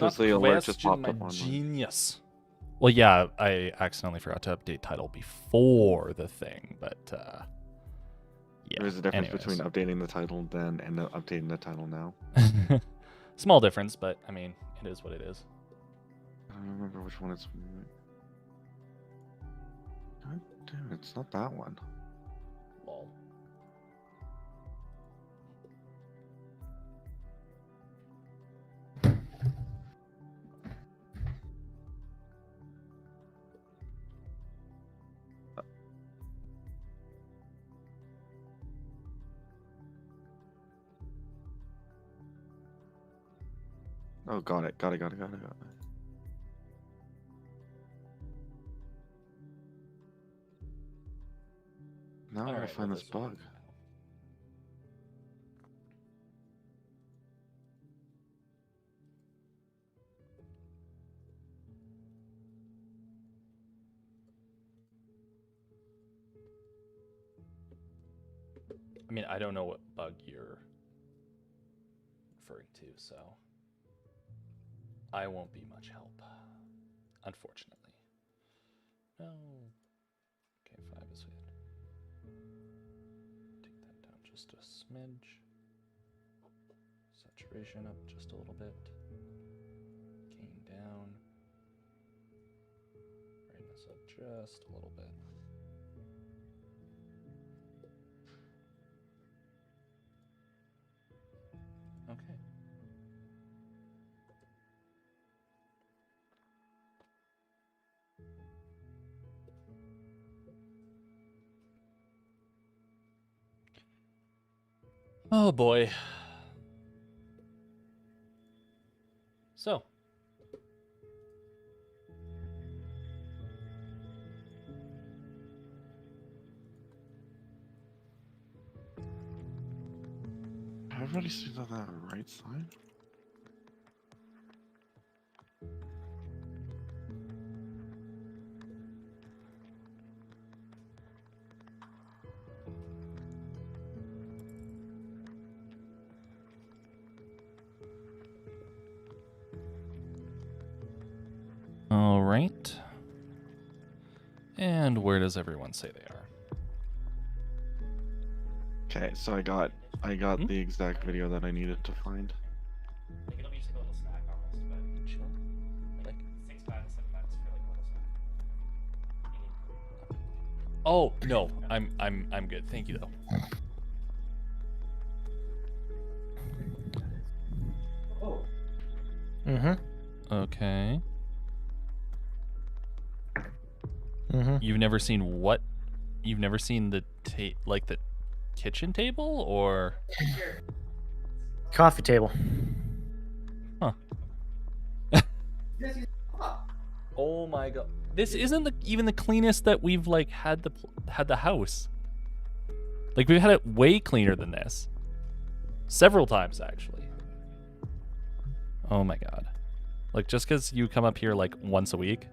because the alert just popped up on mine. Genius. Well, yeah, I accidentally forgot to update title before the thing, but yeah. There's a difference between updating the title then and updating the title now. Small difference, but I mean, it is what it is. I don't remember which one it's. God damn, it's not that one. Lol. Oh, got it. Now I gotta find this bug. I mean, I don't know what bug you're referring to, so I won't be much help, unfortunately. No. Okay, 5 is good. Take that down just a smidge. Saturation up just a little bit. Gain down. Brightness up just a little bit. Okay. Oh boy. So. Everybody see that right side? All right. And where does everyone say they are? Okay, so I got the exact video that I needed to find. Like it'll be just like a little snack almost, but Sure. like 6 bucks, 7 bucks for like a little snack. Oh no, I'm good. Thank you though. Oh. Mm-hmm. Okay. Mm-hmm. You've never seen what? You've never seen the like the kitchen table or Coffee table. Huh. Oh my god. This isn't even the cleanest that we've like had the house. Like we've had it way cleaner than this. Several times actually. Oh my god. Like just cuz you come up here like once a week.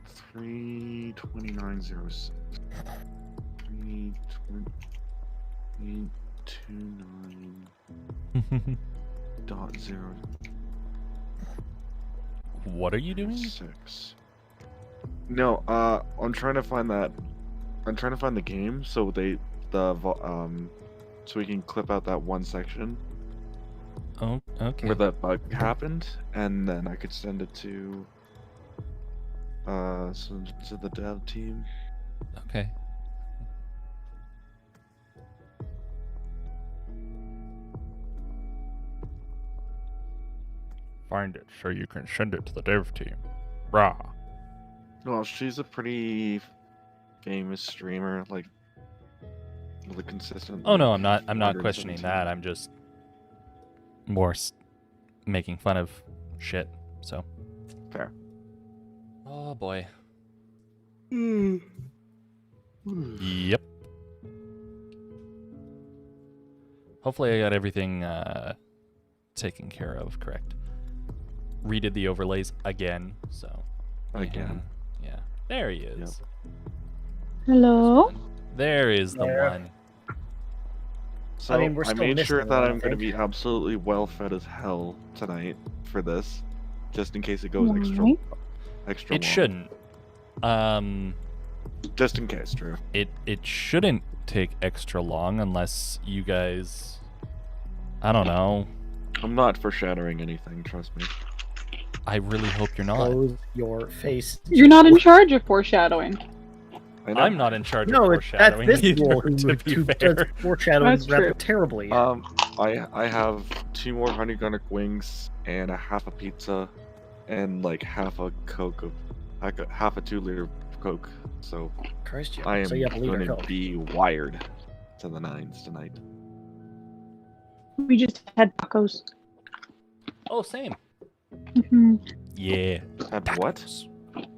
It's 32906. 329.0. What are you doing? 6. No, I'm trying to find that. I'm trying to find the game so so we can clip out that one section Oh, okay. where that bug happened, and then I could send it to the dev team. Okay. Find it so you can send it to the dev team. Rah. Well, she's a pretty famous streamer, like with a consistent. Oh no, I'm not 117. questioning that. I'm just more making fun of shit. So. Fair. Oh boy. Yep. Hopefully I got everything taken care of correct. Redid the overlays again, so. Again. Yeah. There he is. Yep. Hello? There is the There. one. So I mean, we're I still made sure missing that one, I I'm going to think. be absolutely well fed as hell tonight for this, just in case it goes Alright. extra It long. shouldn't. Just in case, Drew. It shouldn't take extra long unless you guys, I don't know. I'm not foreshadowing anything, trust me. I really hope you're not. Close your face. You're not in charge of foreshadowing. I know. I'm not in charge No, of it's that's foreshadowing this either, role to be who fair. does foreshadowing That's rather true. terribly. I have 2 more honey garlic wings and a half a pizza, and like half a Coke of, half a 2-liter Coke. So Christ, Jim. I am So you have a liter going of to Coke. be wired to the nines tonight. We just had tacos. Oh, same. Mhm. Yeah. Had what?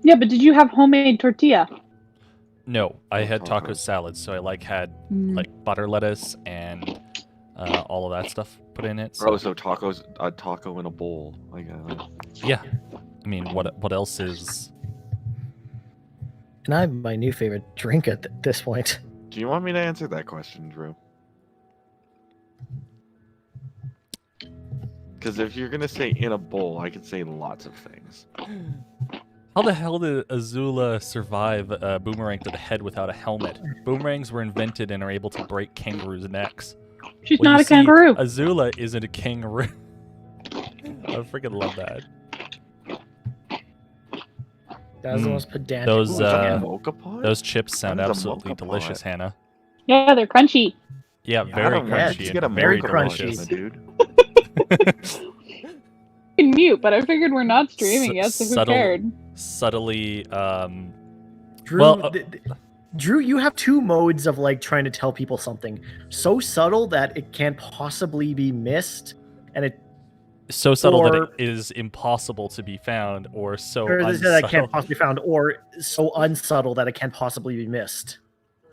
Yeah, but did you have homemade tortilla? No, I had taco Taco. salad, so I had Mm. like butter lettuce and all of that stuff put in it. So Oh, so tacos, a taco in a bowl. Like, yeah, I mean, what else is? And I have my new favorite drink at this point. do you want me to answer that question, Drew? Because if you're gonna say in a bowl, I could say lots of things. How the hell did Azula survive a boomerang to the head without a helmet? Boomerangs were invented and are able to break kangaroos' necks. She's Well, not you a see, kangaroo. Azula isn't a kangaroo. I freaking love that. That's the Mm. most pedantic. Those, Ooh, is that a uh, mocha pot? Those chips sound That is a absolutely mocha delicious, pot. Hannah. Yeah, they're crunchy. Yeah, Yeah, very Adam, why yeah, did crunchy you and get a very mocha very pot, crunchy. delicious. dude. You can mute, but I figured we're not streaming yet, so who subtle- cared? Subtly, Drew, well, Drew, you have 2 modes of like trying to tell people something so subtle that it can't possibly be missed, and it so subtle that or- it is impossible to be found, or so or that unsubtle. can't possibly be found, or so unsubtle that it can't possibly be missed.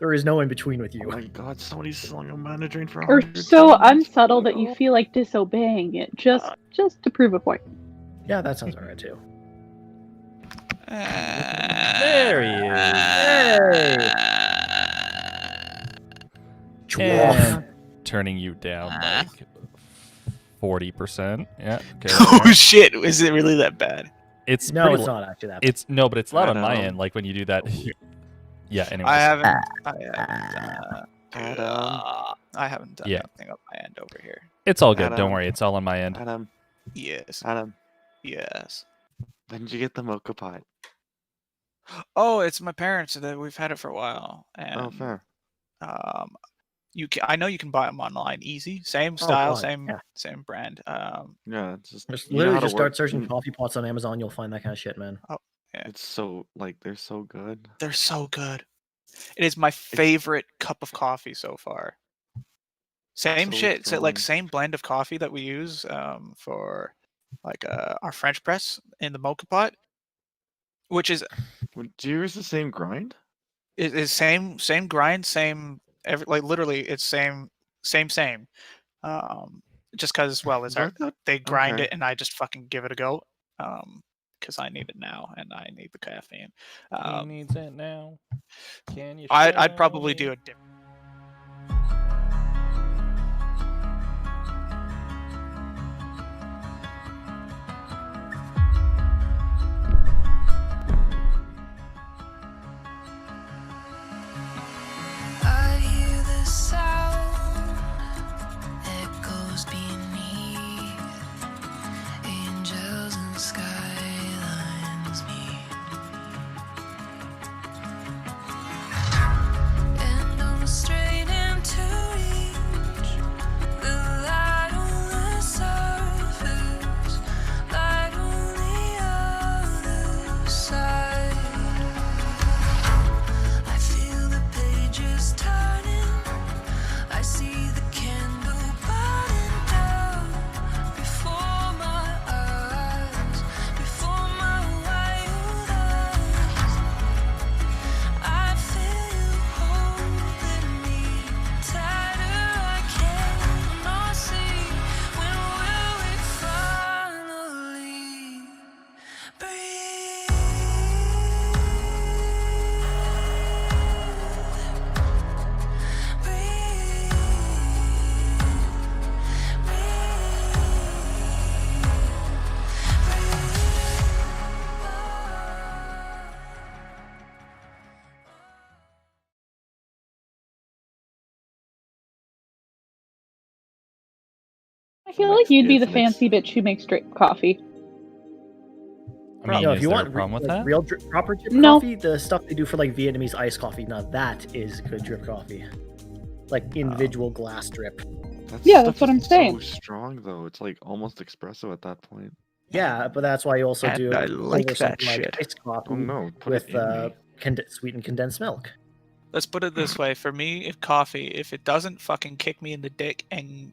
There is no in between with Oh you. my god, somebody's selling a mana drain for Or 100 so seconds. unsubtle that you feel like disobeying it, just to prove a point. Yeah, that sounds alright too. There he is. Hey! And turning you down like 40%. Yeah. Okay. Oh there. shit! Is it really that bad? It's No, pretty it's lo- not actually that. It's no, but it's loud I on my know. end. Like when you do that. Yeah. Anyways. I haven't done Yeah. anything up my end over here. It's all good. Don't Adam. worry. It's all on my end. Adam, Yes. Adam, Yes. when did you get the mocha pot? Oh, it's my parents. That we've had it for a while, and Oh, fair. I know you can buy them online, easy, same style, fine, yeah. same brand. Yeah, it's just Just you know literally how to just start work- searching coffee pots on Amazon. You'll find that kind of shit, man. It's so like they're so good. They're so good. It is my favorite cup of coffee so far. Same So shit. So like strong. same blend of coffee that we use for like our French press in the mocha pot, which is Do you use the same grind? same grind, like literally it's same. Just because it's I thought- they grind okay. it and I just fucking give it a go. Because I need it now and I need the caffeine. He needs it now. Can you? I'd probably do a different. I hear the sound echoes beneath, angels and skylines meet, and on I feel like you'd be the It's an ex- fancy bitch who makes drip coffee. I mean, no, is if you there want a problem with like, that? real proper drip No. coffee, the stuff they do for like Vietnamese iced coffee, now that is good drip coffee. Like individual glass drip. Yeah, stuff that's what I'm is saying. So strong though, it's like almost espresso at that point. Yeah, but that's why you also And do I like over that something like shit. iced coffee Oh no, put with it in me. sweetened condensed milk. Let's put it this way: for me, if coffee, if it doesn't fucking kick me in the dick and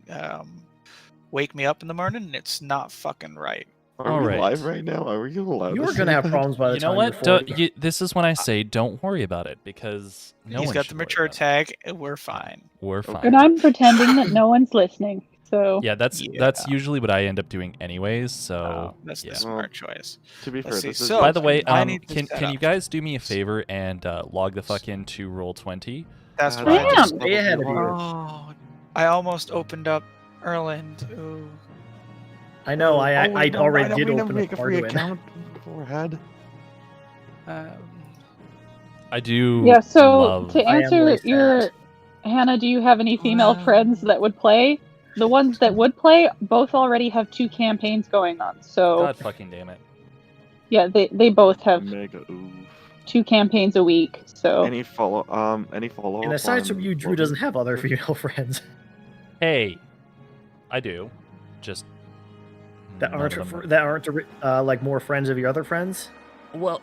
wake me up in the morning, it's not fucking right. Are we Alright. live right now? Are we allowed? You to are gonna say have that? problems by the You know time what? you're 40. This is when I say don't worry about it because no He's one got should the worry mature about it. tag. And we're fine. We're fine. And I'm pretending that no one's listening. So Yeah, that's Yeah. usually what I end up doing anyways. So That's yeah. the smart choice. To be fair, Let's see, this is so- By the way, I need to can set you up- guys do me a favor and log the fuck into Roll20? That's I what I am. just. Way ahead of you. Oh, I almost opened up Erland. Ooh. I know. I wait, no, already why did don't we open make up a free Arduino. account beforehand. I do. yeah. So love... to I am answer really your sad. Hannah, do you have any female Wow. friends that would play? The ones that would play both already have 2 campaigns going on. So God fucking damn it. yeah, they both have Mega oof. 2 campaigns a week. So Any follow? Any follow? And aside from you, Drew doesn't have other female friends Hey, I do. Just that none aren't of them are- that aren't like more friends of your other friends. Well,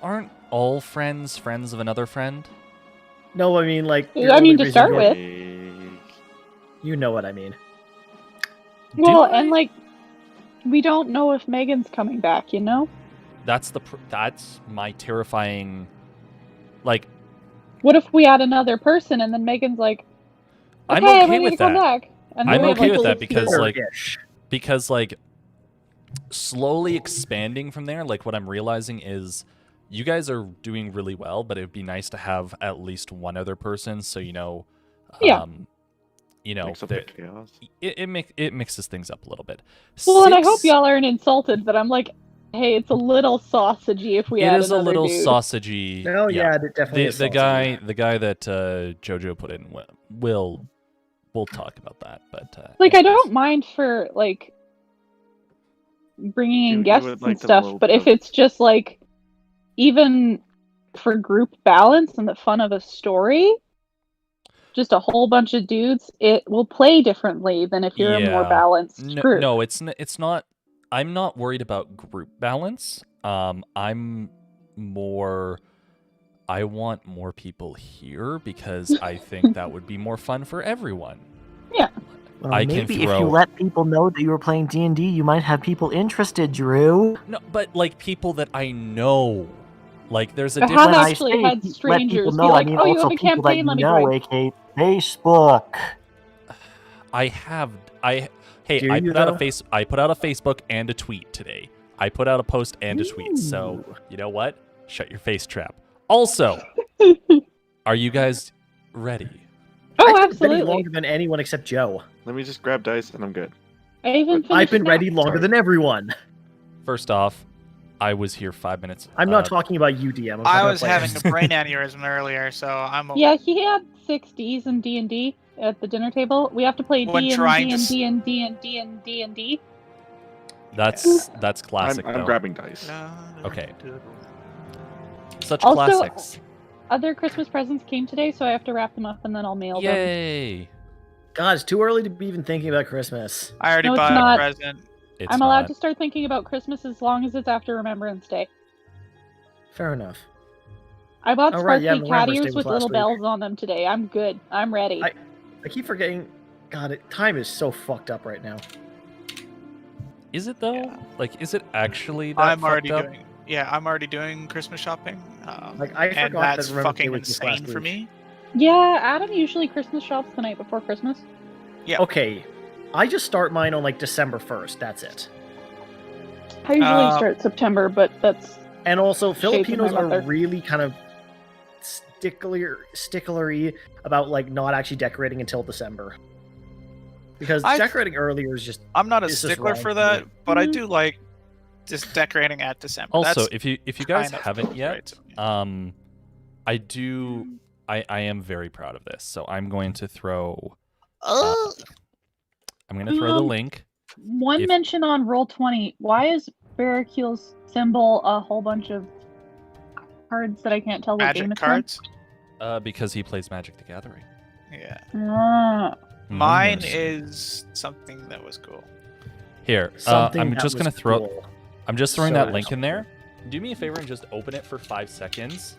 aren't all friends friends of another friend? No, I mean like. I your only mean, to reason start you're- with. You know what I mean. well, Do I? and like we don't know if Megan's coming back. You know, That's that's my terrifying. Like, what if we add another person and then Megan's like, I'm okay, okay ready with to come that. back. And I'm then we okay have, with like, that because, like, Ish. because like slowly expanding from there, like what I'm realizing is you guys are doing really well, but it would be nice to have at least one other person so Yeah. Mix up the chaos. it mixes things up a little bit. well, and I hope 6 y'all aren't insulted, but I'm like, hey, it's a little sausagey if we It add is a another little dude. sausagey. Oh yeah, it definitely. is The sausage. guy that Jojo put in we'll talk about that, but Like, I anyways. don't mind for like bringing in You guests would like and to stuff, load but if the- it's just like even for group balance and the fun of a story, just a whole bunch of dudes, it will play differently than if you're a more Yeah. balanced group. No, it's not. I'm not worried about group balance. I'm more. I want more people here because I think that would be more fun for everyone. Well, I can maybe if you throw- let people know that you were playing D&D, you might have people interested, Drew. No, but like people that I know. Like there's a I difference. have When I actually say had let people strangers be know, like, I mean "Oh, you also have a people that campaign, you let me know, join." aka Facebook. Hey, Do I you, put out though? I put out a Facebook and a tweet today. I put out a post and a tweet. So, Ooh. you know what? Shut your face trap. Also, are you guys ready? Oh, I've been ready absolutely. longer than anyone except Joe. Let me just grab dice and I'm good. I even I've finished been ready snacks. longer Sorry. than everyone. First off, I was here 5 minutes. I'm not talking about you, DM. I'm talking I about was having players. a brain aneurysm earlier, so I'm. Yeah, he had 6 Ds in D&D at the dinner table. We have to play When D and trying D to and s- D and D and D and D and D. That's classic. I'm though. grabbing dice. Okay. Such Also- classics. Other Christmas presents came today, so I have to wrap them up and then I'll mail them. Yay! God, it's too early to be even thinking about Christmas. I already No, it's bought not. a present. It's I'm allowed not. to start thinking about Christmas as long as it's after Remembrance Day. Fair enough. I bought Oh, right, sparkly yeah, cat Remembrance Day ears was with last little week. bells on them today. I'm good. I'm ready. I keep forgetting. God, time is so fucked up right now. Is it though? Yeah. Like, is it actually that I'm already fucked up? doing. Yeah, I'm already doing Christmas shopping. Like, I and forgot that's that Remembrance Day fucking was just last insane for week. me. Yeah, Adam usually Christmas shops the night before Christmas. Yeah. Okay, I just start mine on like December 1st. That's it. I usually Uh, start September, but that's And also, Shades of my Filipinos are mother. really kind of sticklery about like not actually decorating until December. Because I've- decorating earlier is just I'm not a It's just stickler wrong for for that, me. but I Mhm. do like just decorating at December. Also, That's if you guys kind of haven't cool, yet, right, so, yeah. I am very proud of this. So I'm going to throw Oh, I'm gonna throw the Um, link. One If- mention on Roll20. Why is Barracule's symbol a whole bunch of cards that I can't tell what game Magic it's from? cards. Because he plays Magic the Gathering. Yeah. Ah. Mine Yes. is something that was cool. Here. Something I'm that just was gonna throw. cool. I'm just throwing So that link in there. Do me a favor and just open it for 5 seconds.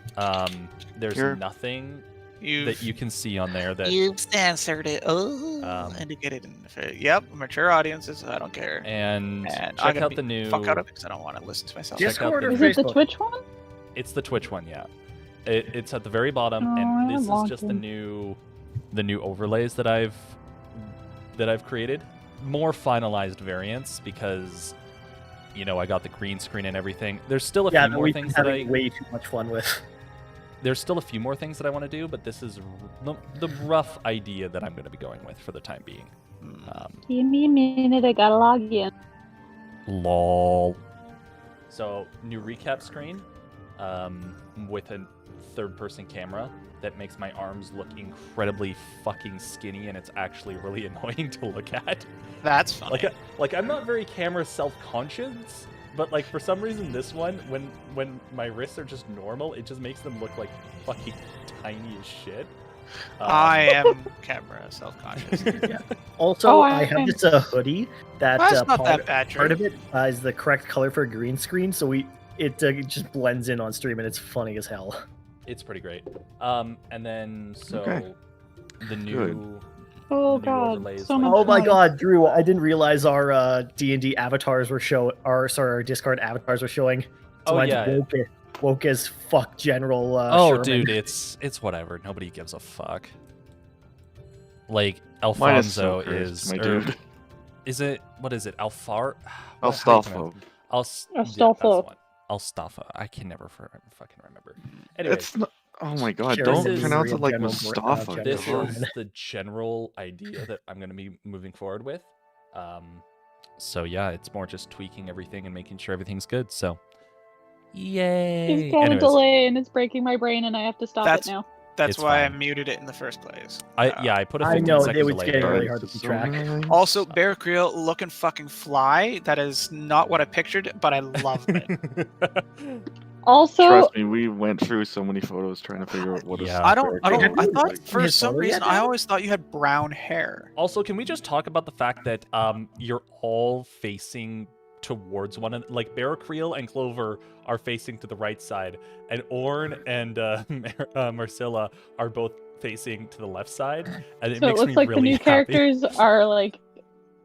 There's Here. nothing You've that you can see on there that. you've censored it. Oh, indicated in the Yep, mature audiences. I don't care. And And I'm check gonna out be the new. fuck out of it because I don't want to listen to myself. Check out Discord the- or Is it the Facebook? Twitch one? It's the Twitch one, yeah. It's at the very bottom, Oh, and I this is want just to. the new overlays that I've created. More finalized variants because, I got the green screen and everything. There's still a Yeah, few that more we've been things that having way too much fun with. There's still a few more things that I want to do, but this is the rough idea that I'm going to be going with for the time being. Give me a minute, I gotta log in. Lol. So, new recap screen with a third-person camera that makes my arms look incredibly fucking skinny, and it's actually really annoying to look at. That's funny. Like I'm not very camera self-conscious, but like for some reason this one, when my wrists are just normal, it just makes them look like fucking tiny as shit. I am camera self-conscious. Also, Oh, I have just a hoodie that That's not part, that bad, Drew. part of it is the correct color for a green screen, so it just blends in on stream and it's funny as hell. It's pretty great. And then Okay. the new Oh the new god, overlays, so like- much Oh my noise. god, Drew! I didn't realize our D&D avatars were our Discord avatars were showing. Oh, mine's yeah. woke as fuck, General. oh, Sherman. dude, it's whatever. Nobody gives a fuck. Like Mine is so Alfonso cursed, is, my or dude. is it what is it? Alfar? Astolfo. Astolfo. Alstafa. I can never fucking remember. Anyway, It's not. Oh my god! Sherman Don't is pronounce real it like General Mustafa. General this God. is the general idea that I'm going to be moving forward with. So yeah, it's more just tweaking everything and making sure everything's good. So, yay! It's got a Anyways, delay and it's breaking my brain and I have to stop That's- it now. That's It's why fine. I muted it in the first place. I put a I 15 know, second it was delay getting there. really hard to It's keep so track. annoying. Also, Bear Creel looking fucking fly. That is not what I pictured, but I love it. Also, Trust me, we went through so many photos trying to figure out what. Yeah. I don't. I Have don't. I you thought seen for his some photo yet, reason I Dan? always thought you had brown hair. Also, can we just talk about the fact that you're all facing towards one another? Like Barracreel and Clover are facing to the right side, and Orn and Marcilla are both facing to the left side, and it so it makes looks me like really the new happy. characters are like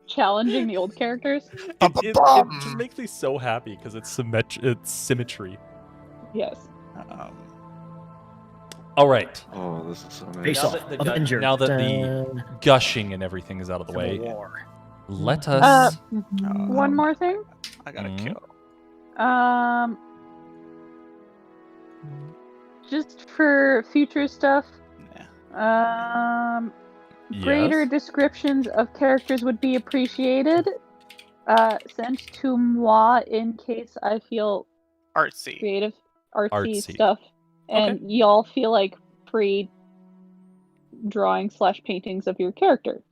challenging the old characters. It just makes me so happy because it's symmetry. Yes. Um, All right, Oh, this is so nice. Face Now off, that the gu- Avengers. now that the Dun. gushing and everything is out of the Civil way, War. let us. One more thing. I gotta Mhm. kill. Just for future stuff. Nah. Greater Yes? descriptions of characters would be appreciated. Sent to moi in case I feel Artsy. creative, artsy, Artsy. stuff, and y'all feel like free drawing / paintings of your character.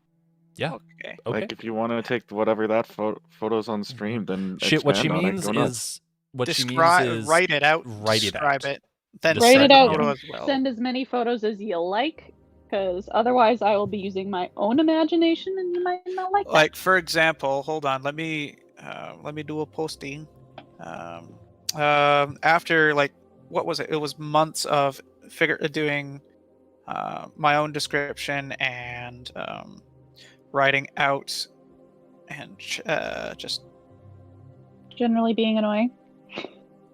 Yeah. Okay. Okay. Like, if you want to take whatever that photos on stream, then Shit, what she expand on it, means go nuts. is what she Describe. means is Write it out. write it describe out. it. Then Write send it a out. photo as well. Send as many photos as you like, because otherwise I will be using my own imagination, and you might not like that. Like for example, hold on. Let me do a posting. After like what was it? It was months of doing my own description and writing out and just Generally being annoying.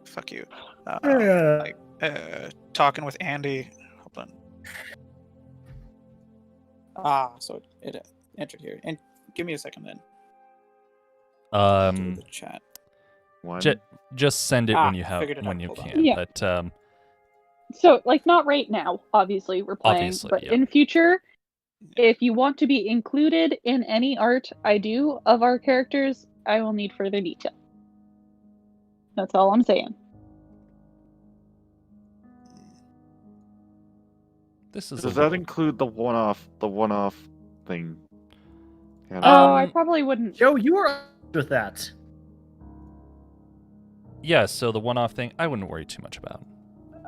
fuck you. Yeah. Talking with Andy. Hold on. So it entered here. And give me a second then. Um, The chat. One. just send it when you have figured it out. when you Hold on. can. Yeah. But So, like, not right now, obviously, we're playing, Obviously, but yeah. in future, if you want to be included in any art I do of our characters, I will need further detail. That's all I'm saying. this is Does that include the one-off thing? Yeah, Oh, I Um, probably wouldn't. Joe, you are with that. Yeah, so the one-off thing, I wouldn't worry too much about.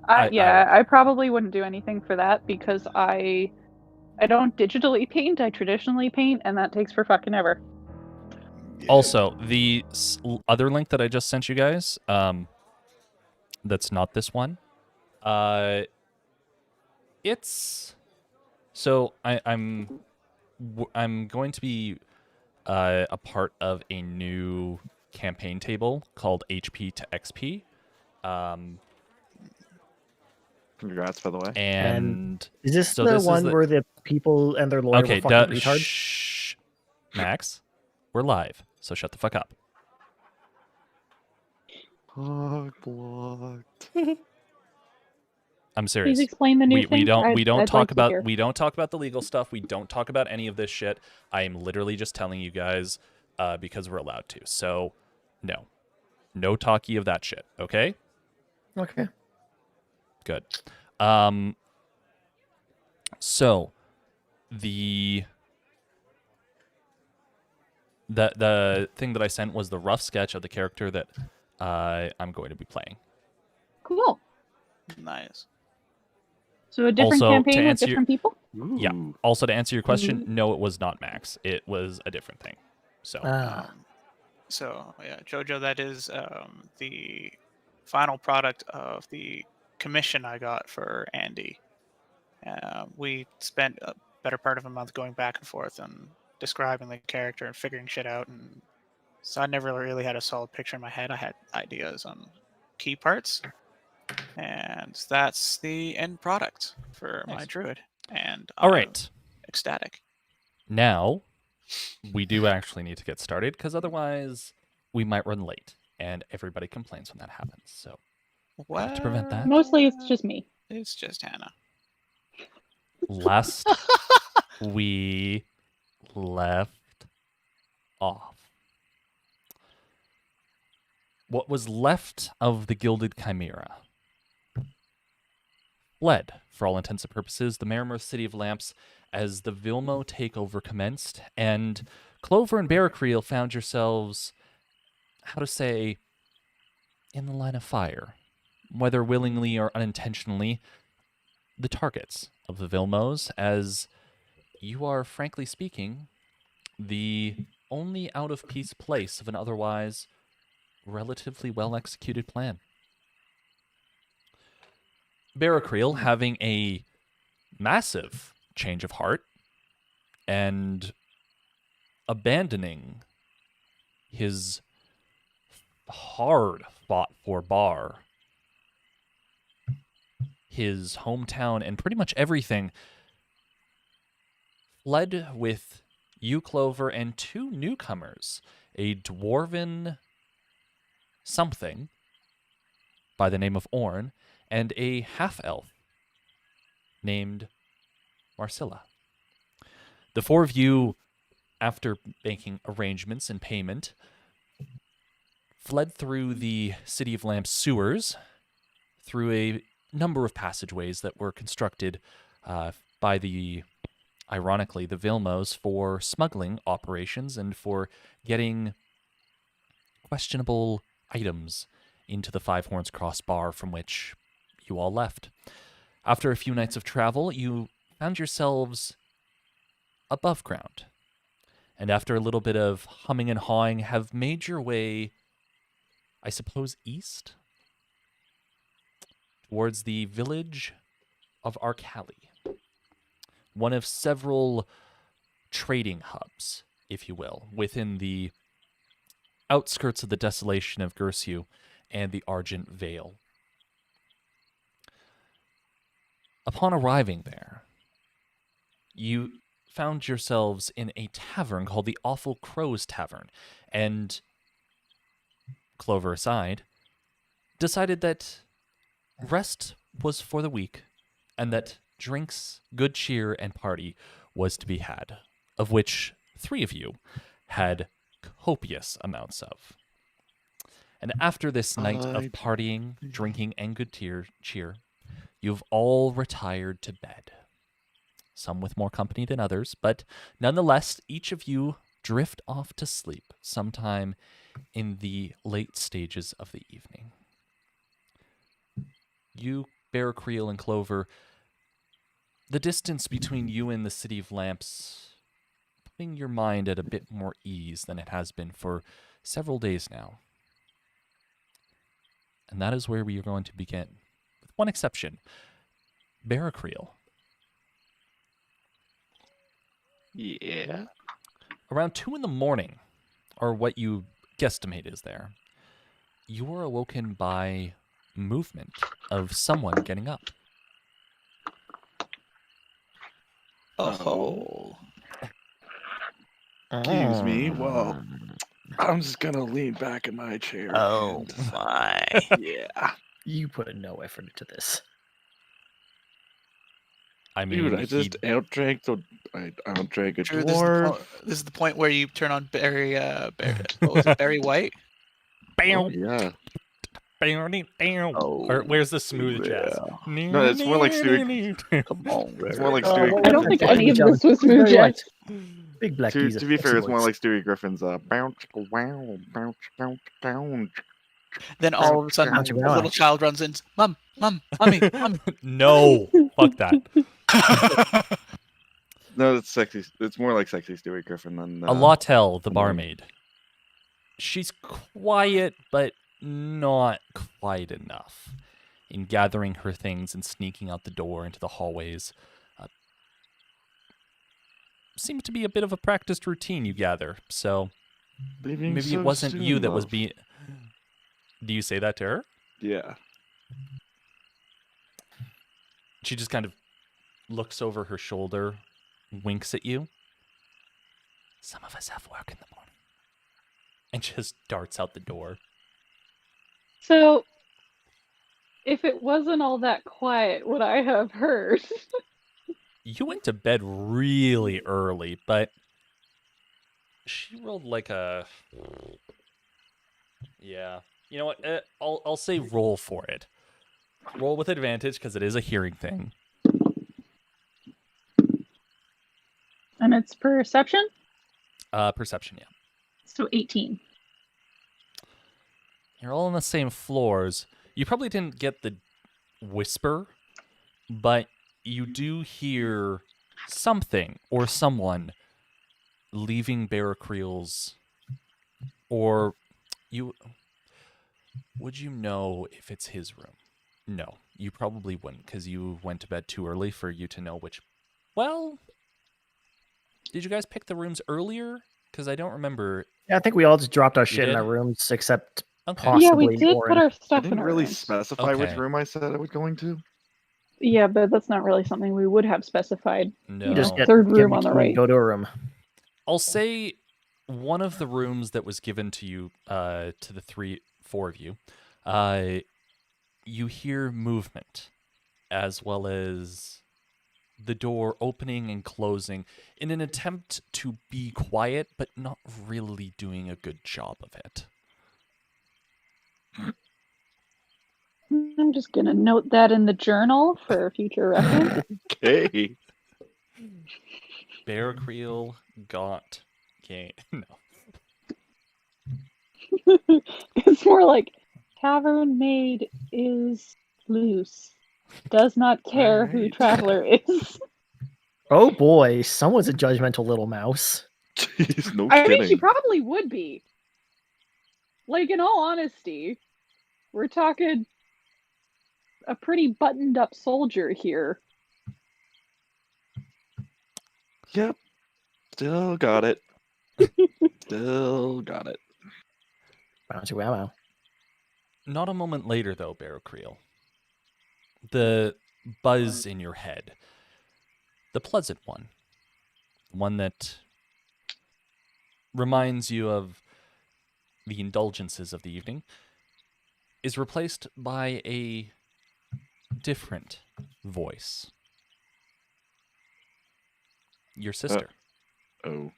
I I probably wouldn't do anything for that because I don't digitally paint. I traditionally paint, and that takes for fucking ever. Also, the other link that I just sent you guys, that's not this one. It's so I'm going to be a part of a new campaign table called HP to XP. Congrats, by the way. And Is this so the this is one the- where the people and their lawyer okay, were fucking retards? shh, Max, we're live, so shut the fuck up. Blocked. I'm Please serious. explain the new We thing. don't I'd talk like to about hear. we don't talk about the legal stuff. We don't talk about any of this shit. I am literally just telling you guys because we're allowed to. So no talkie of that shit. Okay. Okay. Good. So the thing that I sent was the rough sketch of the character that I'm going to be playing. Cool. Nice. So a different Also, to campaign with answer your- different people. Yeah. Ooh. Also, to answer your question, no, it was not Max. It was a different thing. So So yeah, Jojo, that is the final product of the commission I got for Andy. We spent a better part of a month going back and forth and describing the character and figuring shit out, and so I never really had a solid picture in my head. I had ideas on key parts, and that's the end product for my Nice. druid. And all I'm right. ecstatic. Now, we do actually need to get started because otherwise we might run late and everybody complains when that happens. So, What? to prevent that, Mostly it's just me. It's just Hannah. last we left off, what was left of the Gilded Chimera fled, for all intents and purposes, the Maramorth City of Lamps as the Vilmo takeover commenced, and Clover and Barracriel found yourselves, how to say, in the line of fire, whether willingly or unintentionally, the targets of the Vilmos, as you are, frankly speaking, the only out-of-piece place of an otherwise relatively well-executed plan. Barracriel, having a massive change of heart and abandoning his hard-fought-for bar, his hometown, and pretty much everything, fled with you, Clover, and two newcomers, a dwarven something by the name of Orn, and a half-elf named Marcilla. The four of you, after making arrangements and payment, fled through the City of Lamps sewers, through a number of passageways that were constructed by the, ironically, the Vilmos for smuggling operations and for getting questionable items into the Five Horns Cross bar from which you all left. After a few nights of travel, you found yourselves above ground, and after a little bit of humming and hawing, have made your way, I suppose, east towards the village of Arkali, one of several trading hubs, if you will, within the outskirts of the desolation of Gersu and the Argent Vale. Upon arriving there, you found yourselves in a tavern called the Awful Crows Tavern, and, Clover aside, decided that rest was for the weak, and that drinks, good cheer, and party was to be had, of which three of you had copious amounts of. And after this night of partying, drinking, and good cheer, you've all retired to bed. Some with more company than others, but nonetheless, each of you drift off to sleep sometime in the late stages of the evening. You, Bear Creel, and Clover, the distance between you and the City of Lamps, putting your mind at a bit more ease than it has been for several days now. And that is where we are going to begin, with one exception. Bear Creel. Yeah. Around 2 in the morning, or what you guesstimate is there, you are awoken by movement of someone getting up. Oh. Excuse me. Well, I'm just gonna lean back in my chair. Oh and- my. Yeah. You put no effort into this. I mean, Dude, I just outdrank I outdrank a Drew, dwarf. this is the point where you turn on Barry. What was it, Barry White? Oh, yeah. Or where's the smooth jazz? No, it's more like Stewie. Come on, It's more like Oh, Stewie. I don't think Barry any of Jones. this was Barry smooth White. jazz. Big black To, keys. to be fair, it's more like Stewie Griffin's bounce wow, bounce, bounce, bounce. Then all of a sudden, Bouncy the Wow. little child runs in. Mom, mommy. No, fuck that. No, it's sexy. It's more like sexy Stewie Griffin than Alatel, the barmaid. She's quiet, but not quite enough in gathering her things and sneaking out the door into the hallways. Seems to be a bit of a practiced routine, you gather. So leaving maybe so it wasn't soon, you that was love. being. Do you say that to her? Yeah. She just kind of looks over her shoulder, winks at you. Some of us have work in the morning. And just darts out the door. So, if it wasn't all that quiet, would I have heard? You went to bed really early, but she rolled like a. Yeah. You know what? I'll say roll for it. Roll with advantage because it is a hearing thing. And it's perception? Perception, yeah. So 18. You're all on the same floors. You probably didn't get the whisper, but you do hear something or someone leaving Bear Creel's, or you. Would you know if it's his room? No, you probably wouldn't, because you went to bed too early for you to know which. Well, did you guys pick the rooms earlier? Because I don't remember. Yeah, I think we all just dropped our You shit in did? our rooms, except Okay. Possibly Yeah, we did Orin. put our I stuff in didn't our really rooms. specify which Okay. room I said I was going to. Yeah, but that's not really something we would have specified. No. you just get Third get room the on the key and right. Go to a room. I'll say one of the rooms that was given to you, to the 4 of you, you hear movement, as well as the door opening and closing in an attempt to be quiet, but not really doing a good job of it. I'm just gonna note that in the journal for future reference. Okay. Bear Creel got game. No. It's more like tavern maid is loose. Does not care who Right. traveler is. Oh boy, someone's a judgmental little mouse. Jeez, no I kidding. mean, she probably would be. Like, in all honesty, we're talking a pretty buttoned up soldier here. Yep. Still got it. Still got it. Bouncy wow wow. Not a moment later, though, Bear Creel. The buzz in your head, the pleasant one that reminds you of the indulgences of the evening, is replaced by a different voice. Your sister. Oh.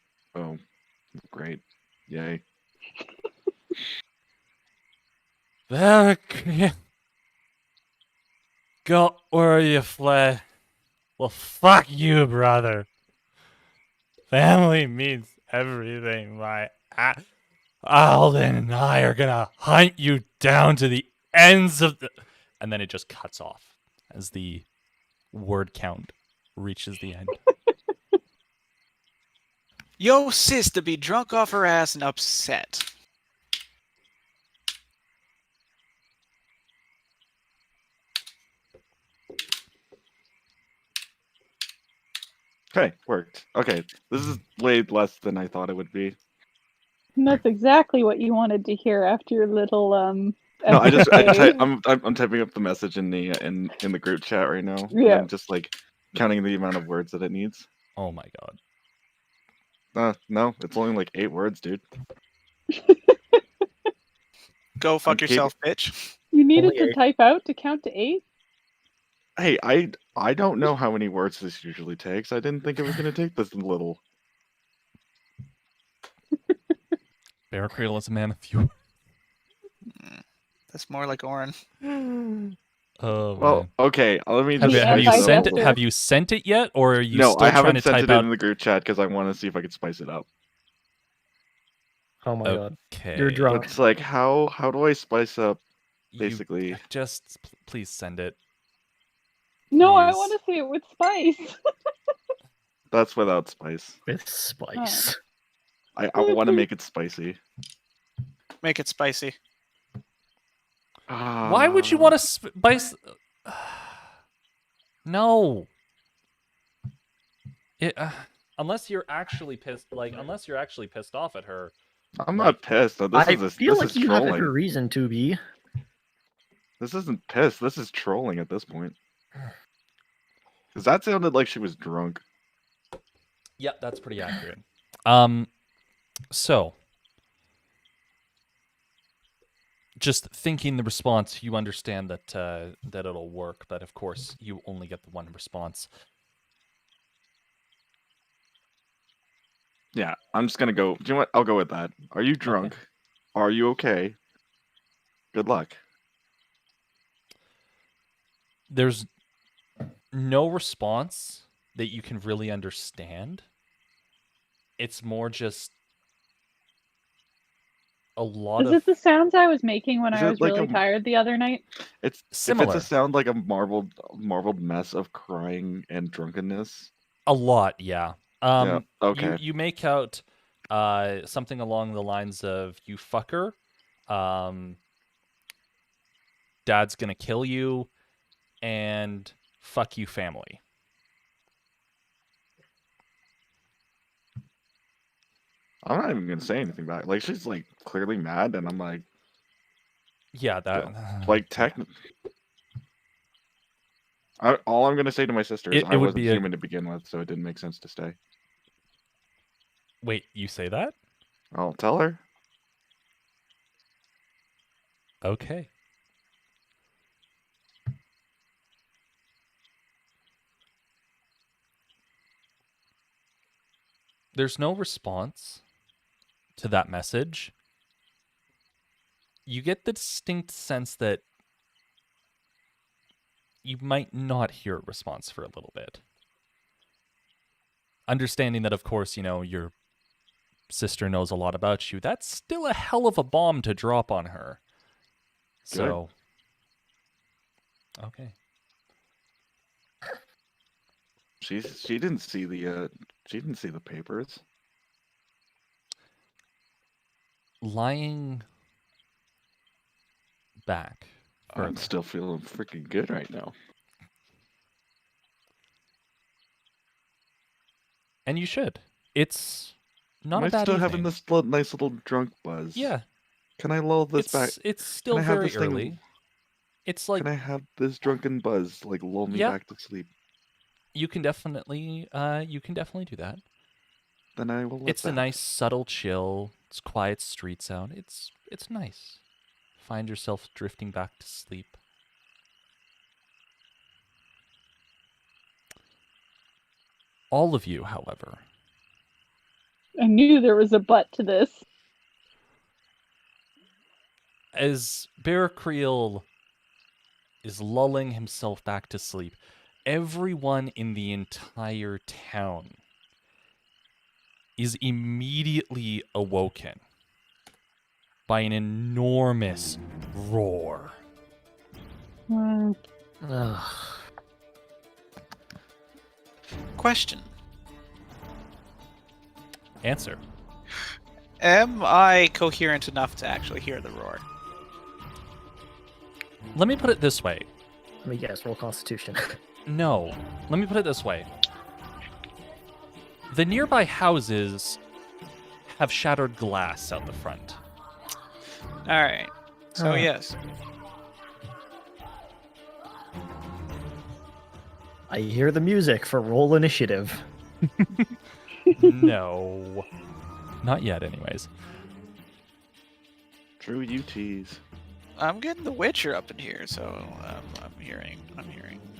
Great. Yay. Bear Creel. Got where you fled. Well, fuck you, brother. Family means everything. Alden and I are gonna hunt you down to the ends of the. And then it just cuts off as the word count reaches the end. Yo, sister be drunk off her ass and upset. Okay, worked. Okay, this is way less than I thought it would be. And that's exactly what you wanted to hear after your little No, escapade. I'm typing up the message in the group chat right now. Yeah. I'm just like counting the amount of words that it needs. Oh my god. No, it's only like 8 words, dude. Go fuck I'm yourself, bitch. You needed Only to 8. type out to count to 8? Hey, I don't know how many words this usually takes. I didn't think it was gonna take this little. Bear Creel is a man of few. That's more like Orin. Oh Well, man. okay. Let me Have just you, have you spice it up sent a it? little. Have you sent it yet, or are you No, still I trying haven't to sent type it out? in the group chat because I want to see if I could spice it up. Oh my god. Okay. You're drunk. It's like how do I spice up You basically? just please send it. No, I Please. want to see it with spice. That's without spice. With spice. I want to make it spicy. Make it spicy. Why would you want to spice? No. It, unless you're actually pissed. Unless you're actually pissed off at her. I'm not pissed. This I is feel this like is you have trolling. every reason to be. This isn't pissed. This is trolling at this point. Because that sounded like she was drunk. Yep, that's pretty accurate. So just thinking the response, you understand that that it'll work, but of course you only get the one response. Yeah, I'm just gonna go. Do you know what? I'll go with that. Are you drunk? Are you okay? Good luck. There's no response that you can really understand. It's more just a lot Is of it the sounds I was making when Is I it was like really a- tired the other night? It's similar. If it's a sound like a marbled mess of crying and drunkenness. A lot, yeah. Yeah. Okay. You make out something along the lines of "you fucker," "Dad's gonna kill you," and "fuck you, family." I'm not even gonna say anything back. Like she's like clearly mad, and I'm like, Yeah, that. like all I'm gonna say to my sister is It I would wasn't be a- human to begin with, so it didn't make sense to stay. Wait, you say that? I'll tell her. Okay. There's no response to that message. You get the distinct sense that you might not hear a response for a little bit. Understanding that, of course, your sister knows a lot about you, that's still a hell of a bomb to drop on her. So, okay. She didn't see the papers. Lying back I'm further. still feeling freaking good right now. And you should. It's not Am a I bad still evening. having this nice little drunk buzz? Yeah, Can I lull this back? it's still I have very this thing- early. It's like Can I have this drunken buzz like lull me Yeah. back to sleep? you can definitely do that. Then I will. Let It's a that. nice subtle chill. It's quiet street sound. It's nice. Find yourself drifting back to sleep. All of you, however, I knew there was a but to this. as Bear Creel is lulling himself back to sleep, everyone in the entire town is immediately awoken by an enormous roar. Ugh. Question. Answer. Am I coherent enough to actually hear the roar? Let me put it this way. Let me guess. Roll Constitution. No. Let me put it this way. The nearby houses have shattered glass out the front. Alright. So, Huh. yes. I hear the music for roll initiative. No. Not yet, anyways. Drew, you tease. I'm getting the Witcher up in here, so I'm hearing.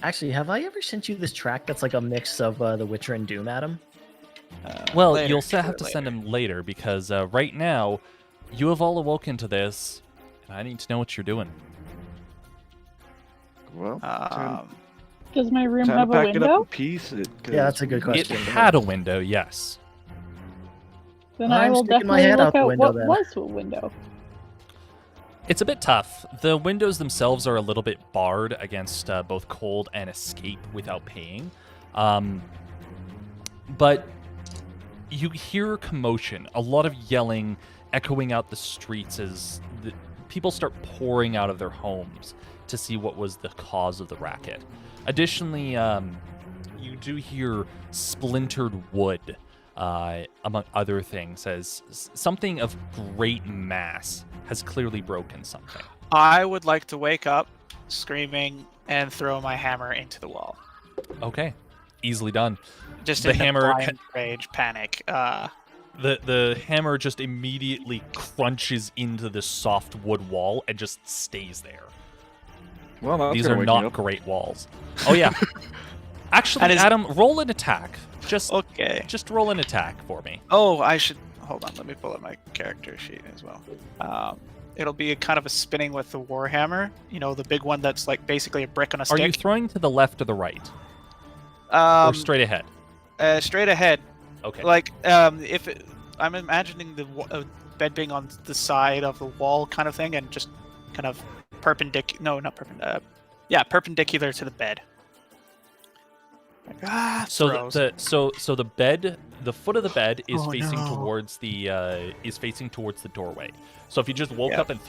Actually, have I ever sent you this track that's like a mix of The Witcher and Doom, Adam? Well, Later, you'll do have it to later. send him later because right now, you have all awoken to this, and I need to know what you're doing. Well, Does my room time have to a pack it up window? and piece it. 'cause Yeah, that's a good It question. had a window, yes. Then I I'm will sticking my definitely head look out the at window what then. was a window. It's a bit tough. The windows themselves are a little bit barred against both cold and escape without paying. But you hear commotion, a lot of yelling echoing out the streets as the people start pouring out of their homes to see what was the cause of the racket. Additionally, you do hear splintered wood, among other things, as something of great mass has clearly broken something. I would like to wake up, screaming, and throw my hammer into the wall. Okay, easily done. Just The in hammer- blind rage, panic. The hammer just immediately crunches into the soft wood wall and just stays there. Well, that's These gonna are wake me not up. great walls. Oh yeah. Actually, And is- Adam, roll an attack. Just roll an attack for me. Oh, I should hold on. Let me pull up my character sheet as well. It'll be a kind of a spinning with the warhammer. You know, the big one that's like basically a brick on a Are stick. you throwing to the left or the right, or straight ahead? Straight ahead. Okay. Like, I'm imagining the bed being on the side of the wall, kind of thing, and just kind of perpendicular. No, not perpendicular. Yeah, perpendicular to the bed. Like, So throws. the bed, the foot of the bed is Oh, facing no. towards the doorway. So if you just woke Yeah. up and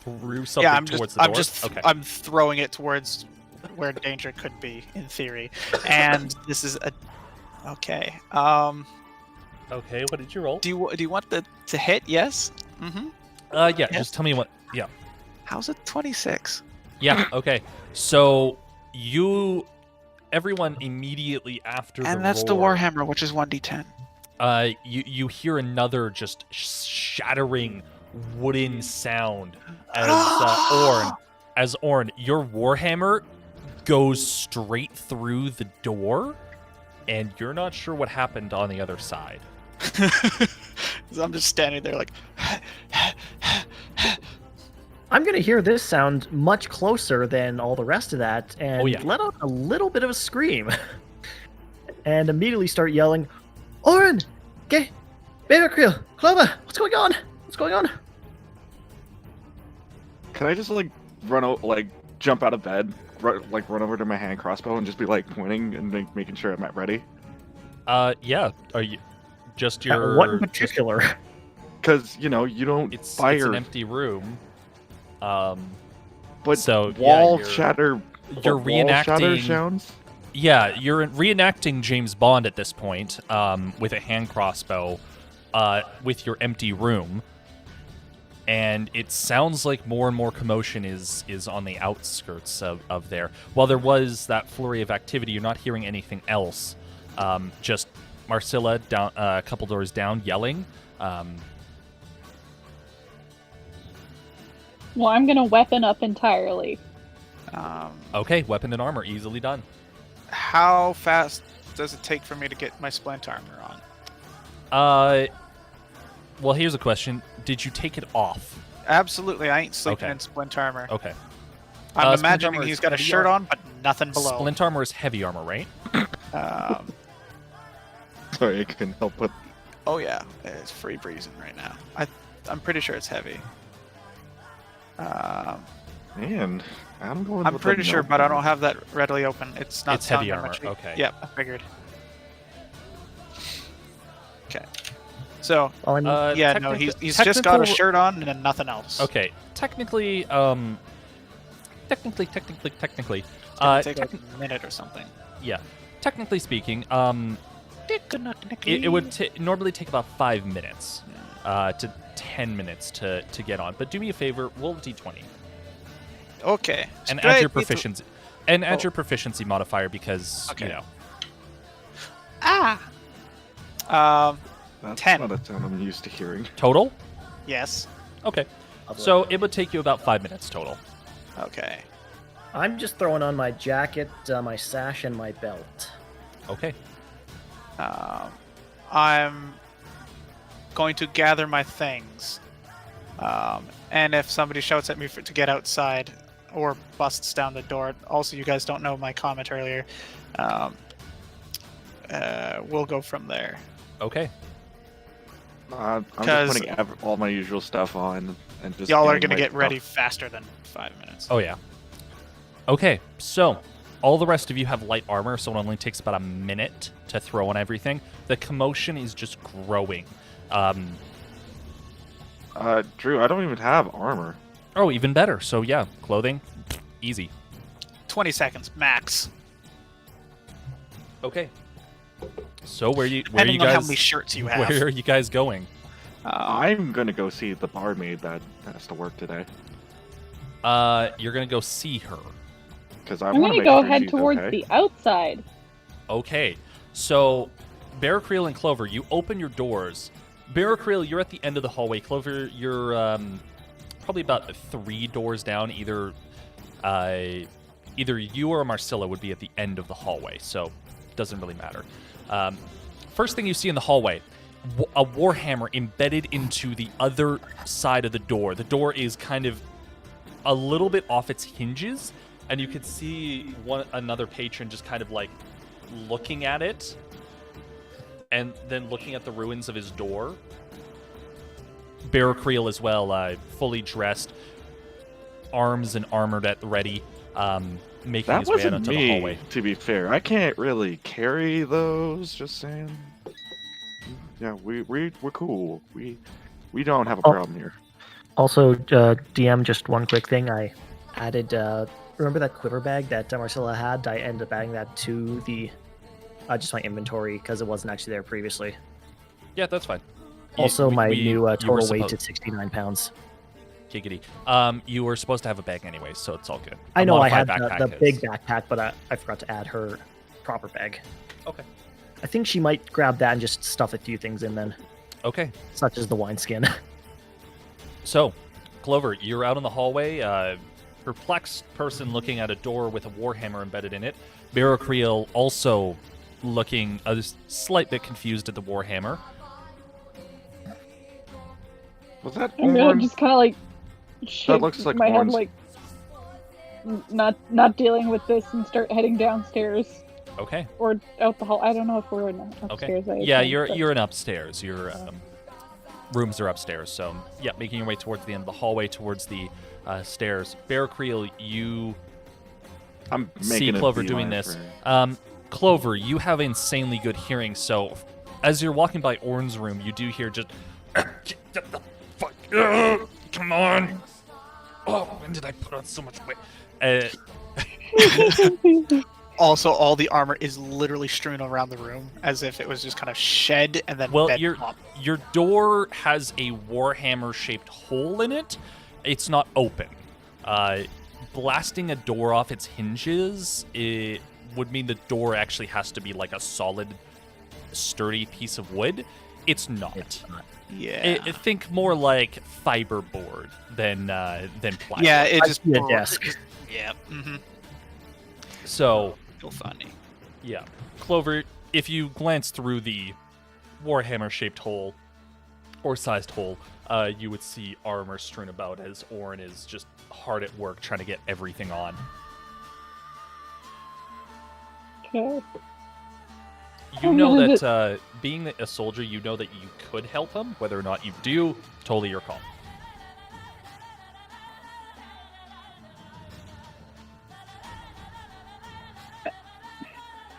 threw something Yeah, I'm towards just, the door, okay. I'm throwing it towards where danger could be, in theory. And this is a, okay. Okay, what did you roll? Do you want to hit? Yes. Mm-hmm. Yeah, Yes. just tell me what. Yeah. How's it 26? Yeah. Okay. So everyone immediately after And the that's the roar, warhammer, which is 1d10. you hear another just shattering wooden sound as Orn, your warhammer goes straight through the door, and you're not sure what happened on the other side. So I'm just standing there like, I'm gonna hear this sound much closer than all the rest of that, and Oh, yeah. let out a little bit of a scream, and immediately start yelling, "Oren, get, Beavercreel, Clover, what's going on? What's going on?" Can I just like jump out of bed, run over to my hand crossbow and just be like pointing and making sure I'm at ready? Yeah. Are you just At your? what in particular? Because you don't It's fire, an empty room. but so, yeah, wall you're- shatter. you're wall shatter reenacting- sounds. Yeah, you're reenacting James Bond at this point, with a hand crossbow, with your empty room, and it sounds like more and more commotion is on the outskirts of there. While there was that flurry of activity, you're not hearing anything else. Just Marcilla down a couple doors down, yelling. Well, I'm gonna weapon up entirely. Okay, weapon and armor easily done. how fast does it take for me to get my splint armor on? Well, here's a question: did you take it off? Absolutely, I ain't sleeping Okay. in splint armor. Okay. I'm Splint imagining armor he's is got a heavy shirt armor. on, but nothing below. Splint armor is heavy armor, right? Um, Sorry, I couldn't help but Oh yeah, it's free breezing right now. I'm pretty sure it's heavy. Man, I'm going. I'm with pretty the sure, no but I don't armor. have that readily open. It's not. It's heavy telling me armor, much. okay. Yep, I figured. Okay. So Well, I mean, yeah, no, he's just got a shirt on and then nothing else. Okay, technically, technically, It's gonna take like a minute or something. yeah, technically speaking, it would normally take about 5 minutes, to 10 minutes to get on. But do me a favor, roll a d20 Okay. and add your Straight proficiency, and add Oh. your proficiency modifier because Okay. you know. That's 10. not a sound I'm used to hearing. Total. Yes. Okay, so it would take you about 5 minutes total. Okay. I'm just throwing on my jacket, my sash, and my belt. Okay. I'm going to gather my things, and if somebody shouts at me to get outside or busts down the door, also you guys don't know my comment earlier, we'll go from there. Okay. I'm 'Cause- just putting all my usual stuff on and just. Y'all are getting gonna my get ready stuff. faster than 5 minutes. Oh yeah. Okay, so all the rest of you have light armor, so it only takes about a minute to throw on everything. The commotion is just growing. Drew, I don't even have armor. Oh, even better. So yeah, clothing, easy. 20 seconds max. Okay. So where are you Depending on guys? how many shirts you have. Where are you guys going? I'm gonna go see the barmaid that has to work today You're gonna go see her. because I I'm want to gonna make go sure head she's towards okay. the outside. Okay. So, Bear Creel and Clover, you open your doors. Bear Creel, you're at the end of the hallway. Clover, you're probably about 3 doors down. Either you or Marcilla would be at the end of the hallway, so it doesn't really matter. First thing you see in the hallway, a warhammer embedded into the other side of the door. The door is kind of a little bit off its hinges, and you could see another patron just kind of like looking at it and then looking at the ruins of his door. Bear Creel as well, fully dressed, arms and armored at the ready, making That his way out wasn't into the me, hallway. to be fair. I can't really carry those. Just saying. Yeah, we're cool. We don't have a Oh. problem here. Also, DM, just one quick thing. I added, remember that quiver bag that Marcilla had? I ended up adding that to the, just my inventory because it wasn't actually there previously. Yeah, that's fine. Also, my new you were total weight supposed- is 69 pounds. Giggity. You were supposed to have a bag anyway, so it's all good. I A know I had modified the backpack is- big backpack, but I forgot to add her proper bag. Okay. I think she might grab that and just stuff a few things in then, Okay. such as the wineskin. So, Clover, you're out in the hallway. Perplexed person looking at a door with a warhammer embedded in it. Bear Creel also looking a slight bit confused at the warhammer. Was that I'm gonna Orn? just kind of like shake looks like my head, Orn's. like not dealing with this, and start heading downstairs Okay. or out the hall. I don't know if we're in upstairs. Okay. I Yeah, think, but- you're in upstairs. Your rooms are upstairs. So yeah, making your way towards the end of the hallway, towards the stairs. Bear Creel, you I'm see making a Clover beeline doing this. for- Clover, you have insanely good hearing, so as you're walking by Orn's room, you do hear just get the fuck come on. Oh, when did I put on so much weight? Also, all the armor is literally strewn around the room as if it was just kind of shed and then Well, bed your up. your door has a warhammer shaped hole in it. It's not open. Blasting a door off its hinges, it would mean the door actually has to be like a solid, sturdy piece of wood. It's not. Yeah. Think more like fiberboard than plywood. Yeah, it I just see a desk. Yeah. Mm-hmm. So Feel funny. yeah, Clover, if you glance through the warhammer-shaped hole or sized hole, you would see armor strewn about as Orn is just hard at work trying to get everything on. Okay. You know that being a soldier, you know that you could help him. Whether or not you do, totally your call.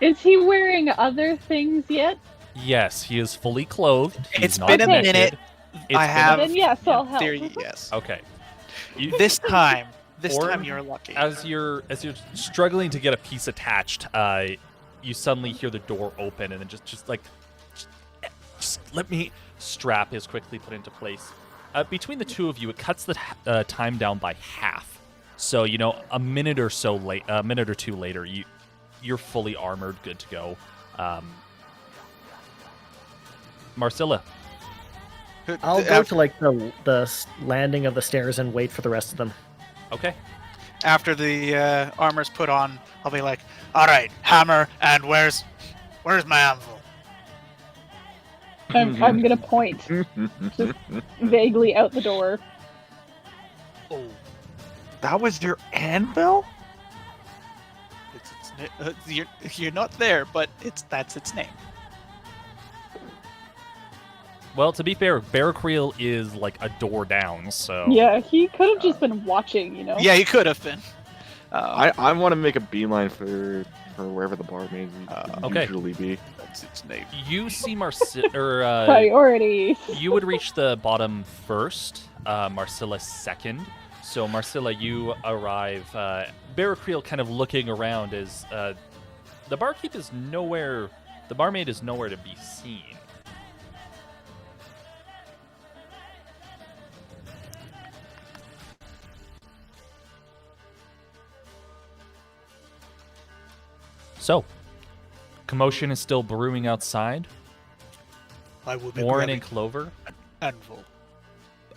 Is he wearing other things yet? Yes, he is fully clothed. He's It's not been a naked. minute. It's I been- have. Then yes, I'll help. Theory, yes. Okay. You, This time Or- you're lucky. as you're struggling to get a piece attached, you suddenly hear the door open, and then just let me. Strap is quickly put into place. Between the two of you, it cuts the time down by half. So a minute or two later, you're fully armored, good to go. Marcilla. I'll go to like the landing of the stairs and wait for the rest of them. Okay. After the armor's put on, I'll be like, "All right, hammer, and where's my anvil?" I'm gonna point just vaguely out the door. Oh, That was your anvil? you're not there, but that's its name. Well, to be fair, Barracreel is like a door down, so Yeah, he could have just been watching, you know. Yeah, you could have been. I want to make a beeline for wherever the barmaid okay. usually be. That's its name. You see Marcilla, Priorities. you would reach the bottom first, Marcilla second. So Marcilla, you arrive. Barracreel kind of looking around as the barkeep is nowhere. The barmaid is nowhere to be seen. So, commotion is still brewing outside. I will be Warren grabbing and Clover. an anvil.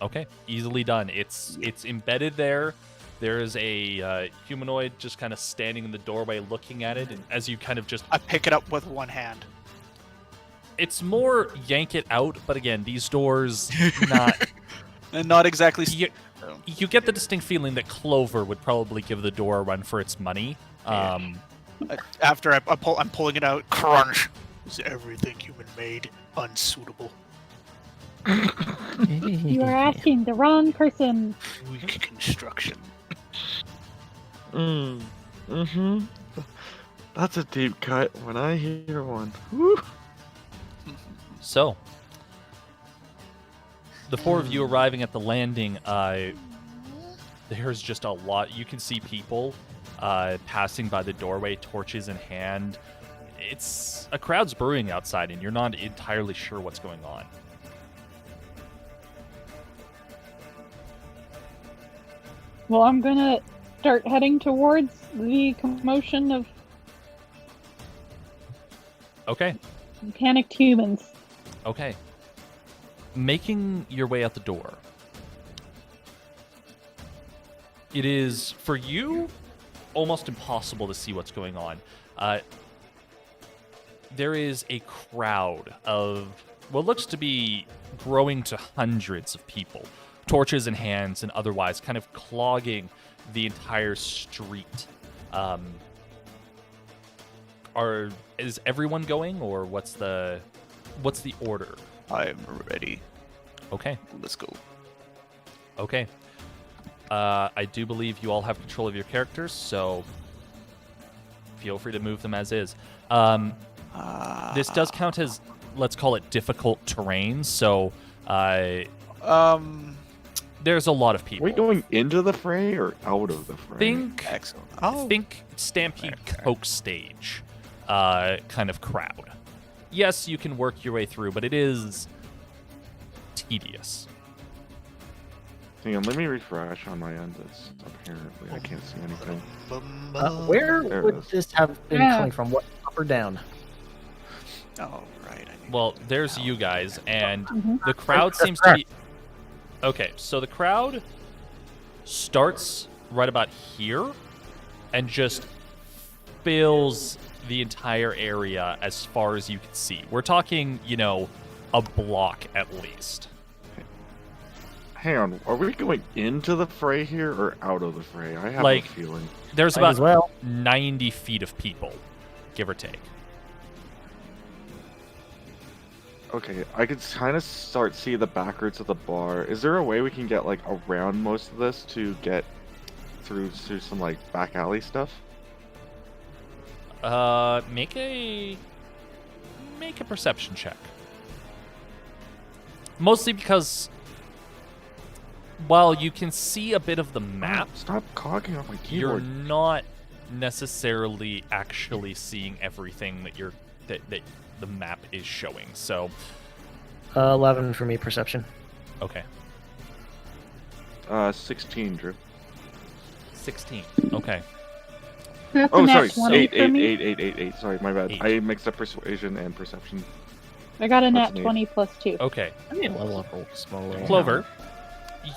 Okay, easily done. It's embedded there. There's a humanoid just kind of standing in the doorway looking at it, and as you kind of just... I pick it up with one hand. It's more yank it out, but again, these doors, not... And not exactly. You get the distinct feeling that Clover would probably give the door a run for its money. After I'm pulling it out. Crunch. Is everything human made unsuitable? You are asking the wrong person. Weak construction. Mm-hmm. That's a deep cut when I hear one. Woo. So, the four of you arriving at the landing, there's just a lot. You can see people passing by the doorway, torches in hand. It's a crowd's brewing outside, and you're not entirely sure what's going on. Well, I'm gonna start heading towards the commotion of Okay, panicked humans. okay. Making your way out the door. It is, for you, almost impossible to see what's going on. There is a crowd of what looks to be growing to hundreds of people, torches in hands and otherwise, kind of clogging the entire street. Is everyone going, or what's the order? I'm ready. Okay. Let's go. Okay. I do believe you all have control of your characters, so feel free to move them as is. This does count as, let's call it, difficult terrain, so there's a lot of Are people. we going into the fray or out of the fray? Excellent. Oh, Think Stampede Okay. Coke stage kind of crowd. Yes, you can work your way through, but it is tedious. Hang on, let me refresh on my end. It's apparently I can't see anything. Where There it would is. this have been Yeah. coming from? What, up or down? Oh, right. I need Well, to there's now. you guys, and Mhm. the crowd seems to be... Okay, so the crowd starts right about here and just fills the entire area as far as you can see. We're talking, a block at least. Hang on, are we going into the fray here or out of the fray? I have Like- a feeling. There's Might about as well. 90 feet of people, give or take. Okay, I could kind of start see the back routes of the bar. Is there a way we can get like around most of this to get through to some like back alley stuff? Make a perception check. Mostly because while you can see a bit of the map, Stop clogging up my you're keyboard. not necessarily actually seeing everything that the map is showing. So, 11 for me, perception. okay, 16, Drew. 16. Okay. That's a Oh, nat sorry, 20 for me. eight. Sorry, my bad. 8. I mixed up persuasion and perception. I got a That's nat an 20 plus 2. Okay. I mean, level up a small little. Clover,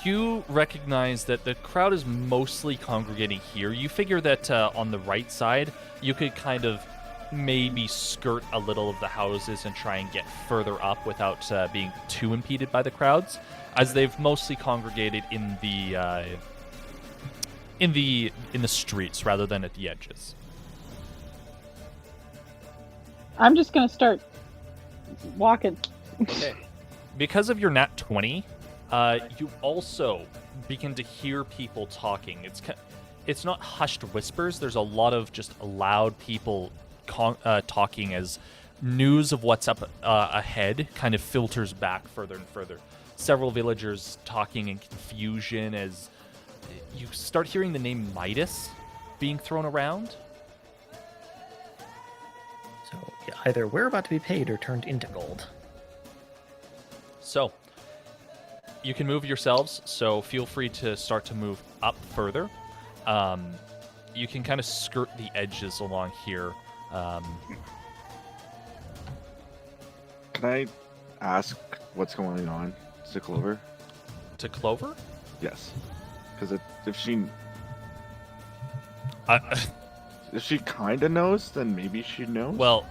you recognize that the crowd is mostly congregating here. You figure that on the right side, you could kind of maybe skirt a little of the houses and try and get further up without being too impeded by the crowds, as they've mostly congregated in the streets rather than at the edges. I'm just gonna start walking. Okay. Because of your nat 20, you also begin to hear people talking. It's not hushed whispers. There's a lot of just loud people talking as news of what's up ahead kind of filters back further and further. Several villagers talking in confusion as you start hearing the name Midas being thrown around. So yeah, either we're about to be paid or turned into gold. So, you can move yourselves, so feel free to start to move up further. You can kind of skirt the edges along here. Can I ask what's going on to Clover? To Clover? Yes, because if she kind of knows, then maybe she knows. Well,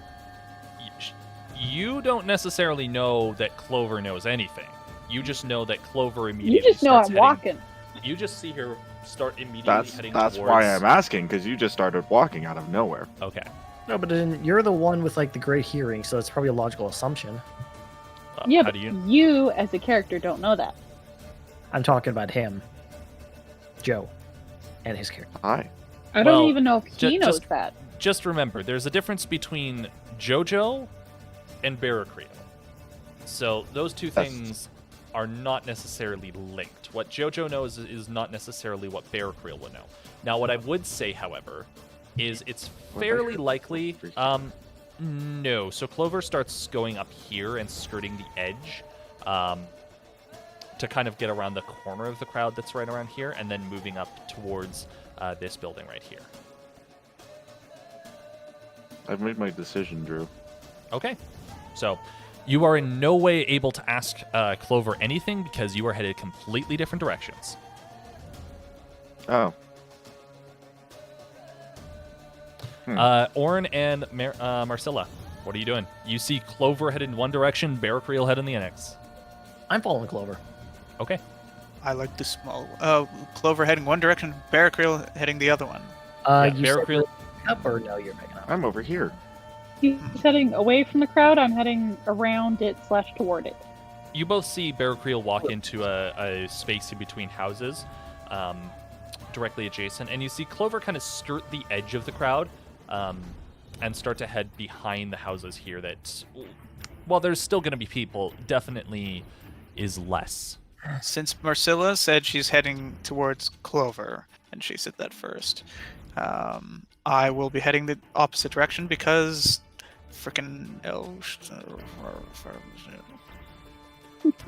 you don't necessarily know that Clover knows anything. You just know that Clover immediately You just know starts I'm heading- walking. You just see her start immediately heading that's towards... why I'm asking, because you just started walking out of nowhere. Okay. No, but then you're the one with like the great hearing, so it's probably a logical assumption. Yeah, how but do you... you as a character don't know that. I'm talking about him, Joe, and his character. Hi. I don't Well, even know if he knows just- that. Just remember, there's a difference between JoJo and Barracreel. So those two Yes. things are not necessarily linked. What JoJo knows is not necessarily what Barracreel will know. Now, what I would say, however, is it's fairly likely... no. So Clover starts going up here and skirting the edge to kind of get around the corner of the crowd that's right around here, and then moving up towards this building right here. I've made my decision, Drew. Okay. So you are in no way able to ask Clover anything because you are headed completely different directions. Oh. Orin and Marcilla, what are you doing? You see Clover headed in one direction, Barracreel headed in the next. I'm following Clover. Okay. I like the small Clover heading one direction, Barracreel heading the other one. Yeah, You said Barracreel- you're picking up, or no, you're picking up? I'm over here. He's heading away from the crowd. I'm heading around it / toward it. You both see Barracreel walk into a space in between houses, directly adjacent, and you see Clover kind of skirt the edge of the crowd and start to head behind the houses here that, while there's still going to be people, definitely is less. Since Marcilla said she's heading towards Clover, and she said that first, I will be heading the opposite direction because frickin' elves.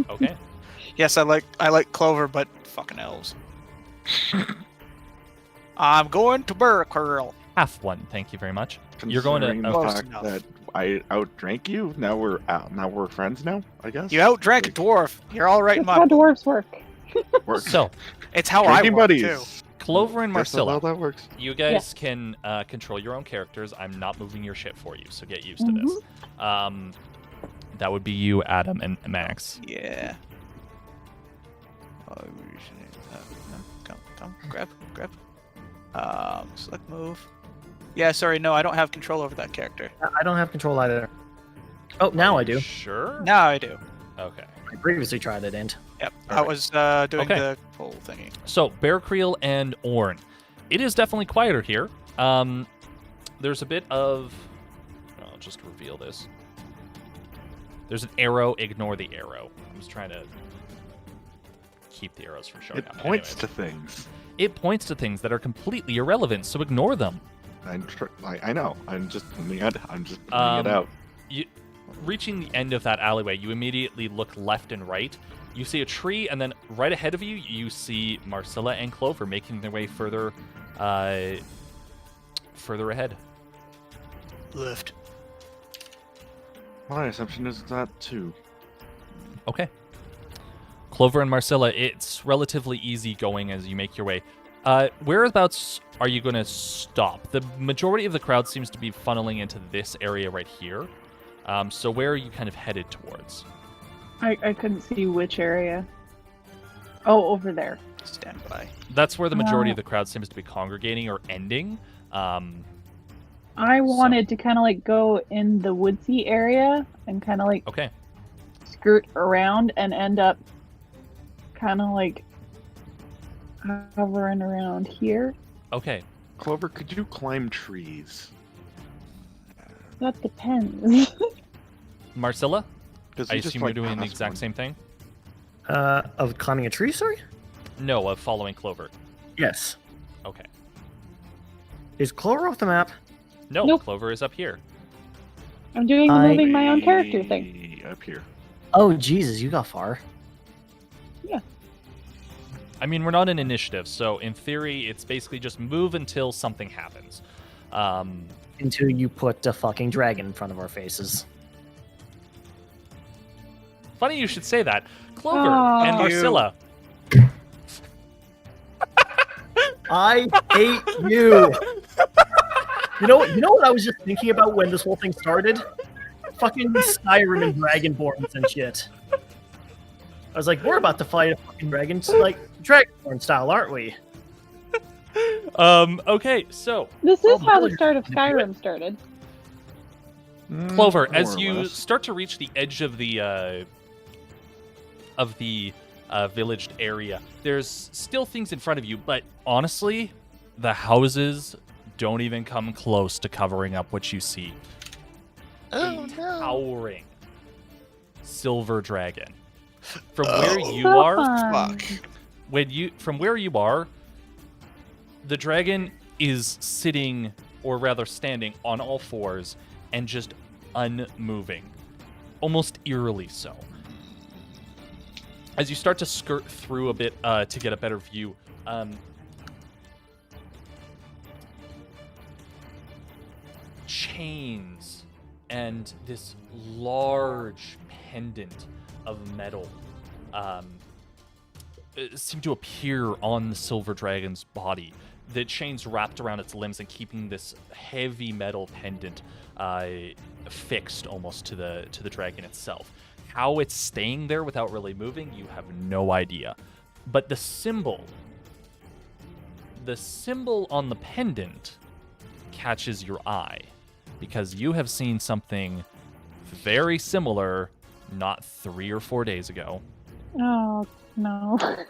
Okay. Yes, I like Clover, but fucking elves. I'm going to Barracreel. Half one, thank you very much. You're going to... Considering the Close fact enough. that I outdrank you. Now we're friends now, I guess. You outdrank a dwarf. You're all right in That's how my. dwarves work. Work. So, It's how I Drinking work buddies. too. Clover and Guess that's Marcilla, how that works. you guys can control your own characters. I'm not moving your shit for you, so get used to this. That would be you, Adam, and Max. Yeah. Come, grab. Select move. Yeah, sorry, no, I don't have control over that character. I don't have control either. Oh, now I do. Sure. Now I do. Okay. I previously tried it, and Yep. I Alright. was doing Okay. the full thingy. So, Bear Creel and Orn. It is definitely quieter here. There's a bit of... I'll just reveal this. There's an arrow. Ignore the arrow. I'm just trying to keep the arrows from showing It up. points Anyways. to things. It points to things that are completely irrelevant, so ignore them. I know. I'm just pointing it Um, out. Reaching the end of that alleyway, you immediately look left and right. You see a tree, and then right ahead of you, you see Marcilla and Clover making their way further ahead. Left. My assumption is that too. Okay. Clover and Marcilla, it's relatively easy going as you make your way. Whereabouts are you going to stop? The majority of the crowd seems to be funneling into this area right here. So where are you kind of headed towards? I couldn't see which area. Oh, over there. Stand by. That's where the majority of the crowd seems to be congregating or ending. I wanted to kind of like go in the woodsy area and kind of like Okay. skirt around and end up kind of like hovering around here. Okay. Clover, could you climb trees? That depends. Marcilla, Because I assume you're doing the exact same thing? Of climbing a tree, sorry? No, of following Clover. Yes. Okay. Is Clover off the map? No, Nope. Clover is up here. I'm doing the moving my own character thing. Up here. Oh, Jesus, you got far. I mean, we're not in initiative, so in theory, it's basically just move until something happens. Until you put a fucking dragon in front of our faces. Funny you should say that. Clover Aw. and Thank you. Marcilla. I hate you. You know what I was just thinking about when this whole thing started? Fucking Skyrim and Dragonborns and shit. I was like, we're about to fight a fucking dragon, like Dragonborn style, aren't we? Okay, so This is how the villagers start of can do it. Skyrim started. Clover, More as or you less. start to reach the edge of the villaged area, there's still things in front of you, but honestly, the houses don't even come close to covering up what you see. Oh, A no. towering silver dragon. From Oh. where you So are, fun. Fuck. from where you are, the dragon is sitting, or rather standing, on all fours and just unmoving, almost eerily so. As you start to skirt through a bit to get a better view, chains and this large pendant of metal seem to appear on the silver dragon's body. The chains wrapped around its limbs and keeping this heavy metal pendant fixed almost to the dragon itself. How it's staying there without really moving, you have no idea. But the symbol on the pendant catches your eye because you have seen something very similar not 3 or 4 days ago. Oh no! Is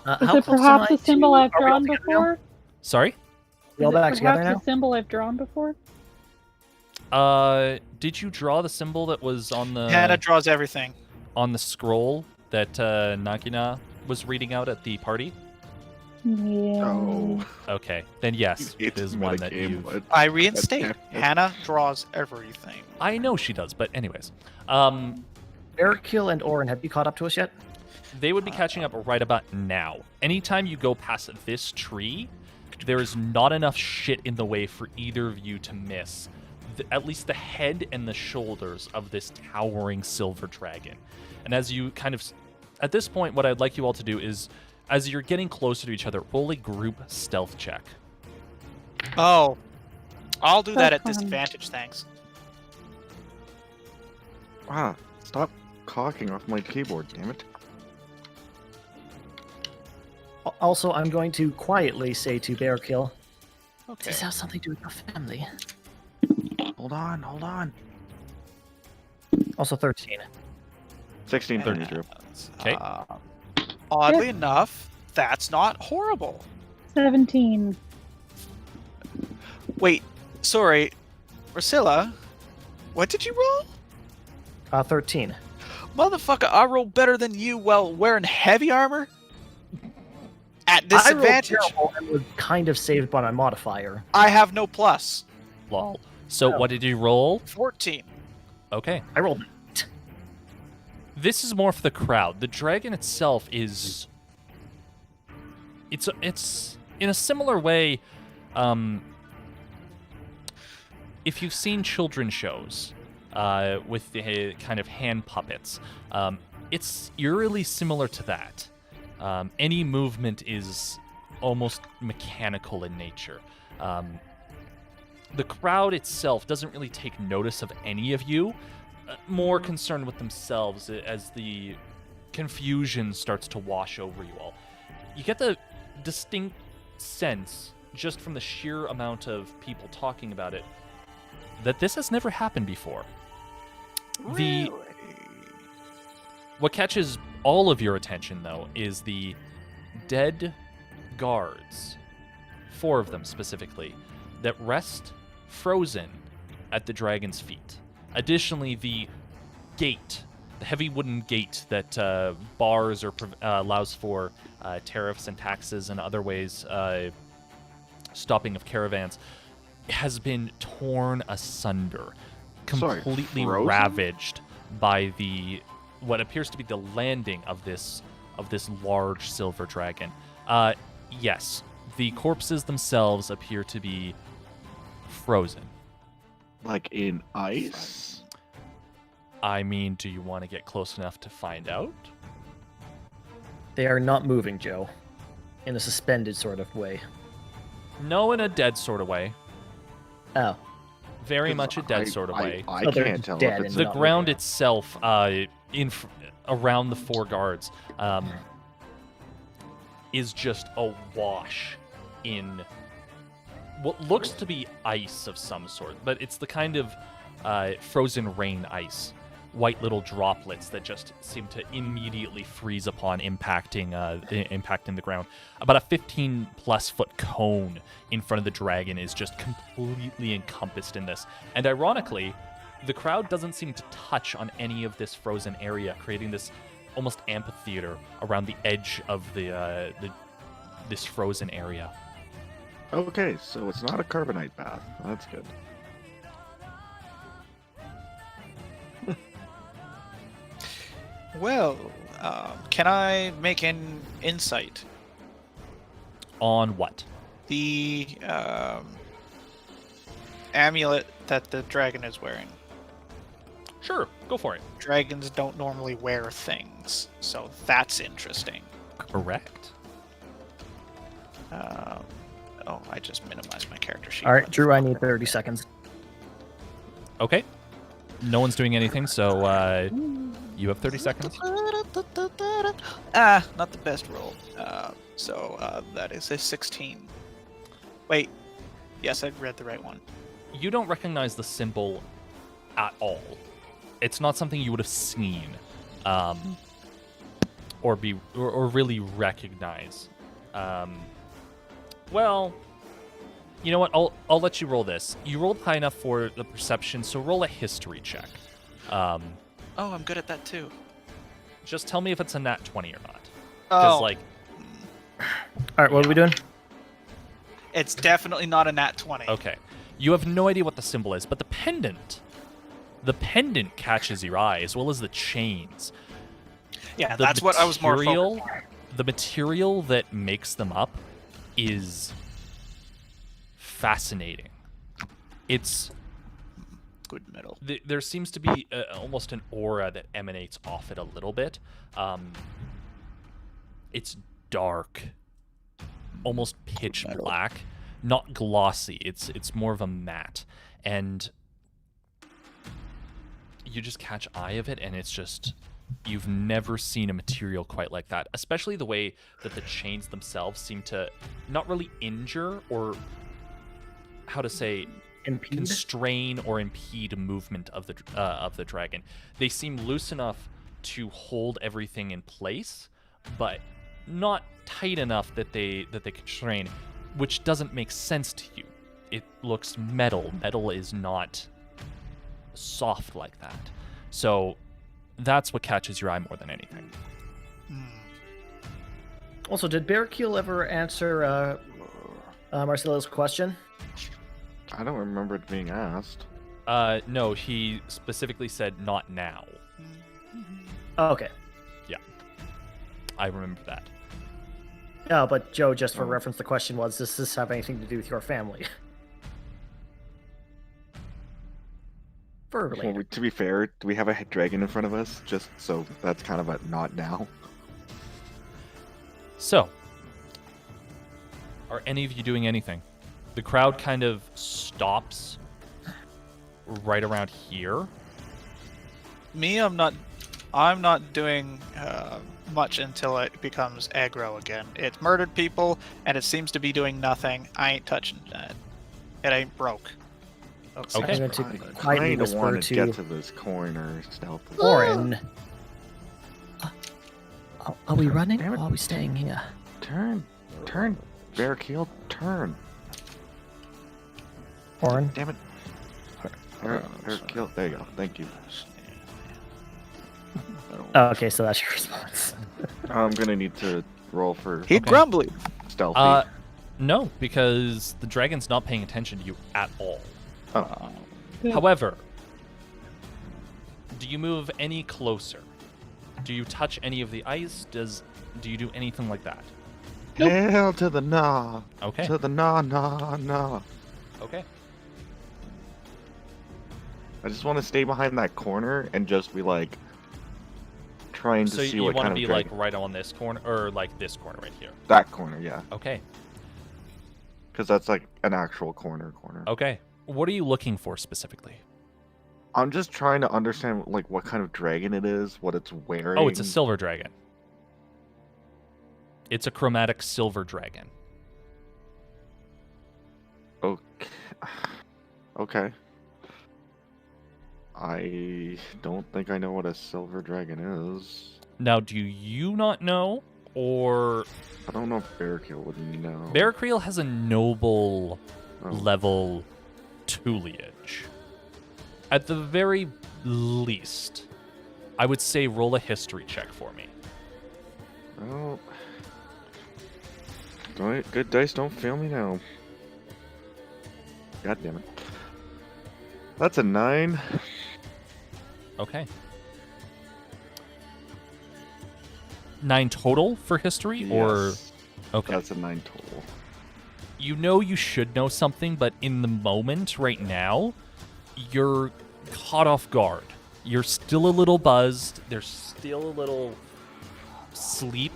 How it close am perhaps I a symbol to- I've are we all drawn together now? before? Sorry? We all Is it back together perhaps now? a symbol I've drawn before? Did you draw the symbol that was on the Hannah draws everything. on the scroll that Nagina was reading out at the party? Yeah. Oh. Okay, then yes, it It's is one that metagame, you've... but I reinstate. That's- Hannah draws everything. I know she does, but anyways. Erkill and Orin, have you caught up to us yet? They would be catching up right about now. Anytime you go past this tree, there is not enough shit in the way for either of you to miss at least the head and the shoulders of this towering silver dragon. And as you kind of... At this point, what I'd like you all to do is, as you're getting closer to each other, roll a group stealth check. Oh. I'll do that at That's fine. disadvantage, thanks. Ah, stop cocking off my keyboard, damn it. Also, I'm going to quietly say to Bearkill, Okay. does this have something to do with your family? Hold on. Also 13. 16 for me, Drew. Okay. Oddly enough, that's not horrible. 17. Wait, sorry, Priscilla, what did you roll? 13. Motherfucker, I rolled better than you while wearing heavy armor? At disadvantage. I rolled terrible and was kind of saved by my modifier. I have no plus. Lol. So No. what did you roll? 14. Okay. I rolled. This is more for the crowd. The dragon itself is. It's in a similar way. If you've seen children's shows with the kind of hand puppets, it's eerily similar to that. Any movement is almost mechanical in nature. The crowd itself doesn't really take notice of any of you, more concerned with themselves as the confusion starts to wash over you all. You get the distinct sense, just from the sheer amount of people talking about it, that this has never happened before. What catches all of your attention, though, is the dead guards, 4 of them specifically, that rest frozen at the dragon's feet. Additionally, the gate, the heavy wooden gate that bars or allows for tariffs and taxes and other ways stopping of caravans, has been torn asunder, completely frozen? ravaged by what appears to be the landing of this large silver dragon. Yes, the corpses themselves appear to be frozen. Like in ice? I mean, do you want to get close enough to find out? They are not moving, Joe. In a suspended sort of way. No, in a dead sort of way. Oh. Very much a dead sort of way. I Oh, they're can't tell dead if it's and The not ground moving. itself, around the 4 guards, is just awash in what looks to be ice of some sort, but it's the kind of frozen rain ice, white little droplets that just seem to immediately freeze upon impacting the ground. About a 15+ foot cone in front of the dragon is just completely encompassed in this, and ironically, the crowd doesn't seem to touch on any of this frozen area, creating this almost amphitheater around the edge of this frozen area. Okay, so it's not a carbonite bath. That's good. Well, can I make an insight? On what? The amulet that the dragon is wearing. Sure, go for it. Dragons don't normally wear things, so that's interesting. Correct. Oh, I just minimized my character sheet. Alright, Drew, I need 30 seconds. Okay. No one's doing anything, so you have 30 seconds. Not the best roll. So that is a 16. Wait. Yes, I read the right one. You don't recognize the symbol at all. It's not something you would have seen, or really recognize. Well, you know what? I'll let you roll this. You rolled high enough for the perception, so roll a history check. Oh, I'm good at that too. Just tell me if it's a nat 20 or not. Because Oh, like, Alright, what are we doing? it's definitely not a nat 20. okay, you have no idea what the symbol is, but the pendant catches your eye, as well as the chains. Yeah, The that's what I was more focused material- on. The material that makes them up is fascinating. It's Good metal. there seems to be almost an aura that emanates off it a little bit. It's dark, almost pitch black, not glossy. It's more of a matte, and you just catch eye of it, and it's just, you've never seen a material quite like that. Especially the way that the chains themselves seem to not really injure, or how to say, Impede? constrain or impede movement of the dragon. They seem loose enough to hold everything in place, but not tight enough that they constrain, which doesn't make sense to you. It looks metal. Metal is not soft like that. So that's what catches your eye more than anything. Also, did Barricule ever answer Marcelo's question? I don't remember it being asked. No, he specifically said not now. Oh, okay. I remember that. No, but Joe, just for Oh. reference, the question was, does this have anything to do with your family? Verbally. Well, to be fair, do we have a dragon in front of us? Just so that's kind of a not now. So, are any of you doing anything? The crowd kind of stops right around here. Me, I'm not doing much until it becomes aggro again. It's murdered people, and it seems to be doing nothing. I ain't touching that. It ain't broke. Okay. I'm going to I quietly kind of whisper want to to get to this corner stealthily. Orin. Are we running Damn or it. are we staying here? Turn, Barricule, turn. Orin. Damn it. Barricule, there you go. Thank you. Oh, okay, so that's your response. I'm gonna need to roll for He Okay. grumbly. stealthy. No, because the dragon's not paying attention to you at all. Oh. Yeah. However, do you move any closer? Do you touch any of the ice? Do you do anything like that? Hell to the nah. Okay. To the nah. Okay. I just want to stay behind that corner and just be like trying to So see you what want to kind be of like dragon. right on this corner, or like this corner right here? That corner, yeah, Okay. because that's like an actual corner. Okay. What are you looking for specifically? I'm just trying to understand like what kind of dragon it is, what it's wearing. Oh, it's a silver dragon. It's a chromatic silver dragon. Okay. Okay. I don't think I know what a silver dragon is. Now, do you not know, or I don't know if Barricule would know. Barricreel has a noble Oh. level tuliage? At the very least, I would say roll a history check for me. Oh. Good dice, don't fail me now. God damn it. That's a 9. Okay. 9 total for history, or Yes. okay. That's a 9 total. You know you should know something, but in the moment right now, you're caught off guard. You're still a little buzzed. There's still a little sleep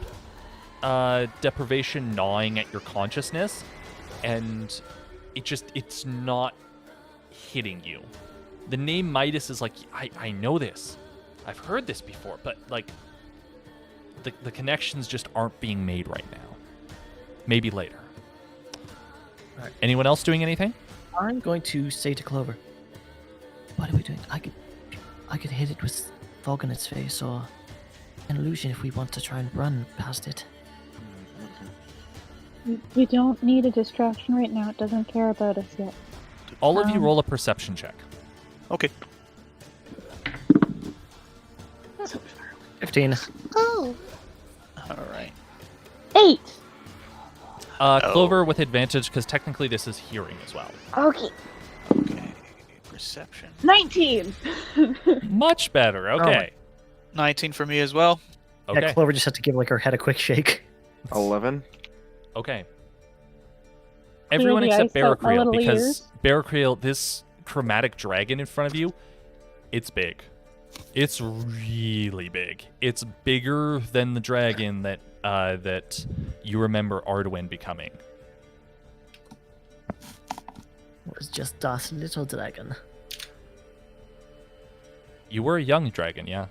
deprivation gnawing at your consciousness, and it's not hitting you. The name Midas is like, I know this. I've heard this before, but like the connections just aren't being made right now. Maybe later. Alright. Anyone else doing anything? I'm going to say to Clover. What are we doing? I could hit it with fog on its face or an illusion if we want to try and run past it. We don't need a distraction right now. It doesn't care about us yet. All of you Um, roll a perception check. Okay. 15. All right. 8! Clover with advantage, because technically this is hearing as well. Okay. Okay. Perception. 19! Much better. Okay. 19 for me as well. Okay. Yeah, Clover just had to give like her head a quick shake. 11. Okay. Everyone the except ice out my Barricreel, little because ears. Barricreel, this chromatic dragon in front of you, it's big. It's really big. It's bigger than the dragon that you remember Arduin becoming. It was just that little dragon. You were a young dragon, yeah.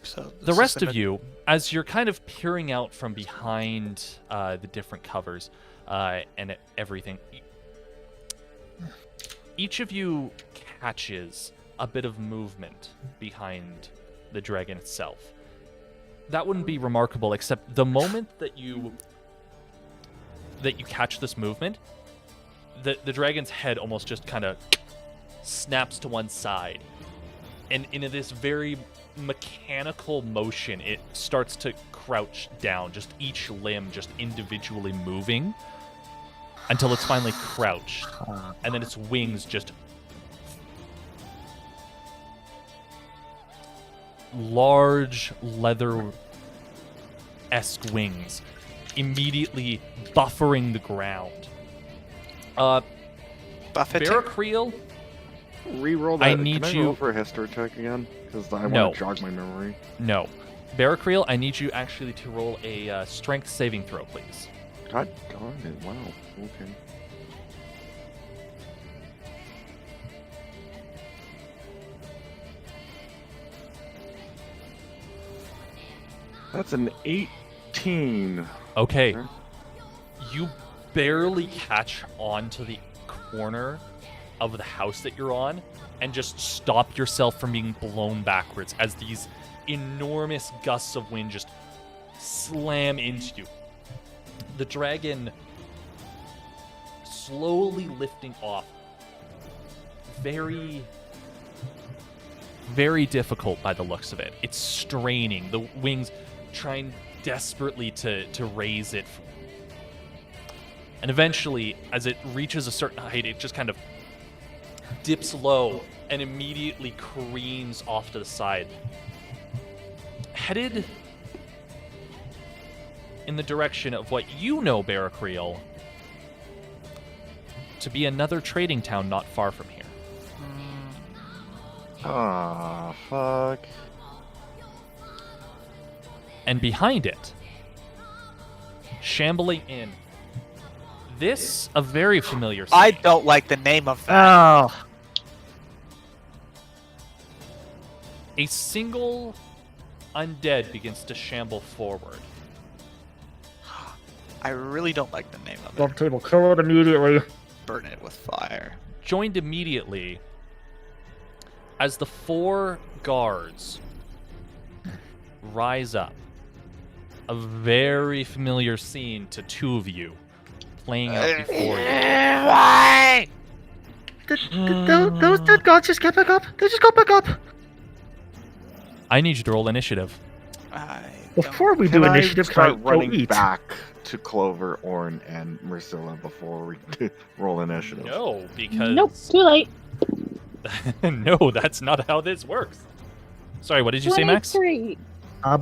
So The rest of you, as you're kind of peering out from behind the different covers and everything, each of you catches a bit of movement behind the dragon itself. That wouldn't be remarkable, except the moment that you catch this movement, the dragon's head almost just kind of snaps to one side, and in this very mechanical motion, it starts to crouch down, just each limb just individually moving until it's finally crouched, and then its wings just large leather-esque wings immediately buffering the ground. Buffeting? Barracriel, Reroll that. I need Can I you- roll for a history check again? Because I No. want to jog my memory. no. Barracriel, I need you actually to roll a strength saving throw, please. God darn it! Wow. Okay. That's an 18. Okay. Sure. You barely catch on to the corner of the house that you're on and just stop yourself from being blown backwards as these enormous gusts of wind just slam into you. The dragon slowly lifting off. Very, very difficult by the looks of it. It's straining. The wings trying desperately to raise it. And eventually, as it reaches a certain height, it just kind of dips low and immediately careens off to the side. Headed in the direction of what you know, Barracriel, to be another trading town not far from here. Ah, fuck. And behind it, shambling in, this a very familiar sight. I don't like the name of that. Oh, A single undead begins to shamble forward. I really don't like the name of it. love table. Kill it immediately. Burn it with fire. Joined immediately as the 4 guards rise up. A very familiar scene to 2 of you playing out before you. Why? Those dead gods just get back up. They just got back up. I need you to roll initiative. Before we Can do I initiative, can I start go running eat? back to Clover, Orn, and Marcilla before we roll initiative? No, because Nope, too late. no, that's not how this works. Sorry, what did you say, Max? 23.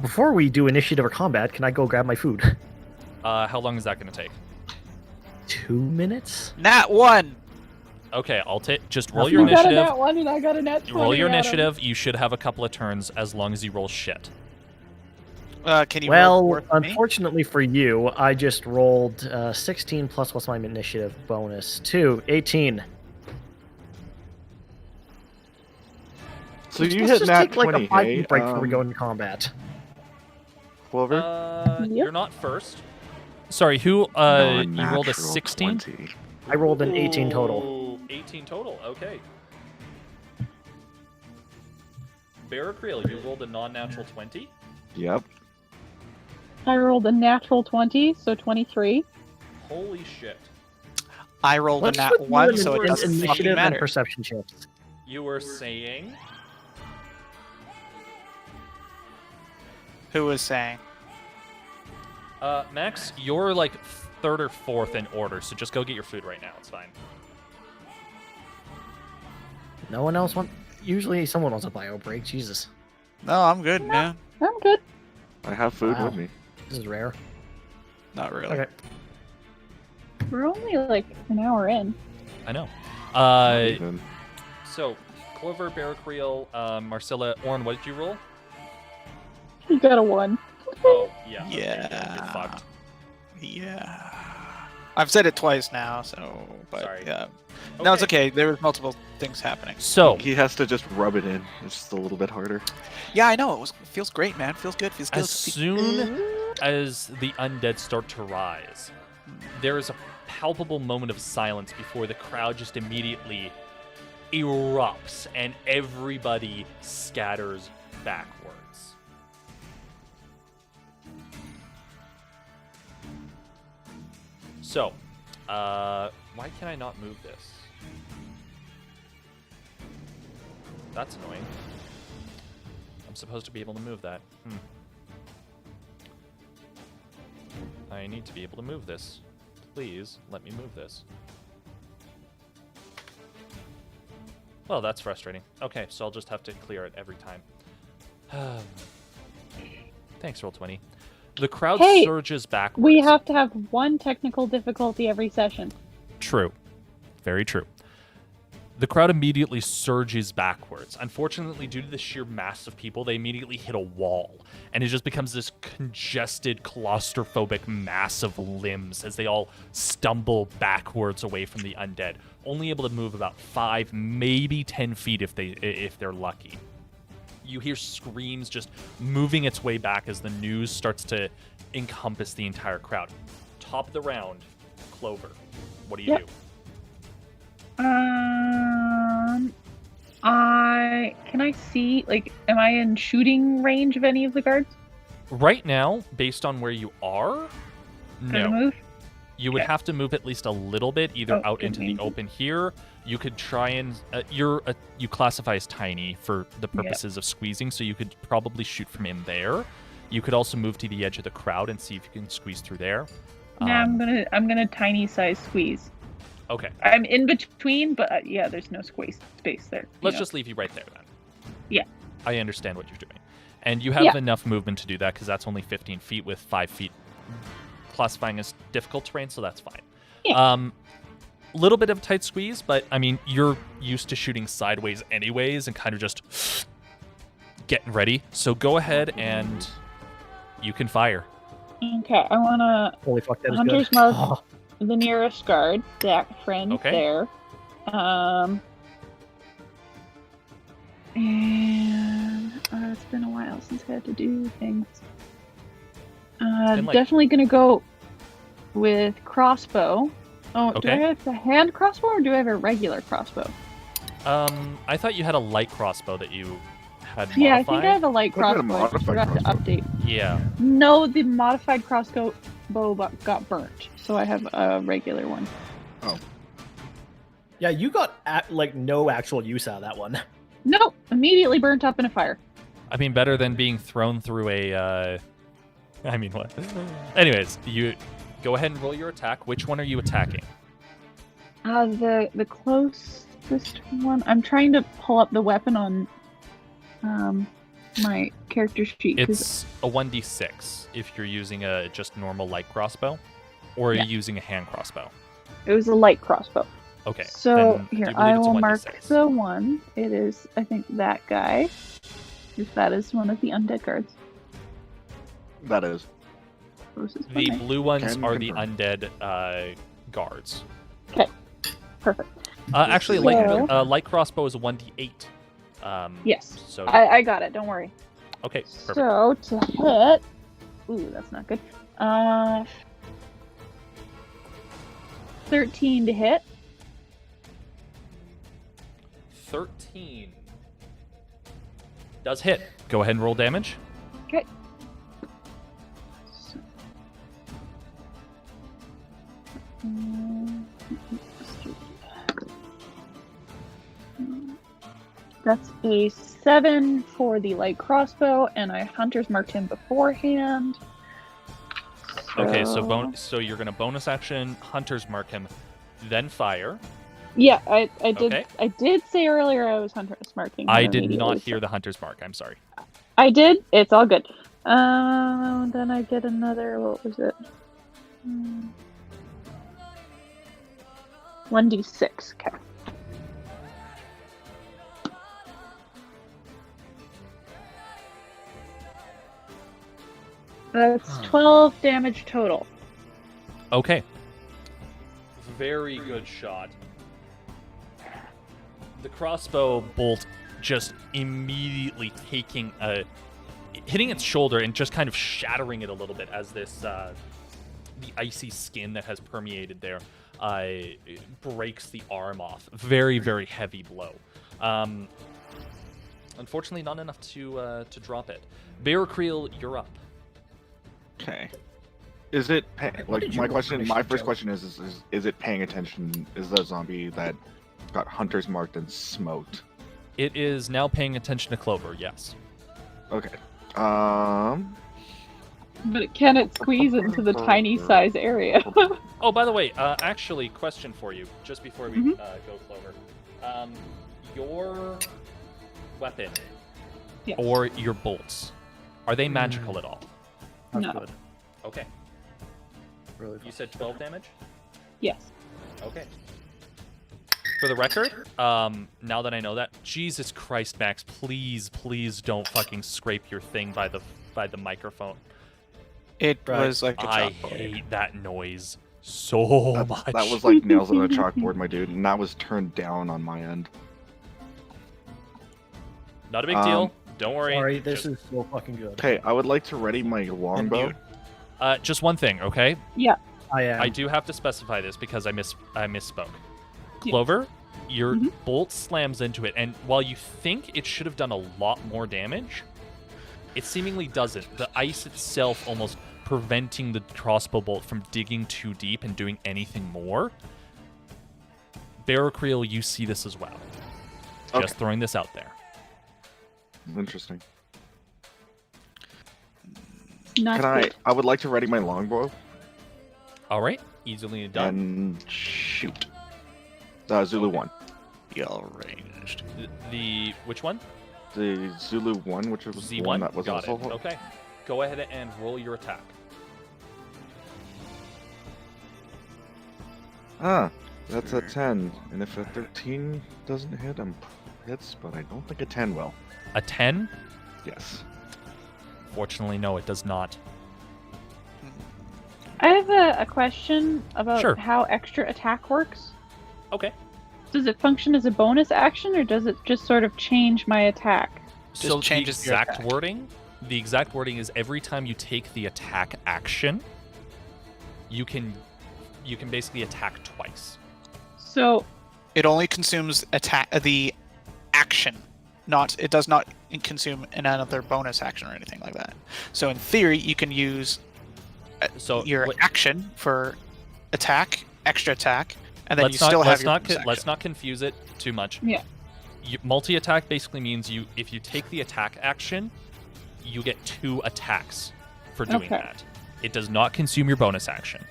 Before we do initiative or combat, can I go grab my food? How long is that going to take? 2 minutes? Nat 1! Okay, I'll take. Just roll your You got a initiative. nat 1 and I got a nat 20. Roll your Adam. initiative. You should have a couple of turns as long as you roll shit. Can you roll Well, worth me? unfortunately for you, I just rolled 16 plus what's my initiative bonus? 2, 18. So you Let's hit just nat take like 20, a 5 hey? minute break before we go into combat. Clover? Yep. You're not first. Sorry, who? No, You rolled a natural 16. 20. I rolled an 18 total. Ooh, 18 total. Okay. Barracriel, you rolled a non-natural 20. Yep. I rolled a natural 20, so 23. Holy shit! I rolled Let's a nat put you 1, in so it in doesn't fucking initiative and matter. perception checks. You were saying? Who was saying? Max, you're like 3rd or 4th in order, so just go get your food right now. It's fine. No one else want. Usually, someone wants a bio break. Jesus, No, I'm good, man. I'm good. I have food Wow. with me. this is rare. Not really. Okay. We're only like an hour in. I know. Not even. So Clover, Barracriel, Marcilla, Orn, what did you roll? You got a 1. Oh, yeah. okay, Yeah. Get fucked. Yeah. I've said it twice now, so. But, Sorry. yeah. No, it's okay. There was multiple things happening. So, He has to just rub it in. It's just a little bit harder. Yeah, I know. It feels great, man. Feels good. Feels good. as soon as the undead start to rise, there is a palpable moment of silence before the crowd just immediately erupts and everybody scatters backwards. So, why can I not move this? That's annoying. I'm supposed to be able to move that. I need to be able to move this. Please, let me move this. Well, that's frustrating. Okay, so I'll just have to clear it every time. Thanks, Roll20. The crowd Hey, surges backwards. We have to have one technical difficulty every session. True. Very true. The crowd immediately surges backwards. Unfortunately, due to the sheer mass of people, they immediately hit a wall. And it just becomes this congested, claustrophobic mass of limbs as they all stumble backwards away from the undead. Only able to move about 5, maybe 10 feet if they're lucky. You hear screams just moving its way back as the news starts to encompass the entire crowd. Top of the round, Clover. What do you do? Can I see, like, am I in shooting range of any of the guards? Right now, based on where you are, Can I no. move? You would Okay. have to move at least a little bit, either out good into the move. open here. You could try and you classify as tiny for the purposes of squeezing, so you could probably shoot from in there. You could also move to the edge of the crowd and see if you can squeeze through there. Nah, I'm gonna tiny size squeeze. Okay, I'm in between, but yeah, there's no space there. let's just leave you right there then. Yeah. I understand what you're doing, and you have Yeah. enough movement to do that because that's only 15 feet with 5 feet classifying as difficult terrain, so that's fine. Yeah. Little bit of a tight squeeze, but I mean, you're used to shooting sideways anyways and kind of just getting ready. So go ahead and you can fire. Okay, I wanna Holy fuck, that is Hunter's good. Mark, Oh, the nearest guard, that friend Okay. there. And it's been a while since I had to do things. been like- Definitely gonna go with crossbow. Oh, do I Okay. have a hand crossbow or do I have a regular crossbow? I thought you had a light crossbow that you had modified. Yeah, I think I have a light I thought you had a crossbow. I modified forgot to crossbow. update. Yeah. No, the modified crossbow got burnt, so I have a regular one. yeah, you got no actual use out of that one. Nope, immediately burnt up in a fire. I mean, better than being thrown through a. I mean, what? Anyways, you go ahead and roll your attack. Which one are you attacking? The closest one. I'm trying to pull up the weapon on my character sheet. 'cause It's a 1d6 if you're using a just normal light crossbow, or are Yeah. you using a hand crossbow? it was a light crossbow. Okay. So then do here you believe I it's a will mark 1d6? the one. It is, I think, that guy. If that is one of the undead guards. That is. Closest The one, blue ones Can are the confirm. undead guards. Perfect. Actually, So- light crossbow is a 1d8. Yes. So I got it. Don't worry. okay, perfect. So to hit. Ooh, that's not good. 13 to hit. 13 does hit. Go ahead and roll damage. Okay. So, that's a 7 for the light crossbow, and I hunter's marked him beforehand. Okay, so you're gonna bonus action hunter's mark him, then fire. Yeah, I did. Okay. I did say earlier I was hunter's marking. I him did not immediately, hear so- the hunter's mark. I'm sorry. I did. It's all good. Then I get another. What was it? 1d6. Okay. That's 12 damage total. Okay. Very good shot. The crossbow bolt just immediately hitting its shoulder and just kind of shattering it a little bit as this the icy skin that has permeated there breaks the arm off. Very, very heavy blow. Unfortunately, not enough to drop it. Barracreel, you're up. Okay. Is it What did you my roll question? for My initiative, first Joe? question is it paying attention? Is the zombie that got hunters marked and smoked? It is now paying attention to Clover. Yes. Okay. But can it squeeze into the tiny size area? Oh, by the way, actually, question for you, just before we Mhm. go, Clover. Your weapon Yes. or your bolts, are they magical at all? That's No. good. Okay. Really You said 12 damage? Yes. Okay. For the record, now that I know that, Jesus Christ, Max, please, please don't fucking scrape your thing by the microphone. It Right. was like a I chalkboard. hate that noise so much. That was like nails on a chalkboard, my dude, and that was turned down on my end. Not a big deal. Don't worry. Sorry, this just, is so fucking good. Okay, I would like to ready my longbow. mute. just one thing, okay? I am. I do have to specify this because I misspoke. Yeah. Clover, your Mhm. bolt slams into it, and while you think it should have done a lot more damage, it seemingly doesn't. The ice itself almost preventing the crossbow bolt from digging too deep and doing anything more. Barracreel, you see this as well. Just Okay. throwing this out there. Interesting. Not Can good. I would like to ready my longbow All right, easily done. and shoot. Zulu 1. Yell ranged. The which one? The Zulu 1, which was the one Z1. that was Got also it. Okay, go ahead and roll your attack. Ah, that's a 10. And if a 13 doesn't hit, hits, but I don't think a 10 will. A 10? Yes. Fortunately, no, it does not. I have a question about Sure. how extra attack works. Okay. Does it function as a bonus action, or does it just sort of change my attack? Just So changes the your exact attack. wording. The exact wording is every time you take the attack action, you can basically attack twice. So, It only consumes the action, it does not consume another bonus action or anything like that. So in theory, you can use So your what- action for extra attack, and then let's you not still have let's your not bonus let's action. not confuse it too much. Yeah. Multi-attack basically means if you take the attack action, you get 2 attacks for doing Okay. that. It does not consume your bonus action.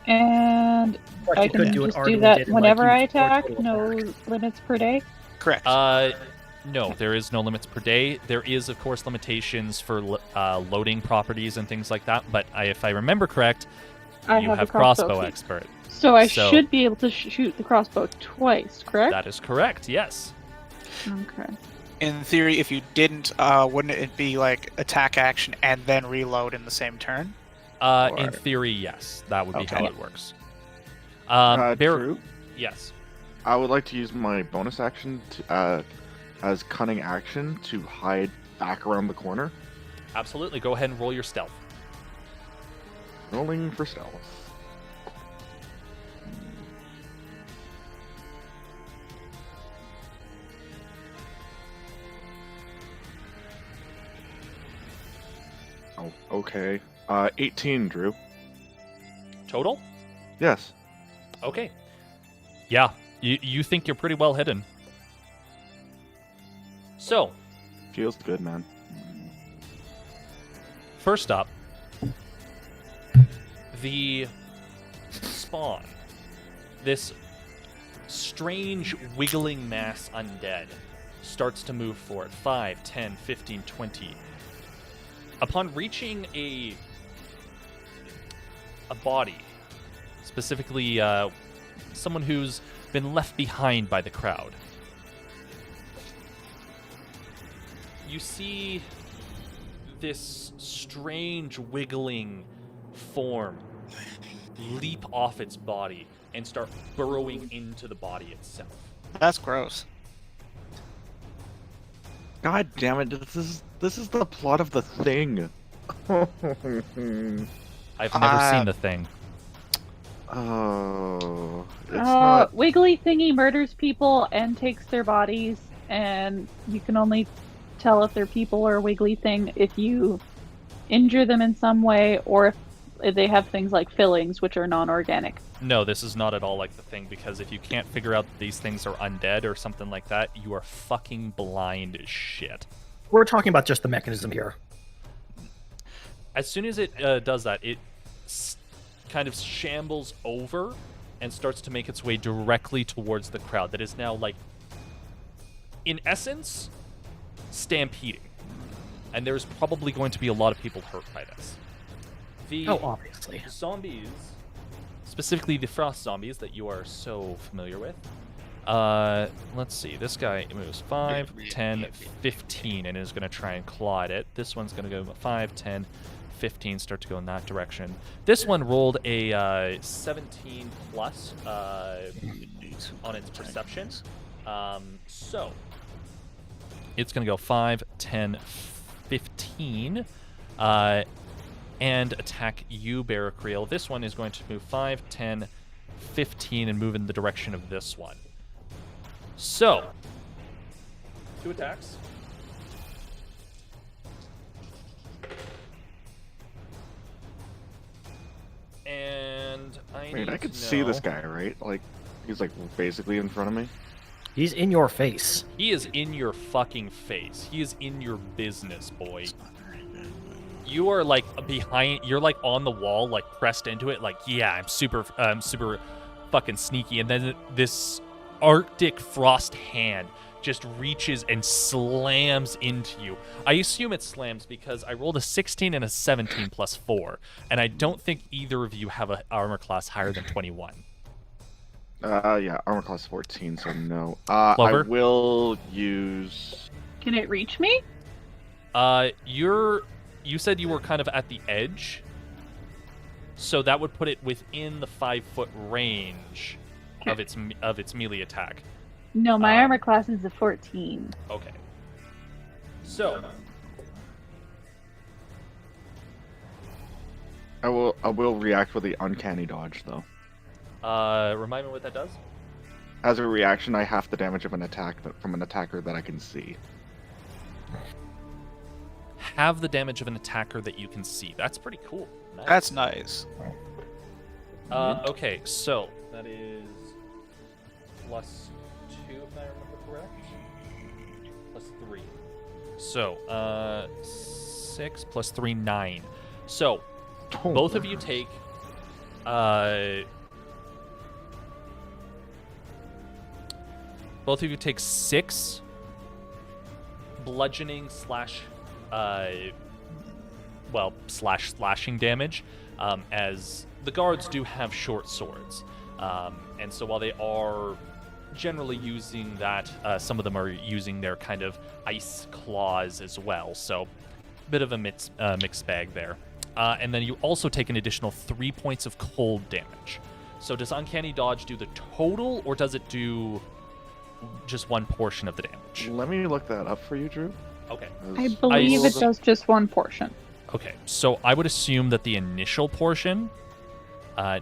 and But I you can could do what just do Arden that did and, whenever I use four attack. total No attacks. limits per day. Correct. No, there is no limits per day. There is, of course, limitations for loading properties and things like that. But if I remember correct, I you have, have a crossbow crossbow key. expert. So I So- should be able to shoot the crossbow twice, correct? That is correct. Yes. Okay. In theory, if you didn't, wouldn't it be like attack action and then reload in the same turn? In Or- theory, yes. That would be how Okay. it works. Bear- Drew, Yes. I would like to use my bonus action as cunning action to hide back around the corner. Absolutely. Go ahead and roll your stealth. Rolling for stealth. Oh, okay. 18, Drew. Total? Yes. Okay. Yeah. You think you're pretty well hidden. So, Feels good, man. first up, the spawn. This strange wiggling mass undead starts to move forward. 5, 10, 15, 20. Upon reaching a body, specifically someone who's been left behind by the crowd, you see this strange wiggling form leap off its body and start burrowing into the body itself. That's gross. God damn it! This is the plot of the Thing. I've never seen the thing. Oh, it's not. Wiggly thingy murders people and takes their bodies, and you can only tell if they're people or a wiggly thing if you injure them in some way, or if they have things like fillings, which are non-organic. No, this is not at all like the thing, because if you can't figure out that these things are undead or something like that, you are fucking blind as shit. We're talking about just the mechanism here. As soon as it does that, it kind of shambles over and starts to make its way directly towards the crowd that is now, like, in essence, stampeding. And there's probably going to be a lot of people hurt by this. The obviously. zombies, specifically the frost zombies that you are so familiar with, let's see, this guy moves 5, 10, 15, and is going to try and claw at it. This one's going to go 5, 10, 15, start to go in that direction. This one rolled a 17 plus on its perception. So it's going to go 5, 10, 15, and attack you, Barracriel. This one is going to move 5, 10, 15, and move in the direction of this one. So, 2 attacks. And I could see this guy, right? Like, he's like basically in front of me. He's in your face. He is in your fucking face. He is in your business, boy. You are like behind. You're like on the wall, like pressed into it. Like, yeah, I'm super fucking sneaky. And then this Arctic frost hand just reaches and slams into you. I assume it slams because I rolled a 16 and a 17 plus 4, and I don't think either of you have an armor class higher than 21. Yeah, armor class 14, so no. I Clover? will use. Can it reach me? You said you were kind of at the edge, so that would put it within the 5-foot range of its melee attack. No, my armor class is a 14. Okay. So I will react with the uncanny dodge though. remind me what that does. As a reaction, I half the damage of an attack from an attacker that I can see. Have the damage of an attacker that you can see. That's pretty cool. Nice. That's nice. Okay, so that is plus 2, if I remember correct. Plus 3. So, 6 plus 3, 9. So, both of you take, both of you take 6 bludgeoning slash slashing damage, as the guards do have short swords, and so while they are generally using that, some of them are using their kind of ice claws as well, so a bit of a mixed bag there. And then you also take an additional 3 points of cold damage. So does Uncanny Dodge do the total, or does it do just one portion of the damage? Let me look that up for you, Drew. Okay. I believe it does just one portion. Okay, so I would assume that the initial portion,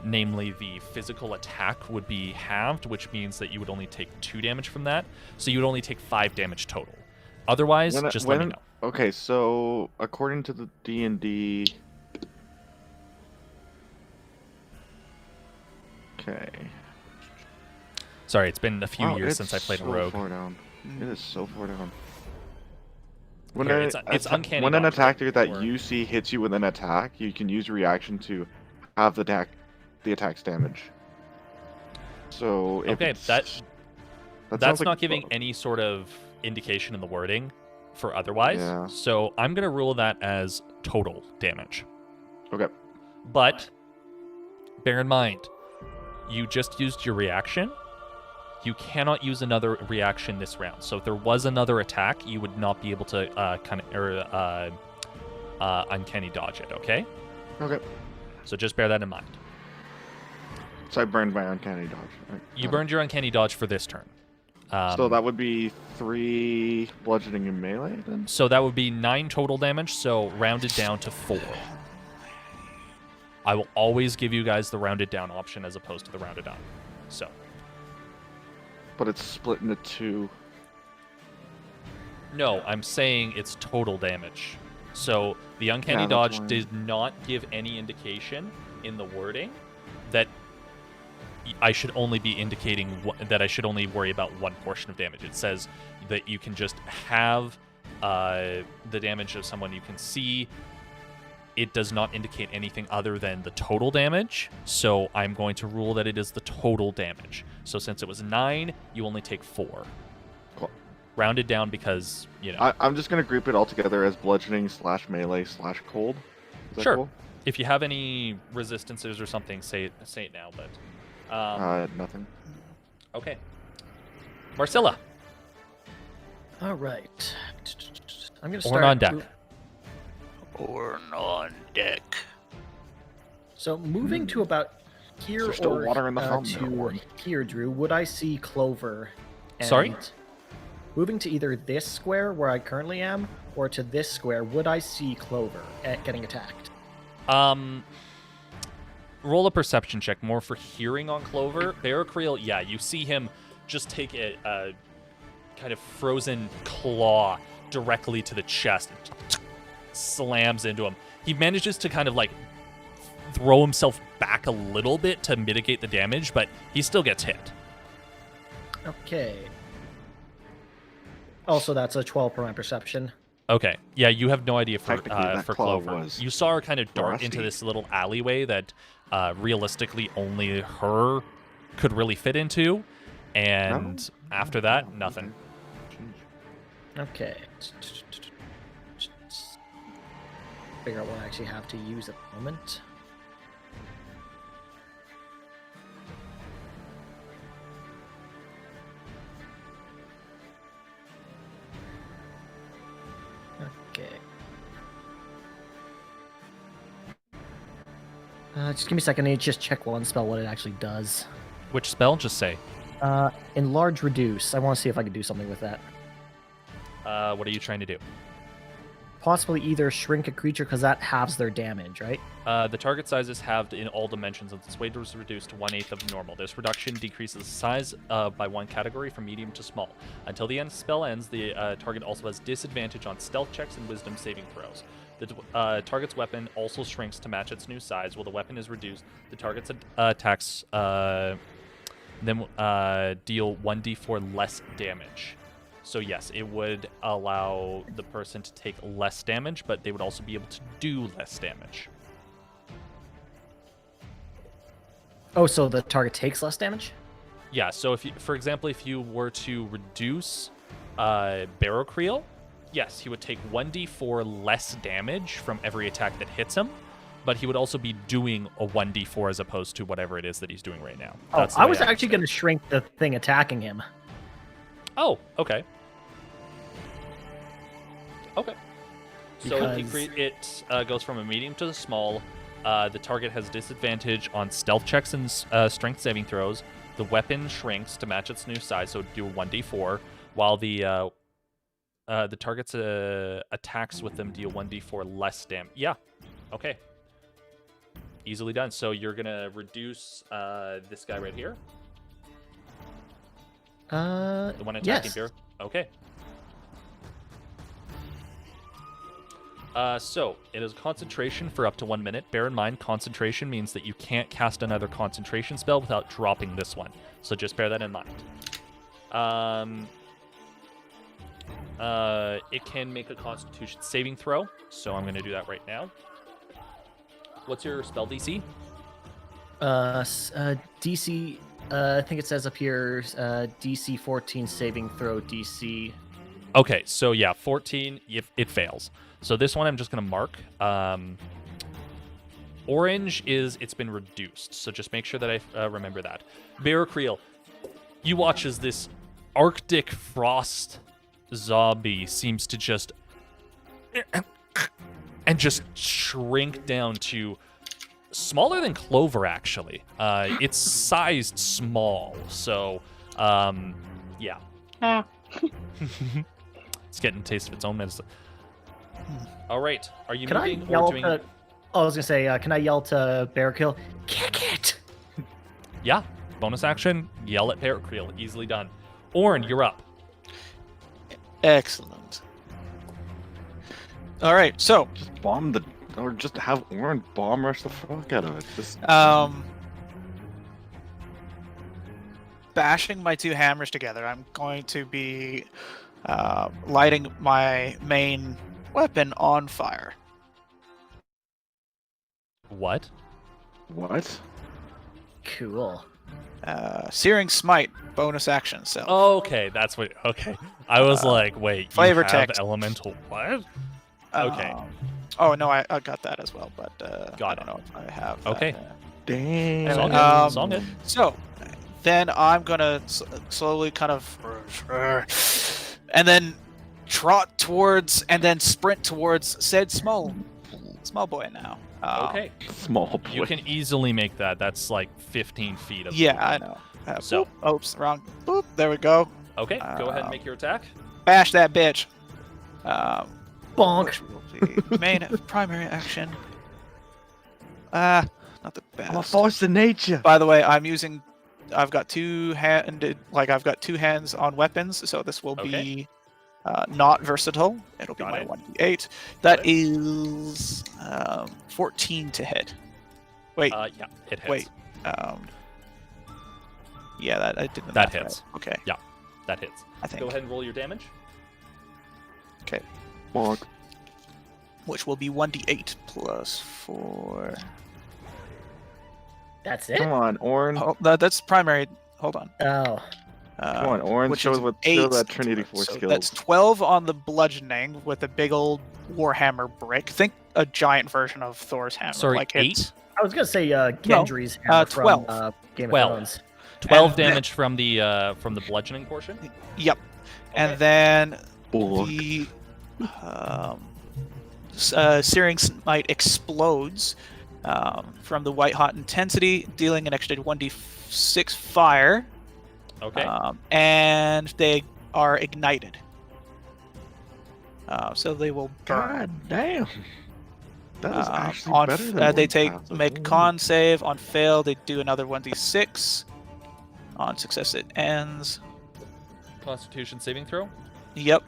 namely the physical attack, would be halved, which means that you would only take 2 damage from that. So you would only take 5 damage total. Otherwise, let me know. Okay, so according to the D&D... Okay. Sorry, it's been a few years it's since I played so Rogue. Far down. It is so far down. Here, it's uncanny. When an dodge, attacker that or- you see hits you with an attack, you can use reaction to have the attack's damage. So if Okay, it's, that's sounds not like- giving any sort of indication in the wording for otherwise. Yeah. So I'm gonna rule that as total damage. Okay. But bear in mind, you just used your reaction. You cannot use another reaction this round. So if there was another attack, you would not be able to uncanny dodge it. Okay. Okay. So just bear that in mind. So I burned my uncanny dodge. Right. You burned your uncanny dodge for this turn. So that would be 3 bludgeoning and melee then? So that would be 9 total damage. So rounded down to 4. I will always give you guys the rounded down option as opposed to the rounded up. So, But it's split into 2. no, I'm saying it's total damage. So the uncanny Yeah, that's dodge why. did not give any indication in the wording that I should only be indicating that I should only worry about one portion of damage. It says that you can just have the damage of someone you can see. It does not indicate anything other than the total damage, so I'm going to rule that it is the total damage. So since it was 9, you only take 4. Cool. Rounded down because, you know. I'm just gonna group it all together as bludgeoning / melee / cold. Is that Sure. cool? If you have any resistances or something, say it now, but... Nothing. Okay. Marcilla. All right. I'm gonna Orn start on deck. Born on deck. So moving to about here There's still or water in the fountain there, to Orn. here, Drew, would I see Clover? Sorry? and Moving to either this square where I currently am, or to this square, would I see Clover getting attacked? Roll a perception check, more for hearing on Clover. Barracreel, yeah, you see him just take a kind of frozen claw directly to the chest. Slams into him. He manages to kind of like throw himself back a little bit to mitigate the damage, but he still gets hit. Okay. Also, that's a 12 for my perception. Okay. Yeah, you have no idea for Technically, that for claw Clover. was You saw her kind of dart into rusty. this little alleyway that realistically only her could really fit into, and after that, nothing. Okay. Figure out what I actually have to use at the moment. Okay. Just give me a second. I need to just check one spell what it actually does. Which spell? Just say. Enlarge Reduce. I want to see if I can do something with that. What are you trying to do? Possibly either shrink a creature because that halves their damage, right? The target size is halved in all dimensions, and its weight is reduced to 1/8 of normal. This reduction decreases the size by one category from medium to small. Until the spell ends, the target also has disadvantage on stealth checks and wisdom saving throws. The target's weapon also shrinks to match its new size. While the weapon is reduced, the target's attacks then deal 1d4 less damage. So yes, it would allow the person to take less damage, but they would also be able to do less damage. Oh, so the target takes less damage? Yeah, so if you, for example, if you were to reduce Barracreel, yes, he would take 1d4 less damage from every attack that hits him, but he would also be doing a 1d4 as opposed to whatever it is that he's doing right now. Oh, That's the I way was actually understand going to shrink the thing attacking him. it. Oh, okay. Okay. So Because- it goes from a medium to a small. The target has disadvantage on stealth checks and strength saving throws. The weapon shrinks to match its new size, so do a 1d4, while the target's attacks with them deal 1d4 less damage. Yeah. Okay. Easily done. So you're gonna reduce this guy right here, the one attacking yes. Beer. Okay. So it is concentration for up to 1 minute. Bear in mind, concentration means that you can't cast another concentration spell without dropping this one. So just bear that in mind. It can make a Constitution saving throw, so I'm going to do that right now. What's your spell DC? DC, I think it says up here, DC 14 saving throw DC. Okay, so yeah, 14, if it fails. So this one I'm just going to mark. Orange is it's been reduced, so just make sure that I remember that. Barracreel, you watch as this Arctic frost zombie seems to just and just shrink down to smaller than Clover, actually. It's sized small, so yeah. Ah. It's getting a taste of its own medicine. All right, are you Can I moving or yell doing? I was gonna say, can I yell to Barrakill, kick it? Yeah. Bonus action. Yell at Paracreel. Easily done. Orin, you're up. Excellent. All right, so Just bomb the, or just have Orin bomb rush the fuck out of it. Just bashing my two hammers together, I'm going to be lighting my main weapon on fire. What? what? Cool. Searing Smite, bonus action. So Okay, that's what. Okay, I was like, wait, flavor you have text. elemental what? Okay. Oh no, I got that as well, but Got I don't know if I have. Okay. That. Damn. It's all good. Um, It's all good. So then I'm gonna slowly kind of, and then trot towards, and then sprint towards said small boy now. Okay. Small boy. You can easily make that. That's like 15 feet of. Yeah, I know. So- boop, oops, wrong. Boop, there we go. Okay, go ahead and make your attack. Bash that bitch. Bonk. Which will be main primary action. Not the best. I'm a force of nature. By the way, I've got I've got two hands on weapons, so this will be not versatile. It'll be Got my it. 1d8. That is 14 to hit. Wait, Yeah, it hits. wait. Yeah, that I did the That math hits. right. Okay, That hits. I think. Go ahead and roll your damage. Okay, Bonk. which will be 1d8 plus 4. That's it? Come on, Orin. Oh, that's primary. Hold on. Oh. Come on, Orin. which Show is what 8, show that Trinity Force so skills. That's 12 on the bludgeoning with a big old Warhammer brick. Think a giant version of Thor's hammer. Sorry, like 8? it's I was gonna say Gendry's hammer 12. from Game 12. of Thrones. 12 And then- damage from the bludgeoning portion. Yep. Okay. And then Bonk. the Searing Smite explodes from the white hot intensity, dealing an extra 1d6 fire. Okay. And they are ignited. So they will burn. God damn. That is actually on better than they Orin's make passive. con save. On fail, they do another 1d6. On success, it ends. Constitution saving throw. Yep.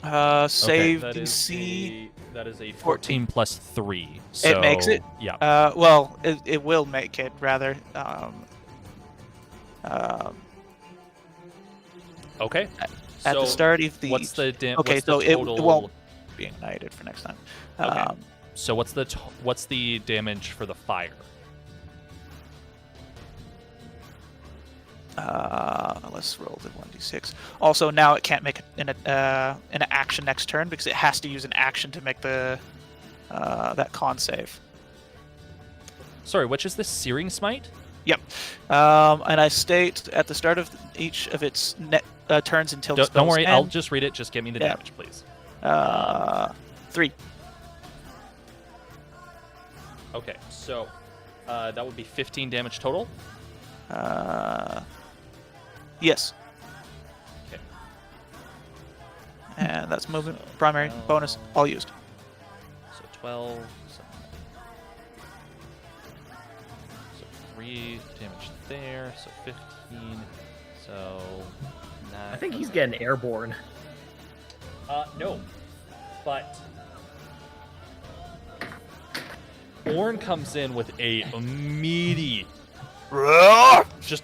Save that is DC. that is a 14 plus 3. So, It makes it? Yeah. Well, it will make it rather. Okay. At the start of the. What's the Okay, what's so the total? it won't be ignited for next time. Okay. So what's the damage for the fire? Let's roll the 1d6. Also, now it can't make an action next turn because it has to use an action to make the that con save. Sorry, which is the Searing Smite? Yep. And I state at the start of each of its turns until the Don't spells worry, I'll end, just read it. Just give me the Yeah. damage, please. 3. Okay, so that would be 15 damage total. Yes. Okay. And that's movement, So, primary, bonus, all used. So 12. So 3 damage there. So 15. So 9. I think he's getting airborne. No. But Orin comes in with a immediate, just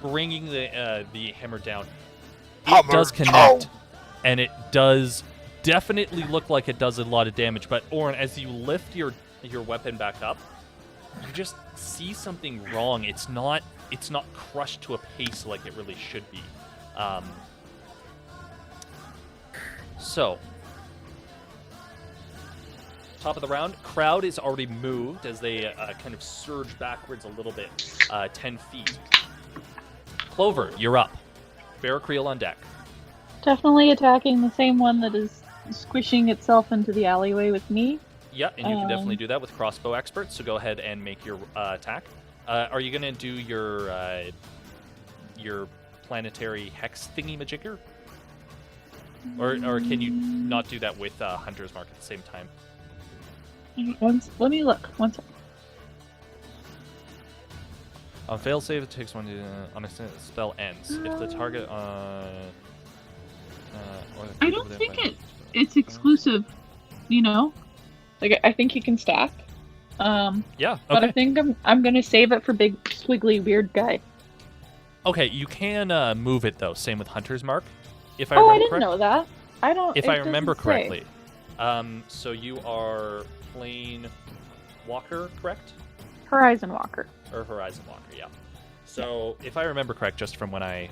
bringing the hammer down. It does connect, and it does definitely look like it does a lot of damage. But Orin, as you lift your weapon back up, you just see something wrong. It's not crushed to a pace like it really should be. So, top of the round, crowd is already moved as they kind of surge backwards a little bit, 10 feet. Clover, you're up. Barracriel on deck. Definitely attacking the same one that is squishing itself into the alleyway with me. Yeah, and you can definitely do that with crossbow experts, so go ahead and make your attack. Are you going to do your planetary hex thingy-majigger? Or can you not do that with Hunter's Mark at the same time? Let me look. One second. On fail save, it takes 1 to on a spell ends. If the target I don't think it's exclusive. You know, like I think you can stack. Yeah. But Okay. I think I'm gonna save it for big squiggly weird guy. Okay. You can move it though. Same with Hunter's Mark. If I Oh, remember I didn't correct- know that. I don't. If it I remember doesn't say. correctly. So you are Plane Walker, correct? Horizon Walker. Or Horizon Walker, yeah. So if I remember correct, just from when I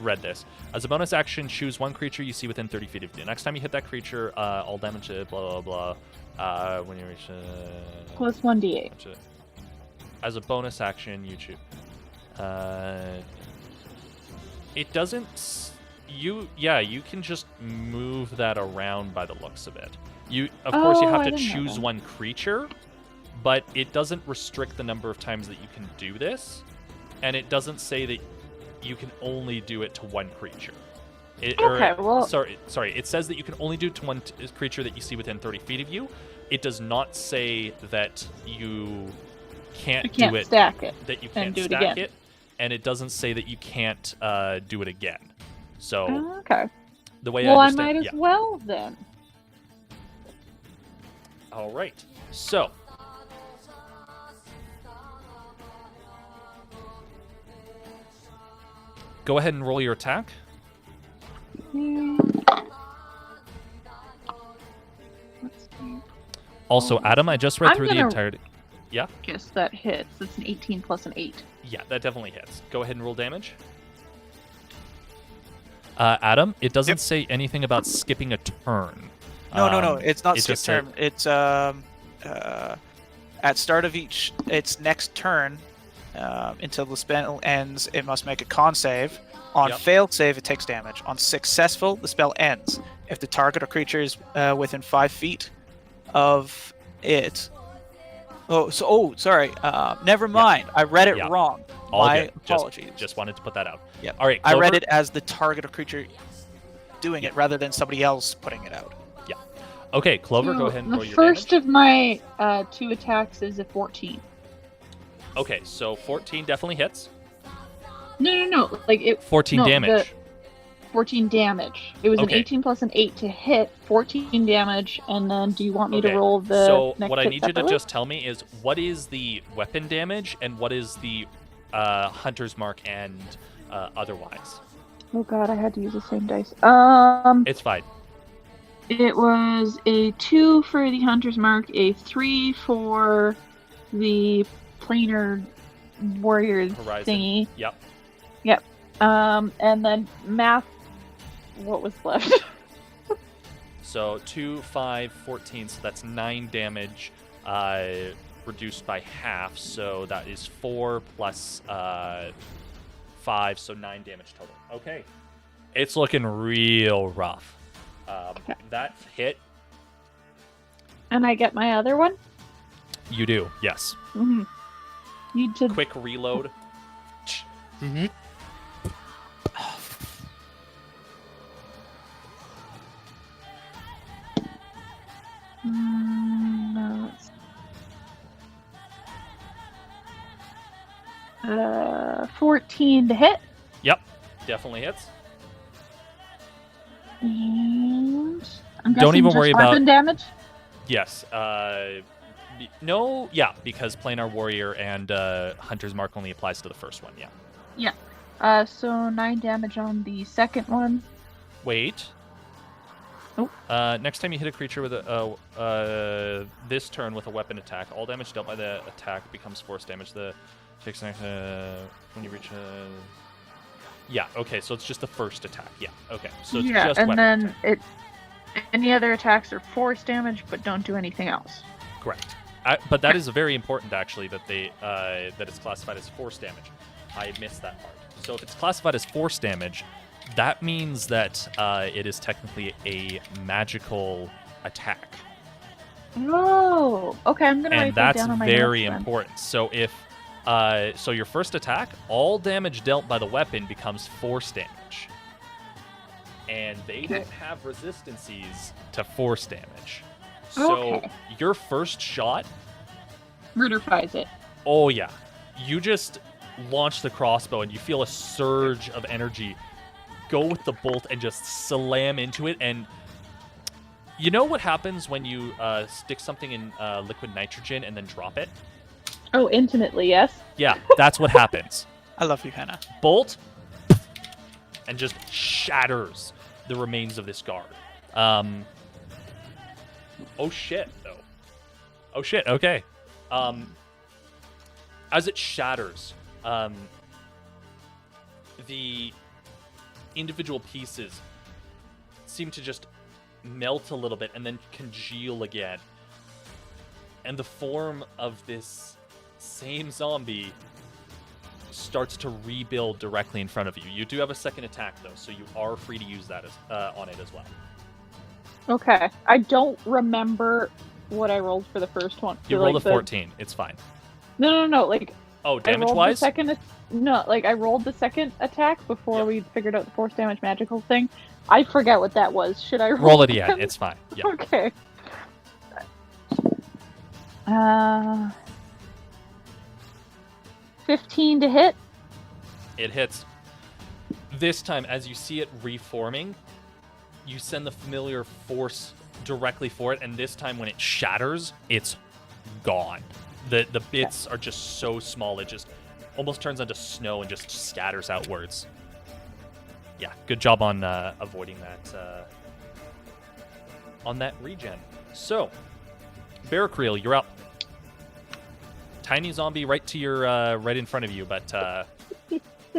read this, as a bonus action, choose one creature you see within 30 feet of you. Next time you hit that creature, all damage to blah blah blah. When you reach Plus 1d8. as a bonus action, you choose. It doesn't. You can just move that around by the looks of it. You of course you Oh, have I to didn't know choose that. one creature, but it doesn't restrict the number of times that you can do this, and it doesn't say that you can only do it to one creature. Okay, well- sorry. It says that you can only do it to one creature that you see within 30 feet of you. It does not say that you can't, You can't do it. stack it That you and can't do it stack again. it, and it doesn't say that you can't do it again. So Oh, okay. the way Well, I I understand, might as yeah. well then. All right. So go ahead and roll your attack. Let's see. Also, Adam, I just read I'm through the gonna- entirety. Yeah, Guess that hits. It's an 18 plus an 8. yeah, that definitely hits. Go ahead and roll damage. Adam, it doesn't Yep. say anything about skipping a turn. No. It's not it skip just said- turn. It's at start of its next turn until the spell ends. It must make a con save. On Yep. failed save, it takes damage. On successful, the spell ends. If the target or creature is within 5 feet of it. Sorry. Never mind. I read it Yeah. wrong. All My good. apologies. Just wanted to put that out. Yep. All right. I read Clover? it as the target or creature doing it rather than somebody else putting it out. Okay, Clover, So go ahead and the roll your first damage. of my 2 attacks is a 14. Okay, so 14 definitely hits. No. Like it. 14 no, damage. the 14 damage. It was Okay. an 18 plus an 8 to hit, 14 damage, and then do you want me Okay, to roll the so next what I hit need you to separately? just tell me is what is the weapon damage and what is the Hunter's Mark and otherwise. Oh god, I had to use the same dice. It's fine. It was a 2 for the Hunter's Mark, a 3 for the planar warrior Horizon. thingy. Yep. And then math. What was left? So 2, 5, 14. So that's 9 damage, reduced by half. So that is 4 plus 5, so 9 damage total. Okay, it's looking real rough. That hit. And I get my other one. You do, yes. Mm-hmm. Need to. Quick reload. Mm-hmm. No, it's 14 to hit. Yep, definitely hits. And I'm Don't guessing even just worry about- weapon damage. Yes. No, yeah, because Planar Warrior and Hunter's Mark only applies to the first one. Yeah. So 9 damage on the second one. Wait. Oh. Next time you hit a creature with a this turn with a weapon attack, all damage dealt by the attack becomes force damage. The takes when you reach a. Yeah. Okay. So it's just the first attack. Yeah. Okay. So it's Yeah, just and weapon then attack. any other attacks are force damage, but don't do anything else. Correct. But that is very important, actually, that that it's classified as force damage. I missed that part. So if it's classified as force damage, that means that it is technically a magical attack, Oh, okay. I'm gonna write and that that's down on my very notes then. important. So if so, your first attack, all damage dealt by the weapon becomes force damage, and they Okay. don't have resistances to force damage. So Okay. your first shot, Murderfies it. oh yeah, you just launch the crossbow and you feel a surge of energy go with the bolt and just slam into it. And you know what happens when you stick something in liquid nitrogen and then drop it? Oh, intimately, yes. Yeah, that's what happens. I love you, Hannah. Bolt and just shatters the remains of this guard. Oh shit, though. Oh shit, okay. As it shatters, the individual pieces seem to just melt a little bit and then congeal again. And the form of this same zombie starts to rebuild directly in front of you. You do have a second attack, though, so you are free to use that on it as well. Okay. I don't remember what I rolled for the first one. You For, rolled like, a 14. It's fine. No. Like, Oh, I rolled the damage-wise? second. No, like I rolled the second attack before Yeah. we figured out the force damage magical thing. I forget what that was. Should I Roll it again. again? It's fine. Yeah. Okay. 15 to hit. It hits. This time, as you see it reforming, you send the familiar force directly for it, and this time when it shatters, it's gone. The bits are just so small, it just almost turns into snow and just scatters outwards. Yeah, good job on avoiding that on that regen. So, Barracreel, you're up. Tiny zombie right to your right in front of you, but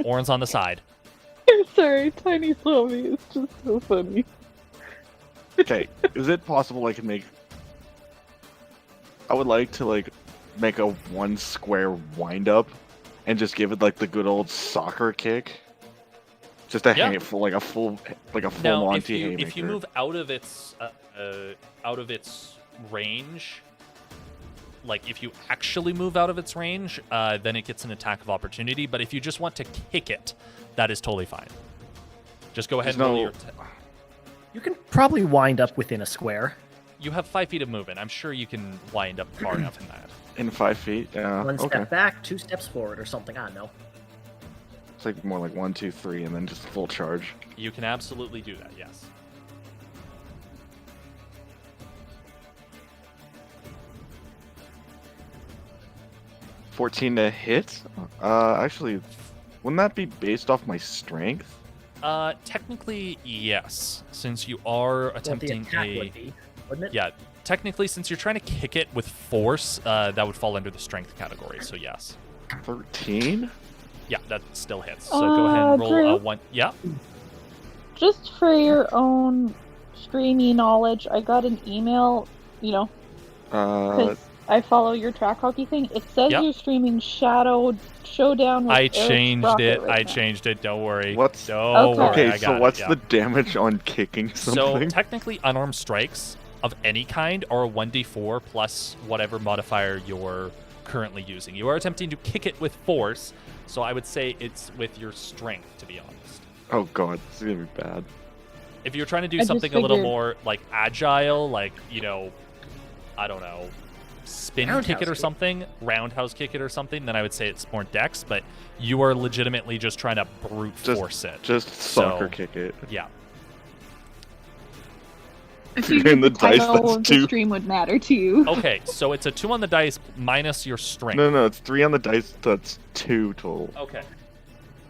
Orin's on the side. I'm sorry, tiny zombie is just so funny. Okay, is it possible I can make? I would like to make a one square wind up, and just give it the good old soccer kick. Just a Yeah. handful, like a full Now, Monty if haymaker. you move out of its range, like if you actually move out of its range, then it gets an attack of opportunity. But if you just want to kick it, that is totally fine. Just go ahead There's and roll no- your. You can probably wind up within a square. You have 5 feet of movement. I'm sure you can wind up far enough in that. in 5 feet. Yeah. One okay. step back, 2 steps forward, or something. I don't know. It's like more like 1, 2, 3, and then just full charge. You can absolutely do that. Yes. $14 to hit. Actually, wouldn't that be based off my strength? Technically, yes. Since you are Well, the attempting attack a. would be, wouldn't it? Yeah, technically, since you're trying to kick it with force, that would fall under the strength category. So yes, 13. yeah, that still hits. So go ahead and roll a Drew? one. Yeah, Just for your own streamy knowledge, I got an email, because I follow your track hockey thing. It says Yep. you're streaming Showdown with I Eric's changed Rocket it. right I now. changed it. Don't worry. What's- Don't Okay. worry. Okay, I so got what's it, yeah. the damage on kicking So something? technically, unarmed strikes of any kind are a 1d4 plus whatever modifier you're currently using. You are attempting to kick it with force, so I would say it's with your strength, to be honest. Oh god, this is gonna be bad. If you're trying to do I just something a little figured- more like agile, like, I don't know, spin Roundhouse kick it or kick. something, roundhouse kick it or something, then I would say it's more dex, but you are legitimately just trying to brute Just- force it. Just soccer So- kick it. Yeah. I You're figured in the dice, title that's of the two. stream would matter to you. Okay, so it's a 2 on the dice minus your strength. No, it's 3 on the dice. That's 2 total. Okay.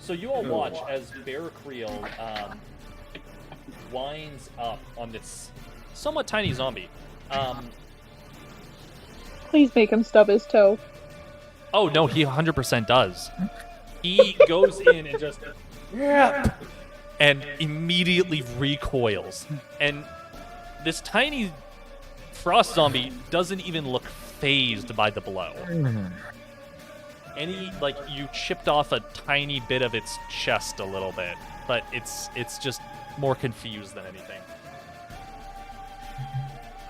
So you all watch as Barracreel winds up on this somewhat tiny zombie. Please make him stub his toe. Oh no, he 100% does. He goes in and just and immediately recoils. And this tiny frost zombie doesn't even look phased by the blow. You chipped off a tiny bit of its chest a little bit, but it's just more confused than anything.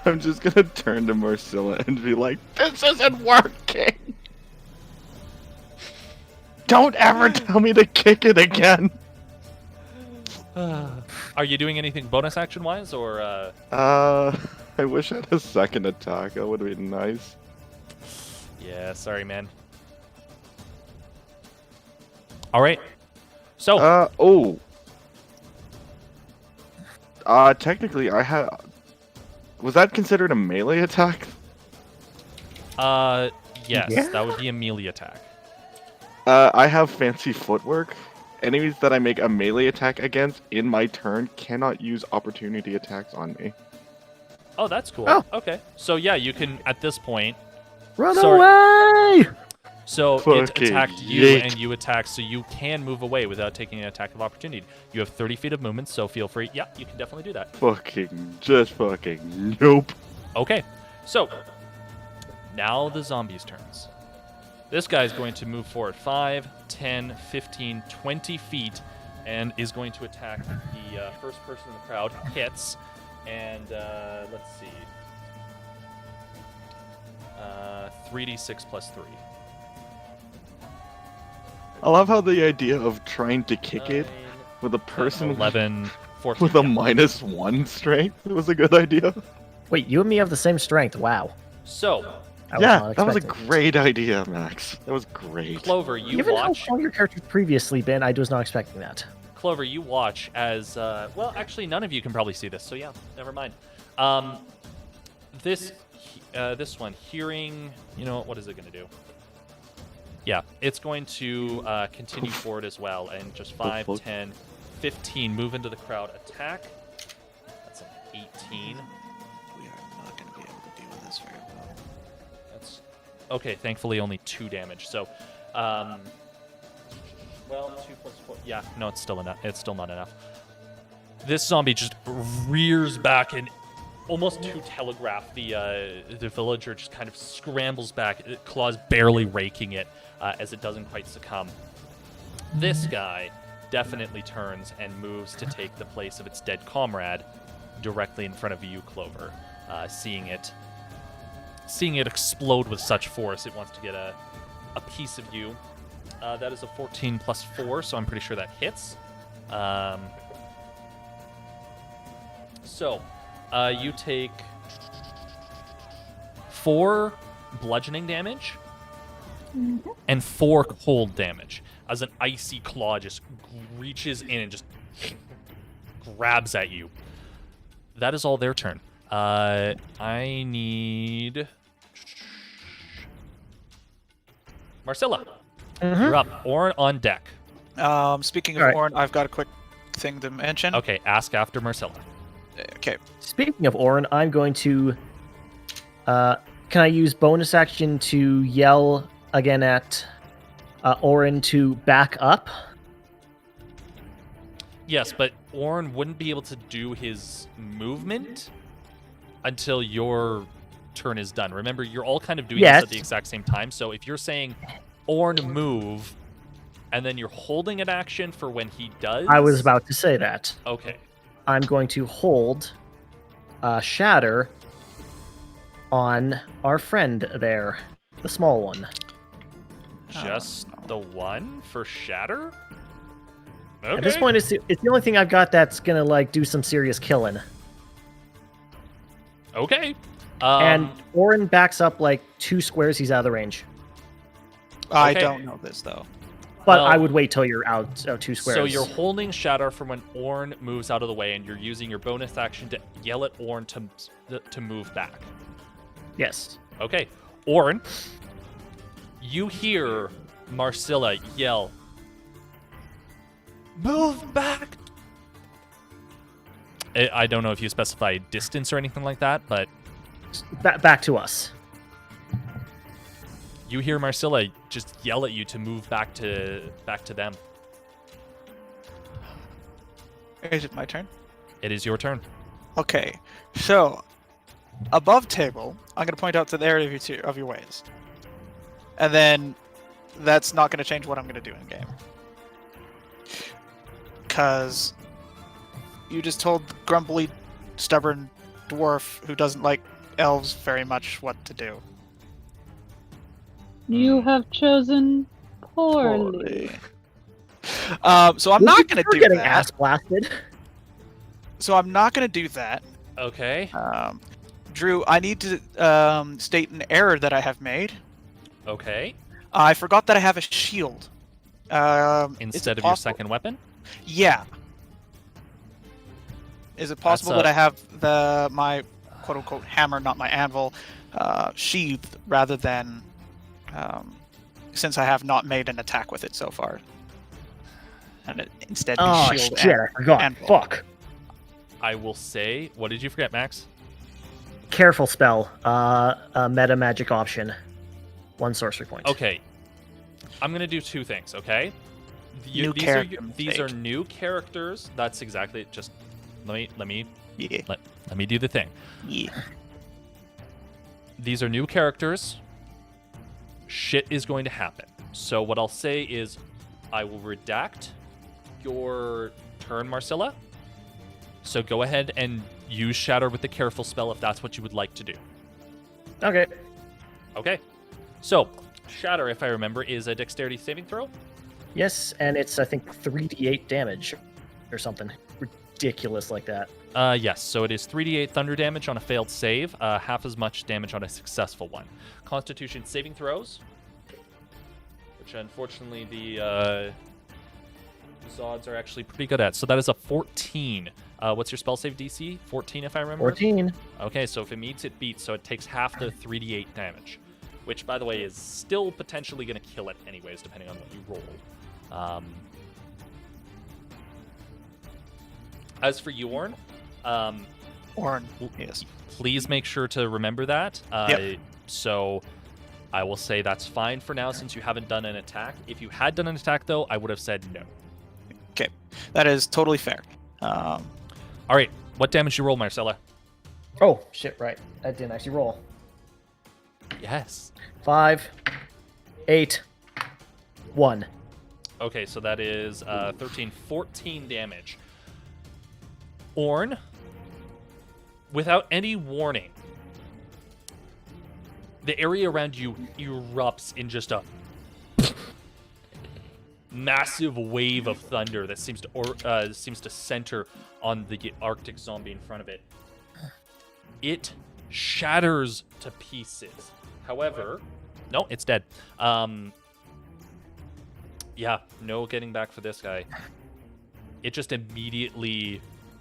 I'm just gonna turn to Marcilla and be like, "This isn't working. Don't ever tell me to kick it again." Are you doing anything bonus action wise, or I wish I had a second attack. That would have been nice. Yeah, sorry, man. All right. So, technically, I had. Was that considered a melee attack? yes, Yeah. that would be a melee attack. I have fancy footwork. Enemies that I make a melee attack against in my turn cannot use opportunity attacks on me. Oh, that's cool. Oh. Okay. So yeah, you can at this point. Run Sorry. away! So it Fucking attacked you, yeet. and you attack, so you can move away without taking an attack of opportunity. You have 30 feet of movement, so feel free. Yeah, you can definitely do that. Just fucking nope. Okay. So now the zombies' turns. This guy's going to move forward 5, 10, 15, 20 feet and is going to attack the first person in the crowd. Hits. And let's see. 3d6 plus 3. I love how the idea of trying to kick it 9, with a person 11, 14. with a -1 strength was a good idea. Wait, you and me have the same strength. Wow. So, I was Yeah, not that was a expecting. great idea, Max. That was great. Clover, you Given watch. how strong your character's previously been, I was not expecting that. Clover, you watch as well. Actually, none of you can probably see this, so yeah, never mind. This one, hearing. You know what is it going to do? Yeah, it's going to continue forward as well, and just 5, fuck? 10, 15 move into the crowd, attack. That's an 18. We are not going to be able to deal with this very well. That's okay. Thankfully, only 2 damage. So, well, 2 plus 4. Yeah, no, it's still enough. It's still not enough. This zombie just rears back and almost to telegraph the villager just kind of scrambles back, claws barely raking it as it doesn't quite succumb. This guy definitely turns and moves to take the place of its dead comrade directly in front of you, Clover. Seeing it explode with such force, it wants to get a piece of you. That is a 14 plus 4, so I'm pretty sure that hits. So, you take 4 bludgeoning damage and 4 cold damage as an icy claw just reaches in and just grabs at you. That is all their turn. I need Marcella. You're up. Orin on deck. Speaking of Alright. Orin, I've got a quick thing to mention. Okay, ask after Marcella. Okay. Speaking of Orin, I'm going to. Can I use bonus action to yell again at Orin to back up? Yes, but Orin wouldn't be able to do his movement until your turn is done. Remember, you're all kind of doing Yes. this at the exact same time. So if you're saying Orin move, and then you're holding an action for when he does. I was about to say that. Okay. I'm going to hold Shatter on our friend there, the small one. Just the one for Shatter? Okay. At this point, it's the only thing I've got that's gonna like do some serious killing. Okay. And Orin backs up like 2 squares. He's out of the range. I Okay. don't know this though. But Well- I would wait till you're out 2 squares. So you're holding Shatter from when Orn moves out of the way, and you're using your bonus action to yell at Orn to move back. Yes. Okay, Orn, you hear Marcilla yell, "Move back!" I don't know if you specify distance or anything like that, but Back to us. you hear Marcilla just yell at you to move back to them. Is it my turn? It is your turn. Okay. So, above table, I'm going to point out to the area of your ways. And then that's not going to change what I'm going to do in game. Because you just told the grumbly, stubborn dwarf who doesn't like elves very much what to do. You have chosen poorly. So I'm not going to You're do getting that. ass blasted. So I'm not going to do that. Okay. Drew, I need to state an error that I have made. Okay. I forgot that I have a shield. Is it Instead of your possible- second weapon? Yeah. Is it possible That's that I have my quote unquote hammer, not my anvil, sheathed rather than since I have not made an attack with it so far, and instead be Oh shield shit! and I forgot. anvil. Fuck. I will say, what did you forget, Max? Careful spell. A meta magic option. 1 sorcery point. Okay. I'm gonna do 2 things, okay? New these character these are mistake. new characters. That's exactly it. Just let me Yeah. let me do the thing. Yeah. These are new characters. Shit is going to happen. So what I'll say is I will redact your turn, Marcilla. So go ahead and use Shatter with the careful spell if that's what you would like to do. Okay. Okay. So, Shatter, if I remember, is a dexterity saving throw. Yes, and it's I think 3d8 damage, or something ridiculous like that. Yes, so it is 3d8 thunder damage on a failed save, half as much damage on a successful one. Constitution saving throws, which unfortunately the Zods are actually pretty good at. So that is a 14. What's your spell save DC? 14, if I remember. 14. Okay, so if it meets, it beats. So it takes half the 3d8 damage, which, by the way, is still potentially going to kill it anyways, depending on what you roll. As for Yorn, Orn. Yes. please make sure to remember that. Yep. So I will say that's fine for now since you haven't done an attack. If you had done an attack, though, I would have said no. Okay, that is totally fair. All right, what damage you roll, Marcella? Oh shit! Right, I didn't actually roll. Yes. 5, 8, 1. Okay, so that is 13, 14 damage. Orn, without any warning, the area around you erupts in just a massive wave of thunder that seems to center on the Arctic zombie in front of it. It shatters to pieces. However, no, it's dead. Yeah, no getting back for this guy. It just immediately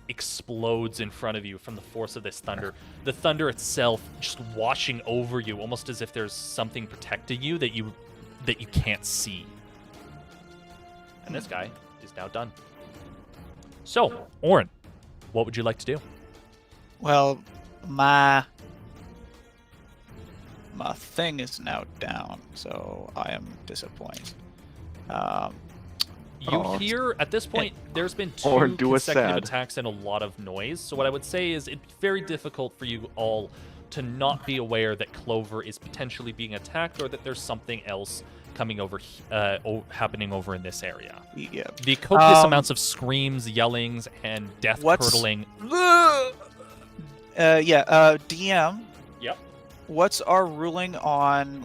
explodes in front of you from the force of this thunder. The thunder itself just washing over you, almost as if there's something protecting you that you can't see. And this guy is now done. So, Orin, what would you like to do? Well, my thing is now down, so I am disappointed. You hear, at this point, there's been 2 Orin, do us consecutive sad. attacks and a lot of noise. So what I would say is it's very difficult for you all to not be aware that Clover is potentially being attacked or that there's something else coming over, happening over in this area. Yeah. The copious amounts of screams, yellings, and death What's- curdling. DM. Yep. What's our ruling on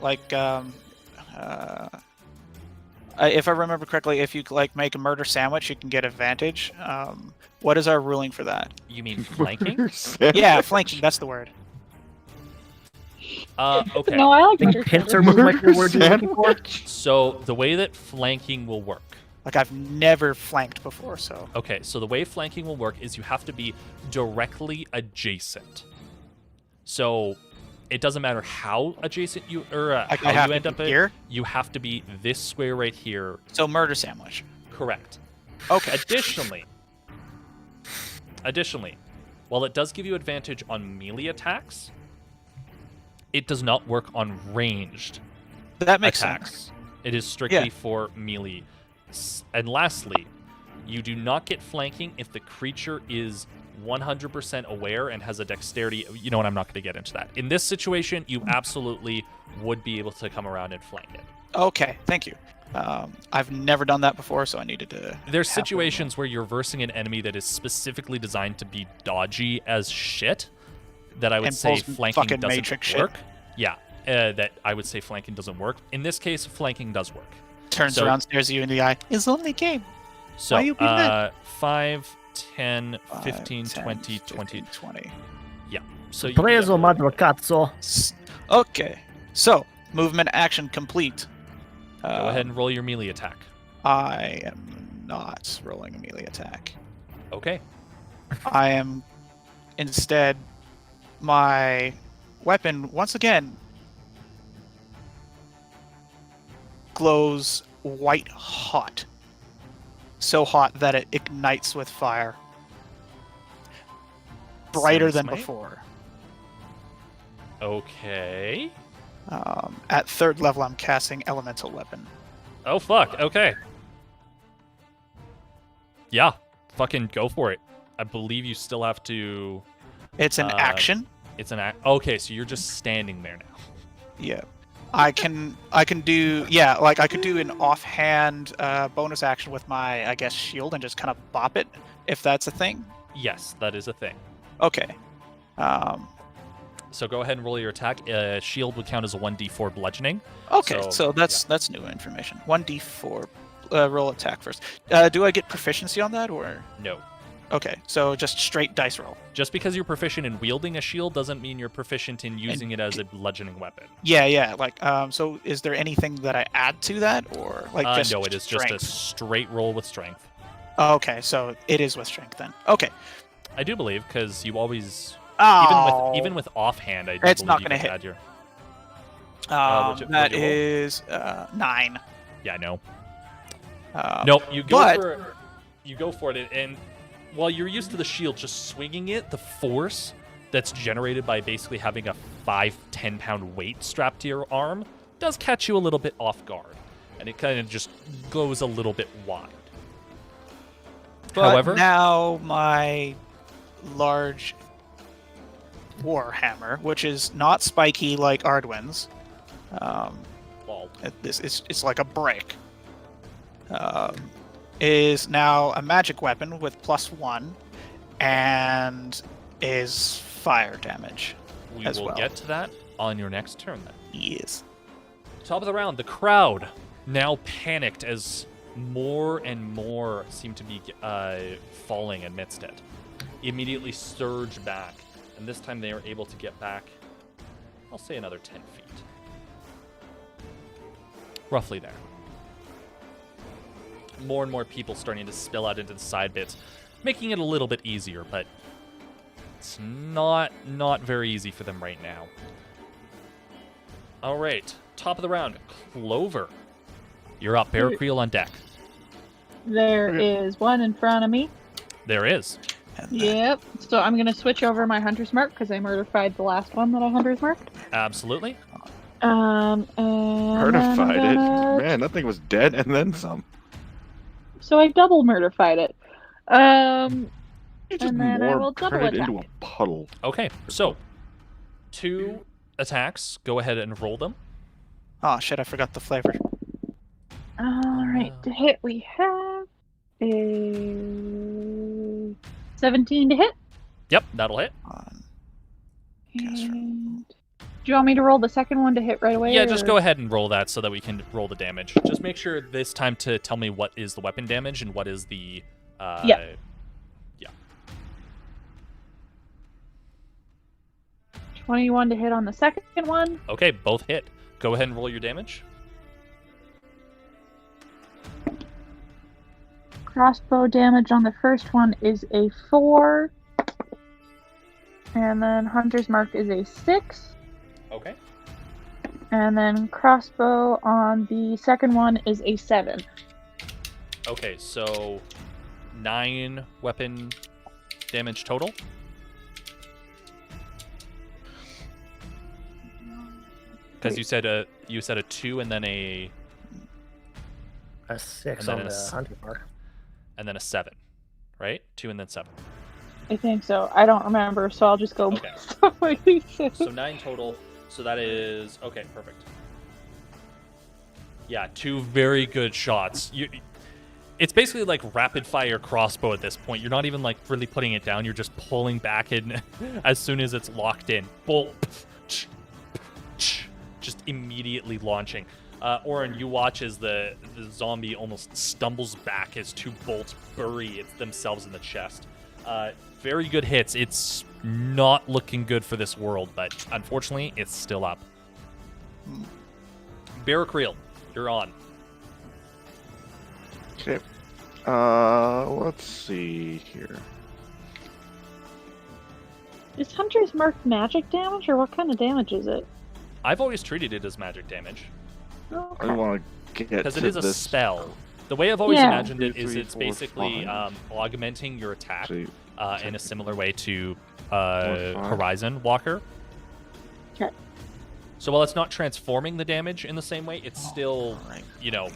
if I remember correctly, if you make a murder sandwich, you can get advantage. What is our ruling for that? You mean flanking? Yeah, flanking. That's the word. Okay. No, I like I murder think pincer sandwich. move might be the word you're looking for. So the way that flanking will work. Like I've never flanked before, so Okay, so the way flanking will work is you have to be directly adjacent. So it doesn't matter how adjacent you or I how have you end to up be at. here. You have to be this square right here. So murder sandwich. Correct. Okay. Additionally, while it does give you advantage on melee attacks, it does not work on ranged That makes attacks. sense. It is strictly Yeah. for melee. And lastly, you do not get flanking if the creature is 100% aware and has a dexterity. You know what? I'm not going to get into that. In this situation, you absolutely would be able to come around and flank it. Okay, thank you. I've never done that before, so I needed to. There's have situations where you're versing an enemy that is specifically designed to be dodgy as shit that I would And say pulls flanking fucking doesn't Matrix shit. work. Yeah, that I would say flanking doesn't work. In this case, flanking does work. turns so- around, stares at you in the eye. It's only a game. So, Why you being mad? 5, 10, 15, 5, 10, 20, 15, 20. 20. Yeah. So you Preso madro cazzo. Okay. So, movement action complete. go ahead and roll your melee attack. I am not rolling a melee attack. Okay. I am instead my weapon once again glows white hot. So hot that it ignites with fire. Brighter than Smite? before. Okay. At 3rd level, I'm casting Elemental Weapon. Oh fuck. Okay. Yeah. Fucking go for it. I believe you still have to. It's an action. It's an act. Okay, so you're just standing there now. Yeah. I can do I could do an offhand bonus action with my, I guess, shield and just kind of bop it, if that's a thing. Yes, that is a thing. Okay. So go ahead and roll your attack. Shield would count as a 1d4 bludgeoning. Okay, So, so that's new information. 1d4 roll attack first. Do I get proficiency on that or? No. Okay, so just straight dice roll. Just because you're proficient in wielding a shield doesn't mean you're proficient in using it as a bludgeoning weapon. Yeah. So is there anything that I add to that, or just no, it is just a strength? straight roll with strength. Okay, so it is with strength then. Okay. I do believe because you always Oh. even with offhand, I do It's believe not you gonna can hit. add your. That what'd you roll? is 9. Yeah, no. Um, Nope. You go but- for it, and while you're used to the shield, just swinging it, the force that's generated by basically having a 5-10 pound weight strapped to your arm does catch you a little bit off guard, and it kind of just goes a little bit wide. But However, now my large warhammer, which is not spiky like Ardwin's, lol. it's like a brick, is now a magic weapon with +1 and is fire damage. We as will well. get to that on your next turn then. Yes. Top of the round, the crowd now panicked as more and more seem to be falling amidst it. Immediately surge back, and this time they are able to get back, I'll say another 10 feet. Roughly there. More and more people starting to spill out into the side bits, making it a little bit easier, but it's not very easy for them right now. All right, top of the round, Clover. You're up. Bear Creel on deck. There is one in front of me. There is. And Yep. So I'm gonna switch over my hunter's mark because I murder-fied the last one that I hunter's marked. Absolutely. And Certified then it. I'm gonna- Man, that thing was dead and then some. So I double murder-fied it. You just And then I more will double turned it into a attack. puddle. Okay, so 2 attacks. Go ahead and roll them. Oh shit! I forgot the flavor. All right, to hit we have a 17 to hit. Yep, that'll hit. Yes, sir. And do you want me to roll the second one to hit right away? Yeah, just or- go ahead and roll that so that we can roll the damage. Just make sure this time to tell me what is the weapon damage and what is the. Yeah. 21 to hit on the second one. Okay, both hit. Go ahead and roll your damage. Crossbow damage on the first one is a 4. And then Hunter's Mark is a 6. Okay. And then crossbow on the second one is a 7. Okay, so 9 weapon damage total. Because you said a 2 and then a 6 And then on the a hunter mark. 7, right? 2 and then 7. I think so. I don't remember, so I'll just go. Okay. So 9 total. So that is okay. Perfect. Yeah, 2 very good shots. It's basically like rapid fire crossbow at this point. You're not even like really putting it down. You're just pulling back in as soon as it's locked in. Bolt. Just immediately launching. Oren, you watch as the zombie almost stumbles back as 2 bolts bury themselves in the chest. Very good hits. It's not looking good for this world, but unfortunately, it's still up. Barracriel, you're on. Okay. Let's see here. Is Hunter's Mark magic damage, or what kind of damage is it? I've always treated it as magic damage Okay. I want to get because to it is a this. spell. The way I've always Yeah. imagined it 2, is 3, it's 4, basically 5. augmenting your attack Actually, in a similar way to 4, 5. Horizon Walker. Okay. So while it's not transforming the damage in the same way, it's still, you know,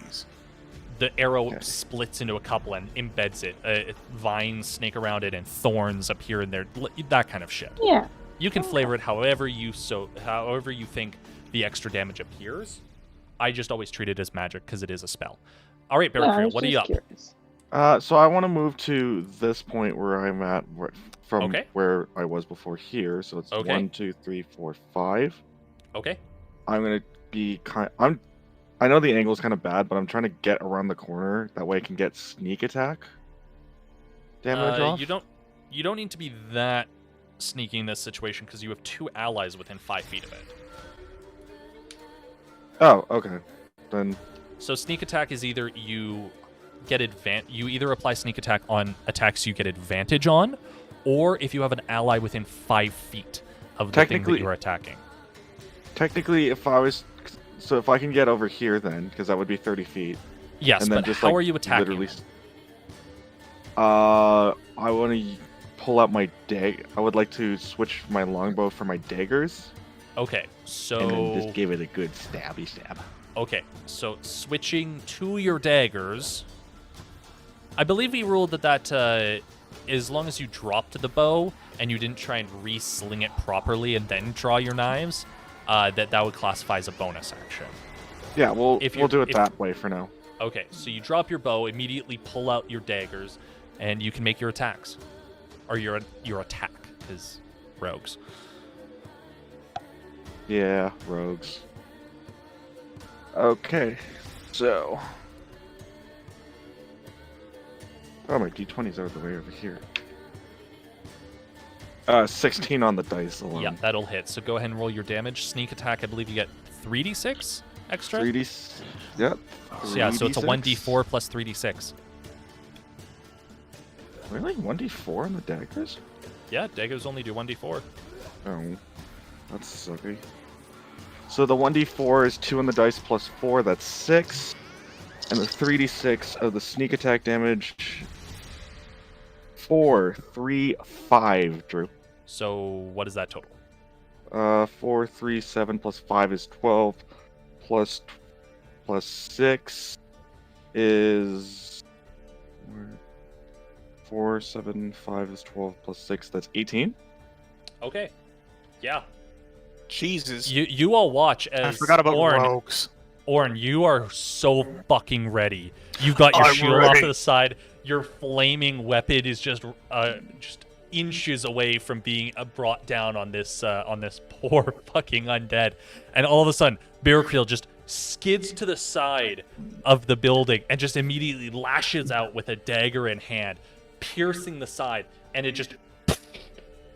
the arrow Okay. splits into a couple and embeds it. Vines snake around it and thorns appear in there. That kind of shit. Yeah. You can flavor it however you think the extra damage appears. I just always treat it as magic because it is a spell. All right, Yeah, I Barracriel, was what are you just up? curious. So I want to move to this point where I'm at from Okay. where I was before here. So it's Okay. 1, 2, 3, 4, 5. Okay. I'm gonna be I know the angle is kind of bad, but I'm trying to get around the corner. That way I can get sneak attack damage off. You don't need to be that sneaky in this situation because you have 2 allies within 5 feet of it. Oh, okay. Then So sneak attack is either you either apply sneak attack on attacks you get advantage on, or if you have an ally within 5 feet of the thing that Technically- you are attacking. technically, if I can get over here, then because that would be 30 feet. Yes, and then but just how like, are you attacking? literally I want to pull out my I would like to switch my longbow for my daggers, Okay, so and then just give it a good stabby stab. okay, so switching to your daggers. I believe we ruled that as long as you dropped the bow and you didn't try and re-sling it properly and then draw your knives, that would classify as a bonus action. Yeah, we'll If do it if- that way for now. Okay, so you drop your bow, immediately pull out your daggers, and you can make your attacks. Or your attack, because rogues. Yeah, rogues. Okay, so. Oh, my d20's out of the way over here. 16 on the dice alone. Yeah, that'll hit. So go ahead and roll your damage. Sneak attack, I believe you get 3d6 extra? 3d. Yep. So yeah, so it's a 3d6. 1d4 plus 3d6. Really? 1d4 on the daggers? Yeah, daggers only do 1d4. Oh, that's sucky. So the 1d4 is 2 on the dice plus 4, that's 6. And the 3d6 of the sneak attack damage. 4, 3, 5, Drew. So what is that total? 4, 3, 7 plus 5 is 12. Plus 6 is 4, 7, 5 is 12 plus 6, that's 18. Okay. Yeah. Jesus. You all watch as I forgot about Orn, rogues. Orn, you are so fucking ready. You've got your I'm shield off ready. to the side. Your flaming weapon is just inches away from being brought down on this poor fucking undead. And all of a sudden, Barracriel just skids to the side of the building and just immediately lashes out with a dagger in hand, piercing the side, and it just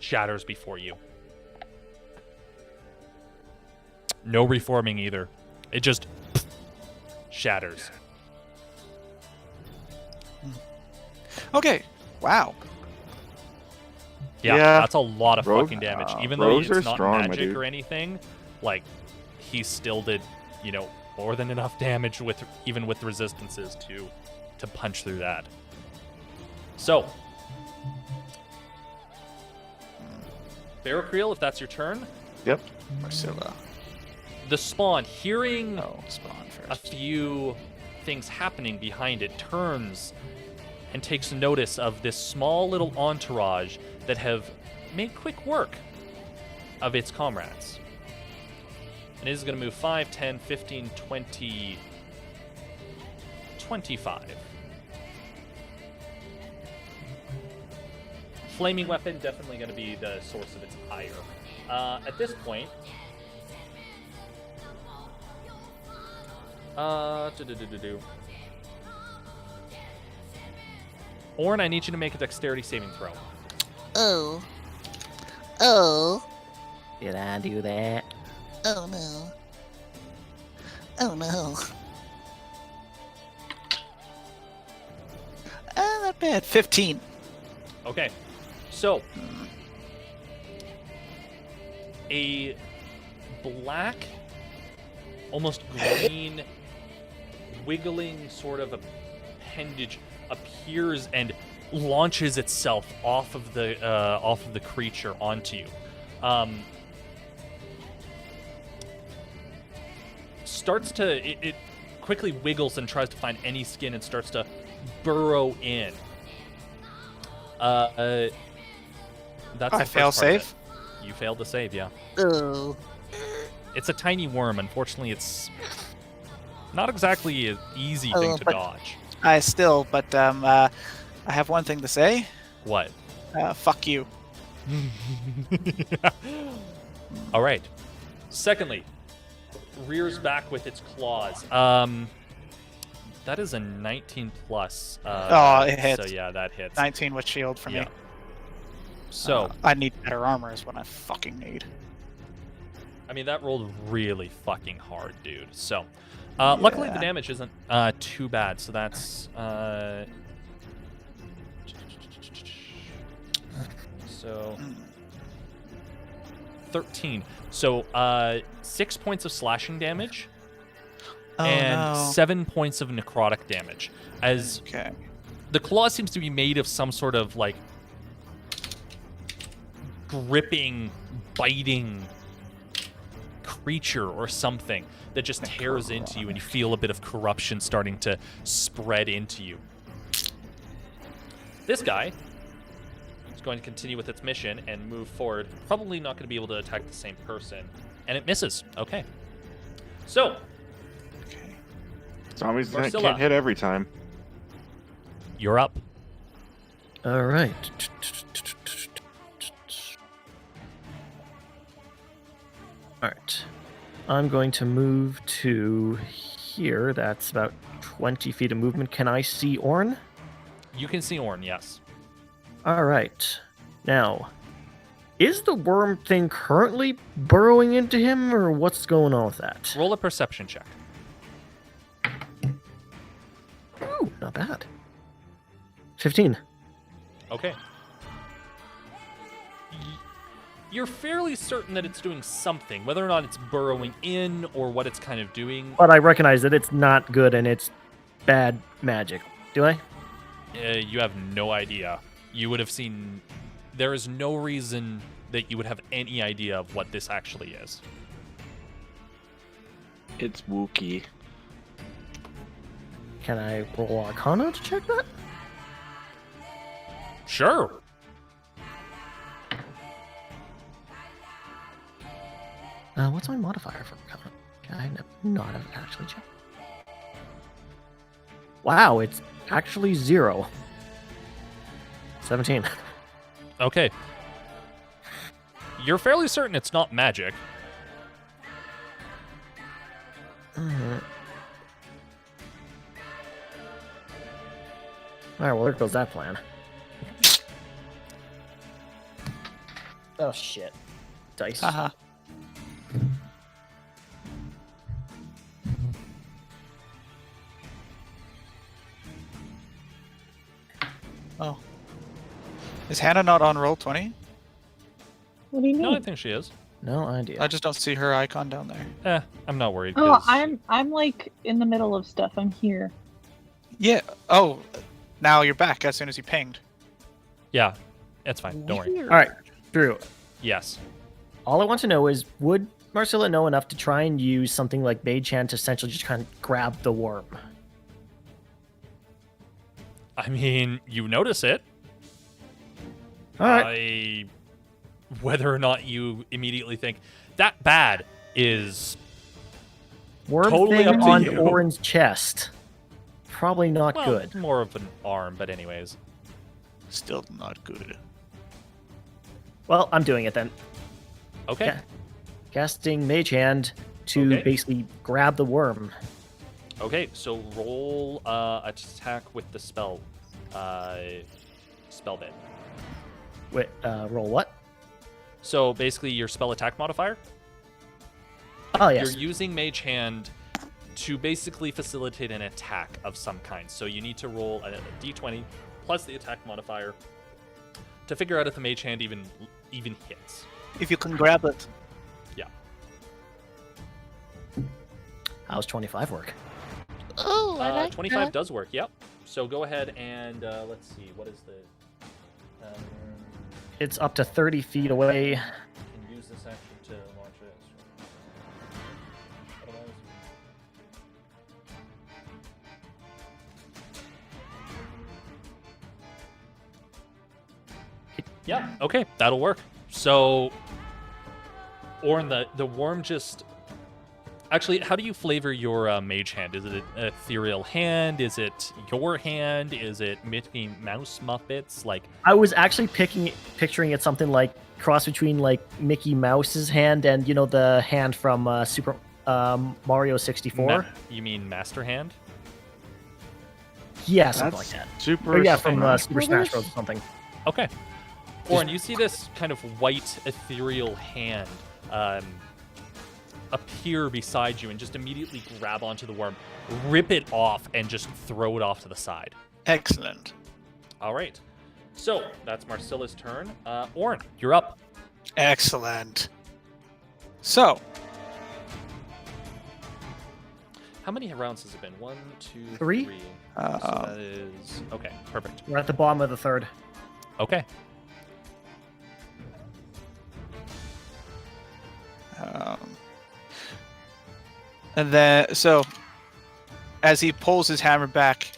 shatters before you. No reforming either. It just shatters. Okay. Wow. Yeah, Yeah. that's a lot of Rogue- fucking damage. Even though rogues it's are not strong, my magic dude. or anything, like, he still did, more than enough damage even with resistances to punch through that. So, Barracriel, if that's your turn, Yep. Marcilla. the spawn, hearing Oh, spawn a first. few things happening behind it, turns and takes notice of this small little entourage that have made quick work of its comrades. And it is going to move 5, 10, 15, 20, 25. Flaming weapon, definitely going to be the source of its ire. At this point, Orn, I need you to make a dexterity saving throw. Oh. Oh. Did I do that? Oh no. Oh no. Not bad. 15. Okay, so a black, almost green, wiggling sort of appendage appears and launches itself off of the creature onto you. It quickly wiggles and tries to find any skin and starts to burrow in. That's I the fail first part of save. it. You failed to save, yeah. Oh. It's a tiny worm. Unfortunately, it's not exactly an easy thing Oh, to but- dodge. I have one thing to say. What? Fuck you. All right. Secondly, rears back with its claws. That is a 19 plus. It hits. So yeah, that hits. 19 with shield for Yeah. me. So I need better armor is what I fucking need. I mean, that rolled really fucking hard, dude. So, luckily the Yeah. damage isn't too bad. So that's so 13. So 6 points of slashing damage Oh and no. 7 points of necrotic damage. As Okay. the claw seems to be made of some sort of like gripping, biting creature or something that just tears into you, and you feel a bit of corruption starting to spread into you. This guy is going to continue with its mission and move forward. Probably not going to be able to attack the same person, and it misses. Okay. So, Okay. Zombies Marcella. can't hit every time. you're up. All right. All right. I'm going to move to here. That's about 20 feet of movement. Can I see Orn? You can see Orn, yes. All right. Now, is the worm thing currently burrowing into him, or what's going on with that? Roll a perception check. Ooh, not bad. 15. Okay. You're fairly certain that it's doing something, whether or not it's burrowing in or what it's kind of doing. But I recognize that it's not good and it's bad magic. Do I? You have no idea. You would have seen. There is no reason that you would have any idea of what this actually is. It's Wookie. Can I roll Arcana to check that? Sure. What's my modifier for Arcana? Can I not have actually checked? Wow, it's actually 0. 17. Okay. You're fairly certain it's not magic. Alright, well, there goes that plan. Oh, shit. Dice. Haha. Oh. Is Hannah not on roll 20? What do you mean? No, I think she is. No idea. I just don't see her icon down there. I'm not worried. Oh, 'cause- I'm like in the middle of stuff. I'm here. Yeah. Oh, now you're back as soon as you pinged. Yeah, it's fine. Don't worry. Weird. Alright, Drew. Yes. All I want to know is, would Marcella know enough to try and use something like Mage Hand to essentially just kind of grab the worm? I mean, you notice it. Alright. Whether or not you immediately think that bad is Worm totally thing up to on you. Orin's chest. Probably not well, good. more of an arm, but anyways. Still not good. Well, I'm doing it then. Okay. Yeah. Casting Mage Hand to Okay. basically grab the worm. Okay, so roll attack with the spell bit. Wait, roll what? So basically, your spell attack modifier. Oh, yes. You're using Mage Hand to basically facilitate an attack of some kind. So you need to roll a d20 plus the attack modifier to figure out if the Mage Hand even hits. If you can grab it. Yeah. How's 25 work? Oh, I like 25 that. does work. Yep. So go ahead and let's see. What is the? It's up to 30 feet away. Can use this action to launch it. Otherwise- Yeah. Okay, that'll work. So, Orin, the worm just. Actually, how do you flavor your Mage Hand? Is it an ethereal hand? Is it your hand? Is it Mickey Mouse Muppets? Like, I was actually picturing it something like cross between like Mickey Mouse's hand and the hand from Super Mario 64. You mean Master Hand? Yeah, something That's like that. super. Or yeah, from Smash. Super Smash Bros. Or something. Okay. Orin, you see this kind of white ethereal hand appear beside you and just immediately grab onto the worm, rip it off, and just throw it off to the side. Excellent. All right. So that's Marcilla's turn. Orin, you're up. Excellent. So, How many rounds has it been? 1, 2, Three. 3. So that is okay. Perfect. We're at the bottom of the third. Okay. And then, so, as he pulls his hammer back,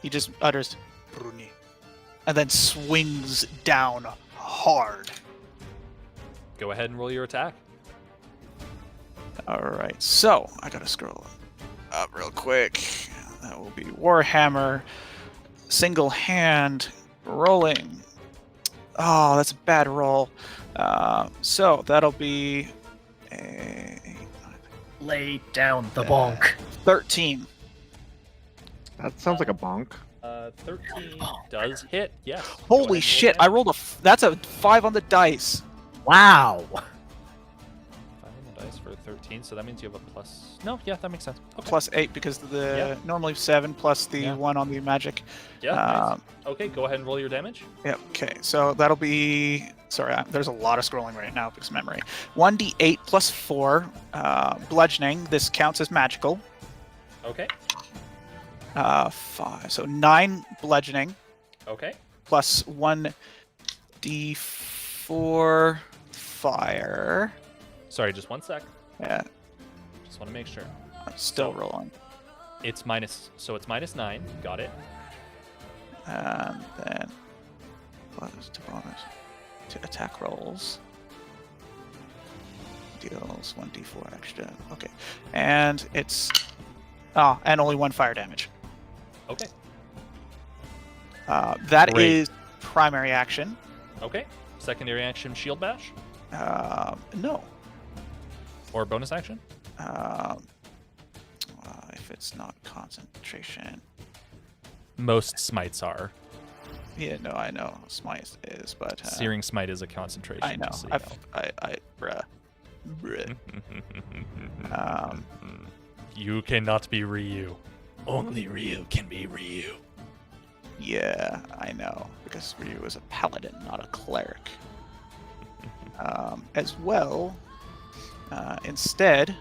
he just utters, "Bruni," and then swings down hard. Go ahead and roll your attack. All right, so I gotta scroll up real quick. That will be Warhammer, single hand, rolling. Oh, that's a bad roll. So that'll be a Lay down the bonk. 13. That sounds like a bonk. 13 does hit. Yes. Go ahead and Holy roll shit! damage. I rolled that's a 5 on the dice. Wow. 5 on the dice for 13, so that means you have a plus. No, yeah, that makes sense. Okay. Plus 8 because of the Yeah. normally 7 plus the Yeah. 1 on the magic. Yeah. Nice. Um, Okay, go ahead and roll your damage. Yep. Okay. So that'll be. Sorry, there's a lot of scrolling right now because of memory. 1d8 plus 4 bludgeoning. This counts as magical. Okay. 5. So 9 bludgeoning Okay. plus 1d4 fire. Sorry, just 1 sec. Yeah. Just want to make sure. I'm still rolling. It's minus. So it's -9. Got it. And then plus to bonus to attack rolls. Deals 1d4 extra. Okay. And it's and only 1 fire damage. Okay. That Great. is primary action. Okay. Secondary action, shield bash, No. or bonus action. If it's not concentration. Most smites are. Yeah, no, I know smite is, but Searing smite is a concentration. I know. just so you Bruh. know. You cannot be Ryu. Only Ryu can be Ryu. Yeah, I know, because Ryu is a paladin, not a cleric. As well, instead,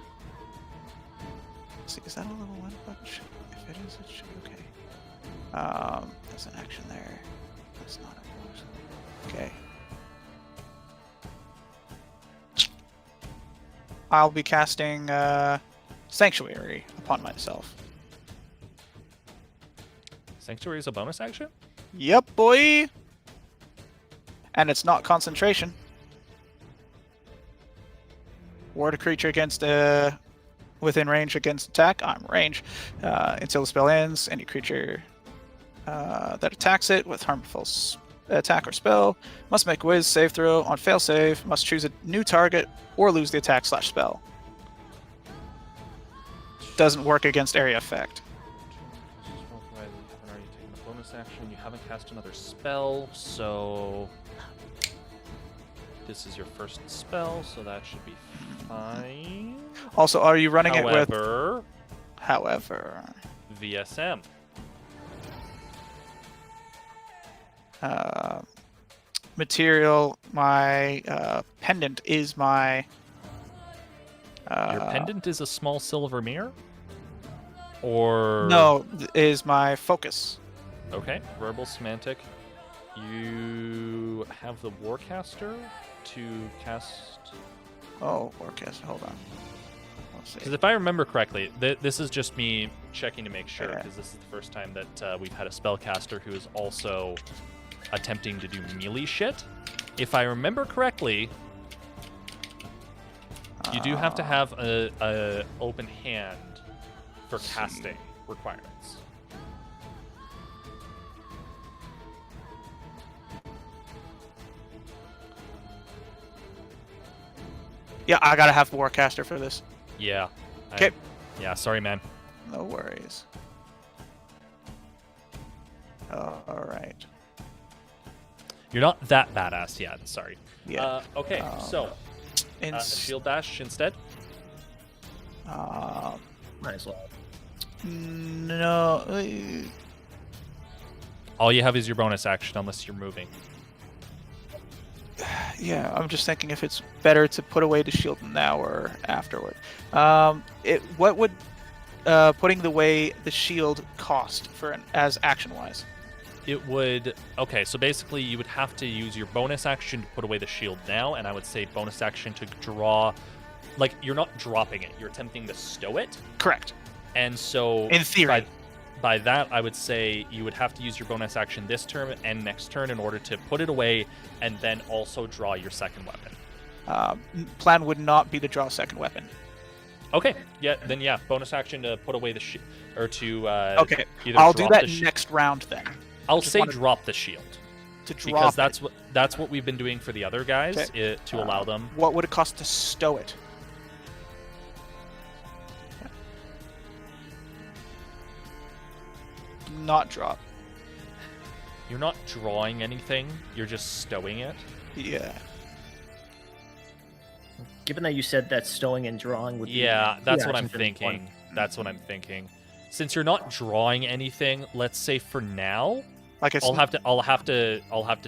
let's see, is that a level 1 bunch? If it is, it should be okay. There's an action there. That's not a bonus. Okay. I'll be casting Sanctuary upon myself. Sanctuary is a bonus action? Yep, boy. And it's not concentration. Ward a creature against within range against attack. I'm range until the spell ends. Any creature that attacks it with harmful attack or spell must make a Wiz save throw. On fail save, must choose a new target or lose the attack/spell. Doesn't work against area effect. bonus action. You haven't cast another spell, so this is your first spell, so that should be fine. Also, are you running it with? However, However, VSM. Material. My pendant is my. Your pendant is a small silver mirror? Or... No, is my focus. Okay, verbal semantic. You have the Warcaster to cast... Oh, Warcaster, hold on. Let's see. Because if I remember correctly, this is just me checking to make sure, Okay. because this is the first time that we've had a spellcaster who is also attempting to do melee shit. If I remember correctly, you do have to have a open hand for casting requirements. Yeah, I gotta have Warcaster for this. Yeah. Okay. Yeah, sorry, man. No worries. All right. You're not that badass yet. Sorry. Yeah. Okay, so shield dash instead. Might as well. No. All you have is your bonus action unless you're moving. Yeah, I'm just thinking if it's better to put away the shield now or afterward. What would putting away the shield cost for as action wise? It would... Okay, so basically you would have to use your bonus action to put away the shield now, and I would say bonus action to draw... Like, you're not dropping it, you're attempting to stow it. Correct. And so... In theory. By that, I would say you would have to use your bonus action this turn and next turn in order to put it away, and then also draw your second weapon. Plan would not be to draw a second weapon. Okay, yeah, bonus action to put away the shield, or to Okay, either I'll do drop that the next round then. I'll Just say wanna- drop the shield. To drop Because it. that's what we've been doing for the other guys, Okay. to allow them. What would it cost to stow it? Not drop. You're not drawing anything, you're just stowing it. Yeah. Given that you said that stowing and drawing would Yeah, be that's what I'm actions in one- thinking. That's what I'm thinking. Since you're not drawing anything, let's say for now, Like it's I'll have to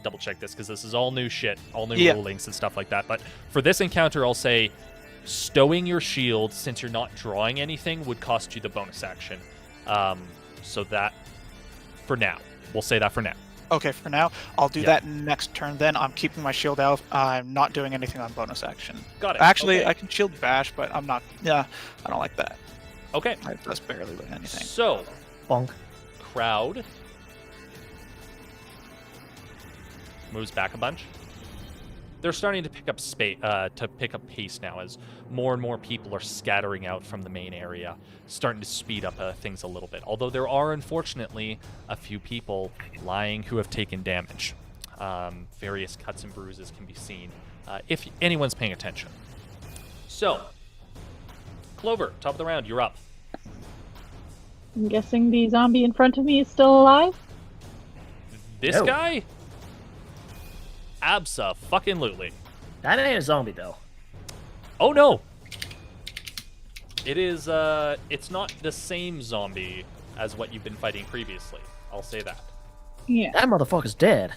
double check this because this is all new shit, all new Yeah. rulings and stuff like that. But for this encounter, I'll say stowing your shield, since you're not drawing anything, would cost you the bonus action. So that for now, we'll say that for now. Okay, for now, I'll do Yeah. that next turn then. I'm keeping my shield out. I'm not doing anything on bonus action. Got it. Actually, Okay. I can shield bash, but I'm not. Yeah, I don't like that. Okay. That's barely doing anything. So, Bonk. crowd moves back a bunch. They're starting to pick up pace now as more and more people are scattering out from the main area, starting to speed up things a little bit. Although there are, unfortunately, a few people lying who have taken damage. Various cuts and bruises can be seen if anyone's paying attention. So, Clover, top of the round, you're up. I'm guessing the zombie in front of me is still alive? This No. guy? Abso-fucking-lutely. That ain't a zombie though. Oh no! It is, it's not the same zombie as what you've been fighting previously. I'll say that. Yeah. That motherfucker's dead.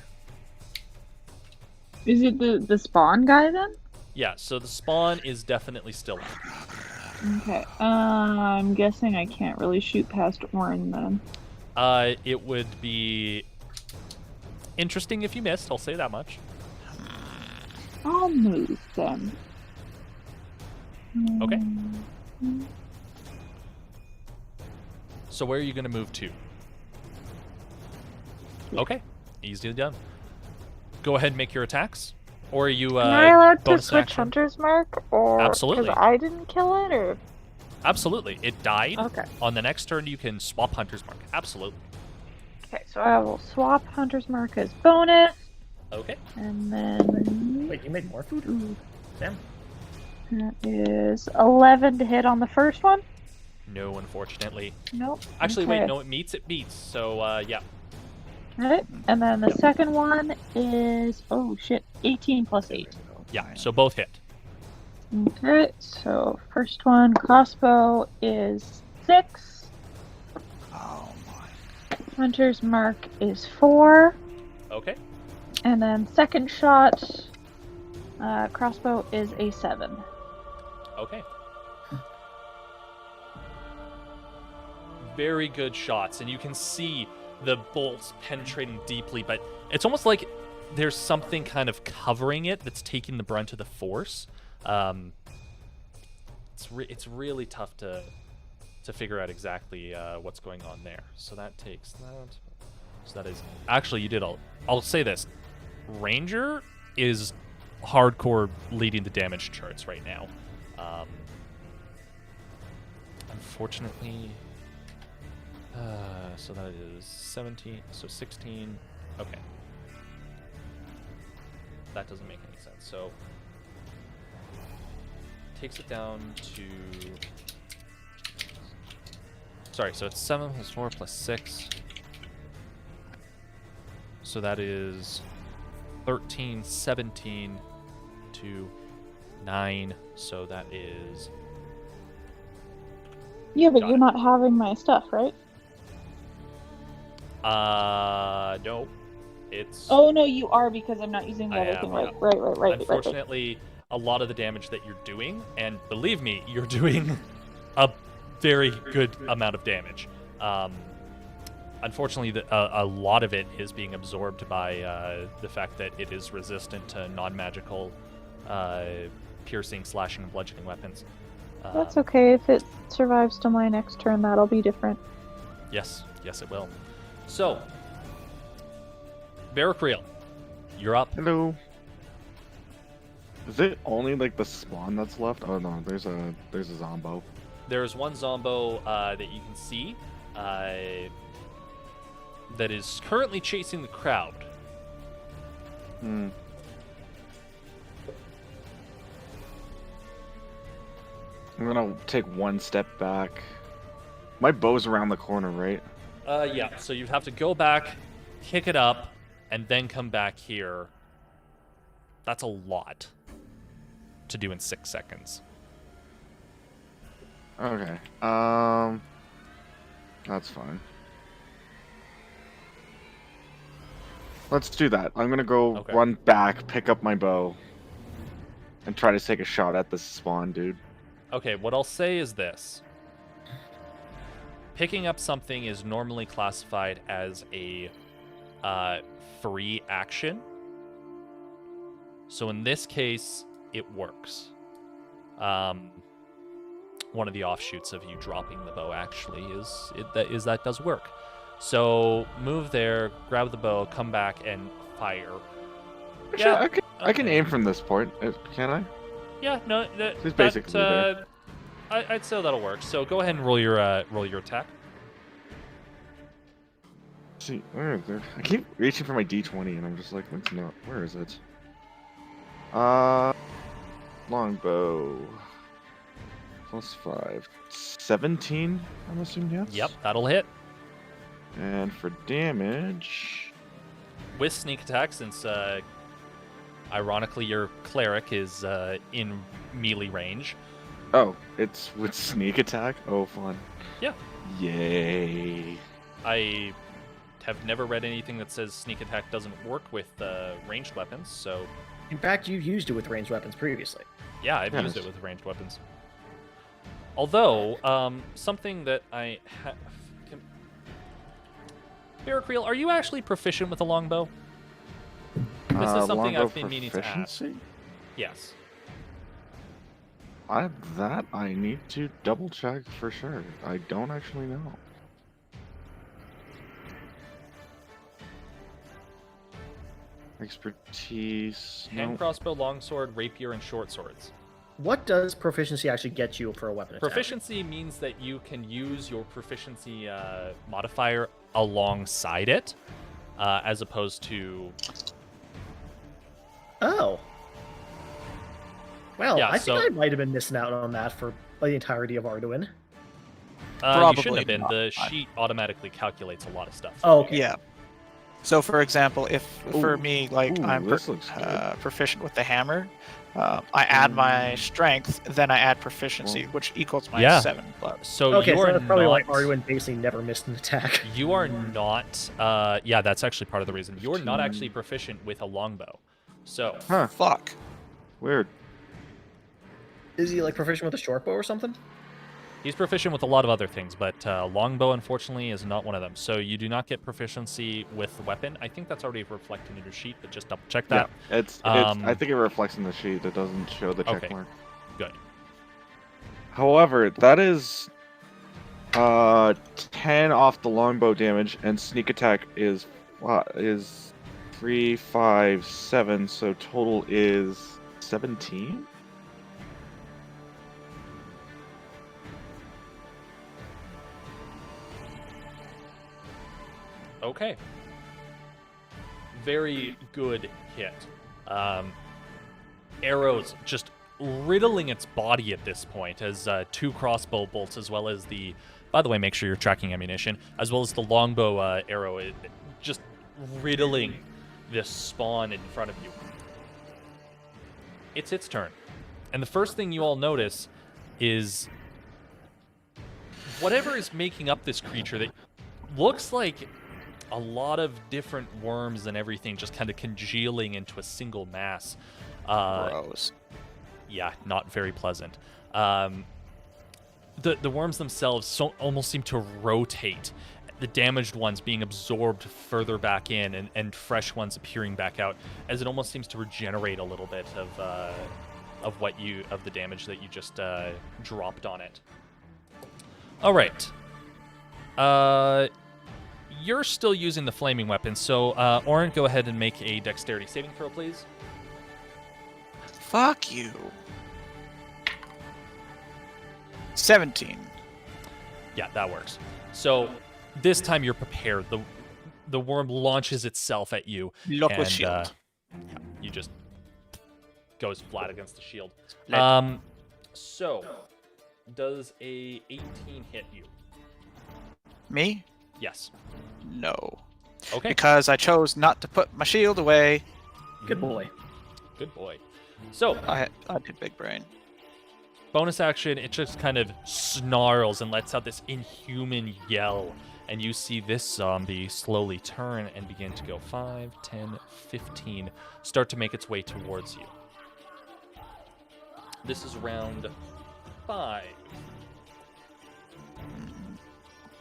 Is it the spawn guy then? Yeah, so the spawn is definitely still out. Okay. I'm guessing I can't really shoot past Orin then. It would be interesting if you missed, I'll say that much. I'll move then. Okay. So where are you going to move to? Okay, easily done. Go ahead and make your attacks. Or are you, Am I allowed to bonus switch action? Hunter's Mark? Or Absolutely. because I didn't kill it, or Absolutely. It died. Okay. On the next turn, you can swap Hunter's Mark. Absolutely. okay, so I will swap Hunter's Mark as bonus, Okay. and then Wait, you made more food? Sam? that is 11 to hit on the first one. No, unfortunately. Nope. Actually, okay. wait, no, it meets, it beats. So, yeah. Right, and then the second one is 18 plus 8. Yeah, so both hit. Okay, so first one, crossbow is 6. Oh my. Hunter's mark is 4. Okay. And then second shot, crossbow is a 7. Okay. Very good shots, and you can see the bolts penetrating deeply, but it's almost like there's something kind of covering it that's taking the brunt of the force. It's really tough to figure out exactly what's going on there. So that takes that. So that is actually you did I'll say this. Ranger is hardcore leading the damage charts right now. Unfortunately, so that is 17. So 16. Okay, that doesn't make any sense. So takes it down to. Sorry, so it's 7 plus 4 plus 6. So that is 13, 17 to 9. So that is. Yeah, but Got you're it. not having my stuff, right? No. It's. Oh no, you are because I'm not using the I other am, thing. yeah. Right. Unfortunately, a lot of the damage that you're doing, and believe me, you're doing a very good amount of damage. Unfortunately, a lot of it is being absorbed by the fact that it is resistant to non-magical piercing, slashing, and bludgeoning weapons. That's okay. If it survives to my next turn, that'll be different. Yes, it will. So, Barracriel, you're up. Hello. Is it only like the spawn that's left? Oh no, there's a zombo. There's one Zombo that you can see that is currently chasing the crowd. Hmm. I'm gonna take one step back. My bow's around the corner, right? Yeah, so you have to go back, kick it up, and then come back here. That's a lot to do in 6 seconds. Okay. That's fine. Let's do that. I'm gonna go Okay. run back, pick up my bow, and try to take a shot at this spawn, dude. Okay, what I'll say is this. Picking up something is normally classified as a free action. So in this case, it works. One of the offshoots of you dropping the bow actually is that does work. So move there, grab the bow, come back, and fire. Actually, I can okay. aim from this point, can I? Yeah, no, It's basically there. I'd say that'll work. So go ahead and roll your attack. See, where is it? I keep reaching for my D20, and I'm just like, it's not. Where is it? Longbow. +5. 17, I'm assuming, yes? Yep, that'll hit. And for damage... With sneak attack, since ironically your cleric is in melee range. Oh, it's with sneak attack? Oh, fun. Yeah. Yay. I have never read anything that says sneak attack doesn't work with ranged weapons, so In fact, you've used it with ranged weapons previously. yeah, I've used Yes. it with ranged weapons. Although, something that I have... Barracriel, are you actually proficient with a longbow? This is something longbow I've been meaning to ask. proficiency? Yes. I need to double check for sure. I don't actually know. Expertise. Hand No. crossbow, longsword, rapier, and short swords. What does proficiency actually get you for a weapon attack? Proficiency means that you can use your proficiency modifier alongside it, as opposed to... Oh. Well, Yeah, I so- think I might have been missing out on that for the entirety of Arduin. you Probably shouldn't have been. not. The sheet automatically calculates a lot of stuff. Oh, okay. Yeah. So, for example, if for Ooh. me, like Ooh, I'm this looks good. proficient with the hammer, I add my strength, then I add proficiency, which equals my Yeah. 7 plus. So Okay, you so are that's probably not. why Arwen basically never missed an attack. You are not. Yeah, that's actually part of the reason. You're not actually proficient with a longbow. So Huh. Fuck. Weird. Is he like proficient with a short bow or something? he's proficient with a lot of other things, but longbow unfortunately is not one of them. So you do not get proficiency with weapon. I think that's already reflected in your sheet, but just double check that. Yeah, it's I think it reflects in the sheet. It doesn't show the check Okay. mark. Good. However, that is 10 off the longbow damage, and sneak attack is 3, 5, 7, so total is 17. Okay. Very good hit. Arrows just riddling its body at this point as 2 crossbow bolts, as well as the. By the way, make sure you're tracking ammunition, as well as the longbow arrow, just riddling this spawn in front of you. It's its turn. And the first thing you all notice is whatever is making up this creature that looks like a lot of different worms and everything just kind of congealing into a single mass. Gross. Yeah, not very pleasant. The worms themselves almost seem to rotate, the damaged ones being absorbed further back in, and fresh ones appearing back out, as it almost seems to regenerate a little bit of the damage that you just dropped on it. All right. You're still using the flaming weapon, so Orin, go ahead and make a dexterity saving throw, please. Fuck you. 17. Yeah, that works. So this time you're prepared. The worm launches itself at you. Lock with and, shield. Yeah, you just goes flat against the shield. Split. So does a 18 hit you? Me? Yes. No. Okay. Because I chose not to put my shield away. Good boy. Good boy. So I did big brain. bonus action, it just kind of snarls and lets out this inhuman yell. And you see this zombie slowly turn and begin to go 5, 10, 15, start to make its way towards you. This is round 5.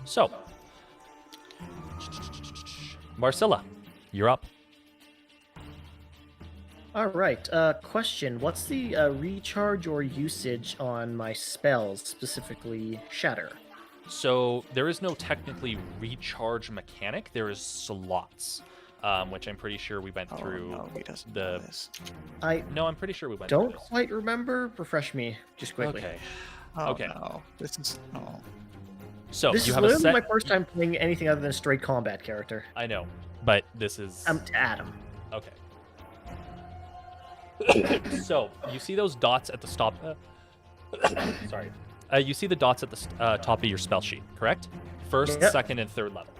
So, Marcella, you're up. All right. Question: what's the recharge or usage on my spells, specifically Shatter? So there is no technically recharge mechanic. There is slots, which I'm pretty sure we went through. No, he doesn't the- know this. No, I'm pretty sure we went Don't through this. quite remember. Refresh me just quickly. Okay. Oh, Okay. No. This is. Oh. So This you is have a literally set. my first time playing anything other than a straight combat character. I know, but this is To Adam. okay. So you see those dots at the stop. Sorry. You see the dots at the top of your spell sheet, correct? First, Yep. second, and third level.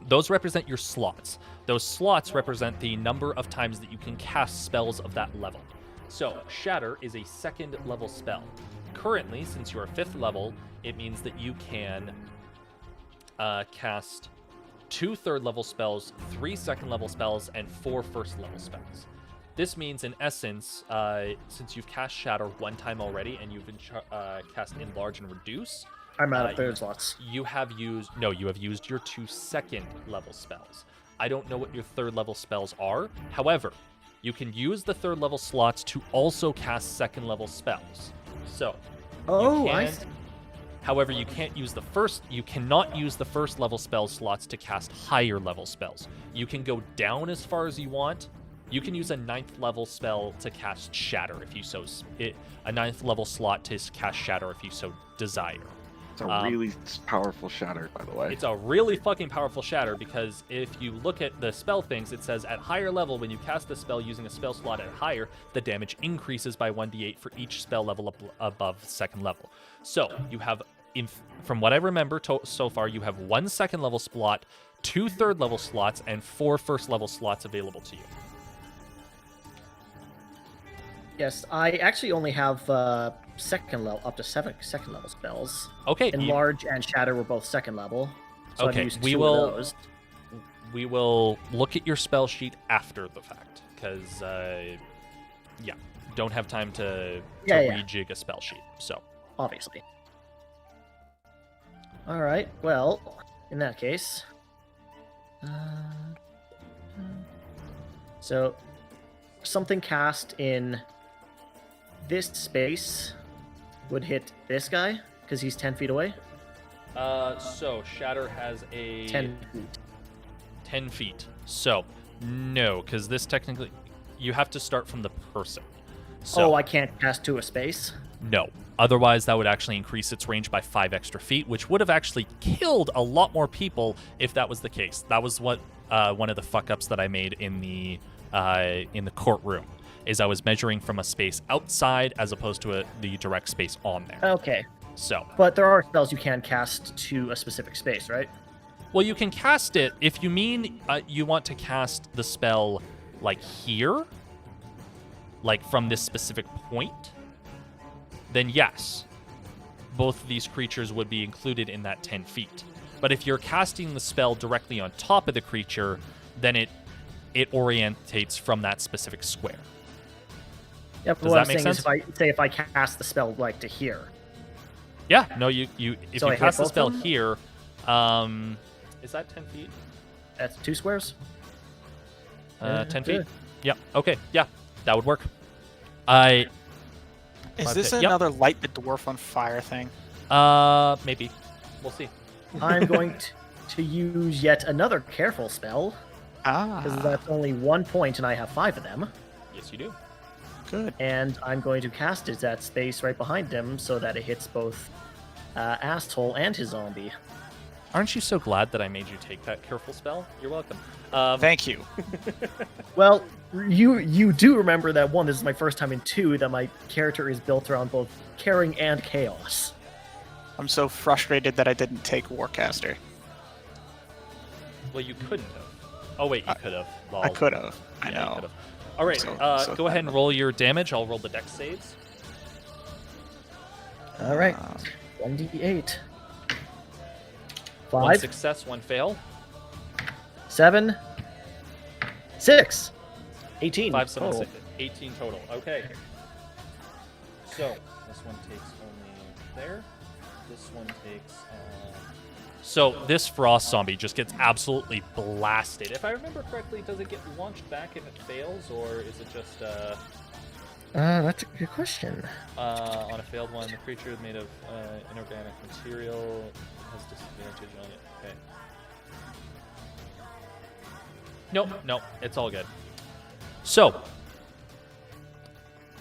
Those represent your slots. Those slots represent the number of times that you can cast spells of that level. So, Shatter is a second level spell. Currently, since you are 5th level, it means that you can cast 2 third level spells, 3 second level spells, and 4 first level spells. This means, in essence, since you've cast Shatter 1 time already and you've cast Enlarge and Reduce, I'm out of you- third slots. you have used your 2 second level spells. I don't know what your 3rd level spells are. However, you can use the 3rd level slots to also cast 2nd level spells. So, Oh, you I can- see. However, you cannot use the first level spell slots to cast higher level spells. You can go down as far as you want. You can use a 9th level spell to cast Shatter if you a 9th level slot to cast Shatter if you so desire. It's a really powerful shatter, by the way. It's a really fucking powerful Shatter because if you look at the spell things, it says at higher level, when you cast the spell using a spell slot at higher, the damage increases by 1d8 for each spell level above 2nd level. So you have, from what I remember so far, you have 1 second level slot, 2 third-level slots and 4 first-level slots available to you. Yes, I actually only have second level, up to 7 second level spells. Okay. Enlarge and Shatter were both second level. So Okay, I've used we 2 will- of those. We will look at your spell sheet after the fact, because, yeah, don't have time to Yeah. rejig a spell sheet. So, Obviously. Alright, well, in that case. So, something cast in this space would hit this guy, because he's 10 feet away. so Shatter has a 10 feet. 10 feet. So, no, because this technically, you have to start from the person. So, Oh, I can't cast to a space? no. Otherwise, that would actually increase its range by 5 extra feet, which would have actually killed a lot more people if that was the case. That was what one of the fuck-ups that I made in the courtroom, is I was measuring from a space outside as opposed to the direct space on there. Okay. So, But there are spells you can cast to a specific space, right? well, you can cast it if you mean you want to cast the spell like here, like from this specific point, then yes, both of these creatures would be included in that 10 feet. But if you're casting the spell directly on top of the creature, then it orientates from that specific square. Yeah, but Does what that I'm make saying sense? is if I cast the spell like to here. Yeah, no, if So you I hit cast the both spell of them? here, is that 10 feet? That's 2 squares? 10 feet? good. Yep. Okay. Yeah, that would work. Is this Yep. another light the dwarf on fire thing? Maybe. We'll see. I'm going to use yet another careful spell, because Ah, that's only 1 point and I have 5 of them. Yes, you do. good. And I'm going to cast it at space right behind him so that it hits both Asshole and his zombie. Aren't you so glad that I made you take that careful spell? You're welcome. Thank you. Well, you do remember that 1, this is my first time, and 2, that my character is built around both caring and chaos. I'm so frustrated that I didn't take Warcaster. Well, you couldn't have. Oh wait, you could have. I could have. I Yeah, you know. could've. All right. So Go ahead and roll your damage. I'll roll the dex saves. Alright, 1d8. 1 5, success, 1 fail. 7, 6, 18. 5, 7, total. 6, 18 total. Okay. So this one takes only there. This one takes. So this frost zombie just gets absolutely blasted. If I remember correctly, does it get launched back if it fails, or is it just That's a good question. on a failed one? The creature is made of inorganic material has disadvantage on it. Okay. Nope, it's all good. So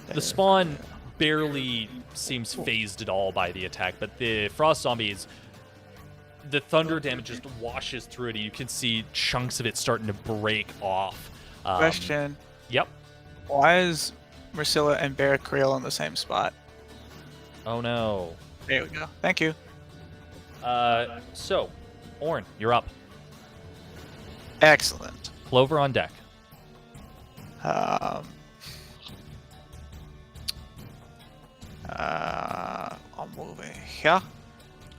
the spawn barely seems phased at all by the attack, but the frost zombies, the thunder damage just washes through it, and you can see chunks of it starting to break off. Question. Yep. Why is Marcilla and Bear Creel in the same spot? Oh no. There we go. Thank you. So, Orn, you're up. Excellent. Clover on deck. I'm moving here.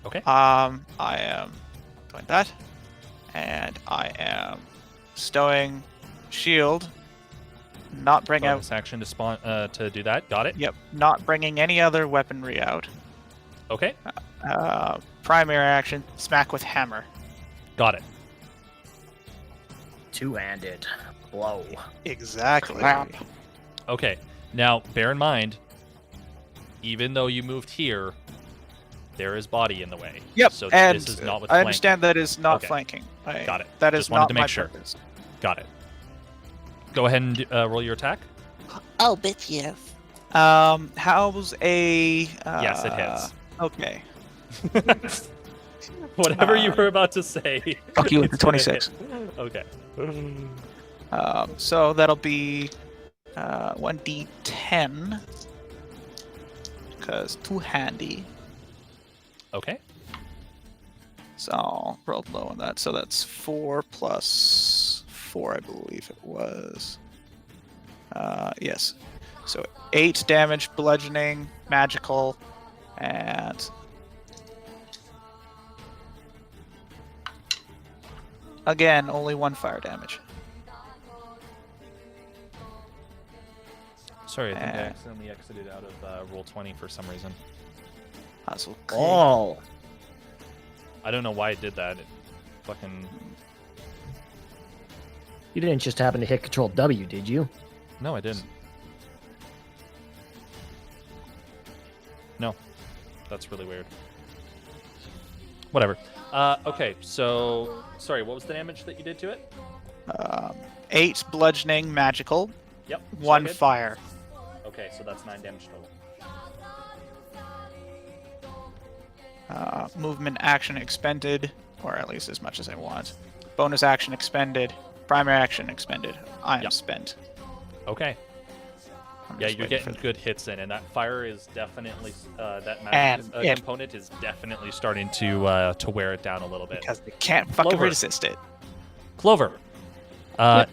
Okay. I am doing that, and I am stowing shield. Not bring out. Bonus action to spawn to do that. Got it. Yep. Not bringing any other weaponry out. Okay. Primary action. Smack with hammer. Got it. Two-handed blow. Exactly. Okay. Now, bear in mind, even though you moved here, there is body in the way. Yep. So and this is not with I flanking. understand that is not Okay. flanking. Got it. That is Just wanted not to my make sure. purpose. Got it. Go ahead and roll your attack. Oh, bitch, yes. How's a? Yes, it hits. Okay. Whatever you were about to say. Fuck you with the it's gonna 26. hit. Okay. So that'll be 1d10 because too handy. Okay. So I'll roll low on that. So that's 4 plus 4, I believe it was. Yes. So 8 damage, bludgeoning, magical, and again, only 1 fire damage. Sorry, I think I accidentally exited out of roll 20 for some reason. That's okay. Oh. I don't know why it did that. It fucking... You didn't just happen to hit Control W, did you? No, I didn't. No. That's really weird. Whatever. Okay, so... Sorry, what was the damage that you did to it? 8 bludgeoning, magical, Yep. 1 good. fire. Okay, so that's 9 damage total. Movement action expended, or at least as much as I want. Bonus action expended. Primary action expended. I am Yep. spent. Okay. I'm Yeah, just you're waiting getting for- good hits in, and that fire is definitely that And magic it- component is definitely starting to wear it down a little bit. because they can't fucking Clover. resist it. Clover.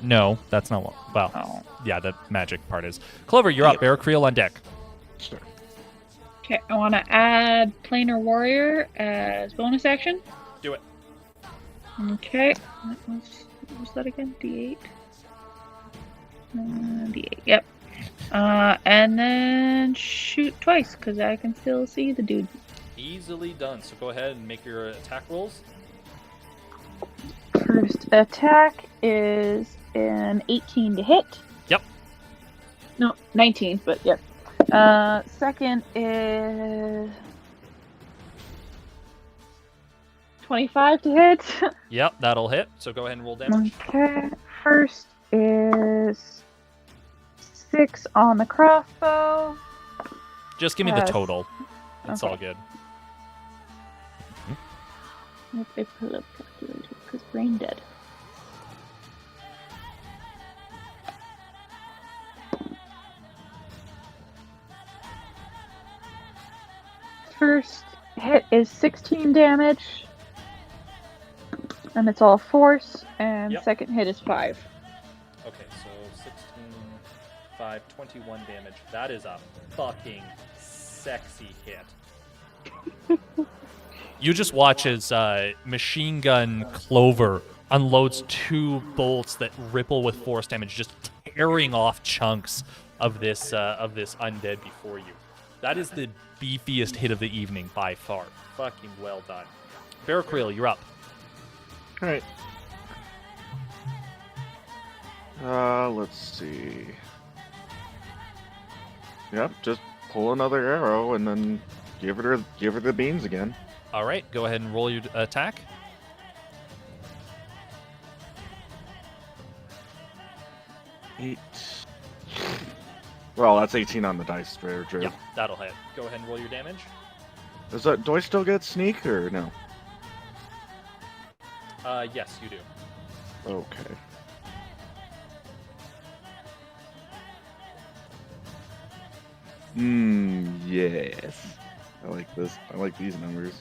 No, that's not what. Well, Oh. yeah, the magic part is. Clover, you're up. Bear Creel on deck. Sure. Okay, I want to add Planar Warrior as bonus action. Do it. Okay, what was that again? D8? D8, yep. And then shoot twice, because I can still see the dude. Easily done. So go ahead and make your attack rolls. First attack is an 18 to hit. Yep. No, 19, but yep. Second is 25 to hit. Yep, that'll hit. So go ahead and roll damage. Okay. First is 6 on the crossbow. Just give me the Yes. total. It's all Okay. good. If I pull up calculator, because brain dead. First hit is 16 damage, and it's all force. And Yep. second hit is 5. Okay, so 16, 5, 21 damage. That is a fucking sexy hit. You just watch as machine gun Clover unloads 2 bolts that ripple with force damage, just tearing off chunks of this undead before you. That is the beefiest hit of the evening by far. Fucking well done. Bear Creel, you're up. All right. Let's see. Yep, just pull another arrow and then give her the beans again. All right, go ahead and roll your attack. Eight. Well, that's 18 on the dice, Drew. Yep, that'll hit. Go ahead and roll your damage. Do I still get sneak or no? Yes, you do. Okay. Yes. I like this. I like these numbers.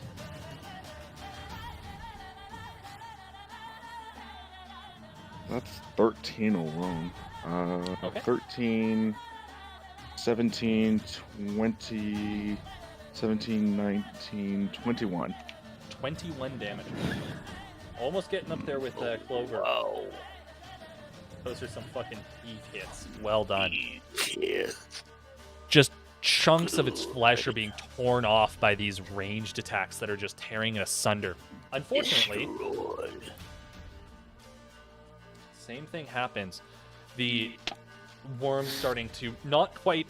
That's 13 alone. Okay. 13, 17, 20, 17, 19, 21. 21 damage. Almost getting up there with Clover. Whoa. Those are some fucking beef hits. Well done. Just chunks of its flesh are being torn off by these ranged attacks that are just tearing it asunder. Unfortunately, same thing happens. The worm's starting to not quite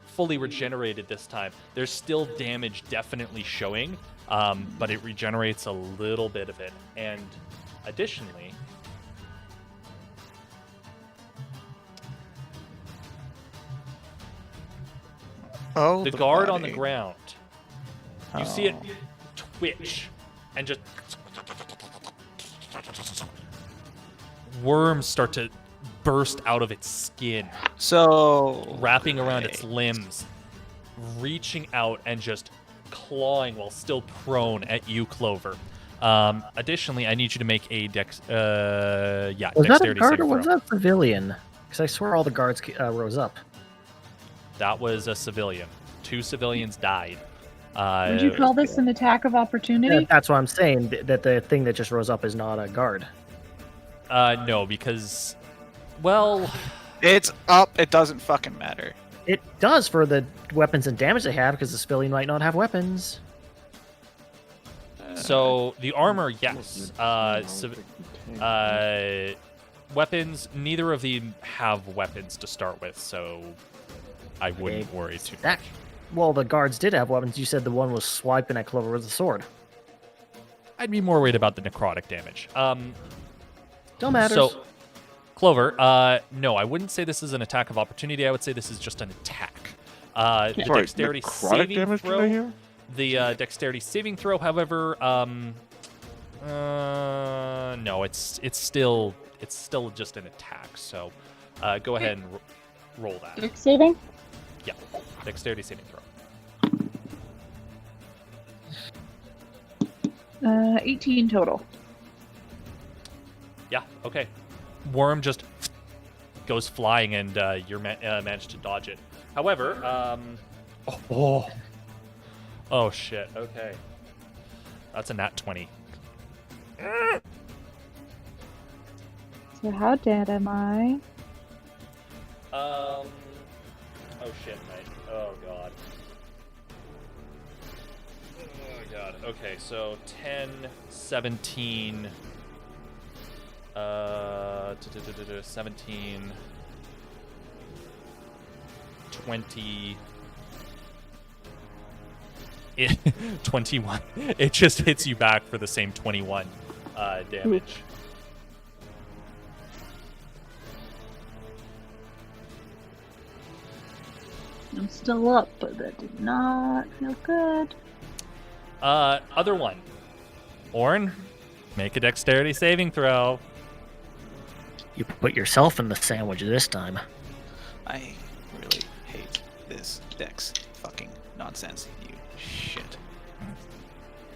fully regenerated this time. There's still damage definitely showing, but it regenerates a little bit of it. And additionally, Oh, the guard on the body. ground, you see it twitch and just worms start to burst out of its skin, So wrapping around its limbs, reaching out and just clawing while still prone at you, Clover. Additionally, I need you to make a Was that a dexterity guard or saving was throw. that a civilian? Because I swear all the guards rose up. That was a civilian. 2 civilians died. Would you call this an attack of opportunity? That's what I'm saying. That the thing that just rose up is not a guard. No, because, well, It's up. It doesn't fucking matter. It does for the weapons and damage they have, because the civilian might not have weapons. so the armor, yes. Weapons, neither of them have weapons to start with, so I wouldn't worry too much. That, well, the guards did have weapons. You said the one was swiping at Clover with a sword. I'd be more worried about the necrotic damage. Don't matter. So, Clover, no, I wouldn't say this is an attack of opportunity. I would say this is just an attack. The Sorry, dexterity necrotic saving damage, did I throw. hear? The dexterity saving throw, however, no, it's still just an attack. So, go ahead and roll that. Dex saving? Yeah, dexterity saving throw. 18 total. Yeah, okay. Worm just goes flying, and you're managed to dodge it. However, oh shit. Okay, that's a nat 20. So how dead am I? Oh shit, mate. Oh god. Oh god. Okay, so 10, 17. 17, 20, 21. It just hits you back for the same 21 damage. I'm still up, but that did not feel good. Other one. Orn, make a dexterity saving throw. You put yourself in the sandwich this time. I really hate this dex fucking nonsense. You shit.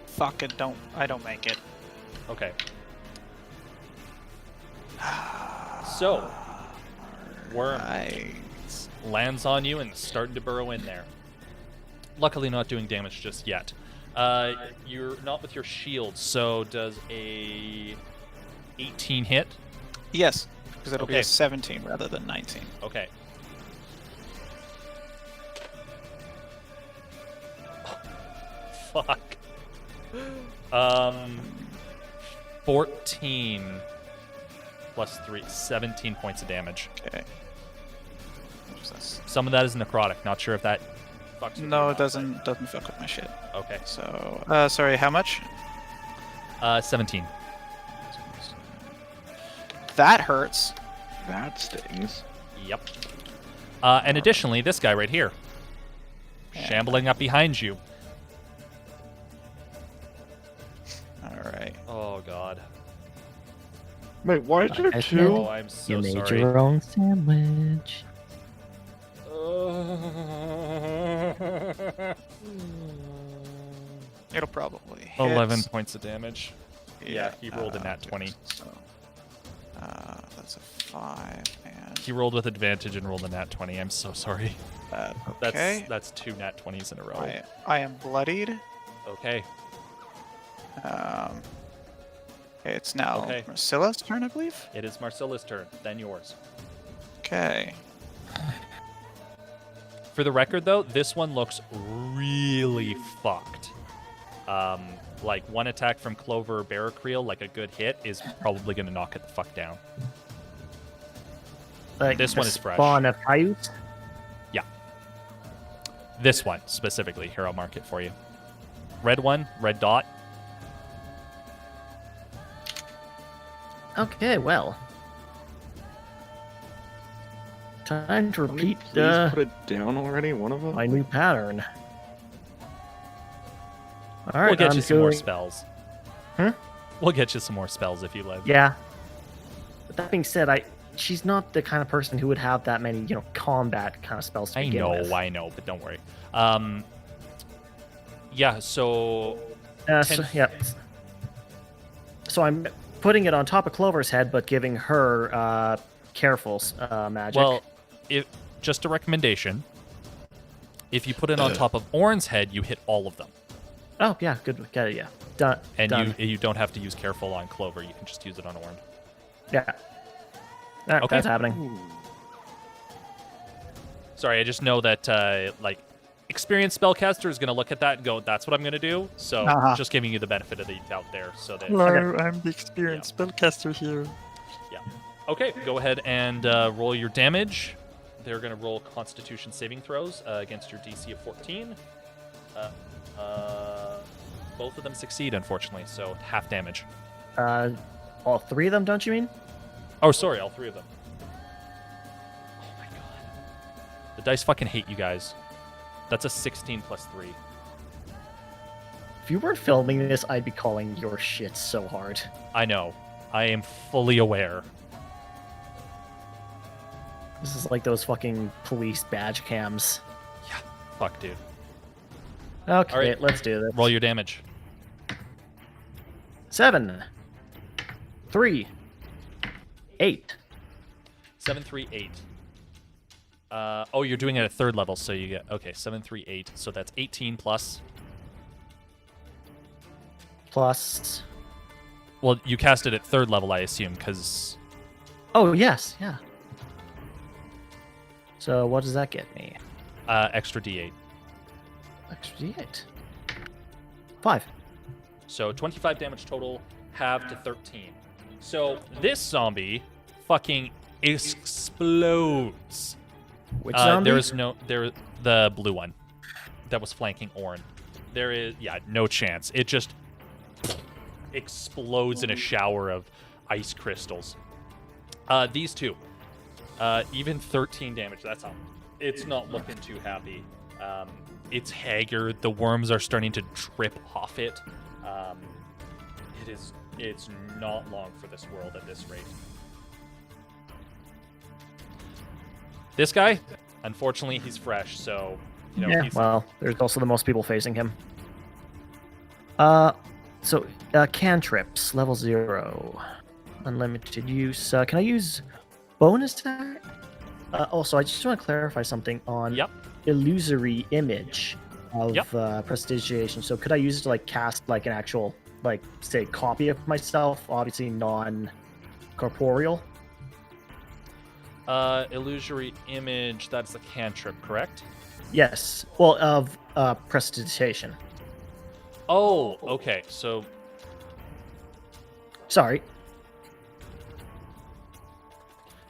Fuck it, I don't make it. Okay. So, Worm lands on you and is starting to burrow in there. Luckily not doing damage just yet. You're not with your shield, so does a 18 hit? Yes, because it'll be Okay. a 17 rather than 19. Okay. Fuck. 14 plus 3, 17 points of damage. Okay. What's this? Some of that is necrotic. Not sure if that fucks with you or No, not, it doesn't fuck with my shit. but- Okay. So, sorry, how much? 17. That hurts. That stings. Yep. And additionally, this guy right here. Shambling up behind you. Alright. Oh, God. Wait, why is there I two? said- Oh, I'm so you made sorry. your own sandwich. It'll probably hit. 11 points of damage. Yeah, he rolled a nat 20. So, that's a 5, and He rolled with advantage and rolled a nat 20. I'm so sorry. okay. That's 2 nat 20s in a row. I am bloodied. Okay. It's now Okay. Marcilla's turn, I believe. It is Marcilla's turn, then yours. Okay. For the record, though, this one looks really fucked. Like, one attack from Clover or Barracreel, like a good hit, is probably going to knock it the fuck down. Like This the one is fresh. Spawn of Hayut? This one, specifically. Here, I'll mark it for you. Red one, red dot. Okay, well. Time to Can we repeat please put it down already, one of them? my new pattern. Alright, We'll get I'm you some more going- spells. Huh? We'll get you some more spells if you live. Yeah. But that being said, she's not the kind of person who would have that many, combat kind of spells to I begin with. know, but don't worry. Yeah, so So, 10 yeah. so I'm putting it on top of Clover's head, but giving her careful magic. Well, just a recommendation. If you put it on top of Orin's head, you hit all of them. Oh yeah, good. Got it. Yeah, done. And done. you don't have to use careful on Clover. You can just use it on Orin. Yeah. All right, Okay. that's happening. Sorry, I just know that like experienced spellcaster is going to look at that and go, "That's what I'm going to do." So just giving you the benefit of the doubt there, so that. Hello, I'm the experienced spellcaster here. Okay, go ahead and roll your damage. They're going to roll Constitution saving throws against your DC of 14. Both of them succeed, unfortunately, so half damage. All three of them, don't you mean? Oh, sorry, all three of them. Oh my god. The dice fucking hate you guys. That's a 16 plus 3. If you weren't filming this, I'd be calling your shit so hard. I know. I am fully aware. This is like those fucking police badge cams. Fuck, dude. Okay, All right. let's do this. Roll your damage. 7, 3, 8. 7, 3, 8. Oh, you're doing it at 3rd level, so you get... Okay, 7, 3, 8. So that's 18 plus... Plus... Well, you cast it at 3rd level, I assume, because... Oh, yes, yeah. So what does that get me? Extra D8. Extra D8. 5. So 25 damage total, halved to 13. So this zombie fucking explodes. Which zombie? The blue one that was flanking Orin. There is, no chance. It just explodes in a shower of ice crystals. These two, even 13 damage. That's how. It's not looking too happy. It's haggard. The worms are starting to drip off it. It's not long for this world at this rate. This guy, unfortunately, he's fresh, so yeah, well, there's also the most people facing him. So cantrips, level 0. Unlimited use. Can I use bonus attack? Also, I just want to clarify something on illusory image of prestidigitation. So could I use it to like cast like an actual, like, say, copy of myself? Obviously non-corporeal. Illusory image, that's a cantrip, correct? Yes. Well, of prestidigitation. Oh, okay. So... Sorry.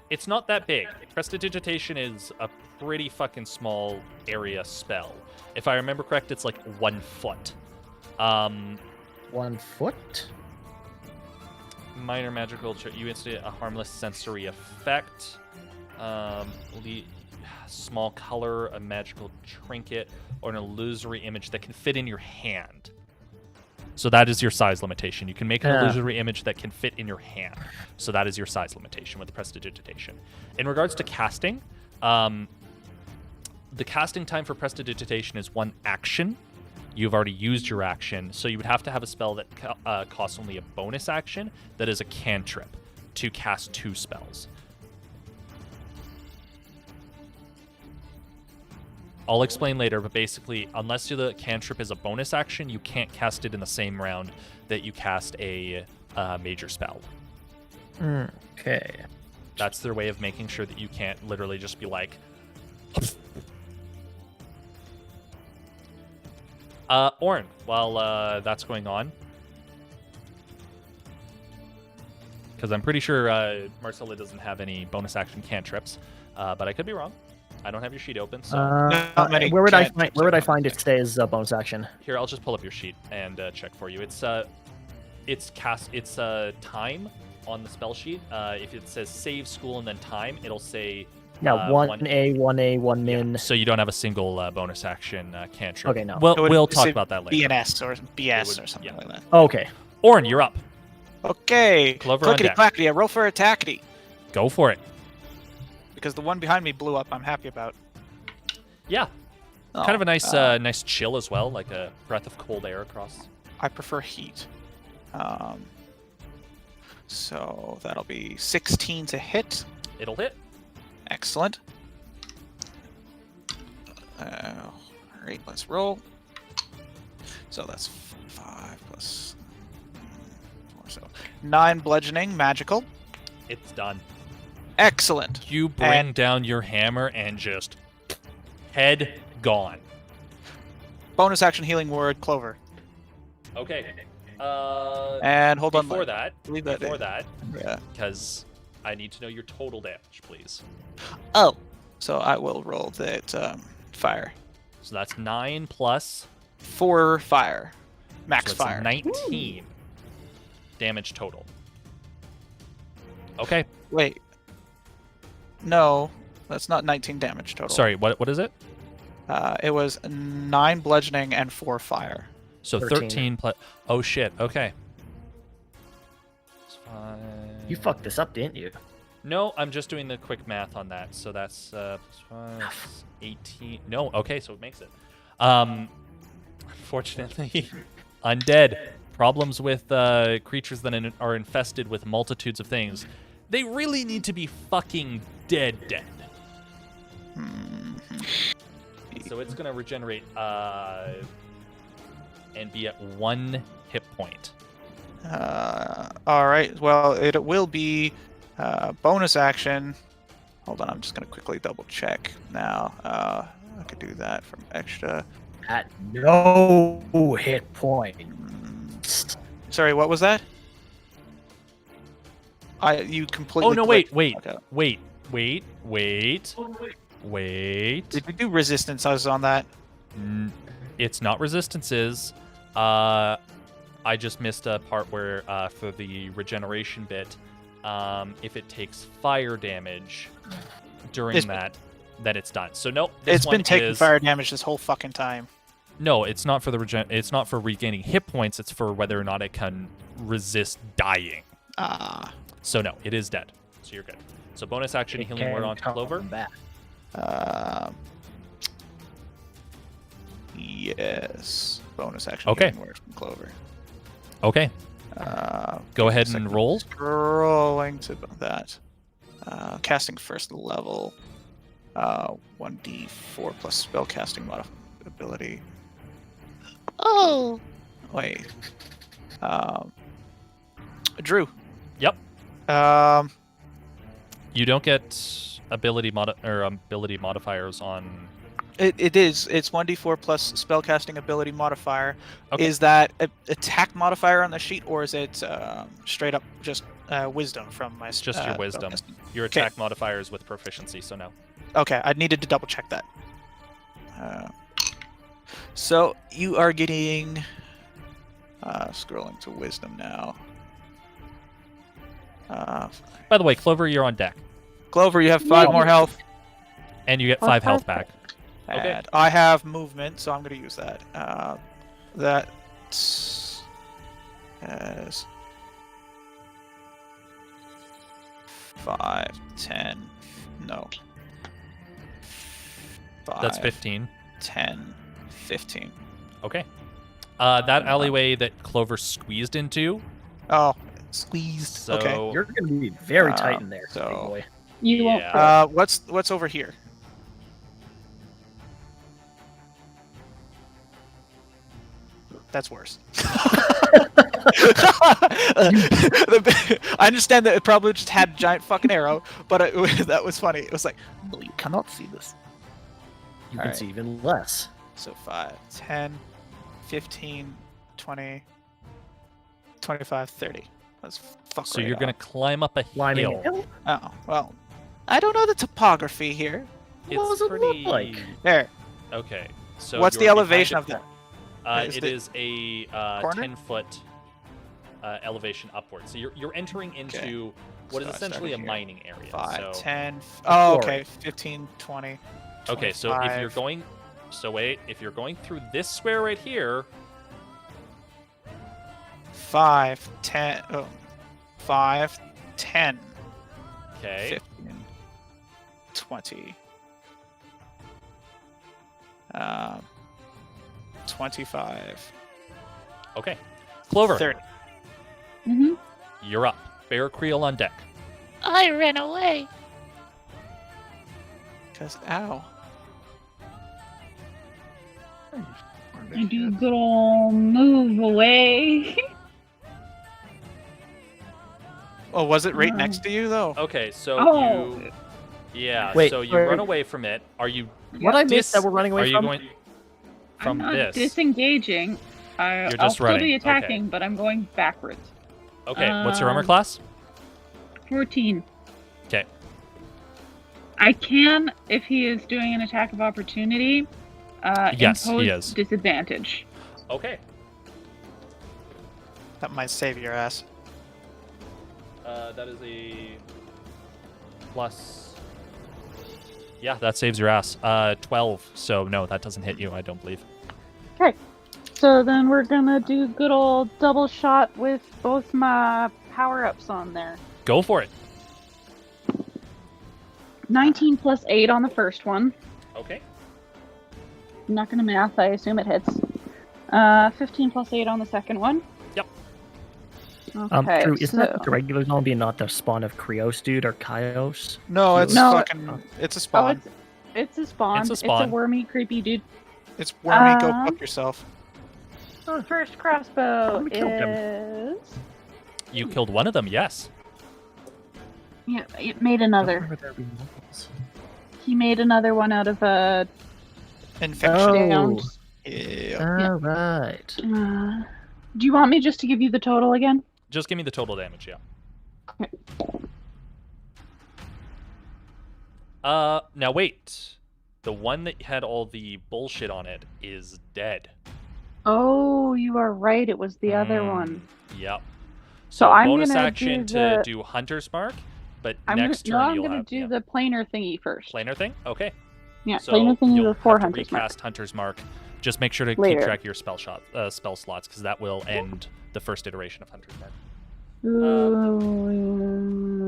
It's not that big. Prestidigitation is a pretty fucking small area spell. If I remember correct, it's like 1 foot. 1 foot? Minor magical... You instate a harmless sensory effect. Small color, a magical trinket, or an illusory image that can fit in your hand. So that is your size limitation. You can make an illusory image that can fit in your hand. So that is your size limitation with prestidigitation. In regards to casting, the casting time for prestidigitation is 1 action. You've already used your action, so you would have to have a spell that costs only a bonus action that is a cantrip to cast 2 spells. I'll explain later, but basically, unless the cantrip is a bonus action, you can't cast it in the same round that you cast a major spell. Okay. That's their way of making sure that you can't literally just be like... Orin, while that's going on, because I'm pretty sure Marcella doesn't have any bonus action cantrips, but I could be wrong. I don't have your sheet open, so where would I find it says bonus action? Here, I'll just pull up your sheet and check for you. It's time on the spell sheet. If it says save school and then time, it'll say 1A, 1 min. Yeah, so you don't have a single bonus action cantrip. Okay, no. We'll talk about that later. BNS or BS or something like that. Okay. Orin, you're up. Okay. Clover on deck. Clickety-clackety, I roll for attackety. Go for it. Because the one behind me blew up, I'm happy about. Yeah. Kind of a nice chill as well, like a breath of cold air across. I prefer heat. So that'll be 16 to hit. It'll hit. Excellent. All right, let's roll. So that's 5 plus 4, so 9 bludgeoning, magical. It's done. Excellent. You bring down your hammer and just head gone. Bonus action healing word, Clover. Okay. And hold on. Before that, yeah, because I need to know your total damage, please. Oh, so I will roll that fire. So that's 9 plus 4 fire, max so that's fire. 19 damage total. Okay. Wait. No, that's not 19 damage total. Sorry, what is it? It was 9 bludgeoning and 4 fire. So 13 plus. Oh shit. Okay. You fucked this up, didn't you? No, I'm just doing the quick math on that. So that's plus 5, 18. No, okay, so it makes it. Unfortunately, undead. Problems with creatures that are infested with multitudes of things. They really need to be fucking dead. So it's gonna regenerate and be at 1 hit point. All right. Well, it will be bonus action. Hold on, I'm just gonna quickly double check now. I could do that from extra. At no hit point. Sorry, what was that? You completely. Oh no! clicked. Wait! Okay. Wait! Did we do resistances on that? It's not resistances. I just missed a part where for the regeneration bit, if it takes fire damage during that, then it's done. So no, It's been taking fire damage this whole fucking time. No, it's not for the It's not for regaining hit points. It's for whether or not it can resist dying. Ah. So no, it is dead. So you're good. So bonus action healing word onto Clover. Yes. Bonus action Okay. healing word from Clover. Okay. Go ahead and roll. Scrolling to that. Casting first level. 1d4 plus spellcasting ability. Oh. Wait. Drew. Yep. You don't get ability modifiers on. It is. It's 1d4 plus spellcasting ability modifier. Okay. Is that a attack modifier on the sheet, or is it straight up just wisdom from my? It's just your wisdom. spellcasting? Your Okay. attack modifier is with proficiency, so no. Okay, I needed to double check that. So you are getting. Scrolling to wisdom now. By the way, Clover, you're on deck, Clover, you have 5 more health. and you get 5 health back. Okay. And I have movement, so I'm going to use that. That has 5, 10, no. 5, That's 15. 10, 15. Okay. That alleyway that Clover squeezed into. Oh, squeezed. So Okay. You're going to be very tight in there, so- big boy. You won't. Yeah. What's over here? That's worse. I understand that it probably just had a giant fucking arrow, but that was funny. It was like, no, you cannot see this. You All can right. see even less. So 5, 10, 15, 20, 25, 30. Let's fuck So right you're off. gonna climb up a Climbing hill. a hill? Oh, well. I don't know the topography here. What It's does it pretty. look like? There. Okay. So What's the you're elevation of behind that? it? Is It the is a corner? 10-foot elevation upward. So you're entering into Okay. what is So I essentially a started here. mining area. 5, so, 10. Oh, Quarry. okay. 15, 20. Okay, so if you're 25. going, if you're going through this square right here, 5, 10. Oh, 5, 10. okay, 15, 20. 25. okay, Clover, 30. Mm-hmm. you're up. Bear Creel on deck. I ran away. Because, ow. I do a good ol' move away. Oh, was it right next to you, though? Okay, so Oh. you... Yeah, Wait, so you wait. run away from it. Are you... What I missed that we're running away Are you from? going from I'm not this? disengaging. You're I'll just still running. be Okay. attacking, but I'm going backwards. Okay, what's your armor Um, class? 14. Okay. I can, if he is doing an attack of opportunity, Yes, he impose is. disadvantage. Okay. That might save your ass. That is a plus. Yeah, that saves your ass. 12. So no, that doesn't hit you. I don't believe. Okay. So then we're gonna do good old double shot with both my power-ups on there. Go for it. 19 plus 8 on the first one. Okay. I'm not gonna math, I assume it hits. 15 plus 8 on the second one. Yep. Okay, Drew, isn't that so- the regular zombie and not the spawn of Krios dude or Kaios? No, it's No. fucking. It's a Oh, spawn. it's a spawn. It's a spawn. wormy, creepy dude. It's wormy. Go Um, fuck yourself. First crossbow We killed him. is... You killed one of them. Yes. Yeah, it made another. Remember there being multiples. He made another one out of a Infection. downed. Yeah. All right. Do you want me just to give you the total again? Just give me the total damage. Yeah. Now wait. The one that had all the bullshit on it is dead. Oh, you are right. It was the other one. Yep. So I'm bonus gonna action do to the- do Hunter's Mark, but I'm next gonna, turn I'm you'll gonna have do the planar thingy first. planar thing. Okay. Yeah, So planar thingy you'll before have to Hunter's Mark. recast Hunter's Mark. Just make sure to Later. keep track of your spell slots, because that will end the first iteration of Hunter's Mark.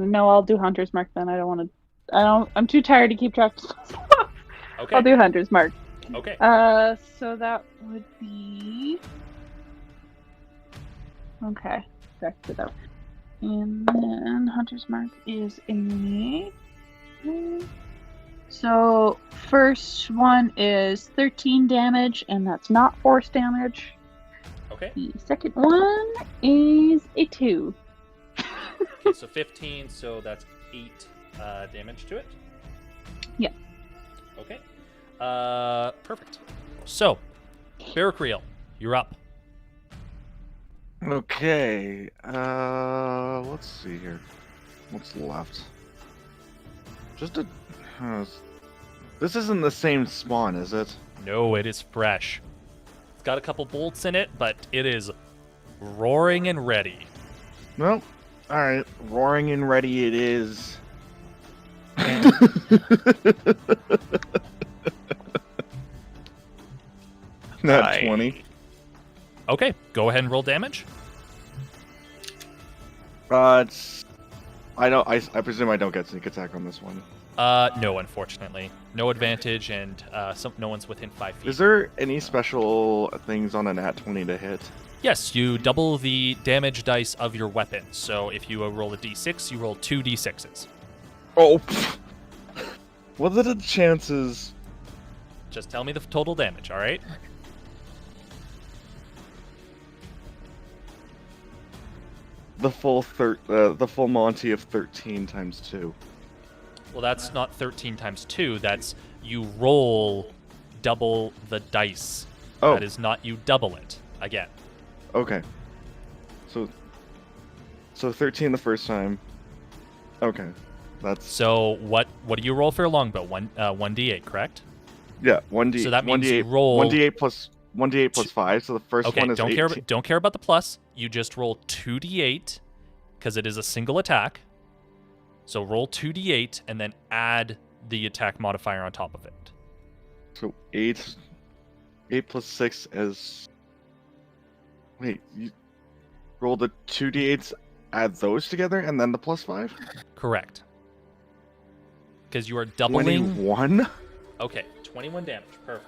No, I'll do Hunter's Mark then. I don't want to. I'm too tired to keep track of stuff. Okay. I'll do Hunter's Mark. Okay. So that would be. Okay, back to that. And then Hunter's Mark is a. So first one is 13 damage, and that's not force damage. Okay. The second one is a 2. Okay, so 15, so that's 8 damage to it. Yeah. Okay. Perfect. So, Barracriel, you're up. Okay. Let's see here. What's left? Just a. This isn't the same spawn, is it? No, it is fresh. It's got a couple bolts in it, but it is roaring and ready. Well, alright. Roaring and ready it is. Not 20. Okay, go ahead and roll damage. It's. I presume I don't get sneak attack on this one. No, unfortunately. No advantage, and no one's within 5 feet. Is there any special things on a nat 20 to hit? Yes, you double the damage dice of your weapon. So if you roll a d6, you roll 2 d6s. Oh! What are the chances? Just tell me the total damage, all right? The full Monty of 13 times 2. Well, that's not 13 times 2. That's you roll double the dice. Oh. That is not you double it again. Okay. So 13 the first time. Okay. That's So what do you roll for your longbow? 1d8, correct? yeah, 1d. So that means 1d8, you roll 1d8 plus 5. So the first Okay, one is don't 18. care about the plus. You just roll 2d8 because it is a single attack. So roll 2d8 and then add the attack modifier on top of it. So 8 plus 6 is. Wait, you roll the 2d8s, add those together, and then the plus 5? Correct. Because you are doubling. 21? Okay, 21 damage. Perfect.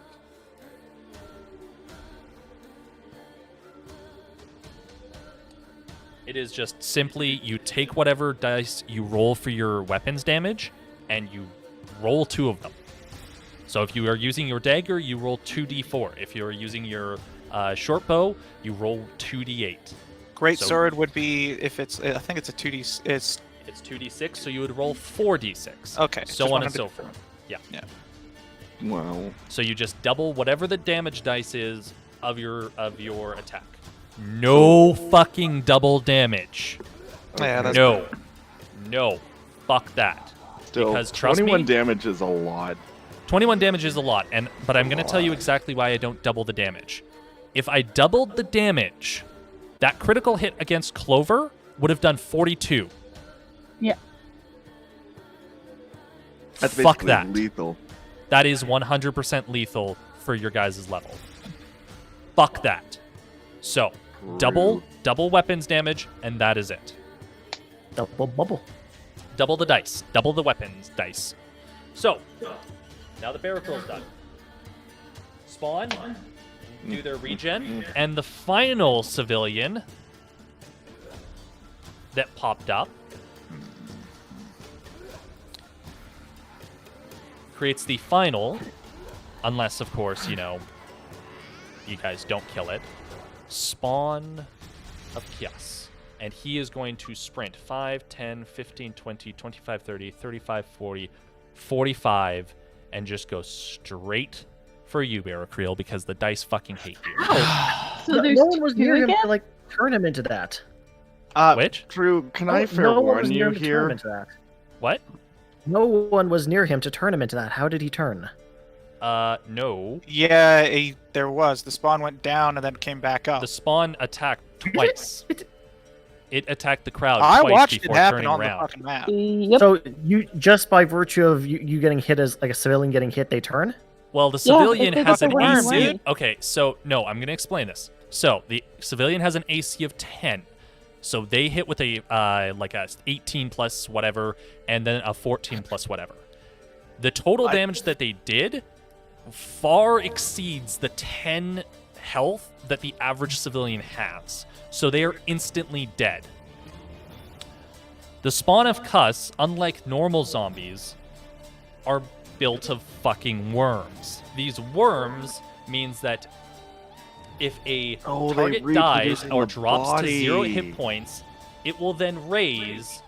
It is just simply you take whatever dice you roll for your weapons damage, and you roll 2 of them. So if you are using your dagger, you roll 2d4. If you are using your short bow, you roll 2d8. Great So- sword would be if it's. I think it's a 2d. It's It's 2d6, so you would roll 4d6. okay. So just on wanted and to so confirm. forth. Yeah. Wow. So you just double whatever the damage dice is of your attack. No fucking double damage. Yeah, that's No. Fuck that. Still, Because trust 21 me- damage is a lot. 21 damage is a lot, but I'm going to tell you exactly why I don't double the damage. If I doubled the damage, that critical hit against Clover would have done 42. Yeah. That's Fuck basically that. lethal. That is 100% lethal for your guys' level. Fuck that. So, double weapons damage, and that is it. Double bubble. Double the dice. Double the weapons dice. So, now the Barracle's done. Spawn, do their regen, and the final civilian that popped up creates the final, unless, of course, you guys don't kill it, Spawn of Chaos. And he is going to sprint 5, 10, 15, 20, 25, 30, 35, 40, 45, and just go straight for you, Barracreel, because the dice fucking hate you. So there's no one was 2 near him again? to like turn him into that. Which? Drew, can I fair no one warn was near you him to turn him here? into that. What? No one was near him to turn him into that. How did he turn? No. Yeah, there was. The spawn went down and then came back up. The spawn attacked twice. It attacked the crowd I twice watched it before happen turning on around. the fucking map. Yep. So you just by virtue of you getting hit as like a civilian getting hit, they turn? Well, the Yeah, civilian it's has a an worm, AC. right? Okay, so no, I'm gonna explain this. So the civilian has an AC of 10. So they hit with a like a 18 plus whatever, and then a 14 plus whatever. The total damage that they did far exceeds the 10 health that the average civilian has. So they are instantly dead. The spawn of Cuss, unlike normal zombies, are built of fucking worms. These worms means that if a Oh, they target reproduce dies in or the drops to 0 body. hit points, it will then raise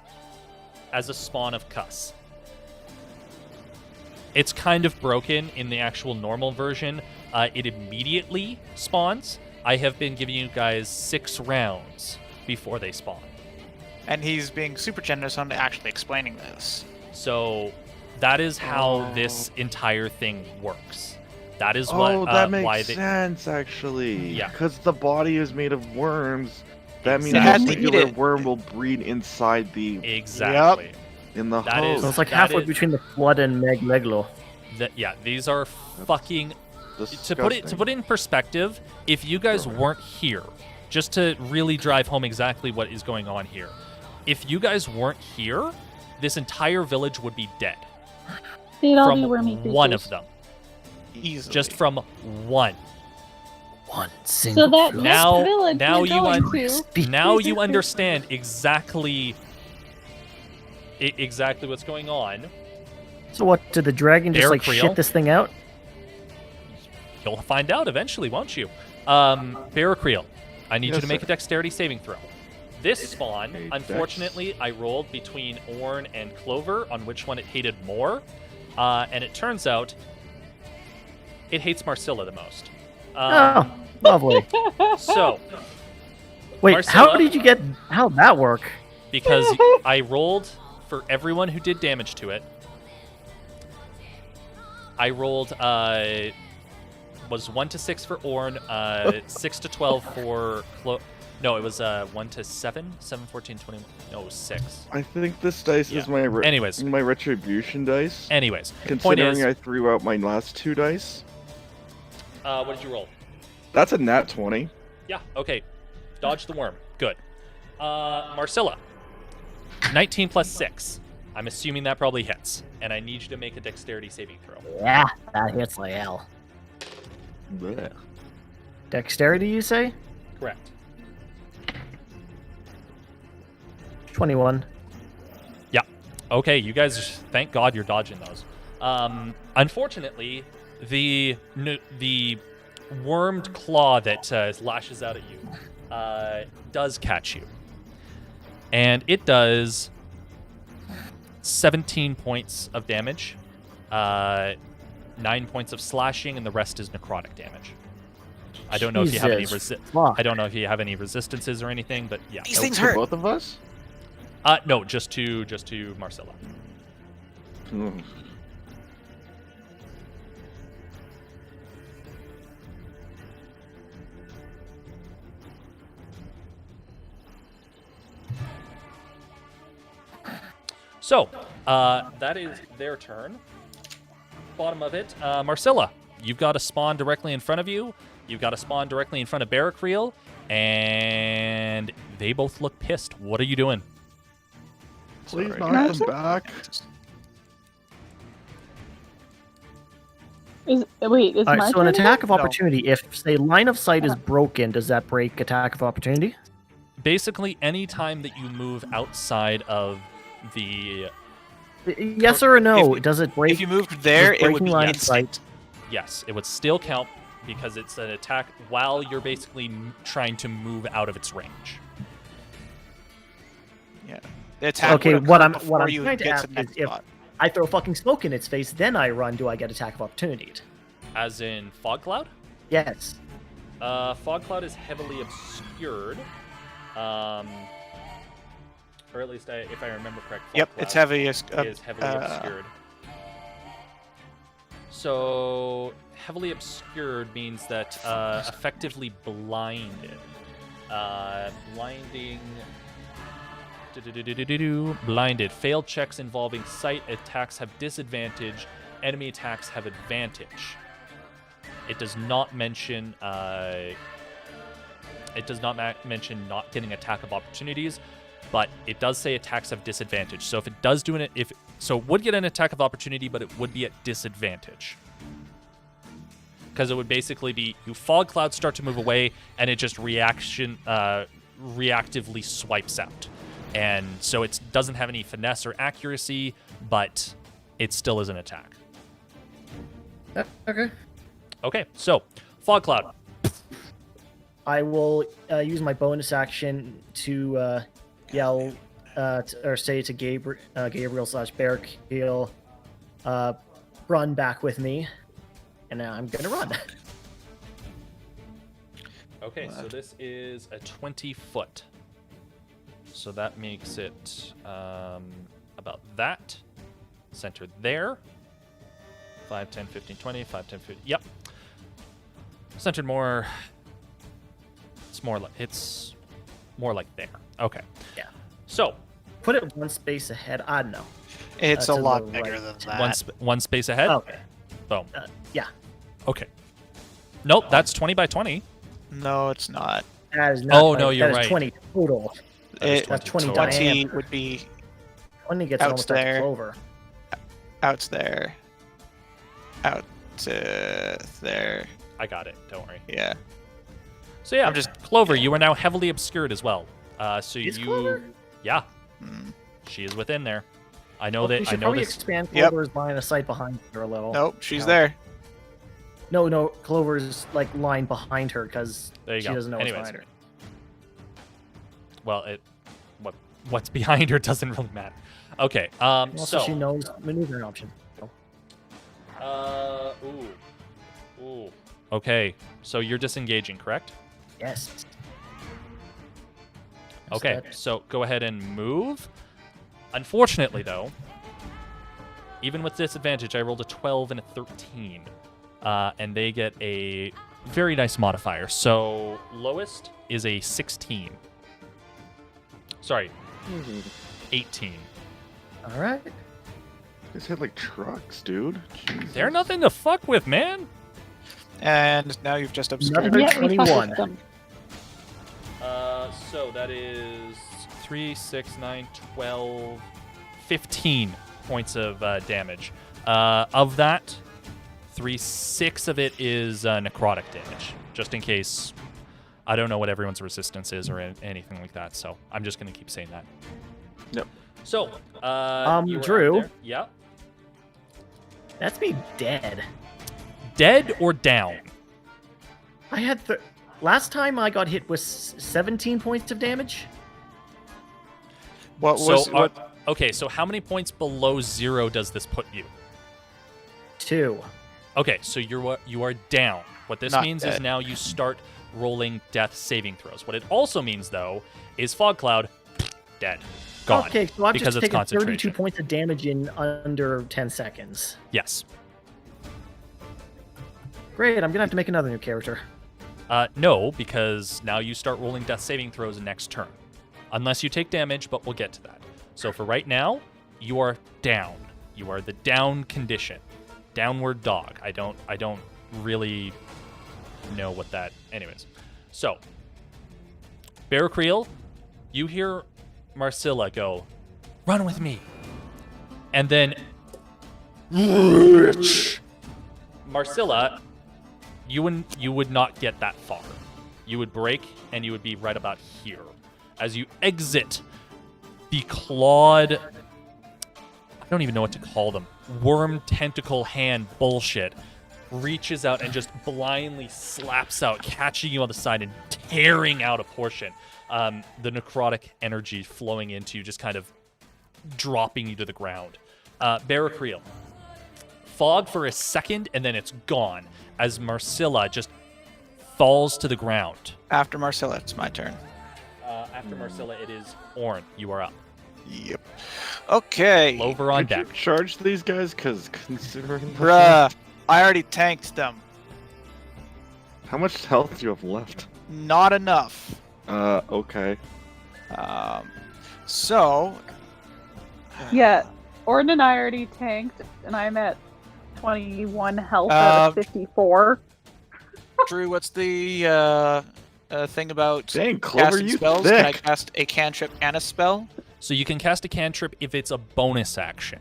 as a spawn of Cuss. It's kind of broken in the actual normal version. It immediately spawns. I have been giving you guys 6 rounds before they spawn. And he's being super generous on actually explaining this. So that is how this entire thing works. That is what Oh, that makes why they sense, actually. Yeah. Because the body is made of worms. That means Exactly. a particular worm will breed inside the exactly. in the That host. is- So it's like that halfway is- between the flood and Megleglo. Yeah, these are fucking to put it Disgusting. in perspective, if you guys weren't here, just to really drive home exactly what is going on here. If you guys weren't here, this entire village would be dead. They'd all From be wormy creatures. one of them. Easily. Just from one. One So single that flood. Now- next village now you're you going un- to. Now you understand exactly exactly what's going on. So what, did the dragon just like Barracreel? shit this thing out? You'll find out eventually, won't you? Barracreel, I need you Yes, to make sir. a dexterity saving throw. This spawn, A unfortunately, I rolled between Orn and Clover on which one it hated more, and it turns out it hates Marcilla the most. Oh, lovely. So, Wait, how Marcella? did you get? How'd that work? because I rolled for everyone who did damage to it, I rolled was 1 to 6 for Orn, 6 to 12 for no, it was 1 to 7, 7, 14, 21. No, it was 6. I think this dice is Yeah. my Anyways. my retribution dice. Anyways, point Considering is, I threw out my last 2 dice, what did you roll? that's a nat 20. Yeah, okay. Dodge the worm. Good. Marcilla. 19 plus 6. I'm assuming that probably hits. And I need you to make a dexterity saving throw. Yeah, that hits like hell. Dexterity, you say? Correct. 21. Yeah. Okay, you guys, thank God you're dodging those. Unfortunately, the wormed claw that lashes out at you does catch you. And it does 17 points of damage, 9 points of slashing, and the rest is necrotic damage. I don't know if you have any I don't know if you have any resistances or anything, but yeah. These things For hurt. both of us? No, just to Marcella. Hmm. So, that is their turn. Bottom of it, Marcella, you've got a spawn directly in front of you. You've got a spawn directly in front of Barracriel, and they both look pissed. What are you doing? Please Can knock I them back. Is All my right, so an turn attack again? of opportunity. If say line of sight is broken, does that break attack of opportunity? Basically, any time that you move outside of the... Yes or no? If- Does it break? If you moved there, does it would breaking be line of instant. sight? Yes, it would still count because it's an attack while you're basically trying to move out of its range. Yeah. The attack Okay, would what occur I'm before you trying to get ask the next is if spot. I throw fucking smoke in its face, then I run. Do I get attack of opportunity? As in Fog Cloud? Yes. Fog Cloud is heavily obscured. Or at least if I remember correct, Fog Yep, Cloud it's heavy. is heavily obscured. So heavily obscured means that effectively blinded. Blinding. Blinded. Failed checks involving sight attacks have disadvantage. Enemy attacks have advantage. It does not mention. It does not mention not getting attack of opportunities, but it does say attacks have disadvantage. So if it does do it, it would get an attack of opportunity, but it would be at disadvantage. Because it would basically be you fog clouds start to move away, and it just reactively swipes out. And so it doesn't have any finesse or accuracy, but it still is an attack. Okay. Okay, so fog cloud. I will use my bonus action to yell or say to Gabriel / Barracriel, run back with me, and now I'm gonna run. Okay, so this is a 20-foot. So that makes it about that. Centered there. 5, 10, 15, 20, 5, 10, 15. Yep. Centered more. It's more like there. Okay. Yeah. So Put it one space ahead. I don't know. It's to a lot the bigger right. than that. one space ahead. Okay. Boom. Yeah. Okay. Nope, that's 20 by 20. No, it's not. That is not. Oh, no, you're that is right. 20 total. It, That's 20 total. 20 diameter. would be 20 gets Out almost like there. a clover. out there, out to there. I got it. Don't worry. Yeah. So yeah, I'm just- Clover, you are now heavily obscured as well. So Is you, Clover? yeah, Hmm. she is within there. I know We that. I should know probably this. expand Yep. Clover's line of sight behind her a little. Nope, she's No. there. No, Clover's like line behind her because There you she go. doesn't know Anyways. what's behind her. Well, what's behind her doesn't really matter. Okay. Also, So. she knows maneuvering option. Ooh. Okay. So you're disengaging, correct? Yes. Okay. Instead- So go ahead and move. Unfortunately, though, even with disadvantage, I rolled a 12 and a 13. And they get a very nice modifier. So lowest is a 16. Sorry, 18. All right. These hit like trucks, dude. Jesus. They're nothing to fuck with, man. And now you've just obscured. Another Yeah, we fucked 21. with them. So that is 3, 6, 9, 12, 15 points of damage. Of that, 6 of it is necrotic damage, just in case. I don't know what everyone's resistance is or anything like that, so I'm just going to keep saying that. Yep. So, you were Drew. out there. Yep. That's me dead. Dead or down? I had last time I got hit was 17 points of damage. What was what? Okay, so how many points below 0 does this put you? 2. Okay, so you are down. What this Not means is dead. now you start rolling death saving throws. What it also means, though, is Fog Cloud, dead. Gone. Okay, so I've because just it's taken 32 concentration. points of damage in under 10 seconds. Yes. Great, I'm gonna have to make another new character. No, because now you start rolling death saving throws next turn. Unless you take damage, but we'll get to that. So for right now, you are down. You are the down condition. Downward dog. I don't really know what that... Anyways. So, Barracreel, you hear Marcilla go, "Run with me." And then... Marcilla, you would not get that far. You would break, and you would be right about here. As you exit the clawed... I don't even know what to call them. Worm tentacle hand bullshit reaches out and just blindly slaps out, catching you on the side and tearing out a portion. The necrotic energy flowing into you, just kind of dropping you to the ground. Barracreel. Fog for a second, and then it's gone as Marcilla just falls to the ground. After Marcilla, it's my turn. After Marcilla, it is Orn. You are up. Yep. Okay. Lover on Could you deck. charge these guys? Because considering... Bruh, I already tanked them. How much health do you have left? Not enough. Okay. So. Yeah, Orden and I already tanked, and I'm at 21 health out of 54. Drew, what's the thing about Dang, Clover, casting you spells? thick. Can I cast a cantrip and a spell? So you can cast a cantrip if it's a bonus action.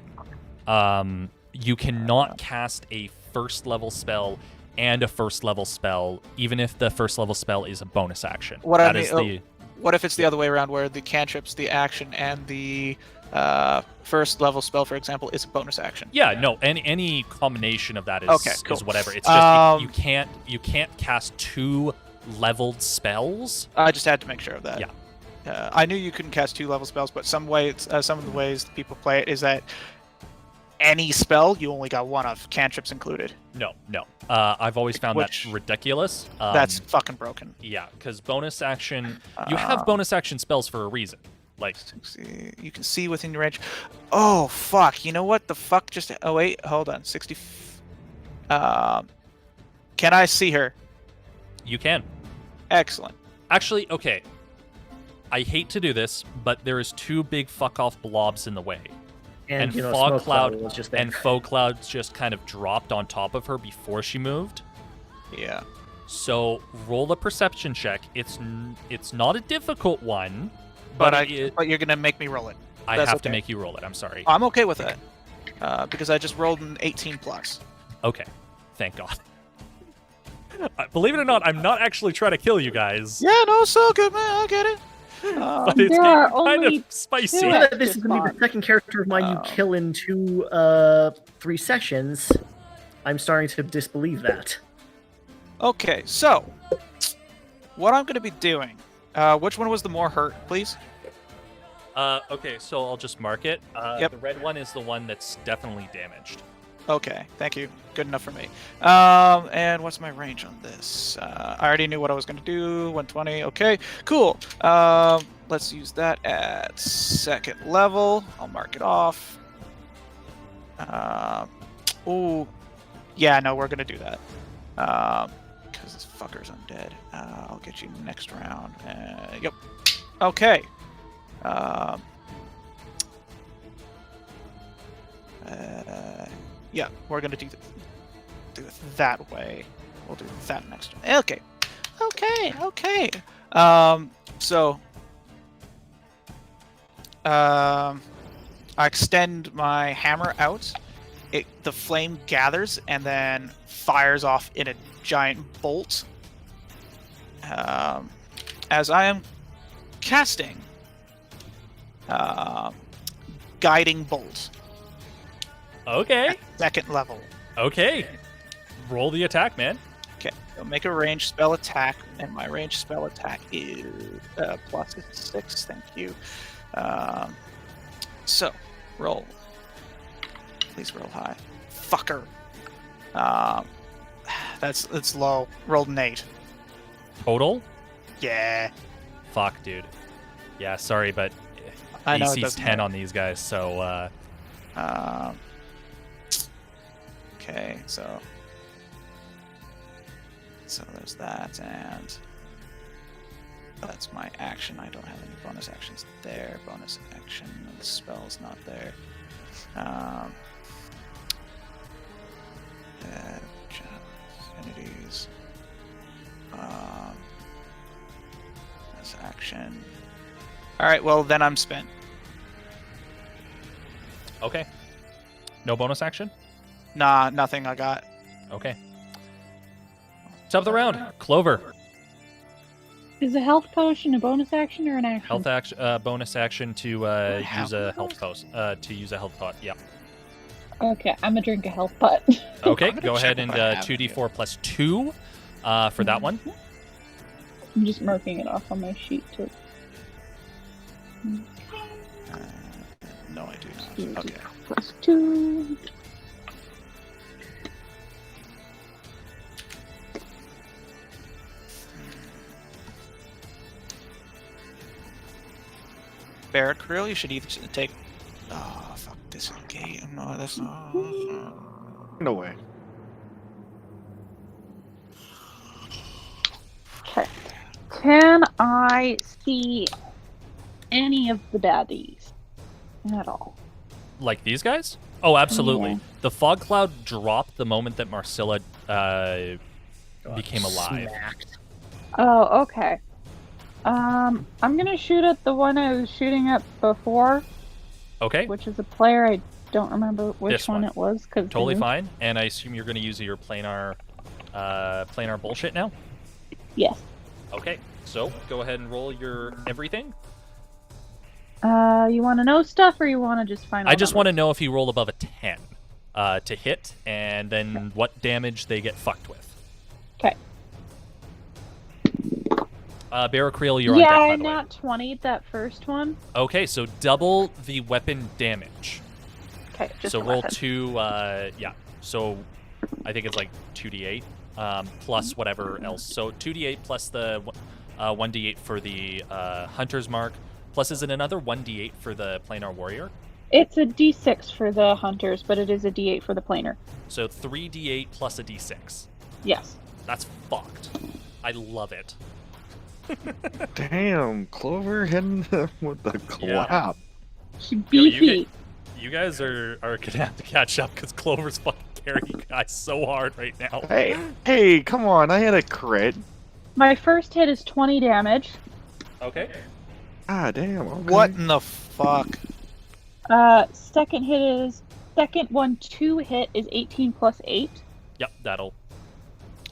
You cannot cast a first level spell and a first level spell, even if the first level spell is a bonus action. What That I is mean, what if it's the other way around, where the cantrip's the action and the first level spell, for example, is a bonus action? Yeah, no, any combination of that is, Okay, cool. is whatever. It's just you can't cast 2 leveled spells. I just had to make sure of that. Yeah. I knew you couldn't cast 2 level spells, but some of the ways that people play it is that any spell you only got 1 of, cantrips included. No. I've always found Which- that ridiculous. That's fucking broken. Yeah, because bonus action, you have bonus action spells for a reason. Like, You can see within your range. Oh fuck! You know what the fuck just? Oh wait, hold on. 60. Can I see her? you can. Excellent. Actually, okay. I hate to do this, but there is 2 big fuck off blobs in the way. And you know, Fog Smoke Cloud was just there. and Fog Cloud just kind of dropped on top of her before she moved. Yeah. So roll a perception check. It's not a difficult one, But but you're gonna make me roll it. I That's have to okay. make you roll it. I'm sorry. I'm okay with that. Because I just rolled an 18 plus. Okay, thank God. Believe it or not, I'm not actually trying to kill you guys. Yeah, no, so good, man. I get it. But it's There are getting kind only of spicy. 2 Now that extra this is going to be the spots. second character of mine you Oh. kill in 3 sessions, I'm starting to disbelieve that. Okay, so what I'm gonna be doing. Which one was the more hurt, please? Okay, so I'll just mark it. Yep. The red one is the one that's definitely damaged. Okay, thank you. Good enough for me. And what's my range on this? I already knew what I was going to do. 120. Okay, cool. Let's use that at 2nd level. I'll mark it off. Oh, yeah, no, we're going to do that. Because this fucker's undead. I'll get you next round. Yep. Okay. Yeah, we're gonna do it that way. We'll do that next one. Okay. So I extend my hammer out. The flame gathers and then fires off in a giant bolt. As I am casting Guiding Bolt. Okay. Second level. Okay. Roll the attack, man. Okay, so make a ranged spell attack, and my ranged spell attack is plus 6. Thank you. So, roll. Please roll high. Fucker. That's low. Rolled an 8. Total? Yeah. Fuck, dude. Yeah, sorry, but I know it AC's doesn't 10 matter. on these guys, so Okay, so there's that, and that's my action. I don't have any bonus actions there. Bonus action, the spell's not there. Affinities. That's action. All right, well then I'm spent. okay. No bonus action? Nah, nothing I got. Okay. Top of the round, Clover. Is a health potion a bonus action or an action? Health action, bonus action to use a health post. To use a health pot. Yeah. Okay, I'm gonna drink a health pot. Okay, gonna go ahead check and what I have 2d4 plus 2 for that one. I'm just marking it off on my sheet too. No, I do not. Okay. Plus 2. Barrack Krill, you should either take. Oh, fuck this game. No, that's not. No way. Okay. Can I see any of the baddies at all? Like these guys? Oh, absolutely. Yeah. The fog cloud dropped the moment that Marcilla became alive. Smacked. Oh, okay. I'm gonna shoot at the one I was shooting at before, Okay, which is a player. I don't remember which This one. it was. Cause totally fine. And I assume you're going to use your planar bullshit now? Yes. Okay, so go ahead and roll your everything. You want to know stuff, or you want to just find? I just want to know if you roll above a 10 to hit, and then what damage they get fucked with. Okay. Barracriel, you're Yeah, on deck, by I the way. not 20'd that first one. Okay, so double the weapon damage. Okay, just So the roll weapon. 2, yeah. So I think it's like 2d8 plus whatever else. So 2d8 plus the 1d8 for the Hunter's Mark. Plus, is it another 1d8 for the Planar Warrior? It's a D6 for the hunters, but it is a D8 for the planar. So 3d8 plus a d6. Yes. That's fucked. I love it. Damn, Clover hitting with the clap. Beefy. You guys are gonna have to catch up because Clover's fucking carrying you guys so hard right now. Hey, come on! I had a crit. My first hit is 20 damage. Okay. Ah, damn. Okay. What in the fuck? Second 2 hit is 18 plus 8. Yep, that'll.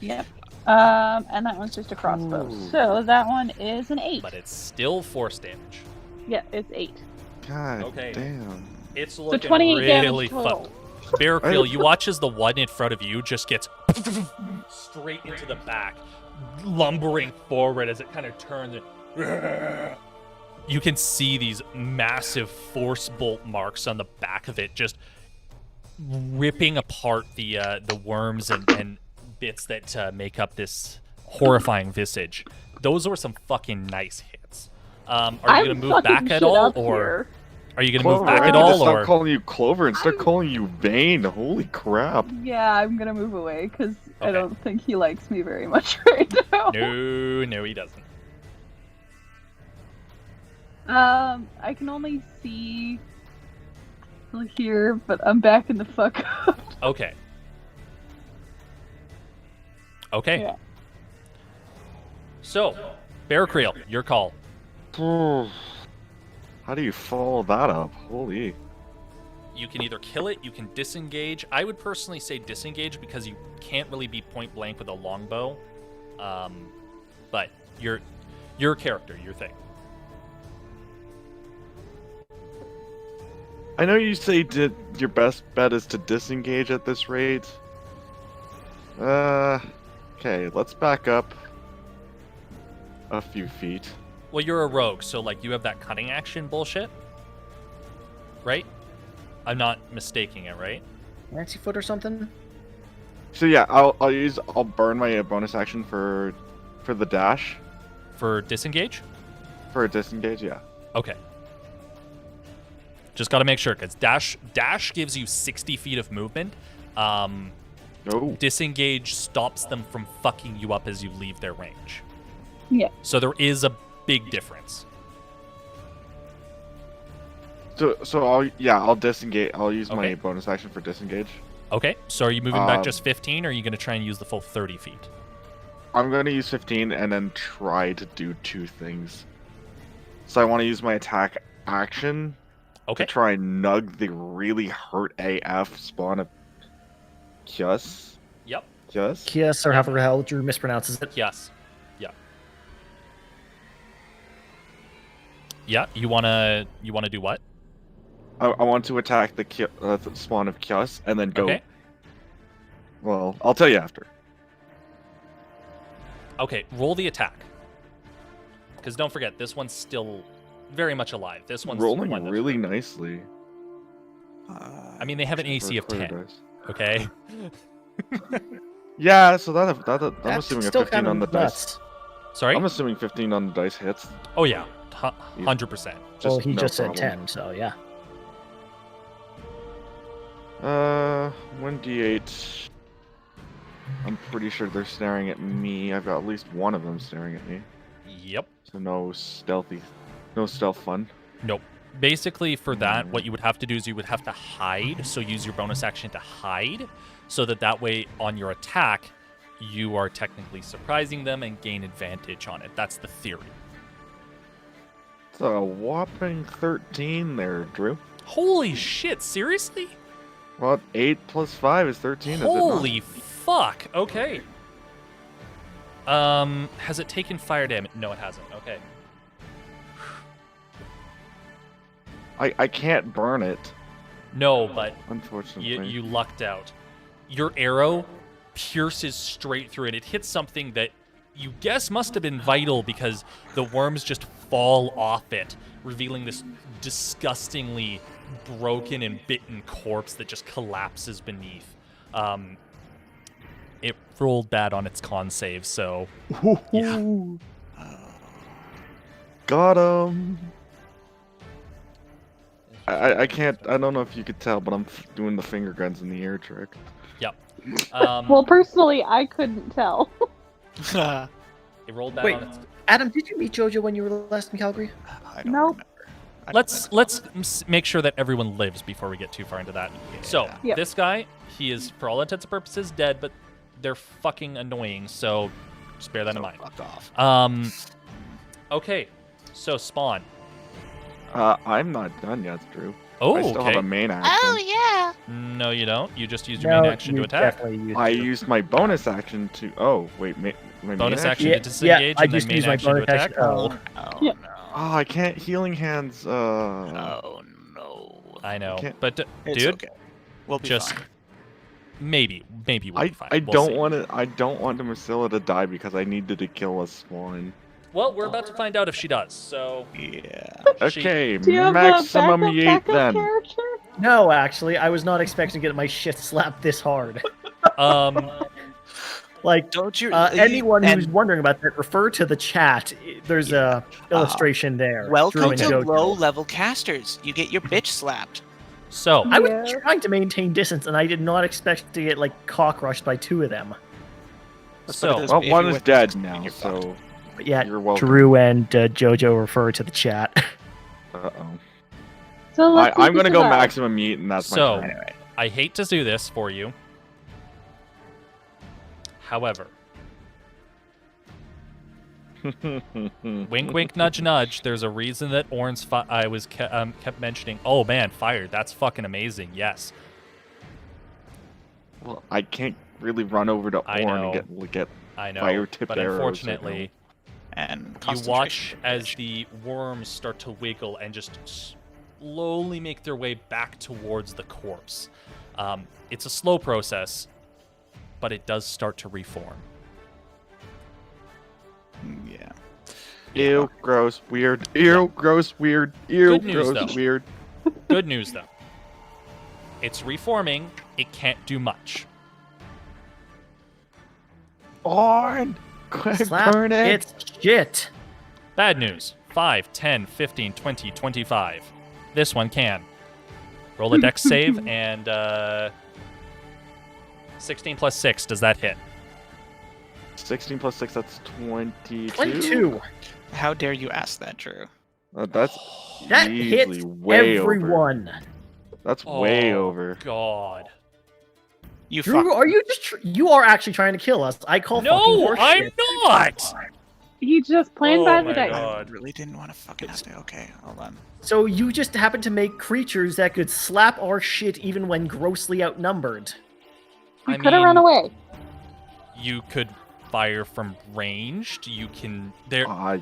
Yep. And that one's just a crossbow. Ooh. So that one is an 8. But it's still force damage. Yeah, it's 8. God Okay. damn. It's So looking 28 really damage total. fucked. Barracriel, you watch as the one in front of you just gets straight into the back, lumbering forward as it kind of turns. You can see these massive force bolt marks on the back of it, just ripping apart the worms and bits that make up this horrifying visage. Those were some fucking nice hits. Are you I'm gonna move fucking back at shit all, up or here. are you gonna Clover, move back I at need to all, stop or calling you Clover and start calling you Vane. Holy crap. Yeah, I'm gonna move away because I Okay. don't think he likes me very much right now. no, he doesn't. I can only see here, but I'm backing the fuck up. Okay. Okay. Yeah. So, Barracriel, your call. How do you follow that up? Holy. You can either kill it, you can disengage. I would personally say disengage because you can't really be point blank with a longbow. But your character, your thing. I know you say your best bet is to disengage at this rate. Okay, let's back up a few feet. Well, you're a rogue, so like you have that cutting action bullshit, right? I'm not mistaking it, right? Nancy foot or something? So yeah, I'll burn my bonus action for the dash. For disengage? For a disengage, yeah. Okay. Just got to make sure, because dash gives you 60 feet of movement. Disengage stops them from fucking you up as you leave their range. Yeah. So there is a big difference. So I'll disengage. I'll use my bonus action for disengage. Okay. So are you moving back just 15, or are you going to try and use the full 30 feet? I'm going to use 15 and then try to do two things. So I want to use my attack action to try and nug the really hurt AF spawn of Kios. Yep. Kios, or however the hell Drew mispronounces it. Yes. Yeah. Yeah. You wanna do what? I want to attack the spawn of Kios and then go. Okay. Well, I'll tell you after. Okay, roll the attack. Because don't forget, this one's still very much alive. This one's rolling one that's really hurt. nicely. I mean, they have an AC of 10. Okay. Yeah, so that I'm That's assuming a still 15 on the nuts. dice. Sorry? I'm assuming 15 on the dice hits. Oh yeah, 100%. Well, he no just said problem. 10, so yeah. 1d8. I'm pretty sure they're staring at me. I've got at least one of them staring at me. Yep. So no stealth fun. Nope. Basically, for that, what you would have to do is you would have to hide. So use your bonus action to hide, so that way on your attack, you are technically surprising them and gain advantage on it. That's the theory. It's a whopping 13 there, Drew. Holy shit! Seriously? Well, 8 plus 5 is 13. Holy fuck! Okay. Has it taken fire damage? No, it hasn't. Okay. I can't burn it. No, but unfortunately, you lucked out. Your arrow pierces straight through it. It hits something that you guess must have been vital, because the worms just fall off it, revealing this disgustingly broken and bitten corpse that just collapses beneath. It rolled bad on its con save, so yeah. Got him. I can't. I don't know if you could tell, but I'm doing the finger guns in the air trick. Yep. Well, personally, I couldn't tell. It rolled bad Wait, on its. Adam, did you meet Jojo when you were last in Calgary? Nope. Let's make sure that everyone lives before we get too far into that. So this guy, he is for all intents and purposes dead, but they're fucking annoying. So just bear that in mind. Fuck off. Okay. So Spawn. I'm not done yet, Drew. Oh, I still okay. have a main action. Oh yeah. No, you don't. You just used your main action to attack. I used my bonus action to. Oh wait, my Bonus main action to disengage, I and then just main used my action to bonus attack. action. Yeah. Oh, I can't healing hands. Oh no. I know, can't- but It's dude, okay. We'll be just fine. maybe we'll be fine. I We'll don't see. want to. I don't want Marcilla to die because I needed to kill a spawn. Well, we're about to find out if she does. So yeah. Okay, Do you have maximum a yeet backup then. character? No, actually, I was not expecting to get my shit slapped this hard. Like, Don't you? anyone and who's wondering about that, refer to the chat. There's a illustration there. Drew welcome and to Jojo. low-level casters. You get your bitch slapped. So I was trying to maintain distance, and I did not expect to get like cockroached by two of them. So Well, If one you is went dead 16, now, you're so But yeah, you're welcome. Drew and Jojo refer to the chat. Uh-oh. So let's see I'm who gonna go survives. maximum yeet, and that's So- my turn. I hate to do this for you. However, wink, wink, nudge, nudge. There's a reason that Orin's I was kept mentioning. Oh man, fired. That's fucking amazing. Yes. Well, I can't really run over to I Orn know. and get I know. fire-tipped But arrows. unfortunately, And you watch concentration. as the worms start to wiggle and just slowly make their way back towards the corpse. It's a slow process, but it does start to reform. Yeah. Ew, gross, weird. Ew, gross, weird. Ew, Good news, gross, though. weird. Good news, though. It's reforming. It can't do much. On! Quick, Slap burn it! its shit. Bad news. 5, 10, 15, 20, 25. This one can. Roll a dex save, and 16 plus 6. Does that hit? 16 plus 6, that's 22. 22. How dare you ask that, Drew? That's That easily hits way over. everyone. That's way Oh, over. God. You Drew, fuck. are you just you are actually trying to kill us? I call fucking No, horseshit. I'm not! He just playing Oh by my the dice. God. I really didn't want to fucking have to. Okay, hold on. So you just happen to make creatures that could slap our shit even when grossly outnumbered. We I could have run mean, away. You could fire from ranged. You can... There. I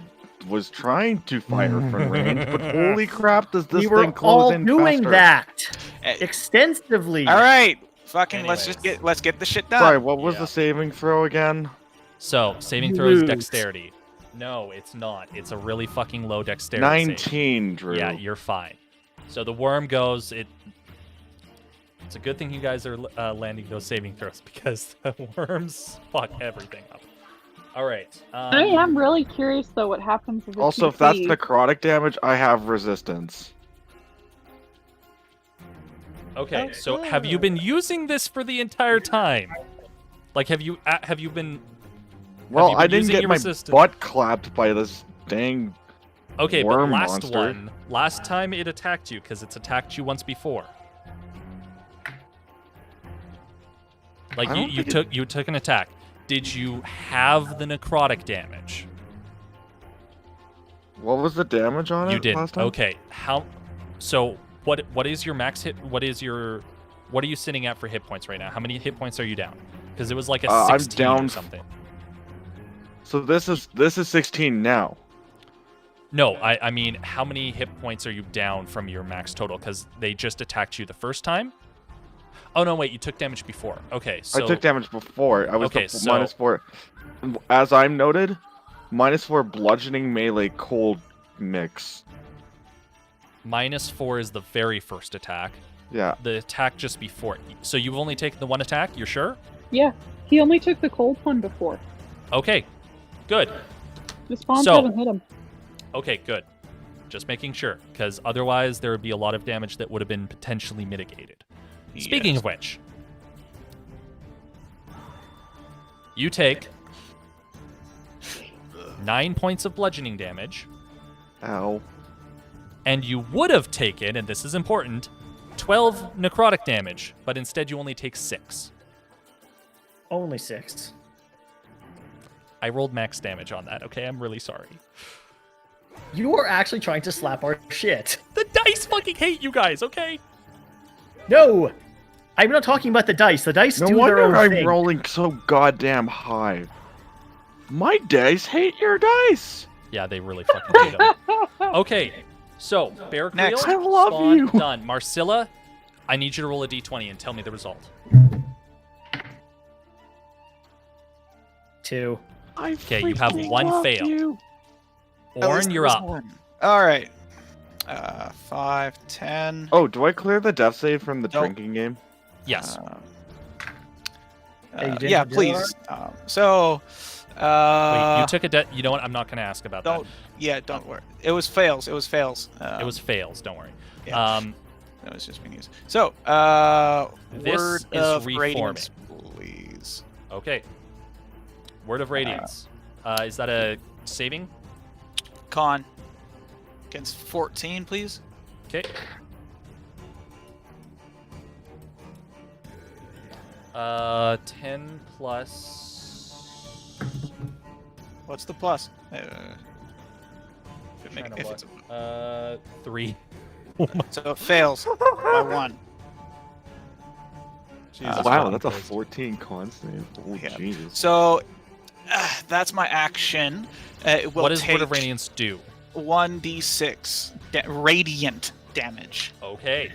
was trying to fire from range, but holy crap, does this We were thing close all in doing faster? that Eh, extensively. All right, fucking let's get the shit done. Sorry, what was Yeah. the saving throw again? So, saving You throw is lose. dexterity. No, it's not. It's a really fucking low dexterity save. 19, Drew. Yeah, you're fine. So the worm goes. It's a good thing you guys are landing those saving throws because the worms fuck everything up. All right. I am really curious though what happens with Also, if that's necrotic damage, I have resistance. Okay. So have you been using this for the entire time? Like, have you been? Well, you been I didn't using get your my resistance? butt clapped by this dang Okay, worm but last monster. last time it attacked you because it's attacked you once before. Like I don't you think took an attack. Did you have the necrotic damage? What was the damage on it You didn't. last time? Okay. How? So what is your max hit? What are you sitting at for hit points right now? How many hit points are you down? Because it was like a I'm 16 down or something. So this is 16 now. No, I mean, how many hit points are you down from your max total? Because they just attacked you the first time. Oh no, wait, you took damage before. Okay, so I took damage before. I was Okay, the so- -4. As I'm noted, -4 bludgeoning melee cold mix. -4 is the very first attack. Yeah. The attack just before. So you've only taken the one attack? You're sure? Yeah, he only took the cold one before. Okay, good. The spawns So- haven't hit him. Okay, good. Just making sure, because otherwise there would be a lot of damage that would have been potentially mitigated. Speaking Yes. of which, you take 9 points of bludgeoning damage, Ow. and you would have taken, and this is important, 12 necrotic damage, but instead you only take 6. Only 6. I rolled max damage on that, okay? I'm really sorry. You are actually trying to slap our shit. The dice fucking hate you guys, okay? No! I'm not talking about the dice. The dice No do their own wonder I'm thing. rolling so goddamn high. My dice hate your dice. Yeah, they really fucking hate them. Okay, so Bear Next. Grylls, I love Spawn, you. done. Marcilla, I need you to roll a d20 and tell me the result. 2. Okay, you have one fail. At least Orn, there you're was up. one. All right. 5, 10. Oh, do I clear the death save from the Nope. drinking game? Yes. Hey, you didn't Yeah, do please. that? Wait, you took a debt. You know what? I'm not going to ask about don't. Yeah, don't worry. It was fails. It was fails. that. It was fails. Don't worry. Yeah. Um, That was just being used. So, This word is of reforming. radiance, please. okay. Word of Radiance. Is that a saving? Con. Against 14, please. Okay. 10 plus. What's the plus? Trying to If look. it's 3. so it fails by 1. Jesus Wow, fucking that's a Christ. 14 constant. Oh, Yeah. Jesus. So that's my action. It will What does take Word of Radiance do? 1d6 radiant damage. Okay.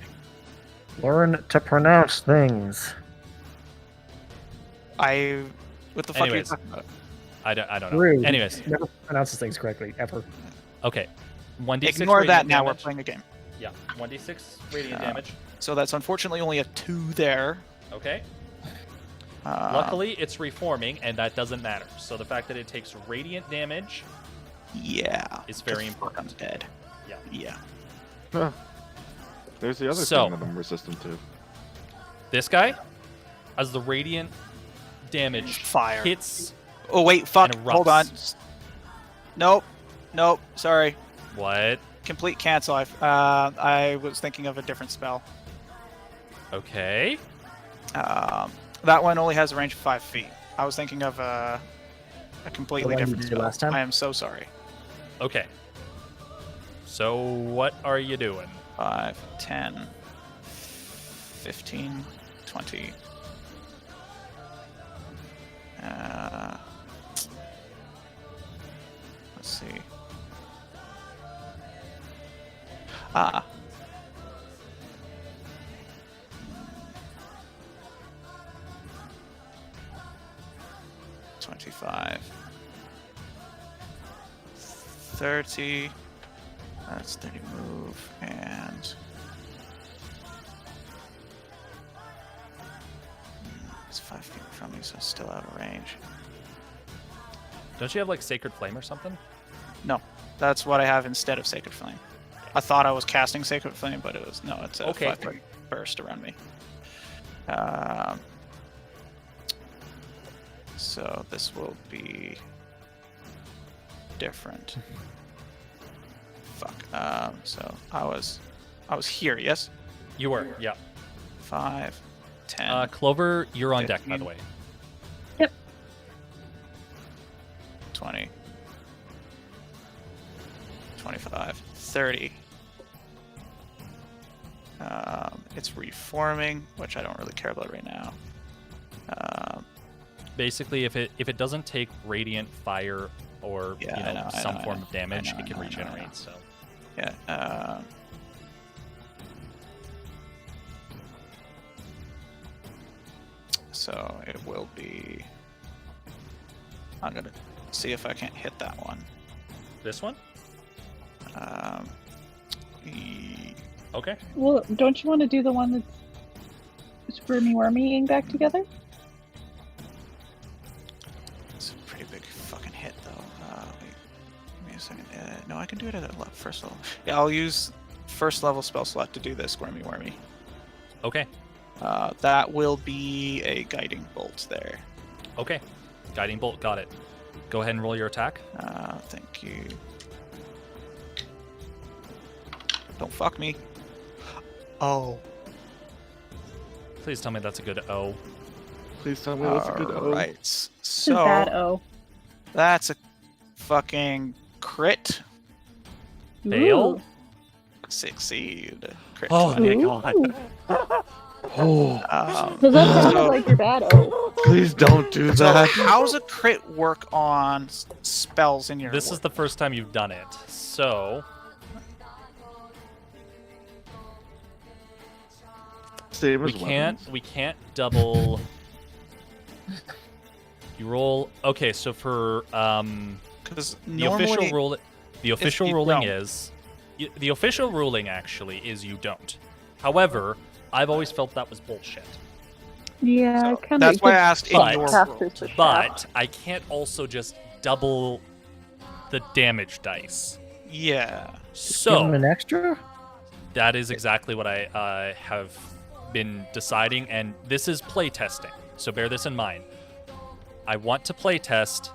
Learn to pronounce things. What the fuck are you Anyways. talking about? I don't know. Rude. Anyways, Never pronounces things correctly, ever. okay. 1d6 Ignore that radiant now, we're damage. playing a game. Yeah, 1d6 radiant Uh, damage. So that's unfortunately only a 2 there. Okay. Uh, Luckily, it's reforming, and that doesn't matter. So the fact that it takes radiant damage Yeah. is very The fuck, important. I'm dead. Yeah. Yeah. Huh. There's the other So- thing that I'm resistant to. This guy, as the radiant damage Fire. hits... Oh, wait, fuck. and Hold on. erupts. Nope. Sorry. What? Complete cancel. I was thinking of a different spell. Okay. That one only has a range of 5 feet. I was thinking of a completely The one you different did spell. last time? I am so sorry. Okay. So what are you doing? 5, 10, 15, 20. Let's see. Ah. $25. 30. That's 30 move, and it's 5 feet from me, so it's still out of range. Don't you have like Sacred Flame or something? No, that's what I have instead of Sacred Flame. I thought I was casting Sacred Flame, but it's a Okay. 5-foot burst around me. So this will be different. Fuck. So I was here, yes? You were, yeah. 5, 10. Clover, you're on deck, by 15. the way. 20, 25, 30. It's reforming, which I don't really care about right now. Basically, if it doesn't take radiant fire or Yeah, you I know, know, some I form know, of damage, I know, it can I know, I know. regenerate. So Yeah. So it will be. I'm gonna see if I can't hit that one. this one, E- okay. Well, don't you want to do the one that's Squirmy Wormying back together? It's a pretty big fucking hit, though. Wait, give me a second. No, I can do it at a first level. Yeah, I'll use first level spell slot to do this Squirmy Wormy. Okay. That will be a guiding bolt there. Okay. Guiding bolt, got it. Go ahead and roll your attack. Thank you. Don't fuck me. Oh. Please tell me that's a good O. Please tell me that's a good O. Alright. It's a So bad O. that's a fucking crit. Fail. Ooh. Succeed. Crit Oh 20. my god. Oh, Because that sounds So- like your bad O. please don't do So that. how's a crit work on spells in your This is the first time you've done it. So Same we as can't double. You roll. Okay, so for because the official rule, the official you ruling don't. is the official ruling actually is you don't. However, I've always felt that was bullshit. Yeah, So kind of. that's why I asked in But- your Casters rule. for But I can't also just double the damage dice. Yeah. Give him So an extra? that is exactly what I have been deciding, and this is play testing. So bear this in mind. I want to play test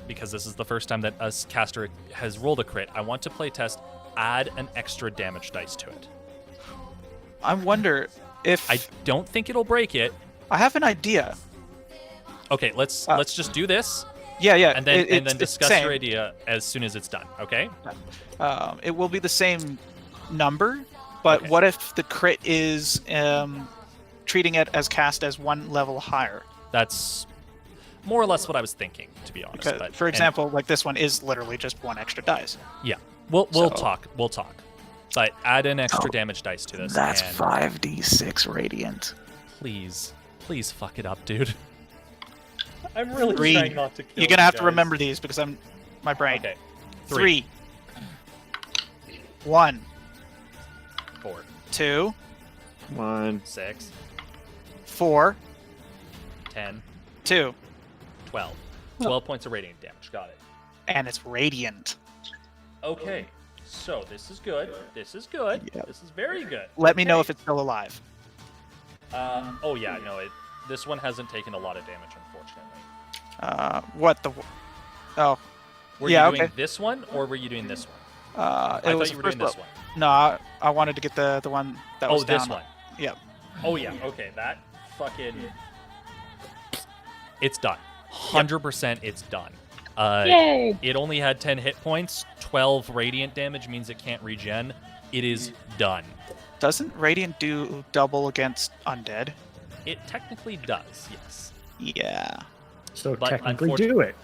because this is the first time that a caster has rolled a crit. I want to play test, add an extra damage dice to it. I wonder if I don't think it'll break it. I have an idea. Okay, let's just do this, Yeah, yeah. and then it's the discuss same. your idea as soon as it's done. Okay? It will be the same number, but Okay. what if the crit is treating it as cast as one level higher? That's more or less what I was thinking, to be honest. Because, but- for and- example, like this one is literally just one extra dice. yeah, we'll So- talk. We'll talk. But add an extra damage dice to this. That's and 5d6 radiant. Please fuck it up, dude. I'm really 3. trying not to kill You're gonna have to guys. remember these because I'm my brain. Okay. 3. 1. 4. 2. 1. 6. 4. 10. 2. 12. 12 points of radiant damage. Got it. And it's radiant. Okay. So this is good. This is good. Yep. This is very good. Let me know Okay. if it's still alive. Oh yeah, no. This one hasn't taken a lot of damage, unfortunately. What the? Oh. Were Yeah, you doing okay. this one, or were you doing this one? It I was thought you the were doing first this one. No, I wanted to get the one that was this down. one. Yep. Oh yeah. Okay. That fucking. It's done. 100%. It's done. Yay! It only had 10 hit points. 12 radiant damage means it can't regen. It is done. Doesn't radiant do double against undead? It technically does. Yes. Yeah. So But technically do it.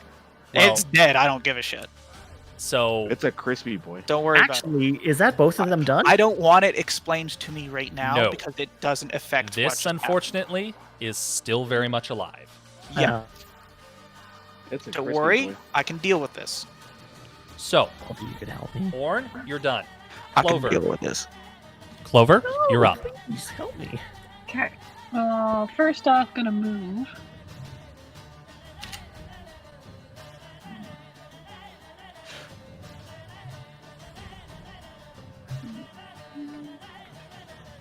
Well, It's dead. I don't give a shit. So It's a crispy boy. Don't worry about it. Actually, is that both of them done? I don't want it explained to me right now No. because it doesn't affect this, what just unfortunately, is still very much alive. happened. Yeah. It's a Don't crispy worry. boy. I can deal with this. So, Hopefully you could help me. Orn, you're done. I Clover. can deal with this. Clover, you're up. Please help me. Okay. First off, gonna move.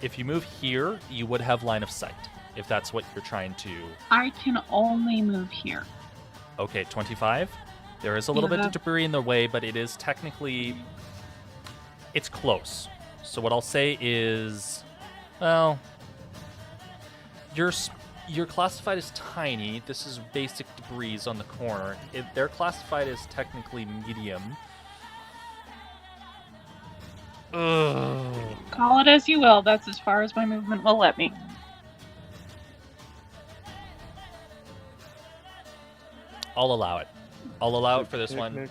If you move here, you would have line of sight, if that's what you're trying to... I can only move here. Okay, 25. There is a little bit Yeah. of debris in the way, but it is technically... It's close. So what I'll say is... Well... You're classified as tiny. This is basic debris on the corner. They're classified as technically medium. Ugh. Call it as you will. That's as far as my movement will let me. I'll allow it. I'll allow it for this one.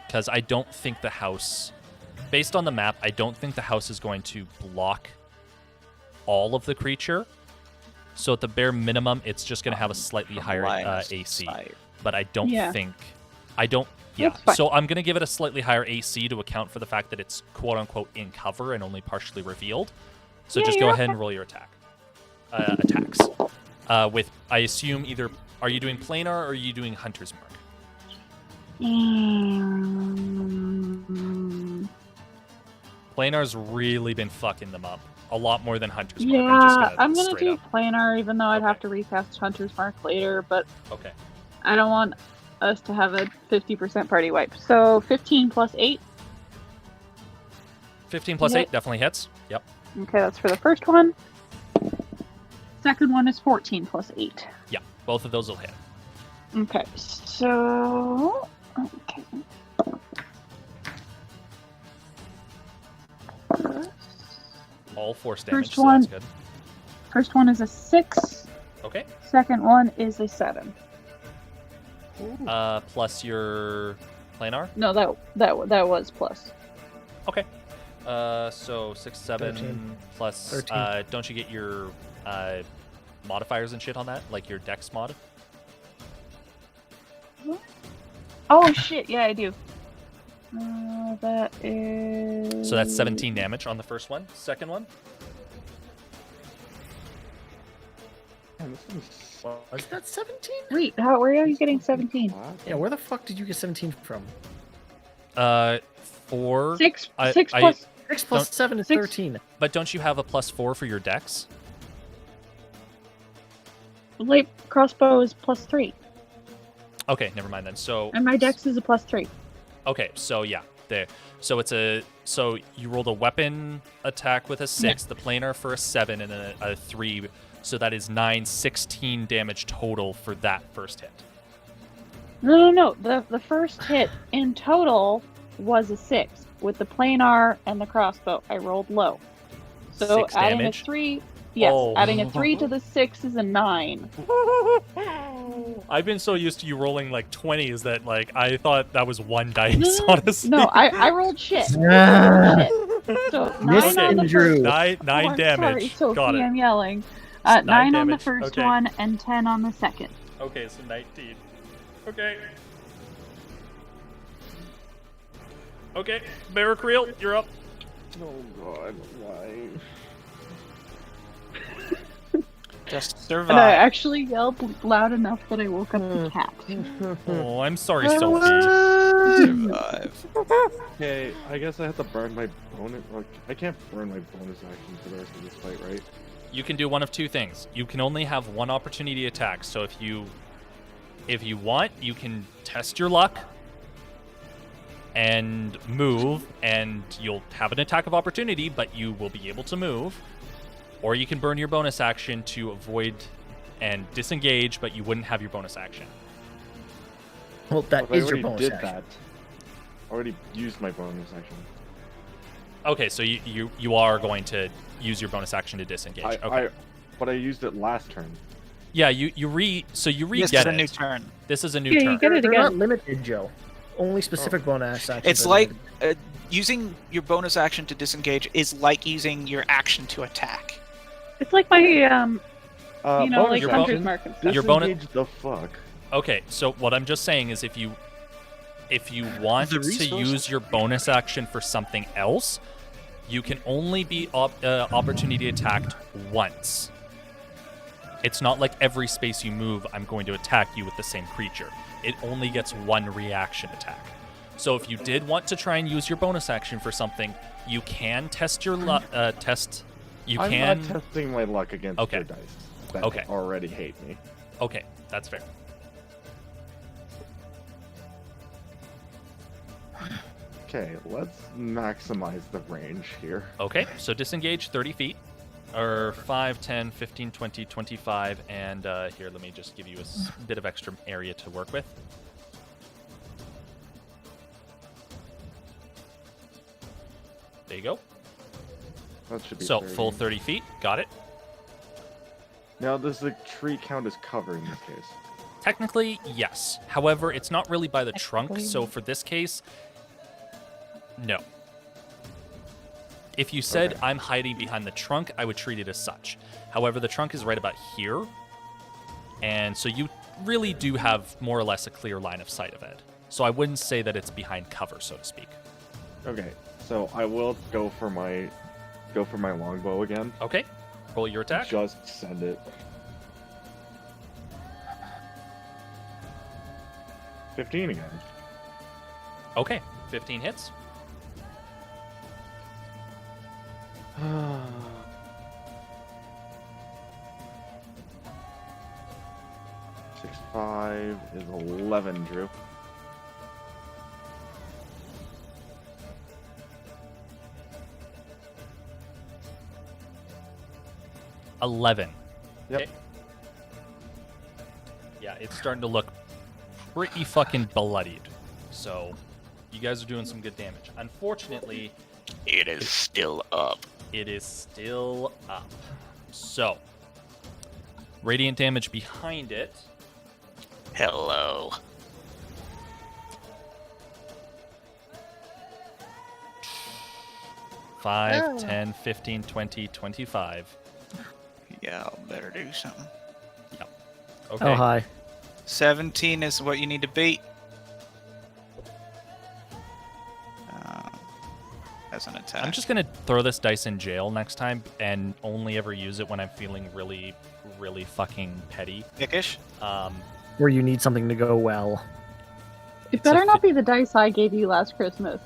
Because I don't think the house, based on the map, I don't think the house is going to block all of the creature. So at the bare minimum, it's just going to have a slightly higher AC. But I don't think... Yeah, That's fine. so I'm going to give it a slightly higher AC to account for the fact that it's quote-unquote in cover and only partially revealed. So Yeah, just go you're ahead okay. and roll your attacks. With, I assume, either... Are you doing planar or are you doing hunter's mark? Planar's really been fucking them up. A lot more than hunter's mark. Yeah, I'm gonna straight do up. planar, even though I'd Okay. have to recast Hunter's Mark later, but Okay. I don't want us to have a 50% party wipe. So 15 plus 8. 15 plus Yeah. 8 definitely hits. Yep. Okay, that's for the first one. Second one is 14 plus 8. Yeah, both of those will hit. Okay, so... Okay. All force damage, First so one. that's good. First one is a 6. Okay. Second one is a 7. Plus your planar. No, that was plus. Okay. So 6, 7 13. plus. 13. Don't you get your modifiers and shit on that, like your dex mod? Oh shit, yeah, I do. That is... So that's 17 damage on the first one. Second one. Was that 17? Wait, where are you getting 17? Yeah, where the fuck did you get 17 from? 4. 6 I- 6 I- plus... 6 plus Don't- 7 is 6. 13. But don't you have a +4 for your dex? Light crossbow is plus 3. Okay, never mind then. So And my dex is a plus 3. okay, so yeah, there. So so you rolled a weapon attack with a 6, the planar for a 7, and then a 3. So that is 9, 16 damage total for that first hit. No. The first hit in total was a 6. With the planar and the crossbow, I rolled low. So 6 adding damage? a 3... Yes, Oh. adding a 3 to the 6 is a 9. I've been so used to you rolling like 20s that like I thought that was one dice, honestly. No, I rolled shit. So 9 on the Drew. first. Nine I'm damage. Sorry, Got Sophie, it. I'm yelling. 9 9 on the damage. first Okay. one and 10 on the second. Okay, so 19. Okay. Okay, Barracreel, you're up. Oh god, why? Just And I survive. actually yelled loud enough that I woke up the cat. Oh, I'm sorry, Sophie. Survive. Okay, I guess I have to burn my bonus. Like, I can't burn my bonus action for the rest of this fight, right? You can do one of two things. You can only have one opportunity attack. So if you want, you can test your luck and move, and you'll have an attack of opportunity, but you will be able to move. Or you can burn your bonus action to avoid and disengage, but you wouldn't have your bonus action. Well, that But I is your already bonus did action. that. I already used my bonus action. Okay, so you are going to use your bonus action to disengage. Okay. But I used it last turn. Yeah, you re-get This is a new turn. This is a new Yeah, turn. you get it They're again. not limited, Joe. Only specific bonus actions. It's are like limited. using your bonus action to disengage is like using your action to attack. It's like my, you know, bonus like your hunter's bon- mark and stuff. Your bonus- Disengage the fuck. Okay, so what I'm just saying is if you want The to resources? use your bonus action for something else, you can only be opportunity attacked once. It's not like every space you move, I'm going to attack you with the same creature. It only gets one reaction attack. So if you did want to try and use your bonus action for something, you can test your test. You I'm can. not testing my luck against Okay. your dice that Okay. already hate me. Okay, that's fair. Okay, let's maximize the range here. Okay, so disengage 30 feet. Or 5, 10, 15, 20, 25, and here, let me just give you a bit of extra area to work with. There you go. That should be So, 30. full 30 feet. Got it. Now, does the tree count as cover in this case? Technically, yes. However, it's not really by the trunk, so for this case, no. If you said, Okay. I'm hiding behind the trunk, I would treat it as such. However, the trunk is right about here, and so you really do have more or less a clear line of sight of it. So I wouldn't say that it's behind cover, so to speak. Okay, so I will go for my longbow again. Okay, roll your attack. Just send it. 15 again. Okay, 15 hits. 6, 5 is 11, Drew. $11. Yep. Okay. Yeah, it's starting to look pretty fucking bloodied. So, you guys are doing some good damage. Unfortunately, It is still up. it is still up. So, radiant damage behind it. Hello. Five, Oh. 10, 15, 20, 25. Yeah, I'll better do something. Okay. Oh, hi. 17 is what you need to beat. As an attack. I'm just gonna throw this dice in jail next time and only ever use it when I'm feeling really, really fucking petty. Dickish. Where you need something to go well. It It's a better not be the dice I gave you last Christmas.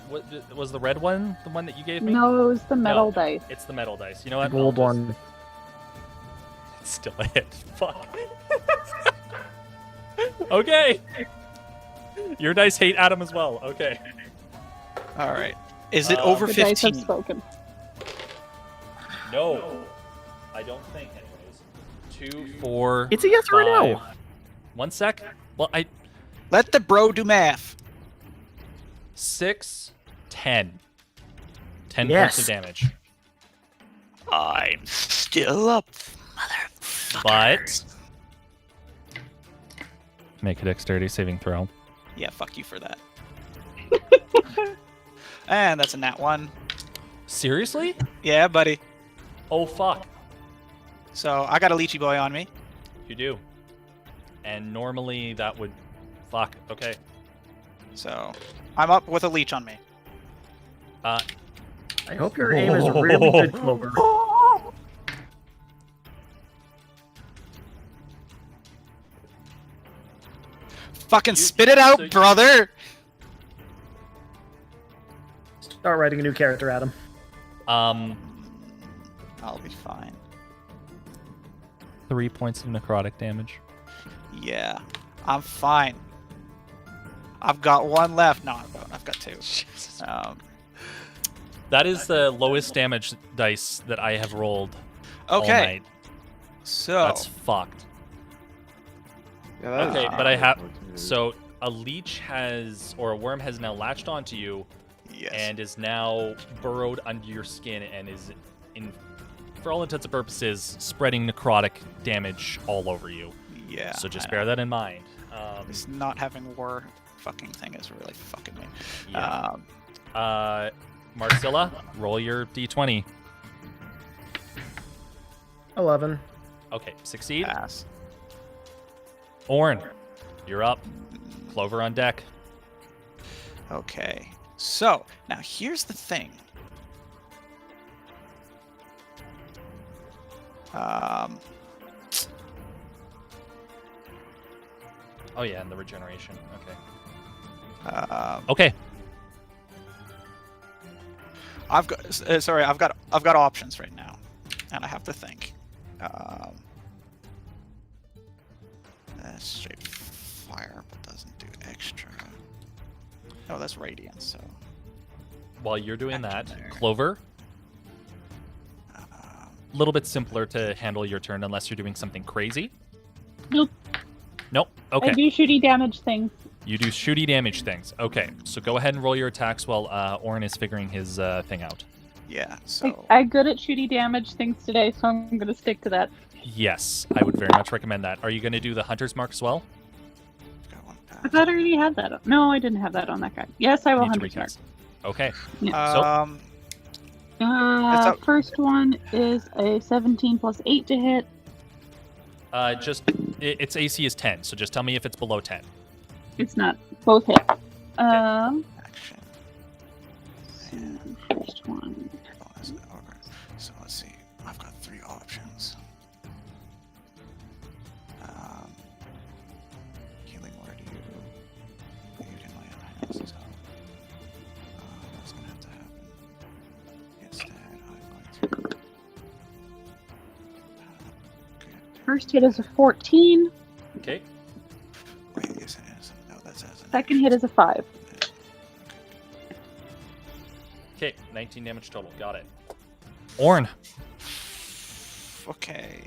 What was the red one? The one that you gave me? No, it was the metal No. dice. It's the metal dice. You know The what? gold I'll just- one. It's still a hit. Fuck. Okay. Your dice hate Adam as well. Okay. All right. Is it Um, over The dice have 15? spoken. No. I don't think, anyways. 2, 4. It's a yes or a no. 5. 1 sec. Well, Let the bro do math. 6, 10. 10 Yes. points of damage. I'm still up, motherfucker. But Make a dexterity saving throw. Yeah, fuck you for that. And that's a nat 1. Seriously? Yeah, buddy. Oh, fuck. So I got a Lychee Boy on me. You do. And normally that would... Fuck, okay. So I'm up with a leech on me. I hope your aim is really good, Clover. Fucking spit it out, brother! Start writing a new character, Adam. I'll be fine. 3 points of necrotic damage. Yeah, I'm fine. I've got 1 left. No, I've got 2. That is the lowest damage dice that I have rolled all Okay. night. So That's fucked. Yeah, that Okay, is but I have... pretty good. So a leech has... Or a worm has now latched onto you. Yes. And is now burrowed under your skin and is, for all intents and purposes, spreading necrotic damage all over you. Yeah. So just I bear know. that in mind. This not having war fucking thing is really fucking me. Yeah. Marcilla, roll your d20. 11. Okay, succeed. Pass. Orn, you're up. Clover on deck. Okay. So now here's the thing. Oh yeah, and the regeneration. Okay. Okay. I've got sorry. I've got options right now, and I have to think. That's straight fire, but doesn't do extra. Oh, that's radiant. So While you're doing that, Action there. Clover, a little bit simpler to handle your turn unless you're doing something crazy. Nope. Nope. Okay. I do shooty damage things. You do shooty damage things. Okay, so go ahead and roll your attacks while Orin is figuring his thing out. yeah. So I'm good at shooty damage things today, so I'm going to stick to that. Yes, I would very much recommend that. Are you going to do the Hunter's Mark as well? got 1 pass. I thought I already had that. No, I didn't have that on that guy. Yes, I will Need to 100 mark. recast. Okay. Yeah. up. First one is a 17 plus 8 to hit. Its AC is 10, so just tell me if it's below 10. It's not. Both hit. Action. First one. Bonus over. So let's see. I've got 3 options. Healing word you can lay on houses up. That's gonna have to happen. Instead, I'm going to. First hit is a 14. Okay. Wait, yes, it is. No, that's as an Second hit is a 5. Okay, 19 damage total. Got it. Orin. Okay.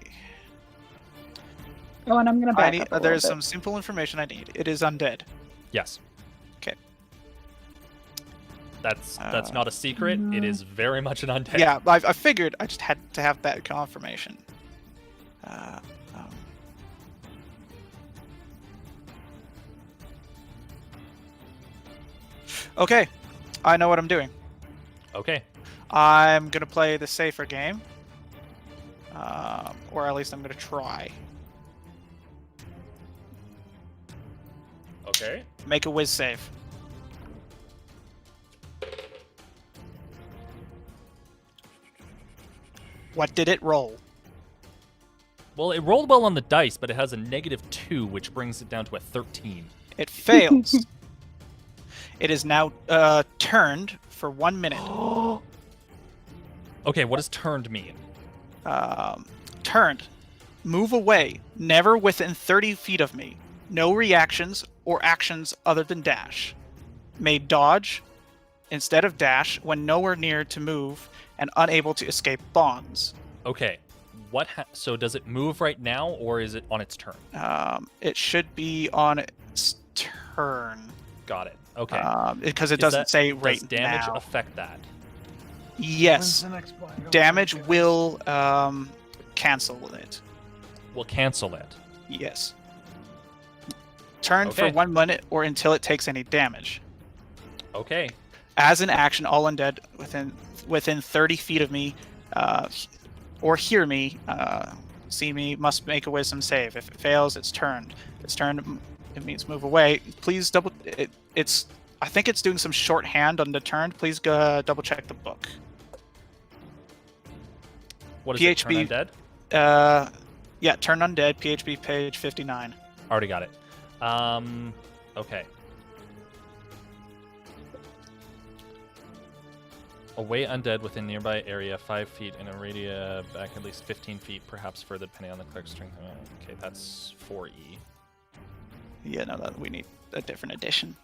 Oh, and I'm going to back I need, up a little there's bit. some simple information I need. It is undead. Yes. Okay. That's not a secret. It is very much an undead. Yeah, I figured. I just had to have that confirmation. Okay, I know what I'm doing. Okay. I'm gonna play the safer game, or at least I'm gonna try. Okay. Make a whiz save. What did it roll? Well, it rolled well on the dice, but it has a -2, which brings it down to a 13. It fails. It is now turned for 1 minute. Okay, what does turned mean? Turned. Move away. Never within 30 feet of me. No reactions or actions other than dash. May dodge instead of dash when nowhere near to move and unable to escape bonds. Okay. So does it move right now, or is it on its turn? It should be on its turn. Got it. Okay. Because it doesn't say right does damage now. affect that? Yes. Damage will cancel it. We'll cancel it. Yes. Turn for Okay. 1 minute or until it takes any damage. Okay. As an action, all undead within 30 feet of me or hear me, see me, must make a wisdom save. If it fails, it's turned. If it's turned, it means move away. Please double. It's. I think it's doing some shorthand on the turned. Please go double check the book. What is PHP, it? Turn undead? Yeah, turn undead. PHP page 59. Already got it. Okay. Away undead within nearby area 5 feet in a radius back at least 15 feet, perhaps further depending on the cleric's strength. Okay, that's 4E. Yeah, no, we need a different edition.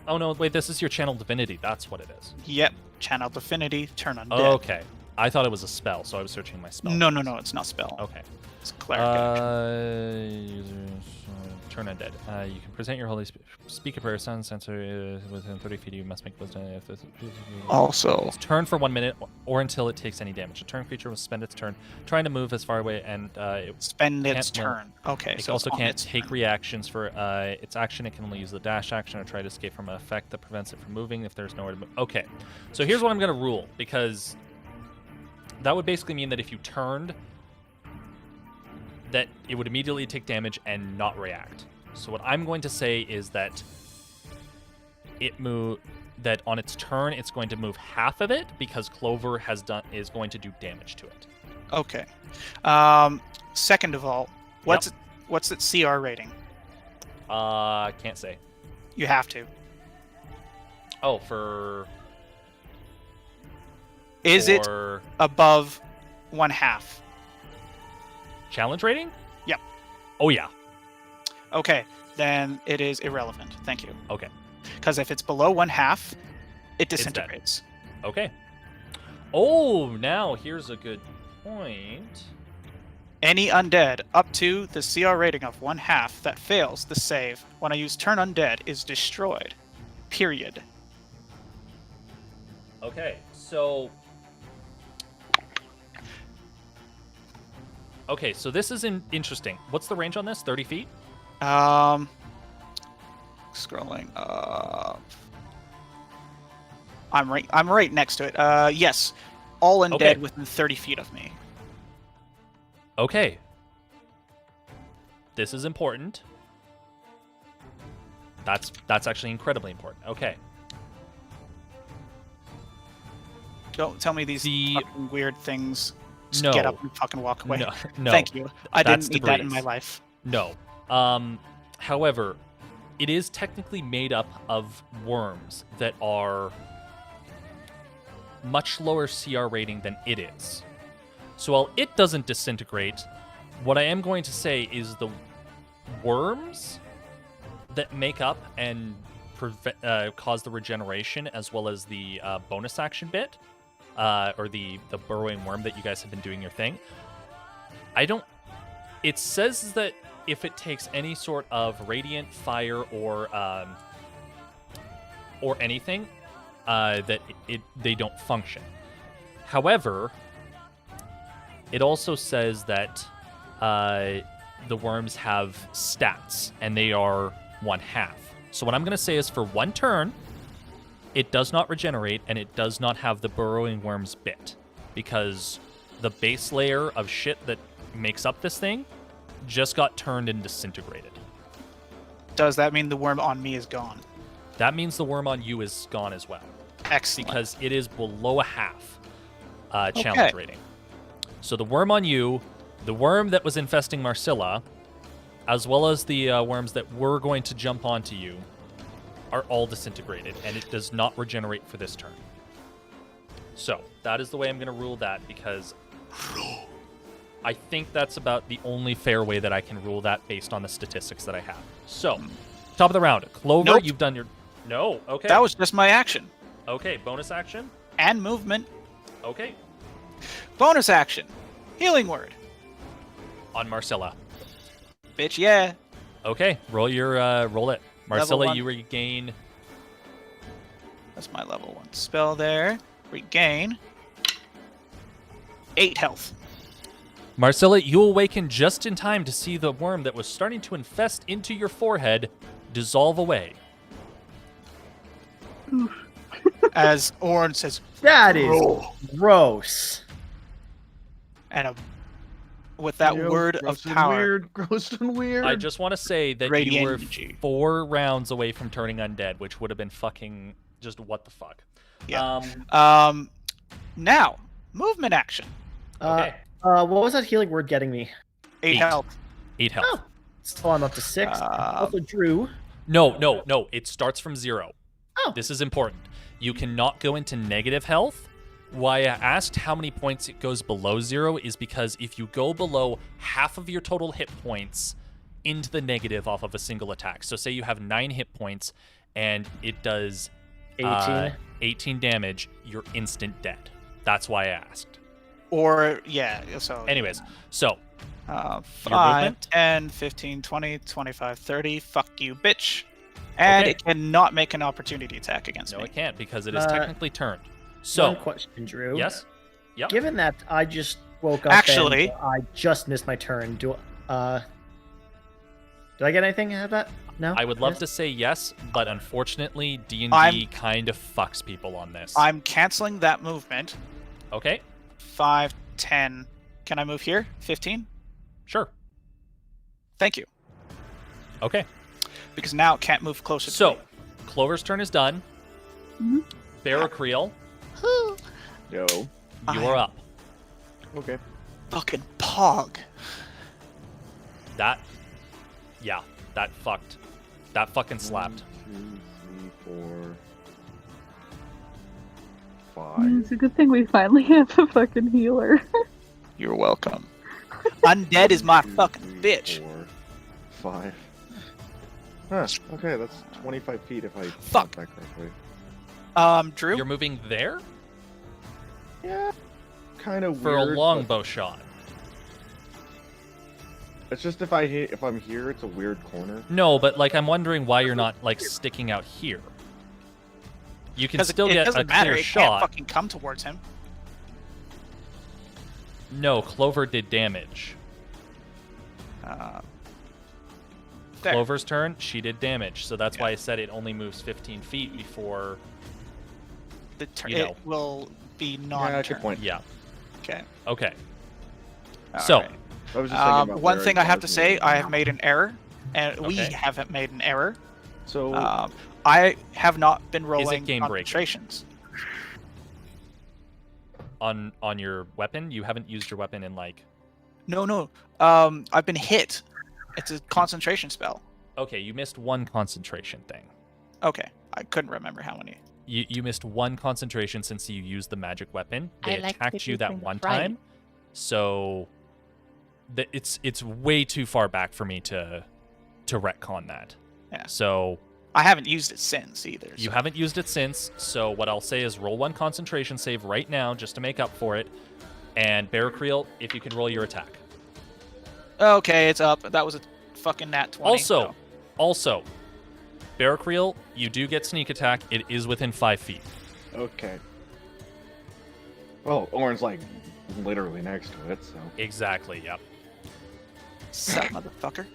Oh no, wait, this is your channel divinity. That's what it is. Yep, channel divinity, turn undead. Okay. I thought it was a spell, so I was searching my spell. No, it's not spell. Okay. It's cleric action. Users, turn undead. You can present your holy speak a prayer. Sound sensor within 30 feet. You must make wisdom. Also, turn for 1 minute or until it takes any damage. A turn creature will spend its turn trying to move as far away and spend its turn. Okay. It so also it's can't take reactions for its action. It can only use the dash action or try to escape from an effect that prevents it from moving if there's nowhere to move. Okay. So here's what I'm gonna rule, because that would basically mean that if you turned, that it would immediately take damage and not react. So what I'm going to say is that that on its turn it's going to move half of it because Clover is going to do damage to it. Okay. Second of all, what's its CR rating? Can't say. You have to. Oh, for Is it above 1/2? Challenge rating? Yep. Oh, yeah. Okay, then it is irrelevant. Thank you. Okay. Because if it's below 1/2, it disintegrates. Okay. Oh, now here's a good point. Any undead up to the CR rating of 1/2 that fails the save when I use turn undead is destroyed. Period. Okay, so... Okay, so this is interesting. What's the range on this? 30 feet? Scrolling up. I'm right next to it. Yes. All undead within 30 feet of me. Okay. This is important. That's actually incredibly important. Okay. Don't tell me these fucking weird things. Just No. get up and fucking walk away. No. Thank you. I That's didn't need that in degrees. my life. No. However, it is technically made up of worms that are much lower CR rating than it is. So while it doesn't disintegrate, what I am going to say is the worms that make up and cause the regeneration, as well as the bonus action bit, or the burrowing worm that you guys have been doing your thing. It says that if it takes any sort of radiant, fire, or anything, that they don't function. However, it also says that the worms have stats, and they are 1/2. So what I'm going to say is for 1 turn, it does not regenerate, and it does not have the burrowing worms bit, because the base layer of shit that makes up this thing just got turned and disintegrated. Does that mean the worm on me is gone? That means the worm on you is gone as well. Excellent. Because it is below 1/2 challenge rating. So the worm on you, the worm that was infesting Marcilla, as well as the worms that were going to jump onto you, are all disintegrated, and it does not regenerate for this turn. So that is the way I'm going to rule that, because I think that's about the only fair way that I can rule that based on the statistics that I have. So, top of the round. Clover, Nope. you've done your... No, okay. That was just my action. Okay, bonus action? And movement. Okay. Bonus action. Healing word. On Marcilla. Bitch, yeah. Okay, roll it. Marcilla, 1. you regain... That's my level 1 spell there. Regain 8 health. Marcella, you awaken just in time to see the worm that was starting to infest into your forehead dissolve away. As Orin says, That is gross. and with that word of gross and power, Weird, gross and weird. I just want to say that Radiant you were energy. 4 rounds away from turning undead, which would have been fucking just what the fuck. Yeah. Now, movement action. Okay. What was that healing word getting me? 8 health. 8 health. Oh, so I'm up to 6. Also, Drew. No. It starts from 0. Oh. This is important. You cannot go into negative health. Why I asked how many points it goes below 0 is because if you go below half of your total hit points into the negative off of a single attack, so say you have 9 hit points and it does 18 damage, you're instant dead. That's why I asked. Or, yeah, so... Anyways, so... 5, 10, 15, 20, 25, 30. Fuck you, bitch. And it cannot make an opportunity attack against me. No, it can't because it is technically turned. So, one question, Drew. Yes? Yep. Given that I just woke up Actually, and I just missed my turn, do I get anything out of that? No? I would love to say yes, but unfortunately, D&D kind of fucks people on this. I'm canceling that movement. Okay. 5, 10. Can I move here? 15? Sure. Thank you. Okay. Because now it can't move closer to So, me. Clover's turn is done. Baracreel, Yo. you're up. Okay. Fucking pog. That fucked. That fucking slapped. 1, 2, 3, 4, 5. It's a good thing we finally have a fucking healer. You're welcome. Undead is my fucking 3, bitch. 4, 5. Huh, okay, that's 25 feet if I Fuck. count that correctly. Drew? You're moving there Yeah, kind of for weird. a longbow shot. It's just if I'm here, it's a weird corner. No, but like I'm wondering why you're not like sticking out here. You can still it get a doesn't clear matter. It shot. can't fucking come towards him. No, Clover did damage. There. Clover's turn, she did damage, so that's why I said it only moves 15 feet before. The turn you know. it will be Yeah, non-turn. that's your point. Yeah. Okay. Okay. All So, right. I was just thinking about one where thing it I have to was say, moving. I have made an error, and we Okay. haven't made an error. So I have not been rolling game breaking? concentrations. on your weapon, you haven't used your weapon in like. No. I've been hit. It's a concentration spell. Okay, you missed one concentration thing. Okay, I couldn't remember how many. You missed one concentration since you used the magic weapon. They I like attacked you that everything one right. time, so it's way too far back for me to retcon that. Yeah. So I haven't used it since either. you so- haven't used it since. So what I'll say is roll one concentration save right now just to make up for it. And Baracreel, if you can roll your attack. Okay, it's up. That was a fucking nat 20. Also, Baracreel, you do get sneak attack. It is within 5 feet. Okay. Well, Orin's like literally next to it, so. Exactly. Yep. Suck, motherfucker.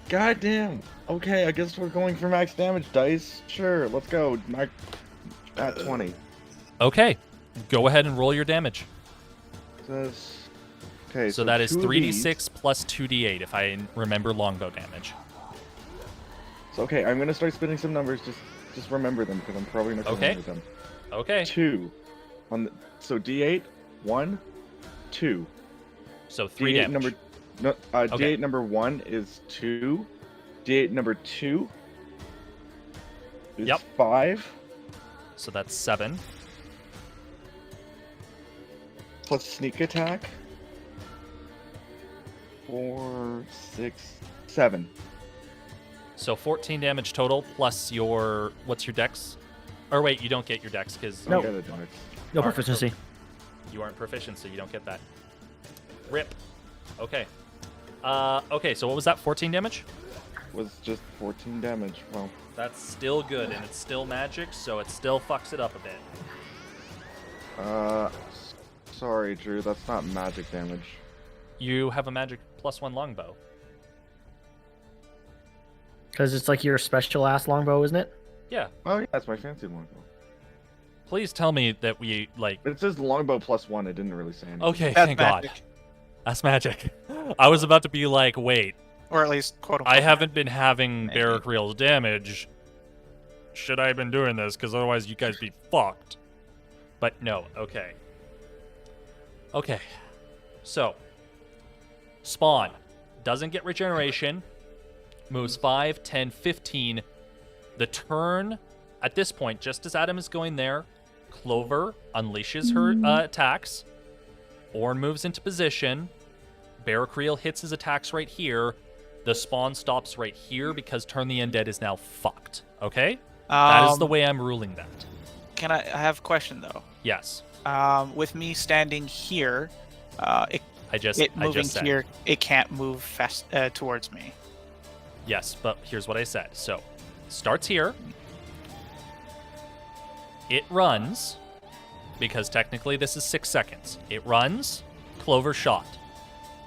God damn. Okay, I guess we're going for max damage dice. Sure, let's go. Max at 20. Okay. Go ahead and roll your damage. Says. Okay, So that is 2 of these. 3d6 plus 2d8 if I remember longbow damage. So, okay, I'm gonna start spinning some numbers. Just remember them because I'm probably not gonna Okay. remember them. Okay. 2. So D8, 1, 2. So 3 D8 damage. number. No, Okay. D8 number 1 is 2. D8 number 2 is Yep. 5. So that's 7. Plus sneak attack. 4, 6, 7. So 14 damage total plus your what's your dex? Or wait, you don't get your dex because No. Get it, Alex. No proficiency. you aren't proficient, so you don't get that. Rip. Okay. Okay. So what was that? 14 damage. Was just 14 damage. Well, That's still good, and it's still magic, so it still fucks it up a bit. sorry, Drew. That's not magic damage. You have a magic +1 longbow. Because it's like your special ass longbow, isn't it? Yeah. Oh yeah, that's my fancy longbow. Please tell me that we like. It says longbow +1. It didn't really say anything. Okay, That's thank magic. God. That's magic. I was about to be like, wait, Or at least quote unquote. I haven't been having Maybe. Barrack damage. Should I have been doing this? Because otherwise you guys be fucked. But no, okay. Okay. So, Spawn doesn't get regeneration. Moves 5, 10, 15. The turn, at this point, just as Adam is going there, Clover unleashes her attacks. Orn moves into position. Barrack hits his attacks right here. The Spawn stops right here because Turn the Undead is now fucked. Okay? That is the way I'm ruling that. Can I have a question though? Yes. With me standing here, it moving said. here, it can't move fast towards me. Yes, but here's what I said. So, starts here. It runs, because technically this is 6 seconds. It runs, Clover shot.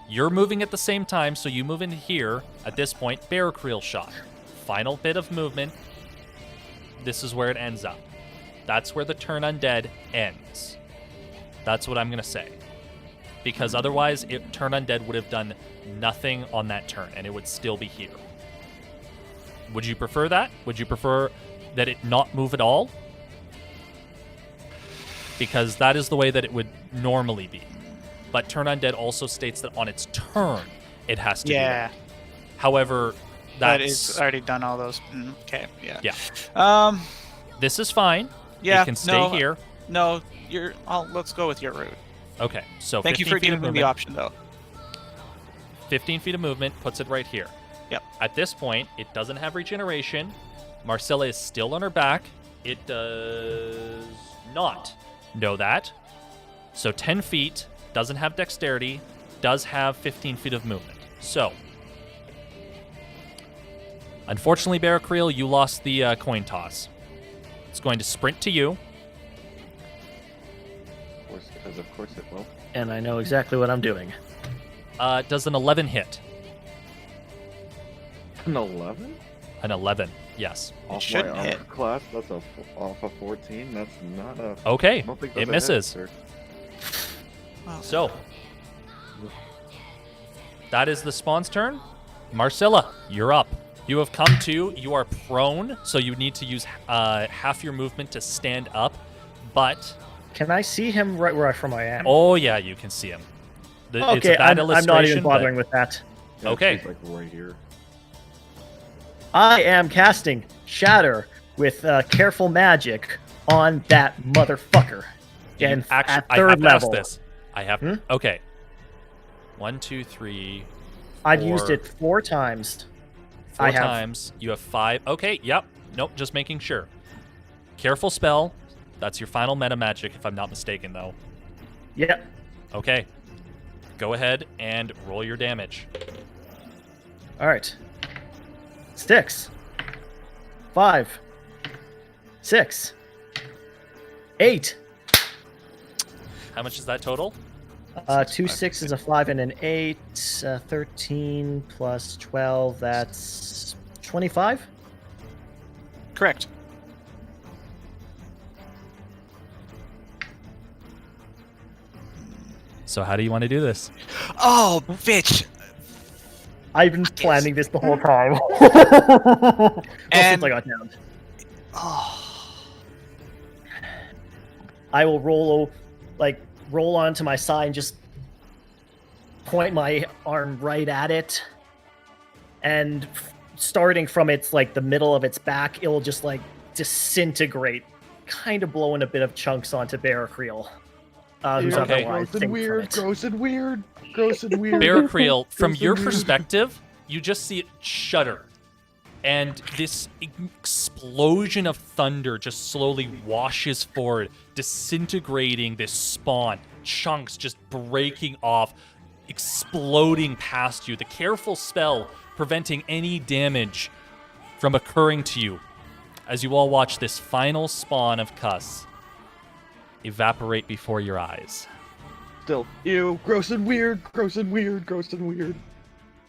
You're moving at the same time, so you move into here. At this point, Barrack shot. Final bit of movement. This is where it ends up. That's where the Turn Undead ends. That's what I'm going to say. Because otherwise, Turn Undead would have done nothing on that turn, and it would still be here. Would you prefer that? Would you prefer that it not move at all? Because that is the way that it would normally be. But Turn Undead also states that on its turn, it has to do that. However, That is already done all those. Okay, yeah. Yeah. This is fine. Yeah. You can stay here. No, let's go with your route. Okay, so Thank you for giving me the option, though. 15 feet of movement puts it right here. Yep. At this point, it doesn't have regeneration. Marcella is still on her back. It does not know that. So 10 feet, doesn't have dexterity, does have 15 feet of movement. So, unfortunately, Barrack, you lost the coin toss. It's going to sprint to you. Of course it will. And I know exactly what I'm doing. Does an 11 hit? An 11? An 11, yes. Off my armor class, that's off a 14. That's not a... Okay, I don't think that's it a misses. hit, So, that is the Spawn's turn. Marcella, you're up. You have come to. You are prone, so you need to use half your movement to stand up. But can I see him right where I am? Oh yeah, you can see him. Okay, it's a bad I'm not even bothering but... with that. Yeah, okay. Like right here. I am casting Shatter with careful magic on that motherfucker. And actually, at third level. To ask this. I have okay. 1, 2, 3. I've used it 4 times. 4 times. You have 5. Okay, yep. Nope, just making sure. Careful spell. That's your final meta magic, if I'm not mistaken, though. Yep. Okay. Go ahead and roll your damage. All right. 6, 5, 6, 8. How much is that total? 2 6s, a 5, and an 8. 13 plus 12, that's 25? Correct. So how do you want to do this? Oh, bitch! I've been planning this the whole time. And since I got down. Oh. I will roll onto my side and just point my arm right at it, and starting from its the middle of its back, it will just disintegrate, kind of blowing a bit of chunks onto Barrack. Who's otherwise Gross and weird. Gross and weird. Gross and weird. Barrack, from your perspective, you just see it shudder. And this explosion of thunder just slowly washes forward, disintegrating this spawn. Chunks just breaking off, exploding past you. The careful spell preventing any damage from occurring to you as you all watch this final spawn of Cuss evaporate before your eyes. Still, ew, gross and weird, gross and weird, gross and weird.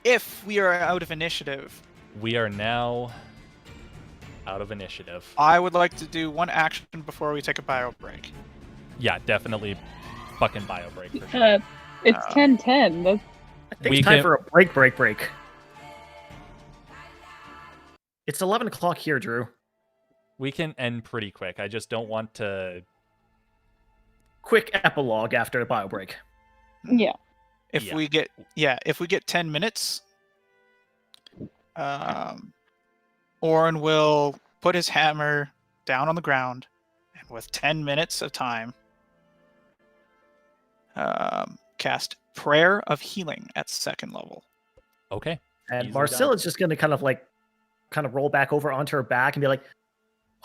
If we are out of initiative, We are now out of initiative. I would like to do one action before we take a bio break. Yeah, definitely fucking bio break for sure. It's 10:10. That's... I think it's time for a break. It's 11 o'clock here, Drew. We can end pretty quick. I just don't want to... Quick epilogue after the bio break. Yeah. If we get 10 minutes, Orin will put his hammer down on the ground, and with 10 minutes of time, cast Prayer of Healing at 2nd level. Okay. And Easily Marcilla's just gonna kind of roll back over onto her back and be like,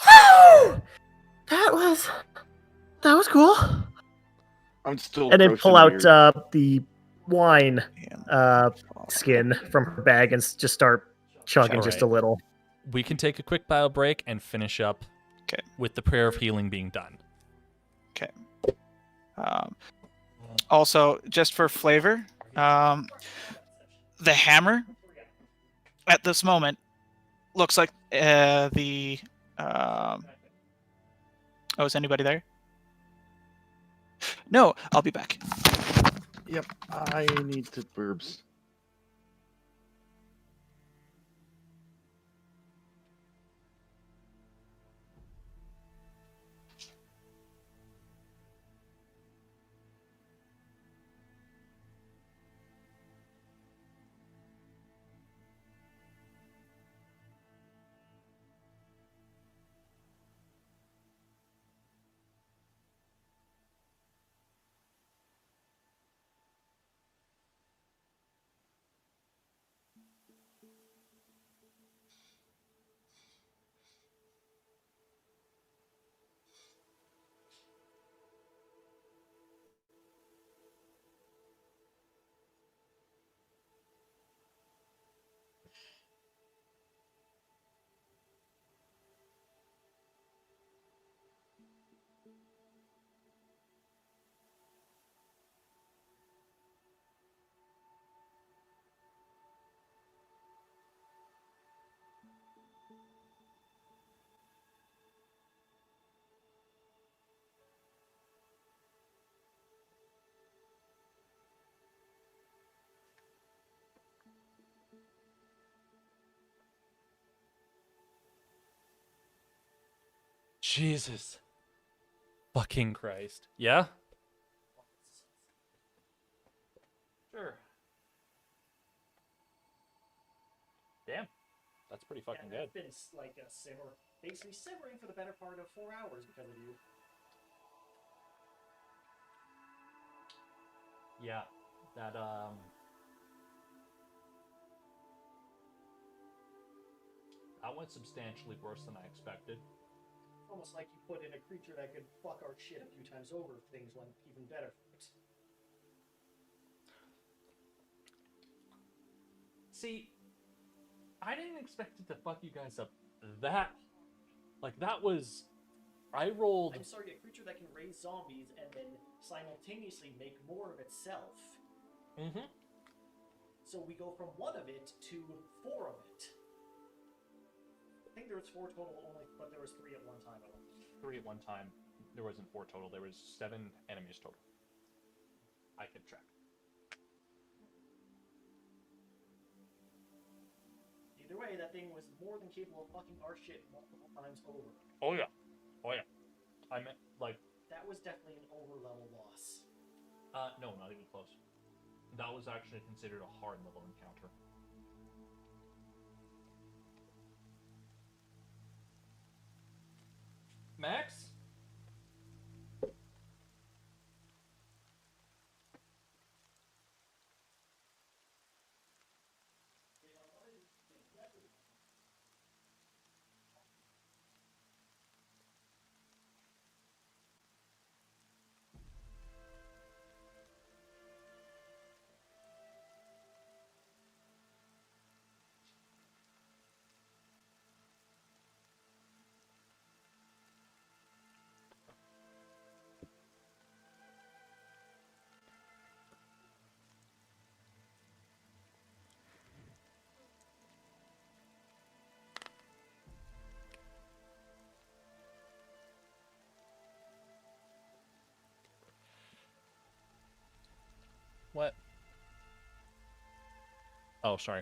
"Woo! That was cool." I'm still. And then gross pull and out weird. the wine skin from her bag and just start chugging just a little. We can take a quick bio break and finish up with the Prayer of Healing being done. Okay. Also, just for flavor, the hammer at this moment looks like the. Oh, is anybody there? No, I'll be back. Yep, I need to burbs. Jesus. Fucking Christ. Yeah? Sure. Damn. That's pretty fucking good. I've been basically simmering for the better part of 4 hours because of you. Yeah. That went substantially worse than I expected. Almost like you put in a creature that could fuck our shit a few times over if things went even better for it. See, I didn't expect it to fuck you guys up that... Like, that was... I rolled... I'm sorry, a creature that can raise zombies and then simultaneously make more of itself. Mm-hmm. So we go from 1 of it to 4 of it. I think there was 4 total only, but there was 3 at one time. 3 at one time. There wasn't 4 total. There was 7 enemies total. I kept track. Either way, that thing was more than capable of fucking our shit multiple times over. Oh yeah. Oh yeah. I meant, like... That was definitely an over-level loss. No, not even close. That was actually considered a hard level encounter. Max? Oh, sorry.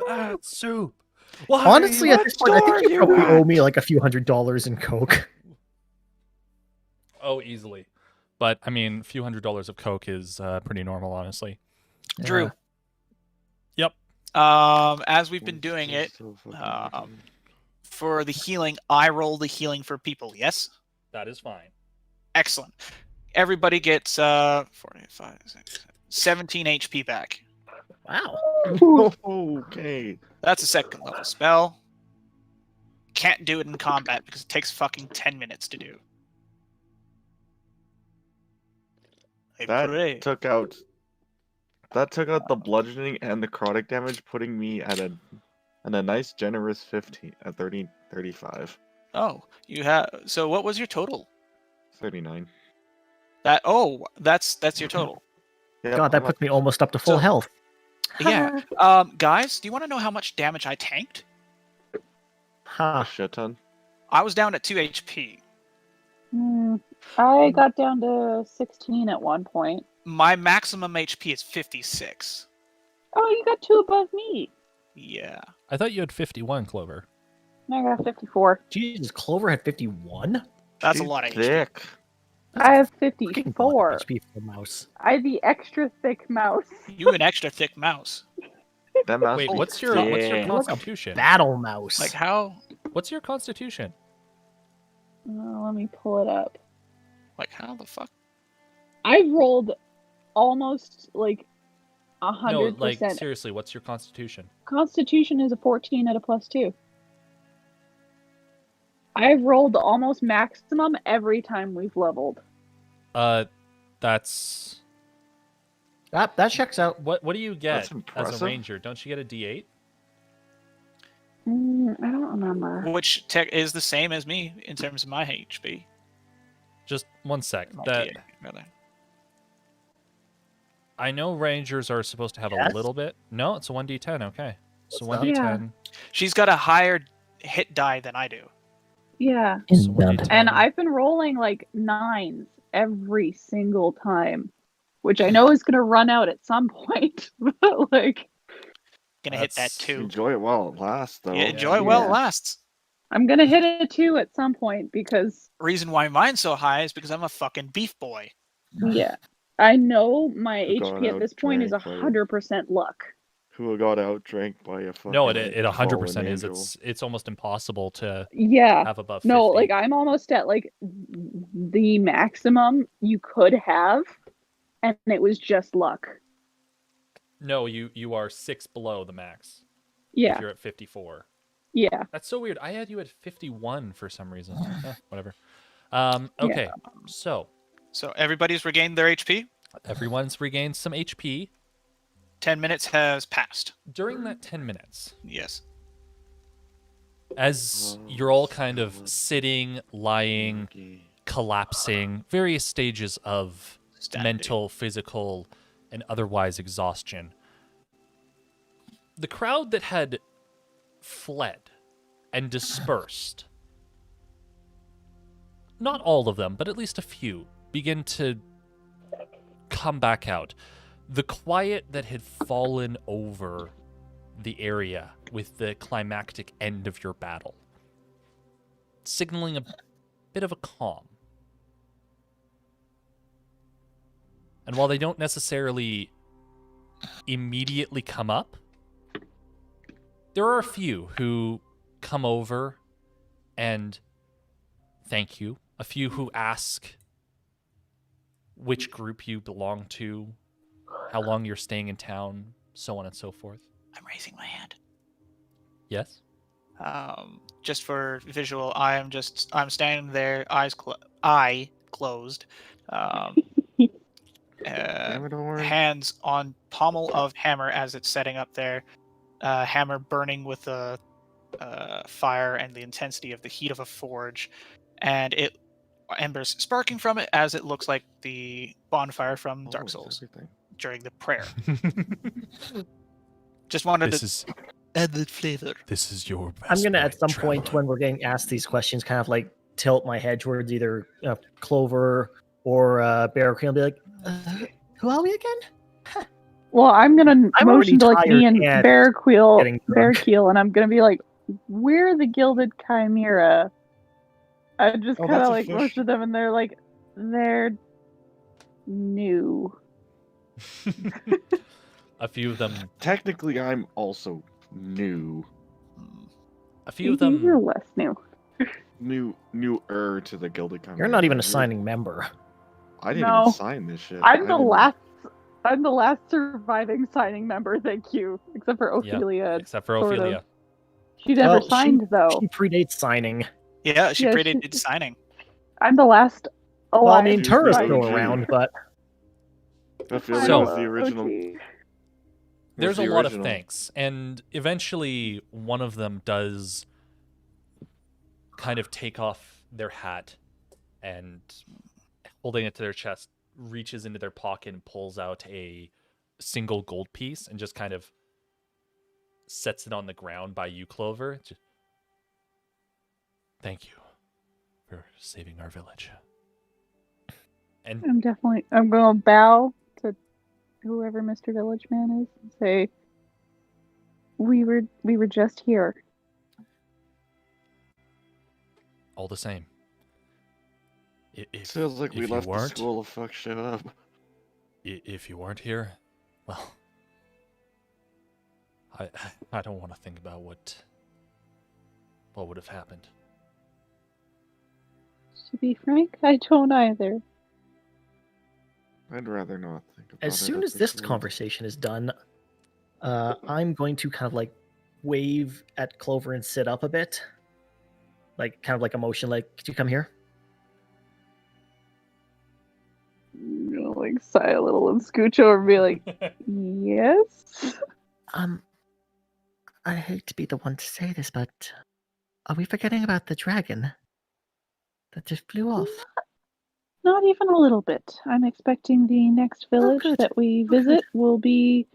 I'm at soup. Why Honestly, at this point, I think you probably at? owe me like a few $100s in Coke. Oh, easily. But I mean, a few $100s of Coke is pretty normal, honestly. Drew. Yep. As we've been doing it, for the healing, I roll the healing for people. Yes. That is fine. Excellent. Everybody gets 45, 17 HP back. Wow. Okay. That's a second level spell. Can't do it in combat because it takes fucking 10 minutes to do. That took out the bludgeoning and necrotic damage, putting me at a nice generous 35. Oh, you have. So what was your total? 39. That's your total. Yeah, God, that puts me almost up to full health. Yeah. Guys, do you want to know how much damage I tanked? A shit ton. I was down at 2 HP. I got down to 16 at one point. My maximum HP is 56. Oh, you got 2 above me. Yeah. I thought you had 51, Clover. I got 54. Jesus, Clover had 51? That's a lot of thick. HP. I have 54. HP for a mouse. I have the extra thick mouse. You an extra thick mouse. That mouse. Wait, what's your constitution? Battle mouse. Like how? What's your constitution? Let me pull it up. Like how the fuck? I've rolled almost like 100%. No, like seriously, what's your constitution? Constitution is a 14 at a +2. I've rolled almost maximum every time we've leveled. That's that checks out. What do you get That's as a impressive. ranger? Don't you get a D8? I don't remember. Which tech is the same as me in terms of my HP. Just one sec. Not That D8, rather. I know rangers are supposed to have Yes? a little bit. No, it's a 1d10. Okay, so What's 1d10. She's got a higher hit die than I do. Yeah. So 1d10. And I've been rolling like 9s every single time, which I know is going to run out at some point. But like, Gonna hit that too. Enjoy it while it lasts, though. Yeah, enjoy it while it lasts. I'm going to hit a 2 at some point because, Reason why mine's so high is because I'm a fucking beef boy. yeah, I know my You got HP at this point is outdrank by 100% luck. Who got outdranked by a fucking No, it 100% fallen is. angel. It's almost impossible to Yeah. have above 50. No, like I'm almost at like the maximum you could have, and it was just luck. No, you are 6 below the max. Yeah. If you're at 54. Yeah. That's so weird. I had you at 51 for some reason. Whatever. Okay, so everybody's regained their HP. Everyone's regained some HP. 10 minutes has passed. During that 10 minutes, Yes. as you're all kind of sitting, lying, collapsing, various stages of mental, physical, and otherwise exhaustion, the crowd that had fled and dispersed, not all of them, but at least a few, begin to come back out. The quiet that had fallen over the area with the climactic end of your battle, signaling a bit of a calm. And while they don't necessarily immediately come up, there are a few who come over and thank you. A few who ask which group you belong to, how long you're staying in town, so on and so forth. I'm raising my hand. Yes? Just for visual, I'm standing there, eye closed, hands on pommel of hammer as it's setting up there, hammer burning with the fire and the intensity of the heat of a forge, and embers sparking from it as it looks like the bonfire from Dark Souls during the prayer. Just wanted to added flavor. This is your best. I'm gonna at some point when we're getting asked these questions, kind of like tilt my head towards either Clover or Bear Cream and be like, "Who are we again?" Well, I'm gonna I'm motion to like me and getting Bearkeel, and I'm gonna be like, "We're the Gilded Chimera." I just kind of like motion to them, and they're like, "They're new." A few of them. Technically, I'm also new. A few of them. You're less new. Newer to the Gilded Chimera. You're not even a signing member. I didn't even sign this shit. I'm the last surviving signing member. Thank you, except for Ophelia. Yep, except for Ophelia. She never signed though. She predates signing. Yeah, she predated signing. I'm the last. Well, I mean, Tura's still around, but. Ophelia was the original. There's a lot of thanks, and eventually one of them does kind of take off their hat and, holding it to their chest, reaches into their pocket and pulls out a single gold piece and just kind of sets it on the ground by you, Clover. Just, thank you for saving our village. And I'm going to bow to whoever Mr. Village Man is and say, we were just here. All the same. Feels like we left the school of fuck shit up. If you weren't here, well, I don't want to think about what would have happened. To be frank, I don't either. I'd rather not think about it. As soon as this conversation is done, I'm going to kind of like wave at Clover and sit up a bit. Like, kind of like a motion, like, could you come here? I'm gonna like sigh a little and scooch over and be like, yes? I hate to be the one to say this, but are we forgetting about the dragon that just flew off? Not even a little bit. I'm expecting the next village that we visit will be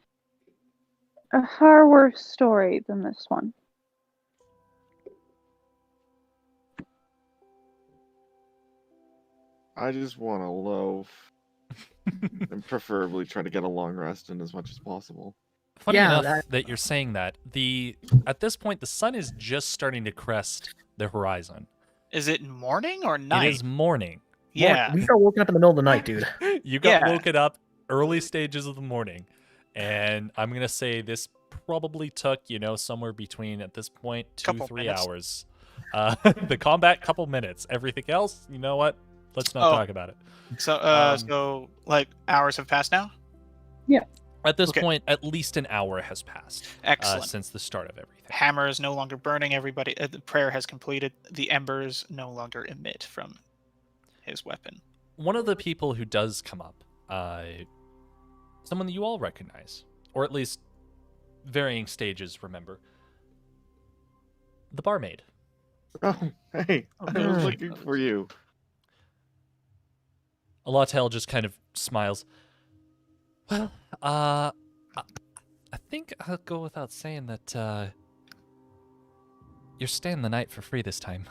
a far worse story than this one. I just want a loaf. And preferably try to get a long rest in as much as possible. Funny enough that you're saying that. At this point, the sun is just starting to crest the horizon. Is it morning or night? It is morning. Yeah. We got woken up in the middle of the night, dude. You got woken up early stages of the morning. And I'm going to say this probably took, somewhere between, at this point, 2-3 hours. The combat, couple minutes. Everything else, you know what? Let's not talk about it. So like hours have passed now? Yeah. At this point, at least an hour has passed. Excellent. Since the start of everything. Hammer is no longer burning. Everybody, the prayer has completed. The embers no longer emit from his weapon. One of the people who does come up, someone that you all recognize, or at least varying stages remember, the barmaid. Oh, hey, I was looking for you. Alatel just kind of smiles. Well, I think I'll go without saying that you're staying the night for free this time.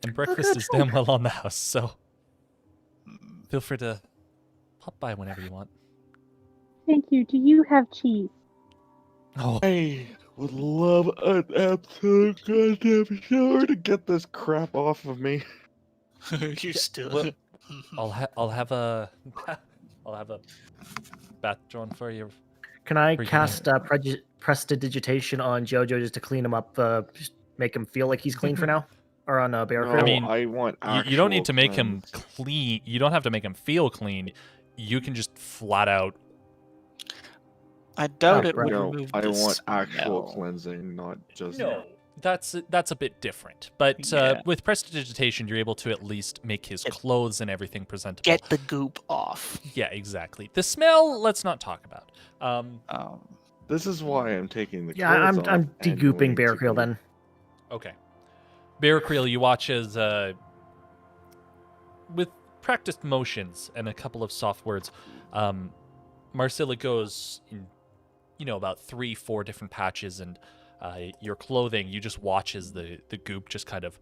And breakfast is damn well on the house, so feel free to pop by whenever you want. Thank you. Do you have cheese? Oh. I would love an absolute goddamn shower to get this crap off of me. You still... Well, I'll have a bath drawn for you. Can I cast prestidigitation on Jojo just to clean him up, just make him feel like he's clean for now? Or on Bearcrew? I mean, I want you don't need to make him clean. You don't have to make him feel clean. You can just flat out. I doubt it would No, remove I the want actual smell. cleansing, not just... No, that's a bit different. But with prestidigitation, you're able to at least make his clothes and everything presentable. Get the goop off. Yeah, exactly. The smell, let's not talk about. This is why I'm taking the Yeah, clothes I'm off degooping and going Bearcreel then. Okay. Bearcreel, you watch as, with practiced motions and a couple of soft words, Marcilla goes in, about 3-4 different patches, and your clothing, you just watch as the goop just kind of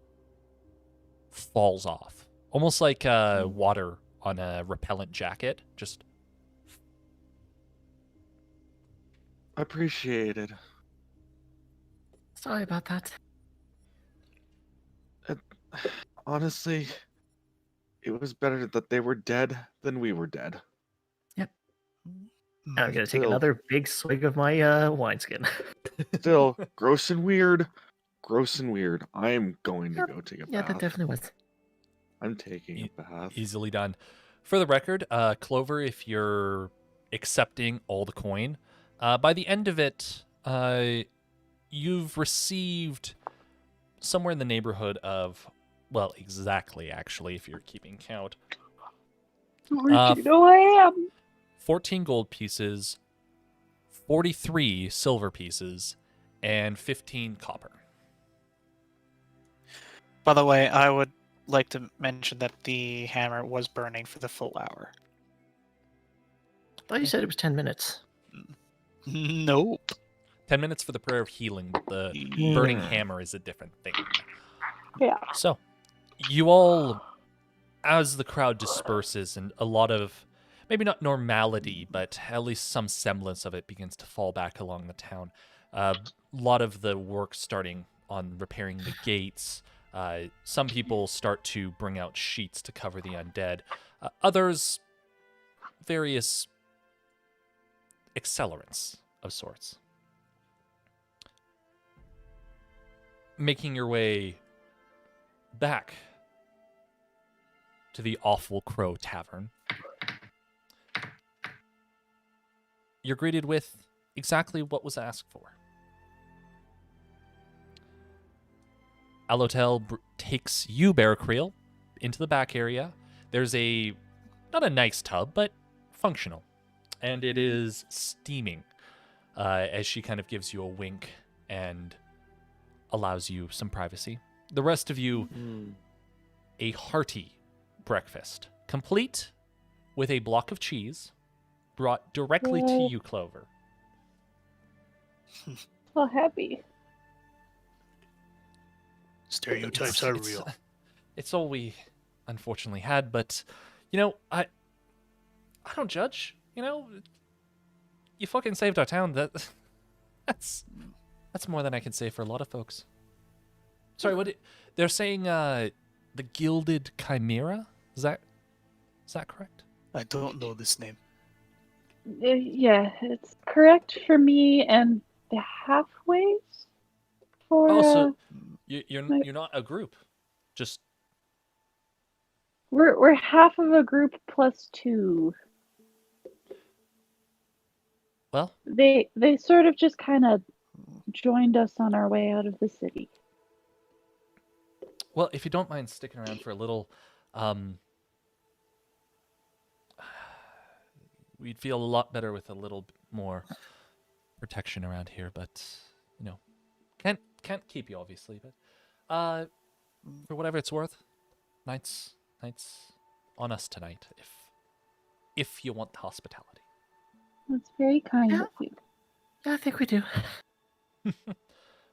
falls off. Almost like water on a repellent jacket. Just Appreciated. Sorry about that. Honestly, it was better that they were dead than we were dead. Yep. I'm gonna take Still. another big swig of my wineskin. Still, gross and weird. Gross and weird. I'm going to go take a bath. Yeah, that definitely was. I'm taking a bath. Easily done. For the record, Clover, if you're accepting all the coin, by the end of it, you've received somewhere in the neighborhood of, well, exactly, actually, if you're keeping count. You know I am. 14 gold pieces, 43 silver pieces, and 15 copper. By the way, I would like to mention that the hammer was burning for the full hour. I thought you said it was 10 minutes. Nope. 10 minutes for the prayer of healing, but the burning hammer is a different thing. Yeah. So, you all, as the crowd disperses and a lot of, maybe not normality, but at least some semblance of it begins to fall back along the town. A lot of the work starting on repairing the gates. Some people start to bring out sheets to cover the undead. Others, various accelerants of sorts. Making your way back to the Awful Crow Tavern, you're greeted with exactly what was asked for. Alotel takes you, Baracreel, into the back area. There's not a nice tub, but functional. And it is steaming as she kind of gives you a wink and allows you some privacy. The rest of you, a hearty breakfast, complete with a block of cheese brought directly to you, Clover. So happy. Stereotypes are real. It's all we unfortunately had, but you know, I don't judge. You know, you fucking saved our town. That's more than I can say for a lot of folks. Sorry, they're saying the Gilded Chimera? Is that correct? I don't know this name. Yeah, it's correct for me and the halfways for. So you're not a group, just we're half of a group plus two. Well, they sort of just kind of joined us on our way out of the city. Well, if you don't mind sticking around for a little, we'd feel a lot better with a little bit more protection around here, but you know, can't keep you obviously, but for whatever it's worth, nights on us tonight if you want the hospitality. That's very kind of you. Yeah, I think we do.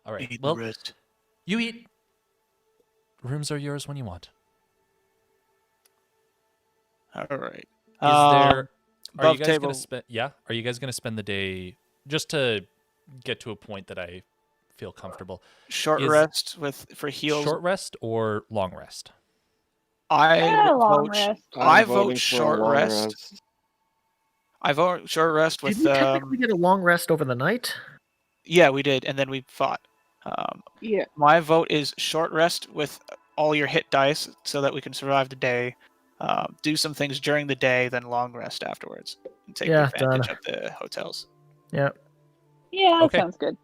All right. Eat Well, the rest. you eat. Rooms are yours when you want. All right. Is there? Are above you guys table- gonna spend? Yeah. Are you guys gonna spend the day just to get to a point that I feel comfortable? Short Is- rest for heals. Short rest or long rest? I long vote. rest. I I'm voting vote for a short long rest. I vote short rest Did with. we technically get a long rest over the night? Yeah, we did, and then we fought. Yeah. My vote is short rest with all your hit dice so that we can survive the day. Do some things during the day, then long rest afterwards. And take Yeah, advantage done. of the hotels. Yeah. Yeah, that Okay. sounds good.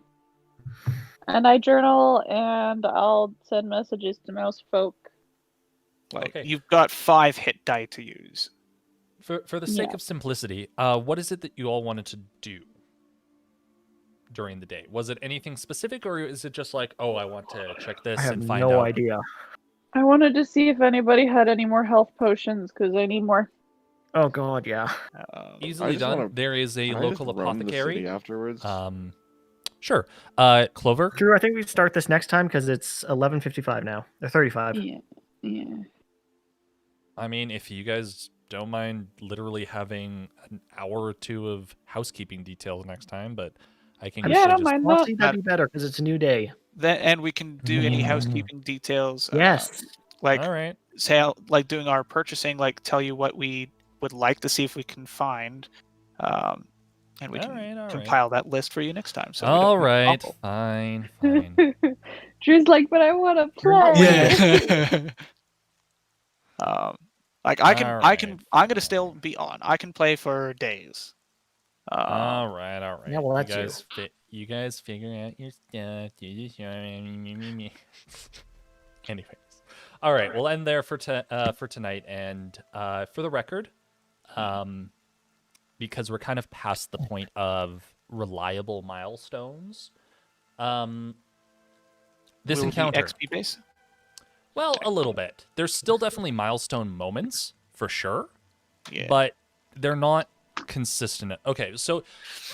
And I journal, and I'll send messages to mouse folk. Like Okay. you've got 5 hit die to use. For the sake Yeah. of simplicity, what is it that you all wanted to do during the day? Was it anything specific, or is it just like, oh, I want to check this I have and find no out? idea. I wanted to see if anybody had any more health potions, because I need more. Oh god, yeah. Easily just done. wanna- There is a Can I just local roam the city apothecary. afterwards. Sure. Clover. Drew, I think we start this next time because it's 11:55 now. Or 35. Yeah. I mean, if you guys don't mind literally having an hour or two of housekeeping details next time, but I can. I'm Yeah, I usually don't just- mind Honestly, that. that'd be better because it's a new day. Then and we can do any housekeeping details. Yes. Like All right. say like doing our purchasing, like tell you what we would like to see if we can find, and we All can right, all right. compile that list for you next time. So we All don't right. fumble. Fine. Drew's like, but I want to You're not play. Yeah. Like I can, Alright. I'm gonna still be on. I can play for days. All right. Yeah, well, that's you. You guys figure out your stuff. You just anyways. All right, we'll end there for tonight. And for the record, because we're kind of past the point of reliable milestones, this Will it be encounter. XP base. Well, a little bit. There's still definitely milestone moments for sure, Yeah. but they're not consistent. Okay, so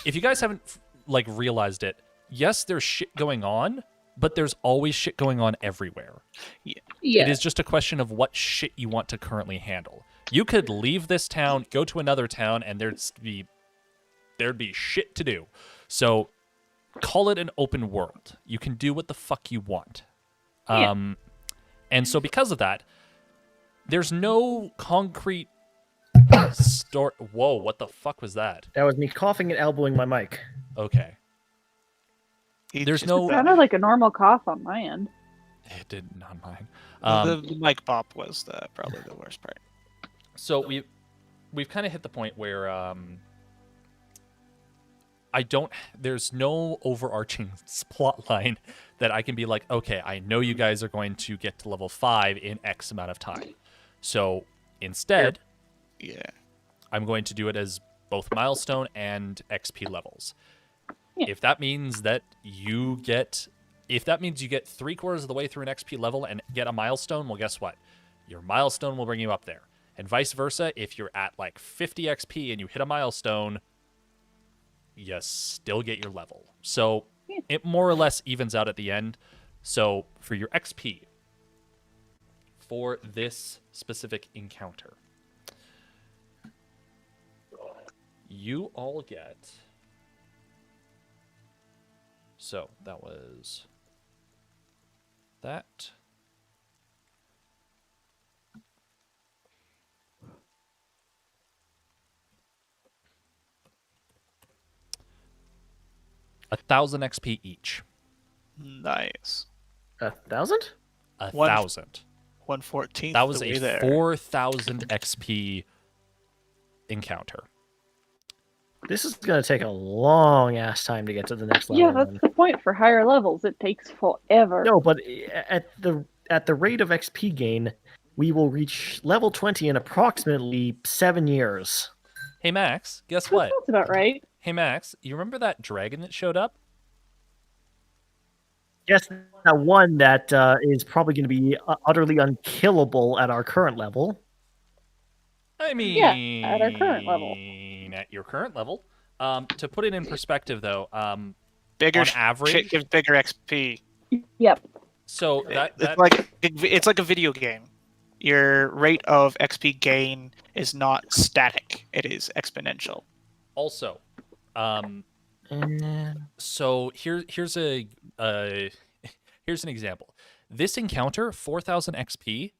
if you guys haven't like realized it, yes, there's shit going on, but there's always shit going on everywhere. Yeah. It is just a question of what shit you want to currently handle. You could leave this town, go to another town, and there'd be shit to do. So call it an open world. You can do what the fuck you want. Yeah. And so because of that, there's no concrete store. Whoa, what the fuck was that? That was me coughing and elbowing my mic. Okay. There's no. Sounded like a normal cough on my end. It did not mine. The mic bop was probably the worst part. So we've kind of hit the point where there's no overarching plot line that I can be like, okay, I know you guys are going to get to level 5 in X amount of time. So instead, I'm going to do it as both milestone and XP levels. Yeah. If that means that you get 3/4 of the way through an XP level and get a milestone, well, guess what? Your milestone will bring you up there. And vice versa, if you're at like 50 XP and you hit a milestone, you still get your level. So it more or less evens out at the end. So for your XP, for this specific encounter, you all get... So that was that. A 1,000 XP each. Nice. 1,000? 1,000. 1/14. That was the a way there. 4,000 XP encounter. This is gonna take a long ass time to get to the next level. Yeah, that's the point for higher levels. It takes forever. No, but at the rate of XP gain, we will reach level 20 in approximately 7 years. Hey Max, guess what? That's about right. Hey Max, you remember that dragon that showed up? Yes, that one that is probably going to be utterly unkillable at our current level. I mean, Yeah, at our current level. At your current level. To put it in perspective, though, Bigger on average, shit gives bigger XP. Yep. So It's like a video game. Your rate of XP gain is not static; it is exponential. Also, so here's an example. This encounter, 4,000 XP,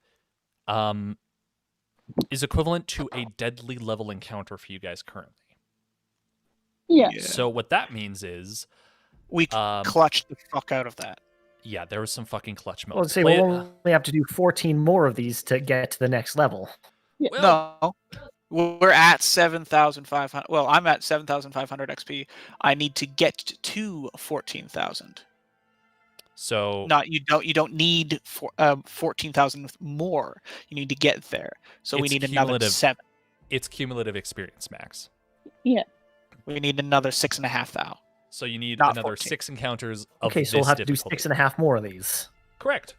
is equivalent to a deadly level encounter for you guys currently. Yeah. So what that means is we clutched the fuck out of that. Yeah, there was some fucking clutch mode. Well, say we'll only have to do 14 more of these to get to the next level. No, we're at 7,500. Well, I'm at 7,500 XP. I need to get to 14,000. So you don't need 14,000 more. You need to get there. So we need another 7. It's cumulative experience, Max. Yeah. We need another 6,500. So you need Not another 14. 6 encounters of Okay, this so we'll have to do difficulty. 6.5 more of these. Correct.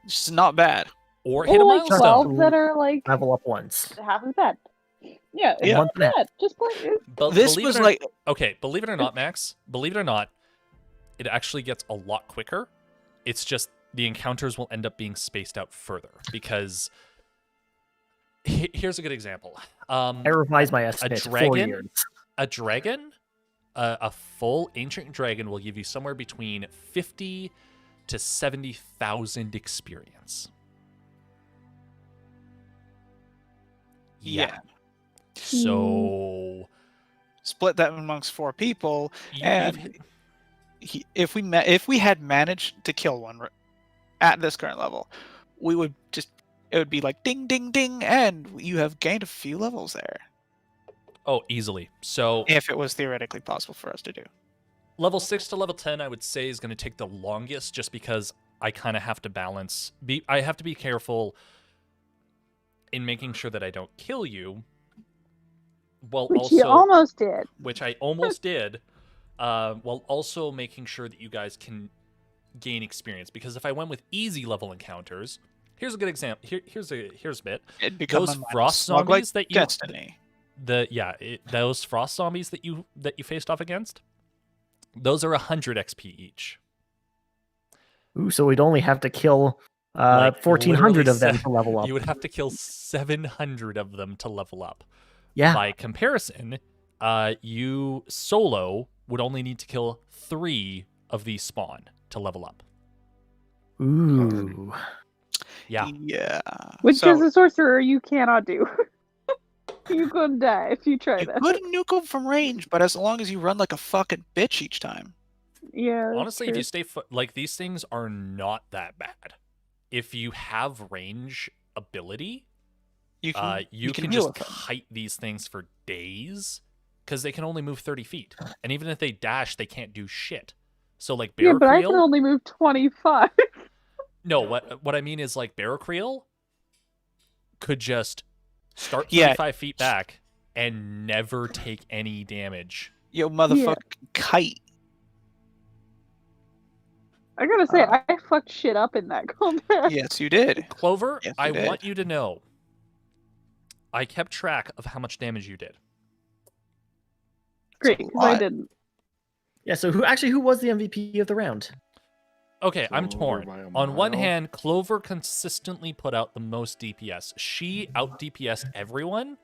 It's not bad. Or hit a like milestone. 12 that are like Level up once. half as bad. Yeah, it's Yeah. not bad. Just play it. But This believe was it or- like- okay, believe it or not, Max, believe it or not, it actually gets a lot quicker. It's just the encounters will end up being spaced out further because here's a good example. I revised my estimate to 4 years. A dragon a full ancient dragon will give you somewhere between 50 to 70,000 experience. Yeah. So split that amongst 4 people, and if we had managed to kill one at this current level, we would just, it would be like ding ding ding, and you have gained a few levels there. Oh, easily. So if it was theoretically possible for us to do. Level 6 to level 10, I would say, is going to take the longest, just because I kind of have to balance. I have to be careful in making sure that I don't kill you. While Which also, you almost did. Which I almost did. While also making sure that you guys can gain experience. Because if I went with easy level encounters, here's a good example. Here's a bit. Those frost zombies that you Destiny. Those frost zombies that you faced off against, those are 100 XP each. Ooh, so we'd only have to kill 1,400 of them to level up. You would have to kill 700 of them to level up. Yeah. By comparison, you solo would only need to kill 3 of these spawn to level up. Ooh. Yeah. Yeah. Which as a sorcerer you cannot do. You could die if you try that. You could nuke them from range, but as long as you run like a fucking bitch each time. Yeah. Honestly, if you stay like, these things are not that bad. If you have range ability, you can just kite these things for days, because they can only move 30 feet, and even if they dash, they can't do shit. So like Barracriel, yeah, but I can only move 25. No, what I mean is like Barracriel could just start 35 feet back and never take any damage. Yo, motherfucker, kite. I gotta say, I fucked shit up in that combat. Yes, you did. Clover, yes, I want you to know, I kept track of how much damage you did. Great, because I didn't. Yeah, so who was the MVP of the round? Okay, I'm torn. On one hand, Clover consistently put out the most DPS. She out DPS'd everyone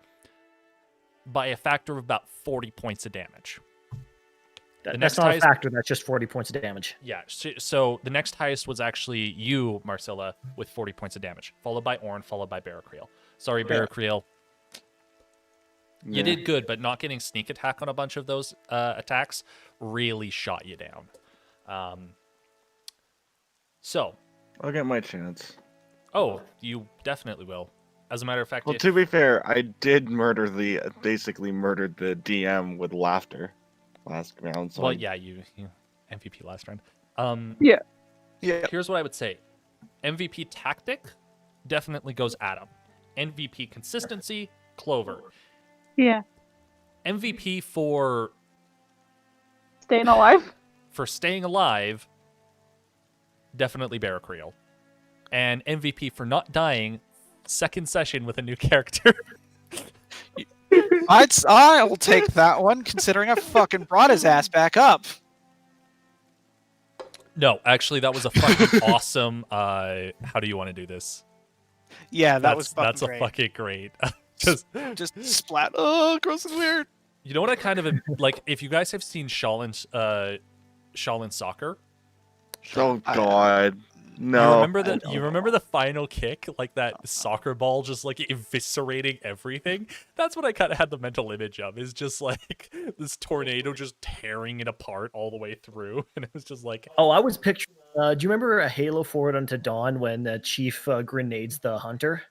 by a factor of about 40 points of damage. That's not a factor, that's just 40 points of damage. Yeah, so the next highest was actually you, Marcilla, with 40 points of damage, followed by Ornn, followed by Barracriel. Sorry, Barracriel. You did good, but not getting sneak attack on a bunch of those attacks really shot you down. So I'll get my chance. Oh, you definitely will. As a matter of fact, well, to be fair, I did basically murdered the DM with laughter last round. So well, yeah, you MVP last round. Yeah. Here's what I would say: MVP tactic definitely goes Adam. MVP consistency, Clover. Yeah. MVP for staying alive. For staying alive, definitely Barracriel. And MVP for not dying, second session with a new character. I'll take that one, considering I fucking brought his ass back up. No, actually, that was a fucking awesome. How do you want to do this? Yeah, that's a fucking great. just splat. Oh, gross and weird. You know what I kind of like? If you guys have seen Shaolin Soccer. Oh God, no! You remember the final kick, like that soccer ball, just like eviscerating everything. That's what I kind of had the mental image of. Is just like this tornado just tearing it apart all the way through, and it was just like. Oh, I was picturing. Do you remember a Halo Forward Unto Dawn when Chief grenades the hunter?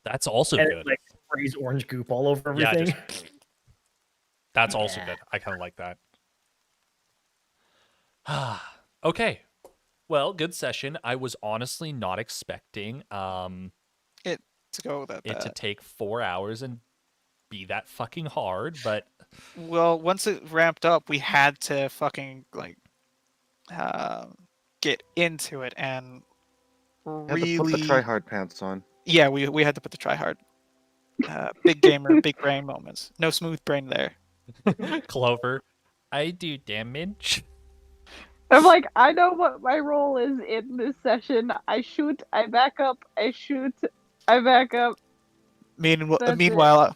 That's also and good. It, like, sprays orange goop all over everything. Yeah, that's also good. I kind of like that. Okay. Well, good session. I was honestly not expecting it to go that it to take 4 hours and be that fucking hard, but well, once it ramped up, we had to fucking like get into it and really put the try hard pants on. Yeah, we had to put the try hard. Big gamer, big brain moments. No smooth brain there. Clover, I do damage. I'm like, I know what my role is in this session. I shoot, I back up, I shoot, I back up. Meanwhile,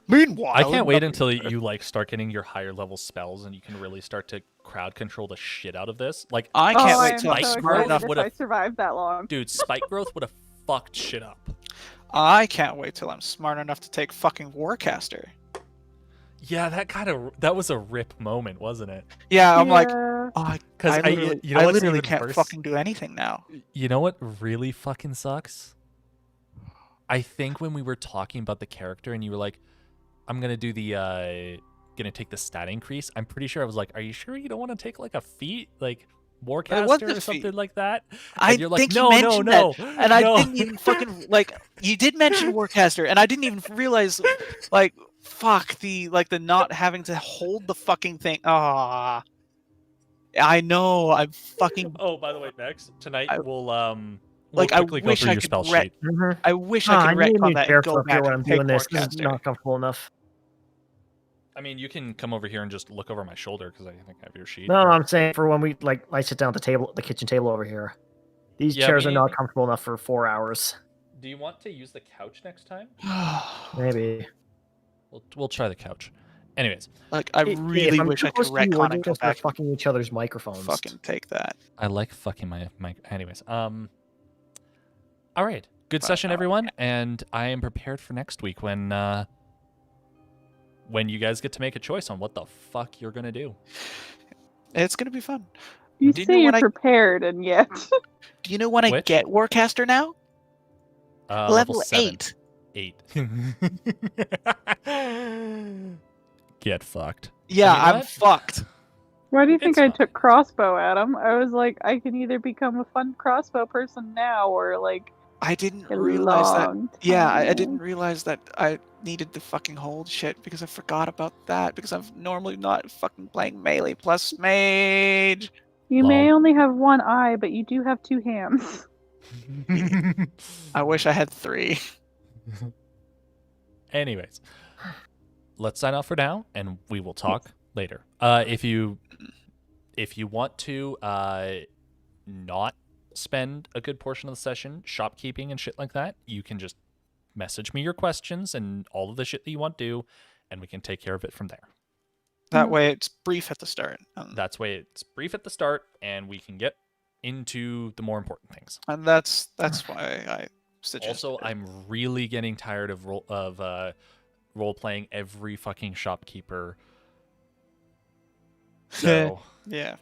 I can't wait until you like start getting your higher level spells and you can really start to crowd control the shit out of this. Like I can't wait till I'm I'm so smart excited enough. if I survived that long. Dude, spike growth would have fucked shit up. I can't wait till I'm smart enough to take fucking Warcaster. Yeah, that was a rip moment, wasn't it? Yeah, I'm like, Yeah. oh, Because I what's literally even can't worse? fucking do anything now. You know what really fucking sucks? I think when we were talking about the character and you were like, I'm gonna do the gonna take the stat increase, I'm pretty sure I was like, are you sure you don't want to take like a feat? Like Warcaster or something like that? And you're like, think no, you no, mentioned no. that, and I didn't even fucking like. You did mention Warcaster, and I didn't even realize, like, fuck the not having to hold the fucking thing. Ah, I know. I'm fucking. Oh, by the way, Max, tonight we'll like quickly I wish go through I your could spell sheet. I wish I could need a new retcon that chair and go for up here back when I'm and take doing this. This is Warcaster. not comfortable enough. I mean, you can come over here and just look over my shoulder because I think I have your sheet. No, I'm saying for when we I sit down at the kitchen table over here. These Yeah, chairs are not comfortable enough for 4 hours. Do you want to use the couch next time? Maybe. We'll try the couch. Anyways, like I really wish I could retcon and go back. Fucking each other's microphones. Fucking take that. I like fucking my mic. Anyways, all right, good session, everyone, and I am prepared for next week when you guys get to make a choice on what the fuck you're gonna do. It's gonna be fun. You say you're prepared, and yet. Do you know when I get Warcaster now? Level 8. 8. Get fucked. Yeah, You know I'm what? fucked. Why do you think I took crossbow, Adam? I was like, I can either become a fun crossbow person now, or like. I didn't a realize that. long Yeah, I time. didn't realize that I needed to fucking hold shit because I forgot about that because I'm normally not fucking playing melee plus mage. You may only have one eye, but you do have 2 hands. I wish I had 3. Anyways, let's sign off for now, and we will talk later. If you want to not spend a good portion of the session shopkeeping and shit like that, you can just message me your questions and all of the shit that you want to do, and we can take care of it from there. That way it's brief at the start. That's way it's brief at the start, and we can get into the more important things. And that's why I suggest. Also, I'm really getting tired of role playing every fucking shopkeeper. So yeah.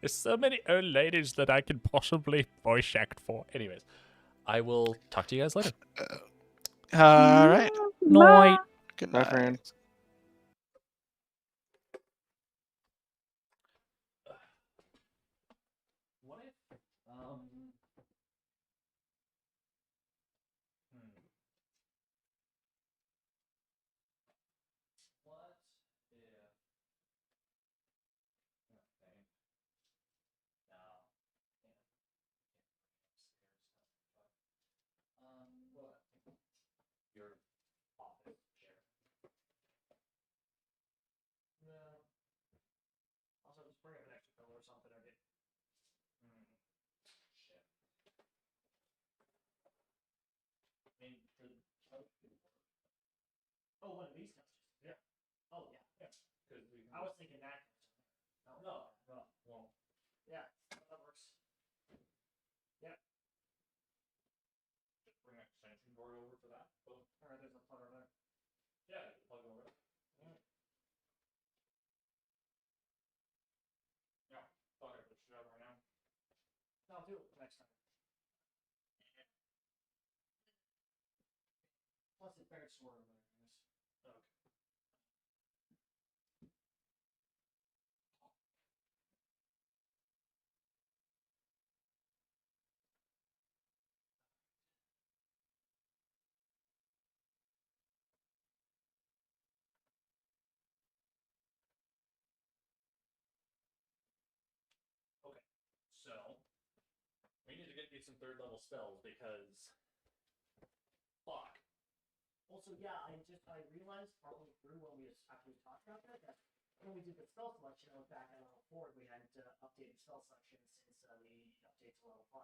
There's so many old ladies that I can possibly voice act for. Anyways, I will talk to you guys later. All right. Night. Good Bye, night. friends. What if, your office chair. No. Also, just bring up an extra pillow or something. I did. Shit. I mean, for the couch could work. Oh, one of these couches. Yeah. Oh, yeah. Yeah. I was thinking that. No. Well. Yeah. That works. Yeah. Just bring an extension cord over for that. Boom. All right, there's a plug over there. Yeah, you can plug over. All right. Yeah. Thought I put shit out right now. No, I'll do it next time. Plus, it's very sore over there. Okay. Okay, so we need to get you some 3rd level spells because fuck. Also, yeah, I realized partway through when we actually talked about that when we did the spell selection, I went back on level 4, we hadn't updated spell selection since the update to level 5.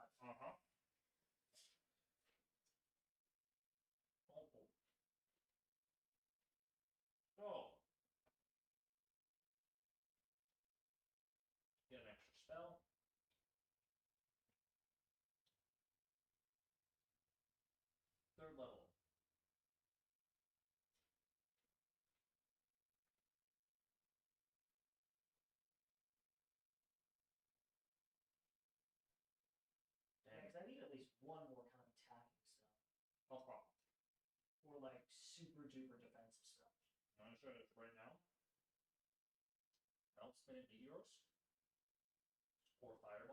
last minute meteors. Or fire.